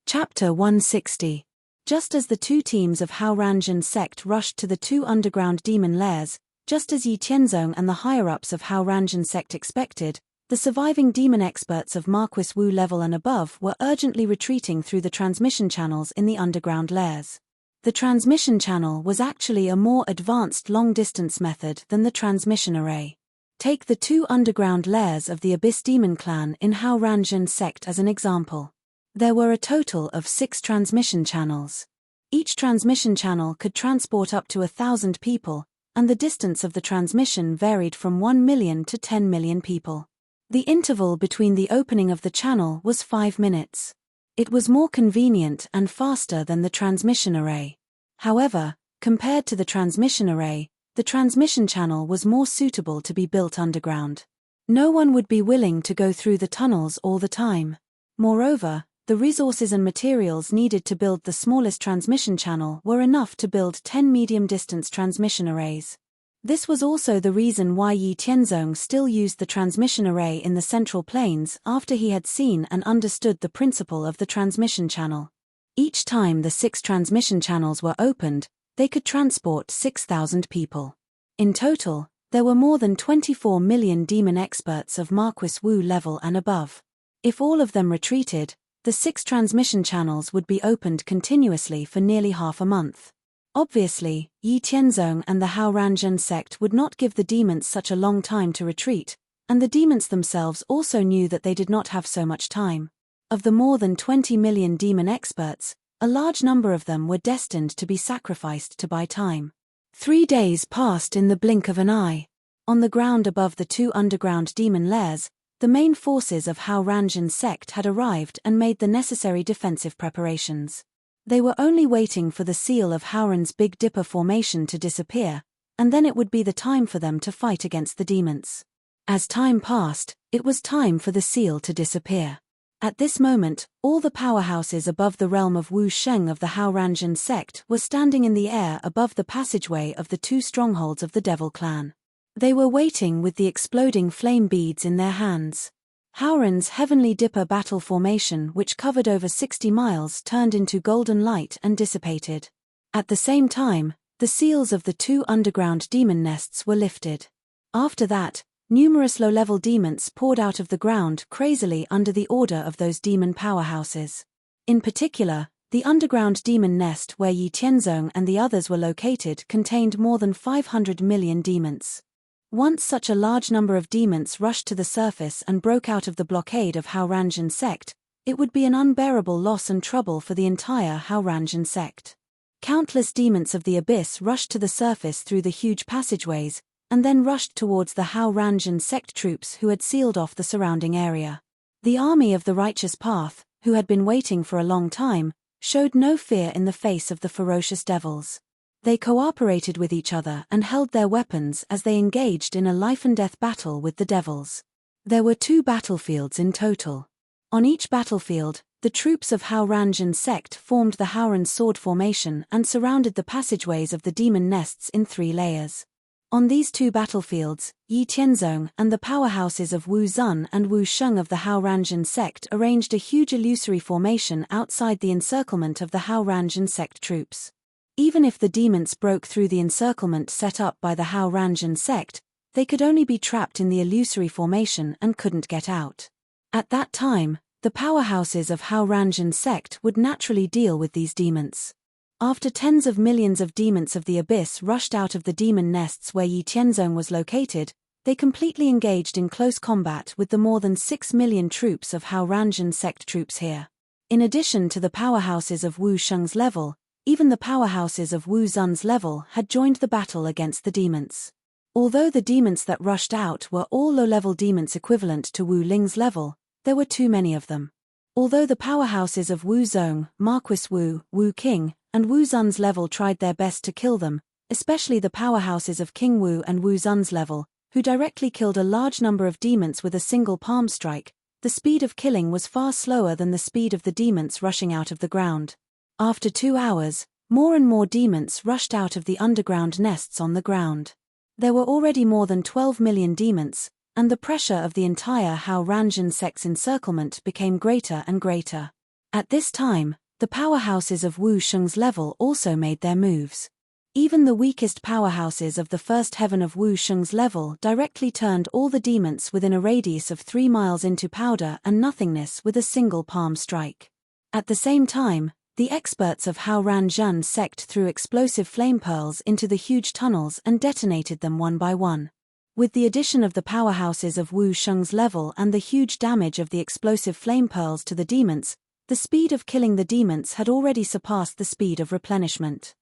Chapter 160. Just as the 2 teams of Hao Ranjin sect rushed to the 2 underground demon lairs, just as Yi Tianzong and the higher-ups of Hao Ranjin sect expected, the surviving demon experts of Marquis Wu level and above were urgently retreating through the transmission channels in the underground lairs. The transmission channel was actually a more advanced long-distance method than the transmission array. Take the 2 underground lairs of the Abyss Demon clan in Hao Ranjin sect as an example. There were a total of 6 transmission channels. Each transmission channel could transport up to 1,000 people, and the distance of the transmission varied from 1 million to 10 million people. The interval between the opening of the channel was 5 minutes. It was more convenient and faster than the transmission array. However, compared to the transmission array, the transmission channel was more suitable to be built underground. No one would be willing to go through the tunnels all the time. Moreover, the resources and materials needed to build the smallest transmission channel were enough to build 10 medium-distance transmission arrays. This was also the reason why Yi Tianzong still used the transmission array in the Central Plains after he had seen and understood the principle of the transmission channel. Each time the 6 transmission channels were opened, they could transport 6,000 people. In total, there were more than 24 million demon experts of Marquis Wu level and above. If all of them retreated, the 6 transmission channels would be opened continuously for nearly half a month. Obviously, Yi Tianzong and the Hao Ranjin sect would not give the demons such a long time to retreat, and the demons themselves also knew that they did not have so much time. Of the more than 20 million demon experts, a large number of them were destined to be sacrificed to buy time. 3 days passed in the blink of an eye. On the ground above the 2 underground demon lairs, the main forces of Hao Ranjan's sect had arrived and made the necessary defensive preparations. They were only waiting for the seal of Howran's Big Dipper formation to disappear, and then it would be the time for them to fight against the demons. As time passed, it was time for the seal to disappear. At this moment, all the powerhouses above the realm of Wu Sheng of the Hao Ranjan sect were standing in the air above the passageway of the 2 strongholds of the Devil clan. They were waiting with the exploding flame beads in their hands. Howran's Heavenly Dipper battle formation, which covered over 60 miles, turned into golden light and dissipated. At the same time, the seals of the 2 underground demon nests were lifted. After that, numerous low-level demons poured out of the ground crazily under the order of those demon powerhouses. In particular, the underground demon nest where Yi Tianzong and the others were located contained more than 500 million demons. Once such a large number of demons rushed to the surface and broke out of the blockade of Hao Ranjan sect, it would be an unbearable loss and trouble for the entire Hao Ranjan sect. Countless demons of the abyss rushed to the surface through the huge passageways, and then rushed towards the Hao Ranjan sect troops who had sealed off the surrounding area. The army of the righteous path, who had been waiting for a long time, showed no fear in the face of the ferocious devils. They cooperated with each other and held their weapons as they engaged in a life-and-death battle with the devils. There were 2 battlefields in total. On each battlefield, the troops of Hao Ranjan sect formed the Howran sword formation and surrounded the passageways of the demon nests in 3 layers. On these 2 battlefields, Yi Tianzong and the powerhouses of Wu Zun and Wu Sheng of the Hao Ranjan sect arranged a huge illusory formation outside the encirclement of the Hao Ranjan sect troops. Even if the demons broke through the encirclement set up by the Hao Ranjan sect, they could only be trapped in the illusory formation and couldn't get out. At that time, the powerhouses of Hao Ranjan sect would naturally deal with these demons. After tens of millions of demons of the abyss rushed out of the demon nests where Yi Tianzong was located, they completely engaged in close combat with the more than 6 million troops of Hao Ranjan sect troops here. In addition to the powerhouses of Wu Sheng's level, even the powerhouses of Wu Zun's level had joined the battle against the demons. Although the demons that rushed out were all low-level demons equivalent to Wu Ling's level, there were too many of them. Although the powerhouses of Wu Zong, Marquis Wu, Wu King, and Wu Zun's level tried their best to kill them, especially the powerhouses of King Wu and Wu Zun's level, who directly killed a large number of demons with a single palm strike, the speed of killing was far slower than the speed of the demons rushing out of the ground. After 2 hours, more and more demons rushed out of the underground nests on the ground. There were already more than 12 million demons, and the pressure of the entire Hao Ranjan sect's encirclement became greater and greater. At this time, the powerhouses of Wu Sheng's level also made their moves. Even the weakest powerhouses of the first heaven of Wu Sheng's level directly turned all the demons within a radius of 3 miles into powder and nothingness with a single palm strike. At the same time, the experts of Hao Ranjan sect threw explosive flame pearls into the huge tunnels and detonated them one by one. With the addition of the powerhouses of Wu Sheng's level and the huge damage of the explosive flame pearls to the demons, the speed of killing the demons had already surpassed the speed of replenishment.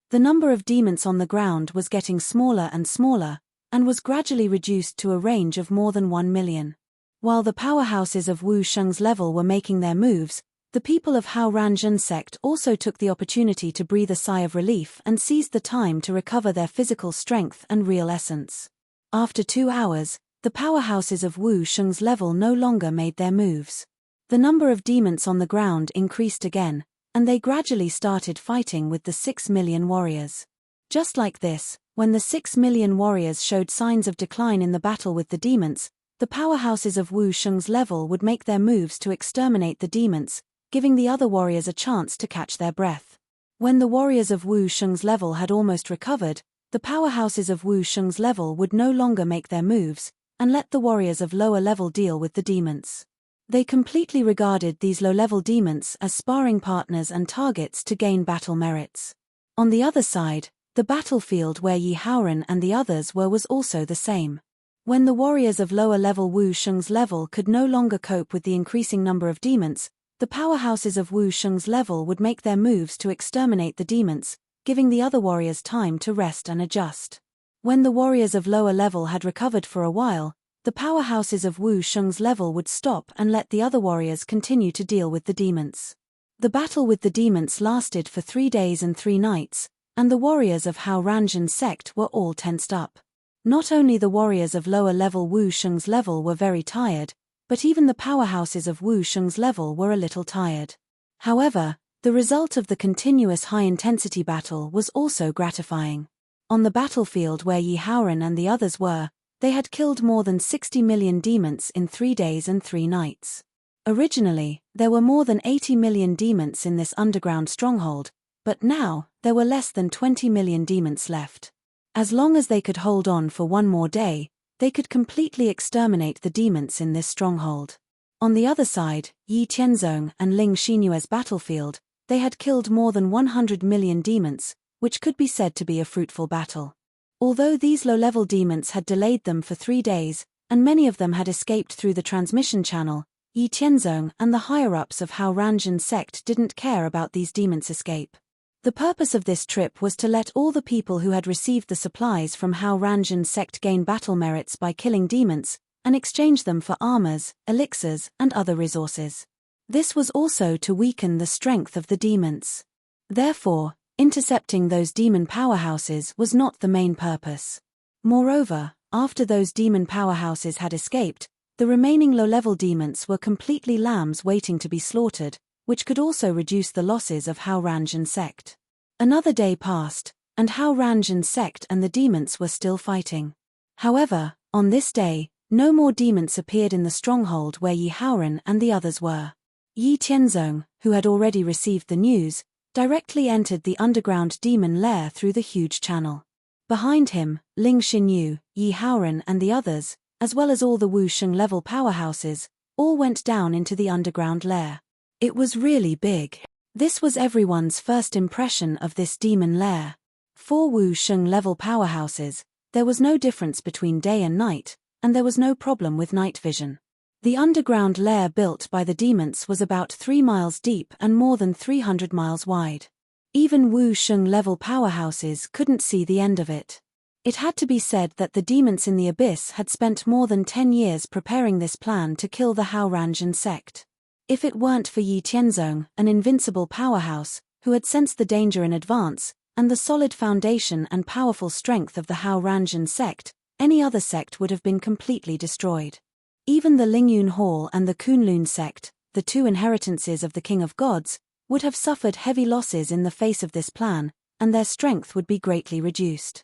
The number of demons on the ground was getting smaller and smaller, and was gradually reduced to a range of more than 1 million. While the powerhouses of Wu Sheng's level were making their moves, the people of Hao Ranjan sect also took the opportunity to breathe a sigh of relief and seized the time to recover their physical strength and real essence. After 2 hours, the powerhouses of Wu Sheng's level no longer made their moves. The number of demons on the ground increased again, and they gradually started fighting with the 6 million warriors. Just like this, when the 6 million warriors showed signs of decline in the battle with the demons, the powerhouses of Wu Sheng's level would make their moves to exterminate the demons, giving the other warriors a chance to catch their breath. When the warriors of Wu Sheng's level had almost recovered, the powerhouses of Wu Sheng's level would no longer make their moves, and let the warriors of lower level deal with the demons. They completely regarded these low-level demons as sparring partners and targets to gain battle merits. On the other side, the battlefield where Yi Haoran and the others were was also the same. When the warriors of lower-level Wu Sheng's level could no longer cope with the increasing number of demons, The powerhouses of Wu Sheng's level would make their moves to exterminate the demons, giving the other warriors time to rest and adjust. When the warriors of lower level had recovered for a while, the powerhouses of Wu Sheng's level would stop and let the other warriors continue to deal with the demons. The battle with the demons lasted for 3 days and 3 nights, and the warriors of Hao Ranzhen's sect were all tensed up. Not only the warriors of lower level Wu Sheng's level were very tired, but even the powerhouses of Wu Sheng's level were a little tired. However, the result of the continuous high-intensity battle was also gratifying. On the battlefield where Yi Haoran and the others were, they had killed more than 60 million demons in 3 days and 3 nights. Originally, there were more than 80 million demons in this underground stronghold, but now, there were less than 20 million demons left. As long as they could hold on for 1 more day, they could completely exterminate the demons in this stronghold. On the other side, Yi Tianzong and Ling Xinyue's battlefield, they had killed more than 100 million demons, which could be said to be a fruitful battle. Although these low-level demons had delayed them for 3 days, and many of them had escaped through the transmission channel, Yi Tianzong and the higher-ups of Hao Ranzhen's sect didn't care about these demons' escape. The purpose of this trip was to let all the people who had received the supplies from Hao Ranzhen's sect gain battle merits by killing demons, and exchange them for armors, elixirs, and other resources. This was also to weaken the strength of the demons. Therefore, intercepting those demon powerhouses was not the main purpose. Moreover, after those demon powerhouses had escaped, the remaining low-level demons were completely lambs waiting to be slaughtered, which could also reduce the losses of Hao Ranzhen's sect. Another day passed, and Hao Ranzhen's sect and the demons were still fighting. However, on this day, no more demons appeared in the stronghold where Yi Haoran and the others were. Yi Tianzong, who had already received the news, directly entered the underground demon lair through the huge channel. Behind him, Ling Xinyu, Yi Haoran and the others, as well as all the Wu Sheng level powerhouses, all went down into the underground lair. It was really big. This was everyone's first impression of this demon lair. 4 Wu Sheng level powerhouses, there was no difference between day and night, and there was no problem with night vision. The underground lair built by the demons was about 3 miles deep and more than 300 miles wide. Even Wu Sheng level powerhouses couldn't see the end of it. It had to be said that the demons in the abyss had spent more than 10 years preparing this plan to kill the Hao Ranzhen sect. If it weren't for Yi Tianzong, an invincible powerhouse, who had sensed the danger in advance, and the solid foundation and powerful strength of the Hao Ranzhen sect, any other sect would have been completely destroyed. Even the Lingyun Hall and the Kunlun sect, the 2 inheritances of the King of Gods, would have suffered heavy losses in the face of this plan, and their strength would be greatly reduced.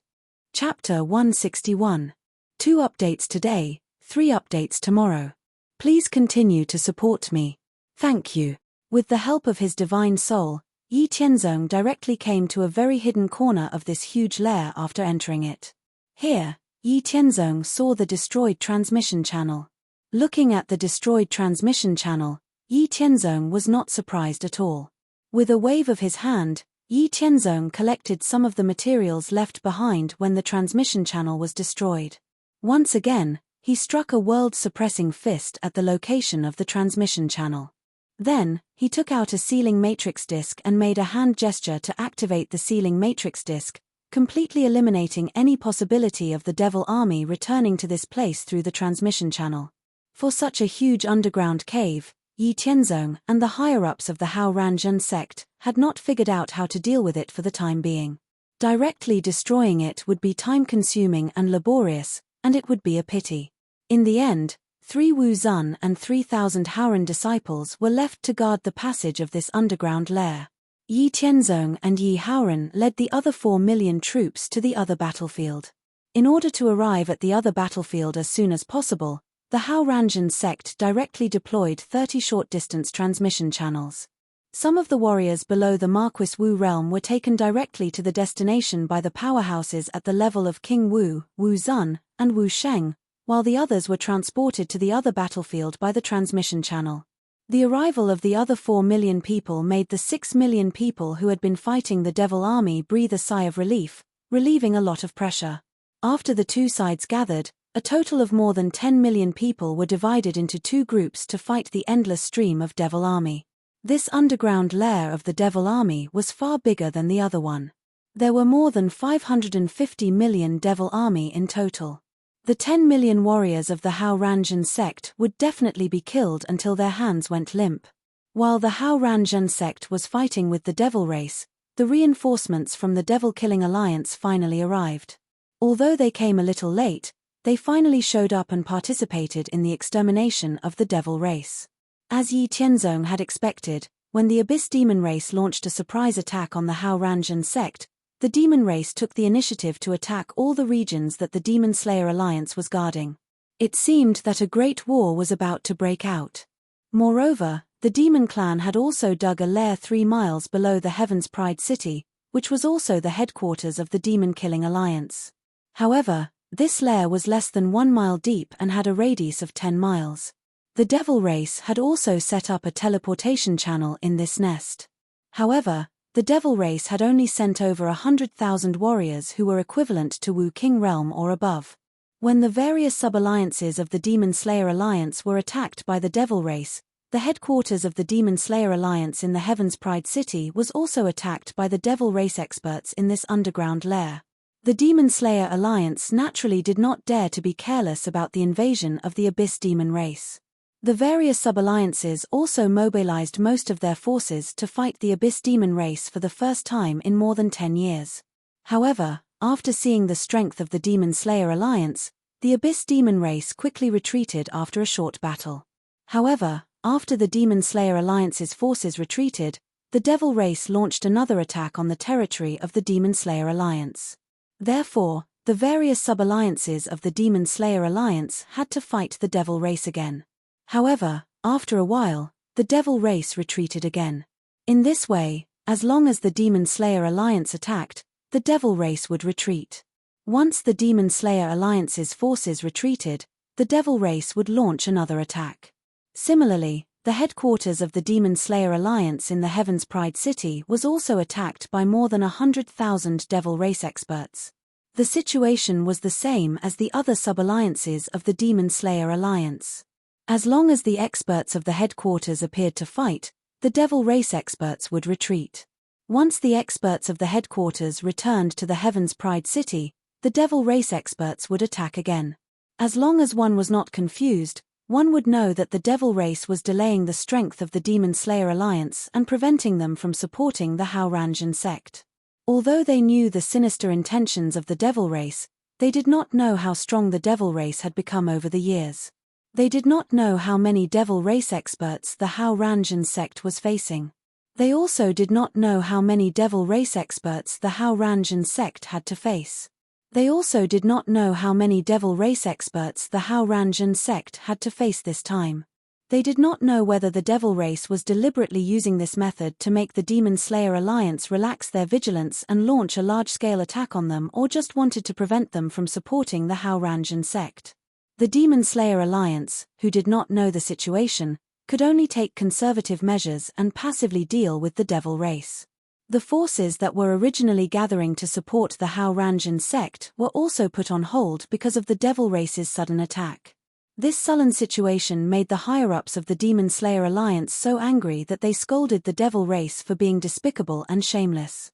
Chapter 161. 2 updates today, 3 updates tomorrow. Please continue to support me. Thank you. With the help of his divine soul, Yi Tianzong directly came to a very hidden corner of this huge lair after entering it. Here, Yi Tianzong saw the destroyed transmission channel. Looking at the destroyed transmission channel, Yi Tianzong was not surprised at all. With a wave of his hand, Yi Tianzong collected some of the materials left behind when the transmission channel was destroyed. Once again, he struck a world-suppressing fist at the location of the transmission channel. Then, he took out a sealing matrix disk and made a hand gesture to activate the sealing matrix disk, completely eliminating any possibility of the Devil Army returning to this place through the transmission channel. For such a huge underground cave, Yi Tianzong and the higher-ups of the Hao Ranzhen sect had not figured out how to deal with it for the time being. Directly destroying it would be time-consuming and laborious, and it would be a pity. In the end, 3 Wu Zun and 3,000 Haoran disciples were left to guard the passage of this underground lair. Yi Tianzong and Yi Haoran led the other 4 million troops to the other battlefield. In order to arrive at the other battlefield as soon as possible, the Hao Ranzhen sect directly deployed 30 short-distance transmission channels. Some of the warriors below the Marquis Wu realm were taken directly to the destination by the powerhouses at the level of King Wu, Wu Zun, and Wu Sheng, while the others were transported to the other battlefield by the transmission channel. The arrival of the other 4 million people made the 6 million people who had been fighting the Devil Army breathe a sigh of relief, relieving a lot of pressure. After the 2 sides gathered, a total of more than 10 million people were divided into 2 groups to fight the endless stream of Devil Army. This underground lair of the Devil Army was far bigger than the other one. There were more than 550 million Devil Army in total. The 10 million warriors of the Hao Ranjan sect would definitely be killed until their hands went limp. While the Hao Ranjan sect was fighting with the Devil race, the reinforcements from the Devil-killing alliance finally arrived. Although they came a little late, they finally showed up and participated in the extermination of the Devil race. As Yi Tianzong had expected, when the Abyss Demon race launched a surprise attack on the Hao Ranjan sect, the Demon race took the initiative to attack all the regions that the Demon Slayer alliance was guarding. It seemed that a great war was about to break out. Moreover, the Demon clan had also dug a lair 3 miles below the Heaven's Pride city, which was also the headquarters of the Demon-killing alliance. However, this lair was less than 1 mile deep and had a radius of 10 miles. The Devil race had also set up a teleportation channel in this nest. However, the Devil race had only sent over 100,000 warriors who were equivalent to Wu King realm or above. When the various sub-alliances of the Demon Slayer alliance were attacked by the Devil race, the headquarters of the Demon Slayer alliance in the Heaven's Pride city was also attacked by the Devil race experts in this underground lair. The Demon Slayer alliance naturally did not dare to be careless about the invasion of the Abyss Demon race. The various sub-alliances also mobilized most of their forces to fight the Abyss Demon race for the first time in more than 10 years. However, after seeing the strength of the Demon Slayer alliance, the Abyss Demon race quickly retreated after a short battle. However, after the Demon Slayer alliance's forces retreated, the Devil race launched another attack on the territory of the Demon Slayer alliance. Therefore, the various sub-alliances of the Demon Slayer alliance had to fight the Devil race again. However, after a while, the Devil race retreated again. In this way, as long as the Demon Slayer alliance attacked, the Devil race would retreat. Once the Demon Slayer alliance's forces retreated, the Devil race would launch another attack. Similarly, the headquarters of the Demon Slayer alliance in the Heaven's Pride city was also attacked by more than 100,000 Devil race experts. The situation was the same as the other sub-alliances of the Demon Slayer alliance. As long as the experts of the headquarters appeared to fight, the Devil race experts would retreat. Once the experts of the headquarters returned to the Heaven's Pride city, the Devil race experts would attack again. As long as one was not confused, one would know that the Devil race was delaying the strength of the Demon Slayer alliance and preventing them from supporting the Hao Ranjan sect. Although they knew the sinister intentions of the Devil race, they did not know how strong the Devil race had become over the years. They did not know how many Devil race experts the Hao Ranjan sect was facing. They also did not know how many Devil race experts the Hao Ranjan sect had to face. They also did not know how many Devil race experts the Hao Ranjan sect had to face this time. They did not know whether the Devil race was deliberately using this method to make the Demon Slayer alliance relax their vigilance and launch a large-scale attack on them, or just wanted to prevent them from supporting the Hao Ranjan sect. The Demon Slayer alliance, who did not know the situation, could only take conservative measures and passively deal with the Devil race. The forces that were originally gathering to support the Hao Ranjan sect were also put on hold because of the Devil race's sudden attack. This sullen situation made the higher-ups of the Demon Slayer alliance so angry that they scolded the Devil race for being despicable and shameless.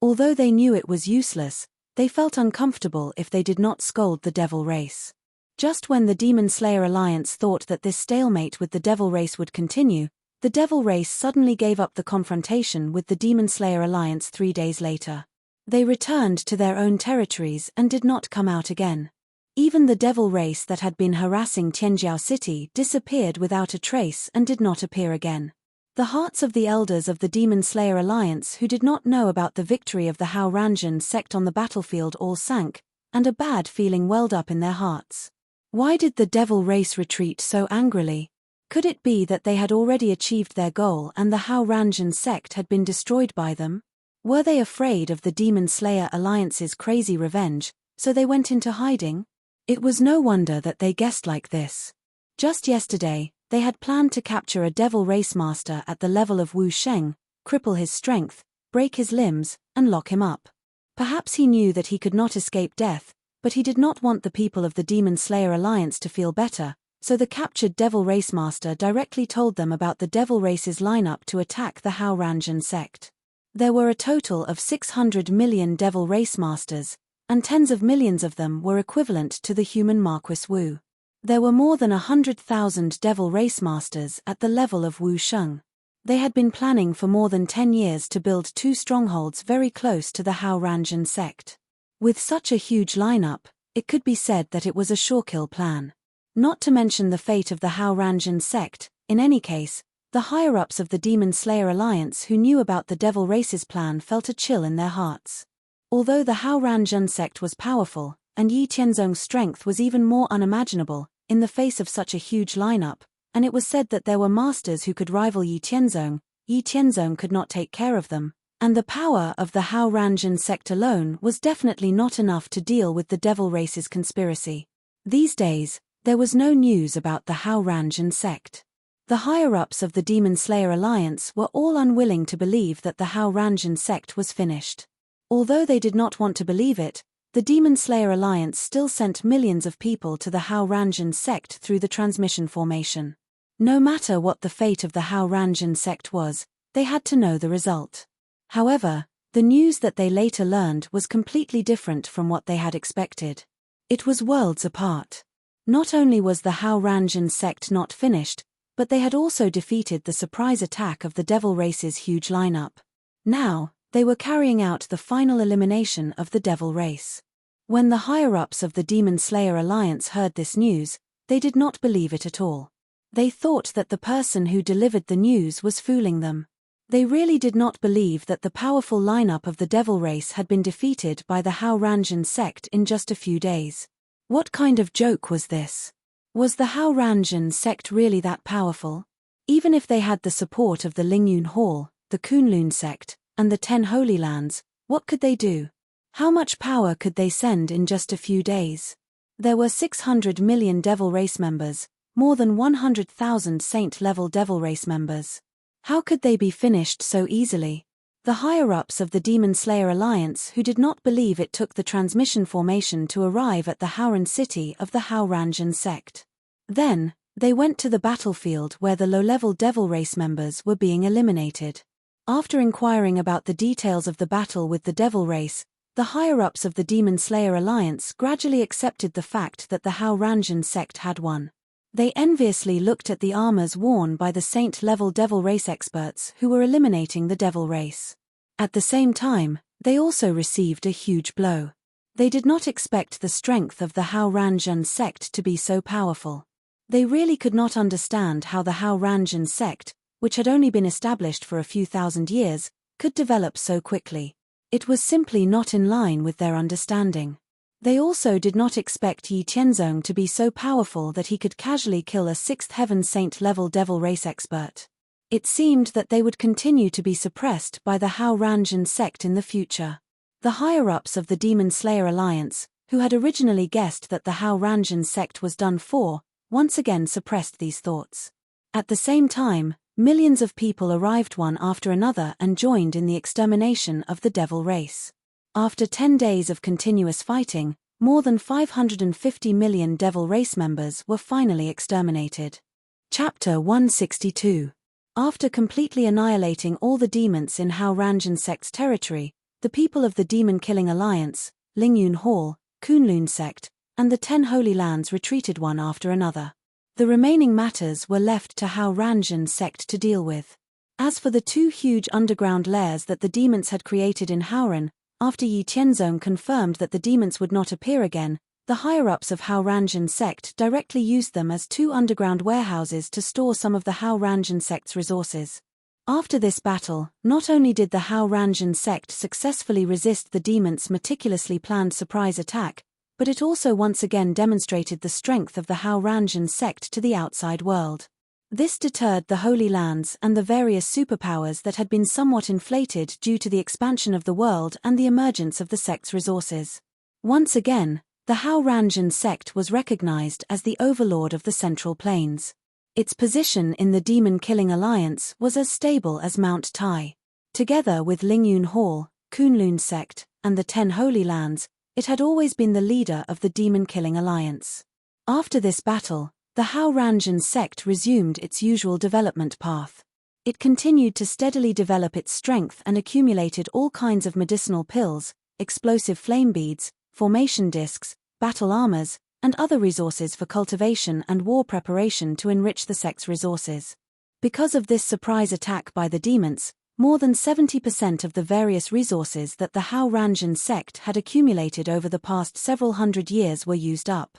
Although they knew it was useless, they felt uncomfortable if they did not scold the Devil race. Just when the Demon Slayer alliance thought that this stalemate with the Devil race would continue, the Devil race suddenly gave up the confrontation with the Demon Slayer alliance 3 days later. They returned to their own territories and did not come out again. Even the Devil race that had been harassing Tianjiao city disappeared without a trace and did not appear again. The hearts of the elders of the Demon Slayer alliance who did not know about the victory of the Hao Ranjan sect on the battlefield all sank, and a bad feeling welled up in their hearts. Why did the Devil race retreat so angrily? Could it be that they had already achieved their goal and the Hao Ranjan sect had been destroyed by them? Were they afraid of the Demon Slayer alliance's crazy revenge, so they went into hiding? It was no wonder that they guessed like this. Just yesterday, they had planned to capture a Devil race master at the level of Wu Sheng, cripple his strength, break his limbs, and lock him up. Perhaps he knew that he could not escape death, but he did not want the people of the Demon Slayer alliance to feel better, So the captured Devil Race Master directly told them about the Devil Race's lineup to attack the Hao Ranjan sect. There were a total of 600 million Devil Race Masters, and tens of millions of them were equivalent to the human Marquis Wu. There were more than 100,000 Devil Race Masters at the level of Wu Sheng. They had been planning for more than 10 years to build 2 strongholds very close to the Hao Ranjan sect. With such a huge lineup, it could be said that it was a sure-kill plan. Not to mention the fate of the Hao Ranjan sect. In any case, the higher-ups of the Demon Slayer Alliance who knew about the Devil Race's plan felt a chill in their hearts. Although the Hao Ranjan sect was powerful, and Yi Tianzong's strength was even more unimaginable, in the face of such a huge lineup, and it was said that there were masters who could rival Yi Tianzong could not take care of them, and the power of the Hao Ranjan sect alone was definitely not enough to deal with the Devil Race's conspiracy. These days, there was no news about the Hao Ranjan sect. The higher-ups of the Demon Slayer Alliance were all unwilling to believe that the Hao Ranjan sect was finished. Although they did not want to believe it, the Demon Slayer Alliance still sent millions of people to the Hao Ranjan sect through the transmission formation. No matter what the fate of the Hao Ranjan sect was, they had to know the result. However, the news that they later learned was completely different from what they had expected. It was worlds apart. Not only was the Hao Ranjan sect not finished, but they had also defeated the surprise attack of the Devil Race's huge lineup. Now, they were carrying out the final elimination of the Devil Race. When the higher-ups of the Demon Slayer Alliance heard this news, they did not believe it at all. They thought that the person who delivered the news was fooling them. They really did not believe that the powerful lineup of the Devil Race had been defeated by the Hao Ranjan sect in just a few days. What kind of joke was this? Was the Hao Ranjan sect really that powerful? Even if they had the support of the Lingyun Hall, the Kunlun sect, and the 10 Holy Lands, what could they do? How much power could they send in just a few days? There were 600 million Devil Race members, more than 100,000 Saint-level Devil Race members. How could they be finished so easily? The higher-ups of the Demon Slayer Alliance who did not believe it took the transmission formation to arrive at the Haoran city of the Hao Ranjan sect. Then, they went to the battlefield where the low-level Devil Race members were being eliminated. After inquiring about the details of the battle with the Devil Race, the higher-ups of the Demon Slayer Alliance gradually accepted the fact that the Hao Ranjan sect had won. They enviously looked at the armors worn by the Saint-level Devil Race experts who were eliminating the Devil Race. At the same time, they also received a huge blow. They did not expect the strength of the Hao Ranjan sect to be so powerful. They really could not understand how the Hao Ranjan sect, which had only been established for a few thousand years, could develop so quickly. It was simply not in line with their understanding. They also did not expect Yi Tianzong to be so powerful that he could casually kill a 6th Heaven Saint-level Devil Race expert. It seemed that they would continue to be suppressed by the Hao Ranjan sect in the future. The higher-ups of the Demon Slayer Alliance, who had originally guessed that the Hao Ranjan sect was done for, once again suppressed these thoughts. At the same time, millions of people arrived one after another and joined in the extermination of the Devil Race. After 10 days of continuous fighting, more than 550 million Devil Race members were finally exterminated. Chapter 162. After completely annihilating all the demons in Hao Ranjan sect's territory, the people of the Demon-Killing Alliance, Lingyun Hall, Kunlun sect, and the 10 Holy Lands retreated one after another. The remaining matters were left to Hao Ranjan sect to deal with. As for the 2 huge underground lairs that the demons had created in Haoran, after Yi Tianzong confirmed that the demons would not appear again, the higher-ups of Hao Ranjan sect directly used them as 2 underground warehouses to store some of the Hao Ranjan sect's resources. After this battle, not only did the Hao Ranjan sect successfully resist the demons' meticulously planned surprise attack, but it also once again demonstrated the strength of the Hao Ranjan sect to the outside world. This deterred the Holy Lands and the various superpowers that had been somewhat inflated due to the expansion of the world and the emergence of the sect's resources. Once again, the Hao Ranjan sect was recognized as the overlord of the Central Plains. Its position in the Demon-Killing Alliance was as stable as Mount Tai. Together with Lingyun Hall, Kunlun sect, and the 10 Holy Lands, it had always been the leader of the Demon-Killing Alliance. After this battle, the Hao Ranjan sect resumed its usual development path. It continued to steadily develop its strength and accumulated all kinds of medicinal pills, explosive flame beads, formation discs, battle armors, and other resources for cultivation and war preparation to enrich the sect's resources. Because of this surprise attack by the demons, more than 70% of the various resources that the Hao Ranjan sect had accumulated over the past several hundred years were used up.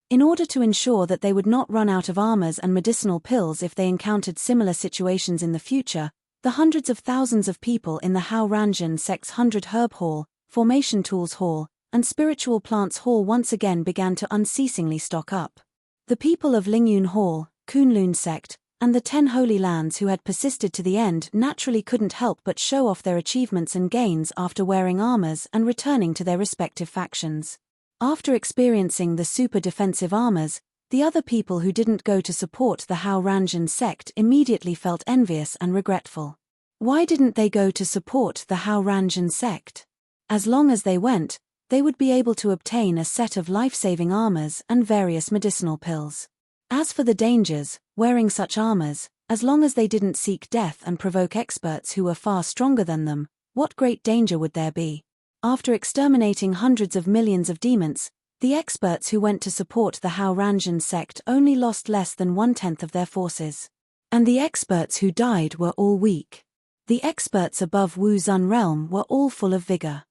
In order to ensure that they would not run out of armors and medicinal pills if they encountered similar situations in the future, the hundreds of thousands of people in the Hao Ranjan sect's 100 Herb Hall, Formation Tools Hall, and Spiritual Plants Hall once again began to unceasingly stock up. The people of Lingyun Hall, Kunlun sect, and the 10 Holy Lands who had persisted to the end naturally couldn't help but show off their achievements and gains after wearing armors and returning to their respective factions. After experiencing the super defensive armors, the other people who didn't go to support the Hao Ranjan sect immediately felt envious and regretful. Why didn't they go to support the Hao Ranjan sect? As long as they went, they would be able to obtain a set of life-saving armors and various medicinal pills. As for the dangers, wearing such armors, as long as they didn't seek death and provoke experts who were far stronger than them, what great danger would there be? After exterminating hundreds of millions of demons, the experts who went to support the Hao Ranjan sect only lost less than 1/10 of their forces. And the experts who died were all weak. The experts above Wu Zun realm were all full of vigor.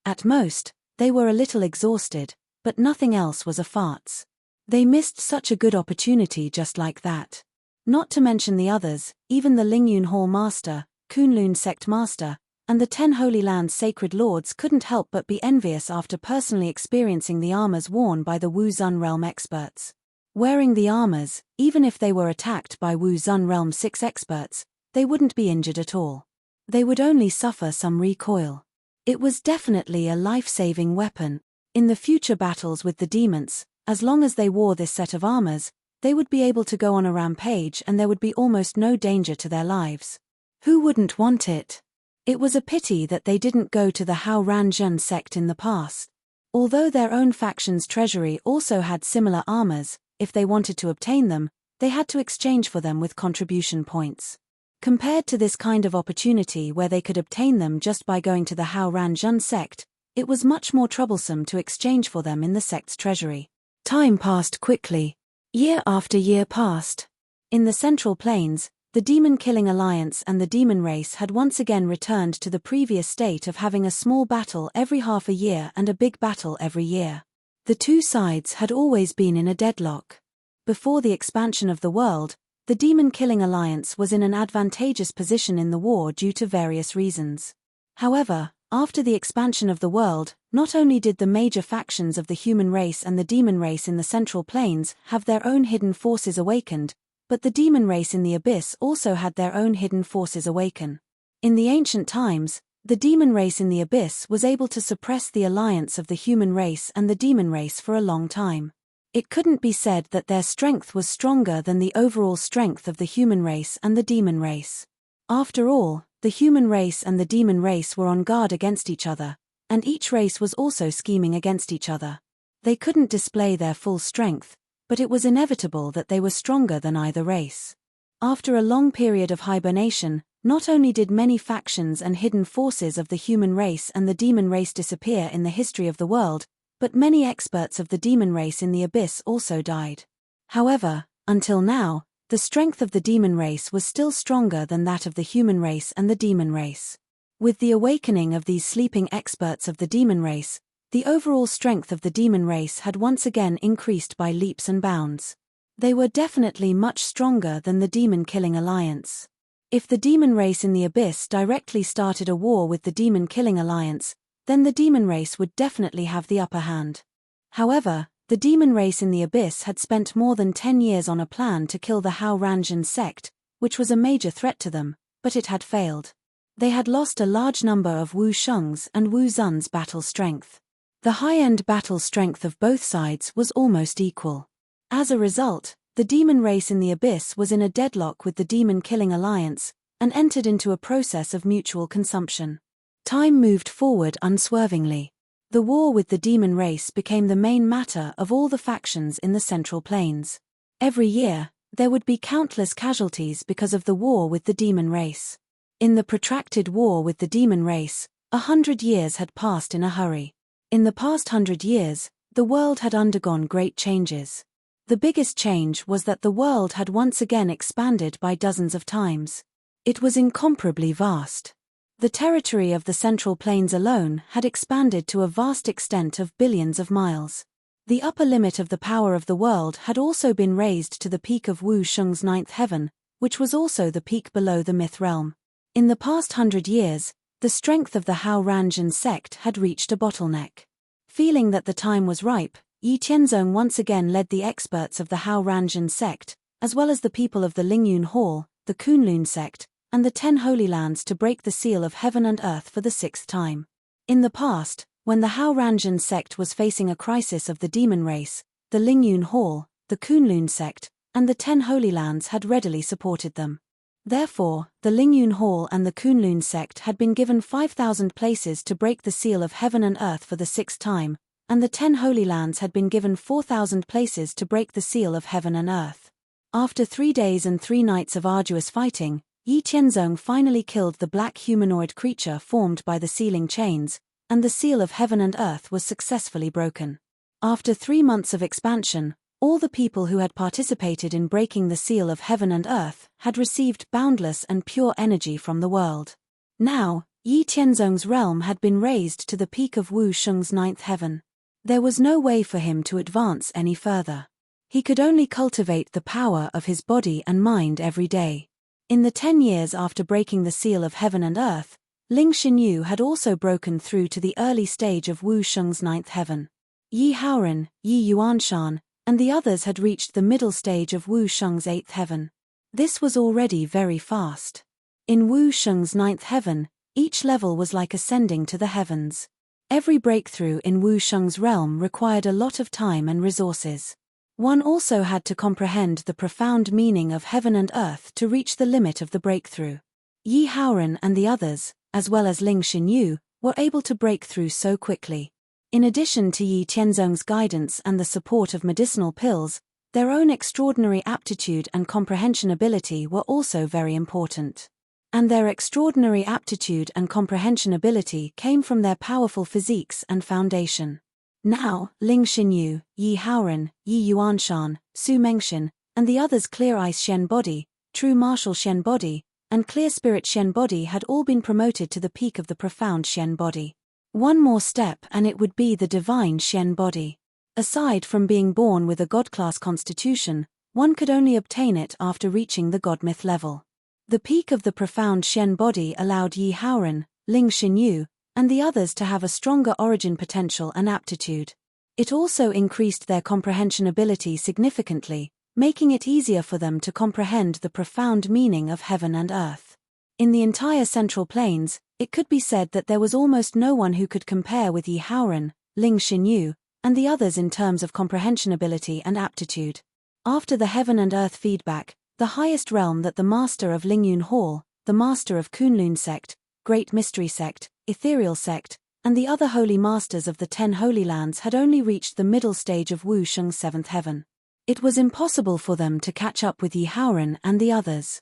At most, they were a little exhausted, but nothing else was a farce. They missed such a good opportunity just like that. Not to mention the others, even the Lingyun Hall Master, Kunlun Sect Master, and the 10 Holy Lands Sacred Lords couldn't help but be envious after personally experiencing the armors worn by the Wu Zun Realm experts. Wearing the armors, even if they were attacked by Wu Zun Realm 6 experts, they wouldn't be injured at all. They would only suffer some recoil. It was definitely a life-saving weapon. In the future battles with the demons, as long as they wore this set of armors, they would be able to go on a rampage and there would be almost no danger to their lives. Who wouldn't want it? It was a pity that they didn't go to the Hao Ranjan sect in the past. Although their own faction's treasury also had similar armors, if they wanted to obtain them, they had to exchange for them with contribution points. Compared to this kind of opportunity where they could obtain them just by going to the Hao Ranjan sect, it was much more troublesome to exchange for them in the sect's treasury. Time passed quickly. Year after year passed. In the Central Plains, the demon-killing alliance and the demon race had once again returned to the previous state of having a small battle every half a year and a big battle every year. The two sides had always been in a deadlock. Before the expansion of the world, the demon-killing alliance was in an advantageous position in the war due to various reasons. However, after the expansion of the world, not only did the major factions of the human race and the demon race in the Central Plains have their own hidden forces awakened, but the demon race in the Abyss also had their own hidden forces awaken. In the ancient times, the demon race in the Abyss was able to suppress the alliance of the human race and the demon race for a long time. It couldn't be said that their strength was stronger than the overall strength of the human race and the demon race. After all, the human race and the demon race were on guard against each other, and each race was also scheming against each other. They couldn't display their full strength, but it was inevitable that they were stronger than either race. After a long period of hibernation, not only did many factions and hidden forces of the human race and the demon race disappear in the history of the world, but many experts of the demon race in the Abyss also died. However, until now, the strength of the demon race was still stronger than that of the human race and the demon race. With the awakening of these sleeping experts of the demon race, the overall strength of the demon race had once again increased by leaps and bounds. They were definitely much stronger than the demon-killing alliance. If the demon race in the Abyss directly started a war with the demon-killing alliance, then the demon race would definitely have the upper hand. However, the demon race in the Abyss had spent more than 10 years on a plan to kill the Hao Ranjan sect, which was a major threat to them, but it had failed. They had lost a large number of Wu Sheng's and Wu Zun's battle strength. The high-end battle strength of both sides was almost equal. As a result, the demon race in the Abyss was in a deadlock with the demon-killing alliance, and entered into a process of mutual consumption. Time moved forward unswervingly. The war with the demon race became the main matter of all the factions in the Central Plains. Every year, there would be countless casualties because of the war with the demon race. In the protracted war with the demon race, 100 years had passed in a hurry. In the past 100 years, the world had undergone great changes. The biggest change was that the world had once again expanded by dozens of times. It was incomparably vast. The territory of the Central Plains alone had expanded to a vast extent of billions of miles. The upper limit of the power of the world had also been raised to the peak of Wu Sheng's ninth heaven, which was also the peak below the myth realm. In the past 100 years, the strength of the Hao Ranjin sect had reached a bottleneck. Feeling that the time was ripe, Yi Tianzong once again led the experts of the Hao Ranjin sect, as well as the people of the Lingyun Hall, the Kunlun sect, and the 10 Holy Lands to break the seal of heaven and earth for the 6th time. In the past, when the Hao Ranjin sect was facing a crisis of the demon race, the Lingyun Hall, the Kunlun sect, and the 10 Holy Lands had readily supported them. Therefore, the Lingyun Hall and the Kunlun sect had been given 5,000 places to break the seal of heaven and earth for the 6th time, and the 10 Holy Lands had been given 4,000 places to break the seal of heaven and earth. After 3 days and 3 nights of arduous fighting, Yi Tianzong finally killed the black humanoid creature formed by the sealing chains, and the seal of heaven and earth was successfully broken. After 3 months of expansion, all the people who had participated in breaking the seal of heaven and earth had received boundless and pure energy from the world. Now, Yi Tianzong's realm had been raised to the peak of Wu Sheng's ninth heaven. There was no way for him to advance any further. He could only cultivate the power of his body and mind every day. In the 10 years after breaking the seal of heaven and earth, Ling Xinyu had also broken through to the early stage of Wu Sheng's ninth heaven. Yi Haoran, Yi Yuanshan, and the others had reached the middle stage of Wu Sheng's 8th heaven. This was already very fast. In Wu Sheng's 9th heaven, each level was like ascending to the heavens. Every breakthrough in Wu Sheng's realm required a lot of time and resources. One also had to comprehend the profound meaning of heaven and earth to reach the limit of the breakthrough. Yi Haoran and the others, as well as Ling Xinyu, were able to break through so quickly. In addition to Yi Tianzong's guidance and the support of medicinal pills, their own extraordinary aptitude and comprehension ability were also very important. And their extraordinary aptitude and comprehension ability came from their powerful physiques and foundation. Now, Ling Xinyu, Yi Haoran, Yi Yuanshan, Su Mengxian, and the others' Clear Ice Shen Body, True Martial Shen Body, and Clear Spirit Shen Body had all been promoted to the peak of the Profound Shen Body. One more step and it would be the Divine Shen Body. Aside from being born with a God-class constitution, one could only obtain it after reaching the God-myth level. The peak of the Profound Shen Body allowed Yi Haoran, Ling Xinyu, and the others to have a stronger origin potential and aptitude. It also increased their comprehension ability significantly, making it easier for them to comprehend the profound meaning of heaven and earth. In the entire Central Plains, it could be said that there was almost no one who could compare with Yi Haoran, Ling Xinyu, and the others in terms of comprehension ability and aptitude. After the heaven and earth feedback, the highest realm that the master of Lingyun Hall, the master of Kunlun sect, Great Mystery sect, Ethereal sect, and the other holy masters of the 10 Holy Lands had only reached the middle stage of Wu Sheng's 7th heaven. It was impossible for them to catch up with Yi Haoran and the others.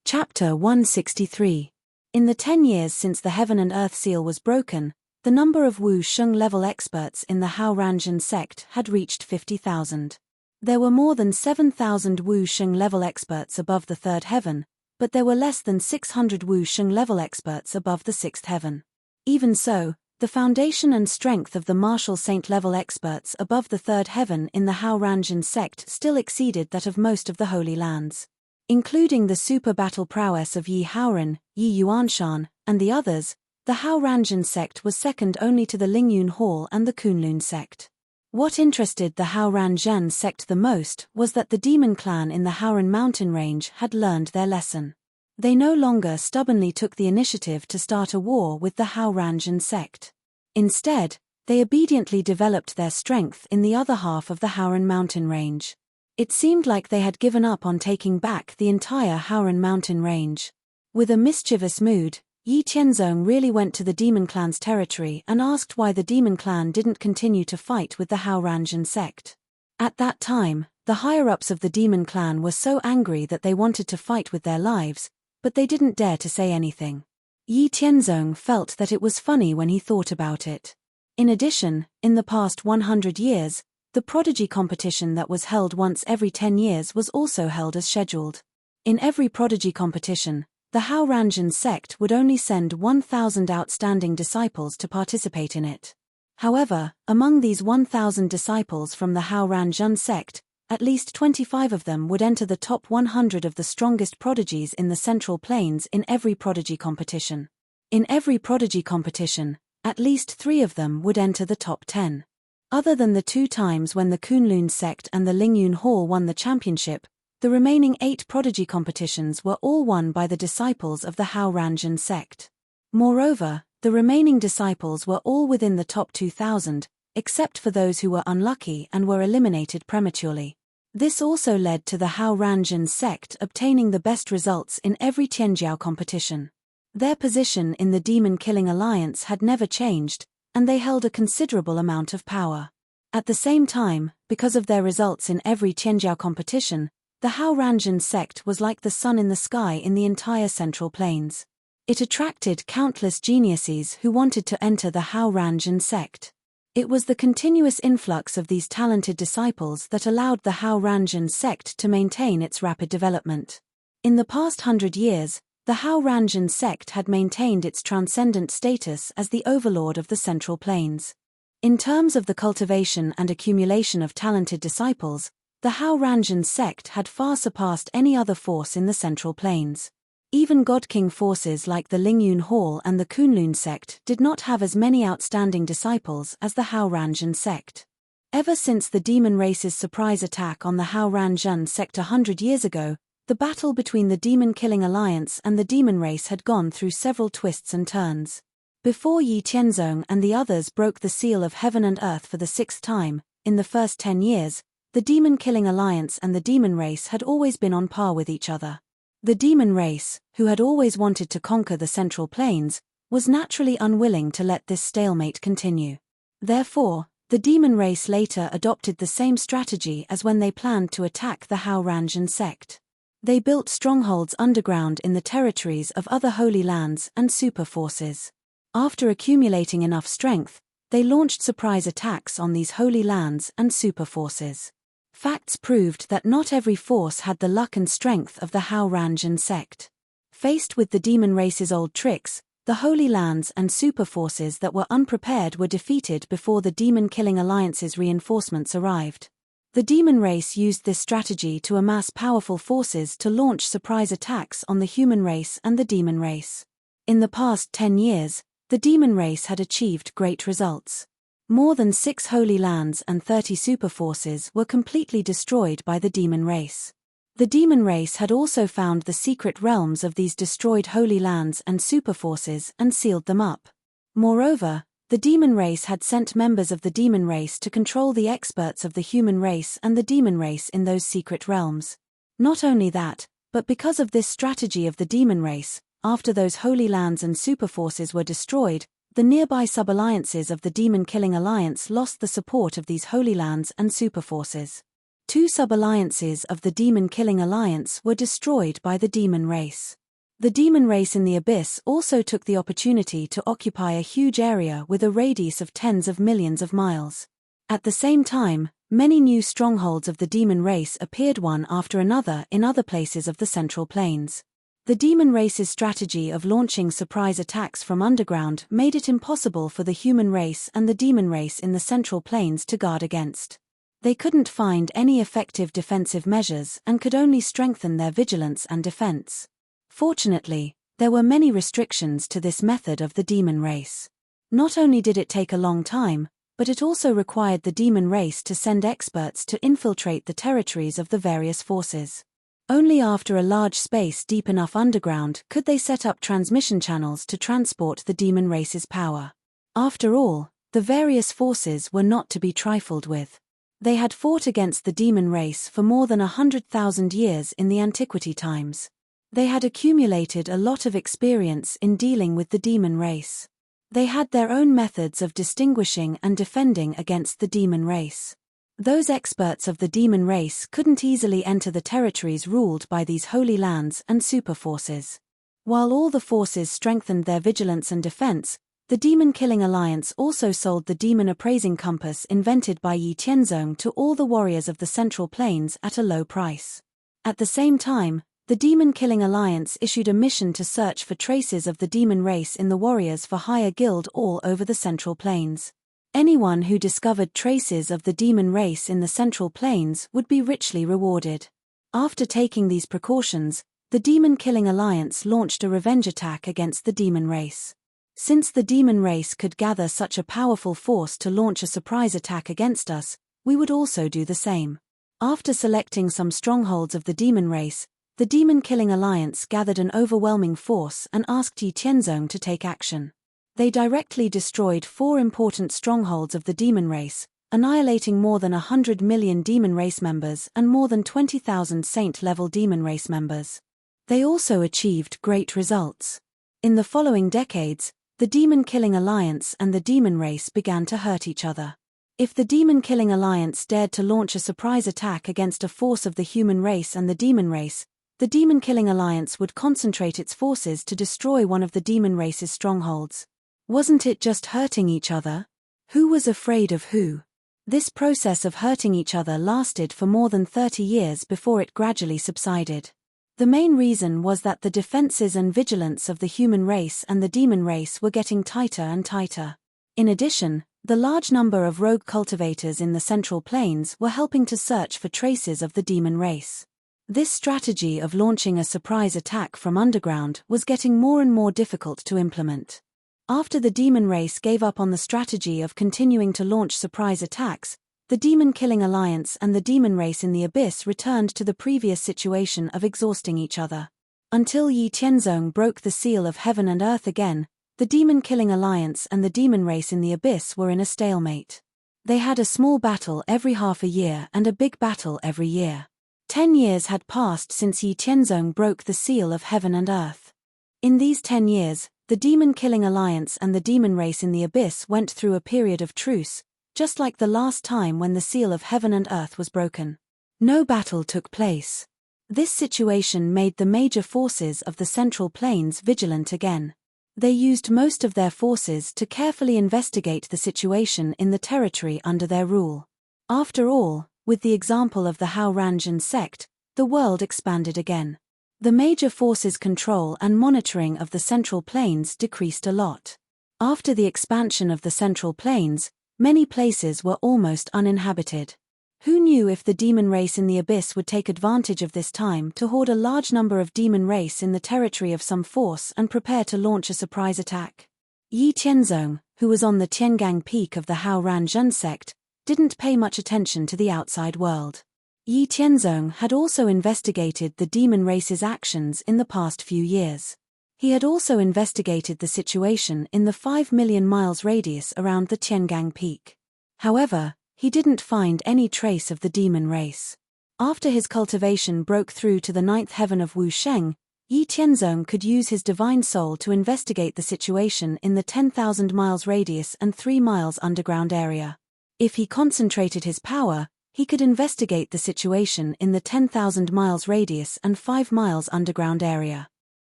Chapter 163. In the 10 years since the heaven and earth seal was broken, the number of Wu Sheng level experts in the Hao Ranjin sect had reached 50,000. There were more than 7,000 Wu Sheng level experts above the 3rd heaven, but there were less than 600 Wu Sheng level experts above the 6th heaven. Even so, the foundation and strength of the martial saint level experts above the 3rd heaven in the Hao Ranjin sect still exceeded that of most of the Holy Lands. Including the super battle prowess of Yi Haoran, Yi Yuanshan, and the others, the Hao Ranjin sect was second only to the Lingyun Hall and the Kunlun sect. What interested the Hao Ranjin sect the most was that the demon clan in the Haoran mountain range had learned their lesson. They no longer stubbornly took the initiative to start a war with the Hao Ranjin sect. Instead, they obediently developed their strength in the other half of the Haoran mountain range. It seemed like they had given up on taking back the entire Haoran mountain range. With a mischievous mood, Yi Tianzong really went to the demon clan's territory and asked why the demon clan didn't continue to fight with the Hao Ranjin sect. At that time, The higher-ups of the demon clan were so angry that they wanted to fight with their lives, but they didn't dare to say anything. Yi Tianzong felt that it was funny when he thought about it. In addition, in the past 100 years, the prodigy competition that was held once every 10 years was also held as scheduled. In every prodigy competition, the Hao Ranjun sect would only send 1,000 outstanding disciples to participate in it. However, among these 1,000 disciples from the Hao Ranjun sect, at least 25 of them would enter the top 100 of the strongest prodigies in the Central Plains in every prodigy competition. In every prodigy competition, at least 3 of them would enter the top 10. Other than the 2 times when the Kunlun sect and the Lingyun Hall won the championship, the remaining 8 prodigy competitions were all won by the disciples of the Hao Ranjun sect. Moreover, the remaining disciples were all within the top 2,000, except for those who were unlucky and were eliminated prematurely. This also led to the Hao Ranjun sect obtaining the best results in every Tianjiao competition. Their position in the demon-killing alliance had never changed, and they held a considerable amount of power. At the same time, because of their results in every Tianjiao competition, the Hao Ranjun sect was like the sun in the sky in the entire Central Plains. It attracted countless geniuses who wanted to enter the Hao Ranjun sect. It was the continuous influx of these talented disciples that allowed the Hao Ranjun sect to maintain its rapid development. In the past 100 years, the Hao Ranjun sect had maintained its transcendent status as the overlord of the Central Plains. In terms of the cultivation and accumulation of talented disciples, the Hao Ranjun sect had far surpassed any other force in the Central Plains. Even God King forces like the Lingyun Hall and the Kunlun sect did not have as many outstanding disciples as the Hao Ranjun sect. Ever since the demon race's surprise attack on the Hao Ranjun sect 100 years ago, the battle between the demon-killing alliance and the demon race had gone through several twists and turns. Before Yi Tianzong and the others broke the seal of heaven and earth for the 6th time, in the first 10 years, the demon-killing alliance and the demon race had always been on par with each other. The demon race, who had always wanted to conquer the Central Plains, was naturally unwilling to let this stalemate continue. Therefore, the demon race later adopted the same strategy as when they planned to attack the Hao Ranjun sect. They built strongholds underground in the territories of other holy lands and super forces. After accumulating enough strength, they launched surprise attacks on these holy lands and super forces. Facts proved that not every force had the luck and strength of the Hao Ranjun sect. Faced with the demon race's old tricks, the holy lands and super forces that were unprepared were defeated before the demon-killing alliance's reinforcements arrived. The demon race used this strategy to amass powerful forces to launch surprise attacks on the human race and the demon race. In the past 10 years, the demon race had achieved great results. More than 6 holy lands and 30 super forces were completely destroyed by the demon race. The demon race had also found the secret realms of these destroyed holy lands and super forces and sealed them up. Moreover, the demon race had sent members of the demon race to control the experts of the human race and the demon race in those secret realms. Not only that, but because of this strategy of the demon race, after those holy lands and super forces were destroyed, the nearby sub-alliances of the demon-killing alliance lost the support of these holy lands and super forces. 2 sub-alliances of the demon-killing alliance were destroyed by the demon race. The demon race in the abyss also took the opportunity to occupy a huge area with a radius of tens of millions of miles. At the same time, many new strongholds of the demon race appeared one after another in other places of the Central Plains. The demon race's strategy of launching surprise attacks from underground made it impossible for the human race and the demon race in the Central Plains to guard against. They couldn't find any effective defensive measures and could only strengthen their vigilance and defense. Fortunately, there were many restrictions to this method of the demon race. Not only did it take a long time, but it also required the demon race to send experts to infiltrate the territories of the various forces. Only after a large space deep enough underground could they set up transmission channels to transport the demon race's power. After all, the various forces were not to be trifled with. They had fought against the demon race for more than 100,000 years in the antiquity times. They had accumulated a lot of experience in dealing with the demon race. They had their own methods of distinguishing and defending against the demon race. Those experts of the demon race couldn't easily enter the territories ruled by these holy lands and super-forces. While all the forces strengthened their vigilance and defense, the demon-killing alliance also sold the demon appraising compass invented by Yi Tianzong to all the warriors of the Central Plains at a low price. At the same time, the demon-killing alliance issued a mission to search for traces of the demon race in the warriors for hire guild all over the Central Plains. Anyone who discovered traces of the demon race in the Central Plains would be richly rewarded. After taking these precautions, the demon-killing alliance launched a revenge attack against the demon race. Since the demon race could gather such a powerful force to launch a surprise attack against us, we would also do the same. After selecting some strongholds of the demon race, the demon-killing alliance gathered an overwhelming force and asked Yi Tianzong to take action. They directly destroyed 4 important strongholds of the demon race, annihilating more than 100 million demon race members and more than 20,000 saint-level demon race members. They also achieved great results. In the following decades, the demon-killing alliance and the demon race began to hurt each other. If the demon-killing alliance dared to launch a surprise attack against a force of the human race and the demon race, the demon-killing alliance would concentrate its forces to destroy one of the demon race's strongholds. Wasn't it just hurting each other? Who was afraid of who? This process of hurting each other lasted for more than 30 years before it gradually subsided. The main reason was that the defenses and vigilance of the human race and the demon race were getting tighter and tighter. In addition, the large number of rogue cultivators in the Central Plains were helping to search for traces of the demon race. This strategy of launching a surprise attack from underground was getting more and more difficult to implement. After the demon race gave up on the strategy of continuing to launch surprise attacks, the demon-killing alliance and the demon race in the abyss returned to the previous situation of exhausting each other. Until Yi Tianzong broke the seal of heaven and earth again, the demon-killing alliance and the demon race in the abyss were in a stalemate. They had a small battle every half a year and a big battle every year. 10 years had passed since Yi Tianzong broke the seal of heaven and earth. In these 10 years, the demon-killing alliance and the demon race in the abyss went through a period of truce, just like the last time when the seal of heaven and earth was broken. No battle took place. This situation made the major forces of the Central Plains vigilant again. They used most of their forces to carefully investigate the situation in the territory under their rule. After all, with the example of the Hao Ranjan sect, the world expanded again. The major forces' control and monitoring of the Central Plains decreased a lot. After the expansion of the Central Plains, many places were almost uninhabited. Who knew if the demon race in the abyss would take advantage of this time to hoard a large number of demon race in the territory of some force and prepare to launch a surprise attack? Yi Tianzong, who was on the Tiangang peak of the Hao Ranjan sect, didn't pay much attention to the outside world. Yi Tianzong had also investigated the demon race's actions in the past few years. He had also investigated the situation in the 5 million miles radius around the Tiangang peak. However, he didn't find any trace of the demon race. After his cultivation broke through to the 9th heaven of Wu Sheng, Yi Tianzong could use his divine soul to investigate the situation in the 10,000 miles radius and 3 miles underground area. If he concentrated his power, he could investigate the situation in the 10,000 miles radius and 5 miles underground area.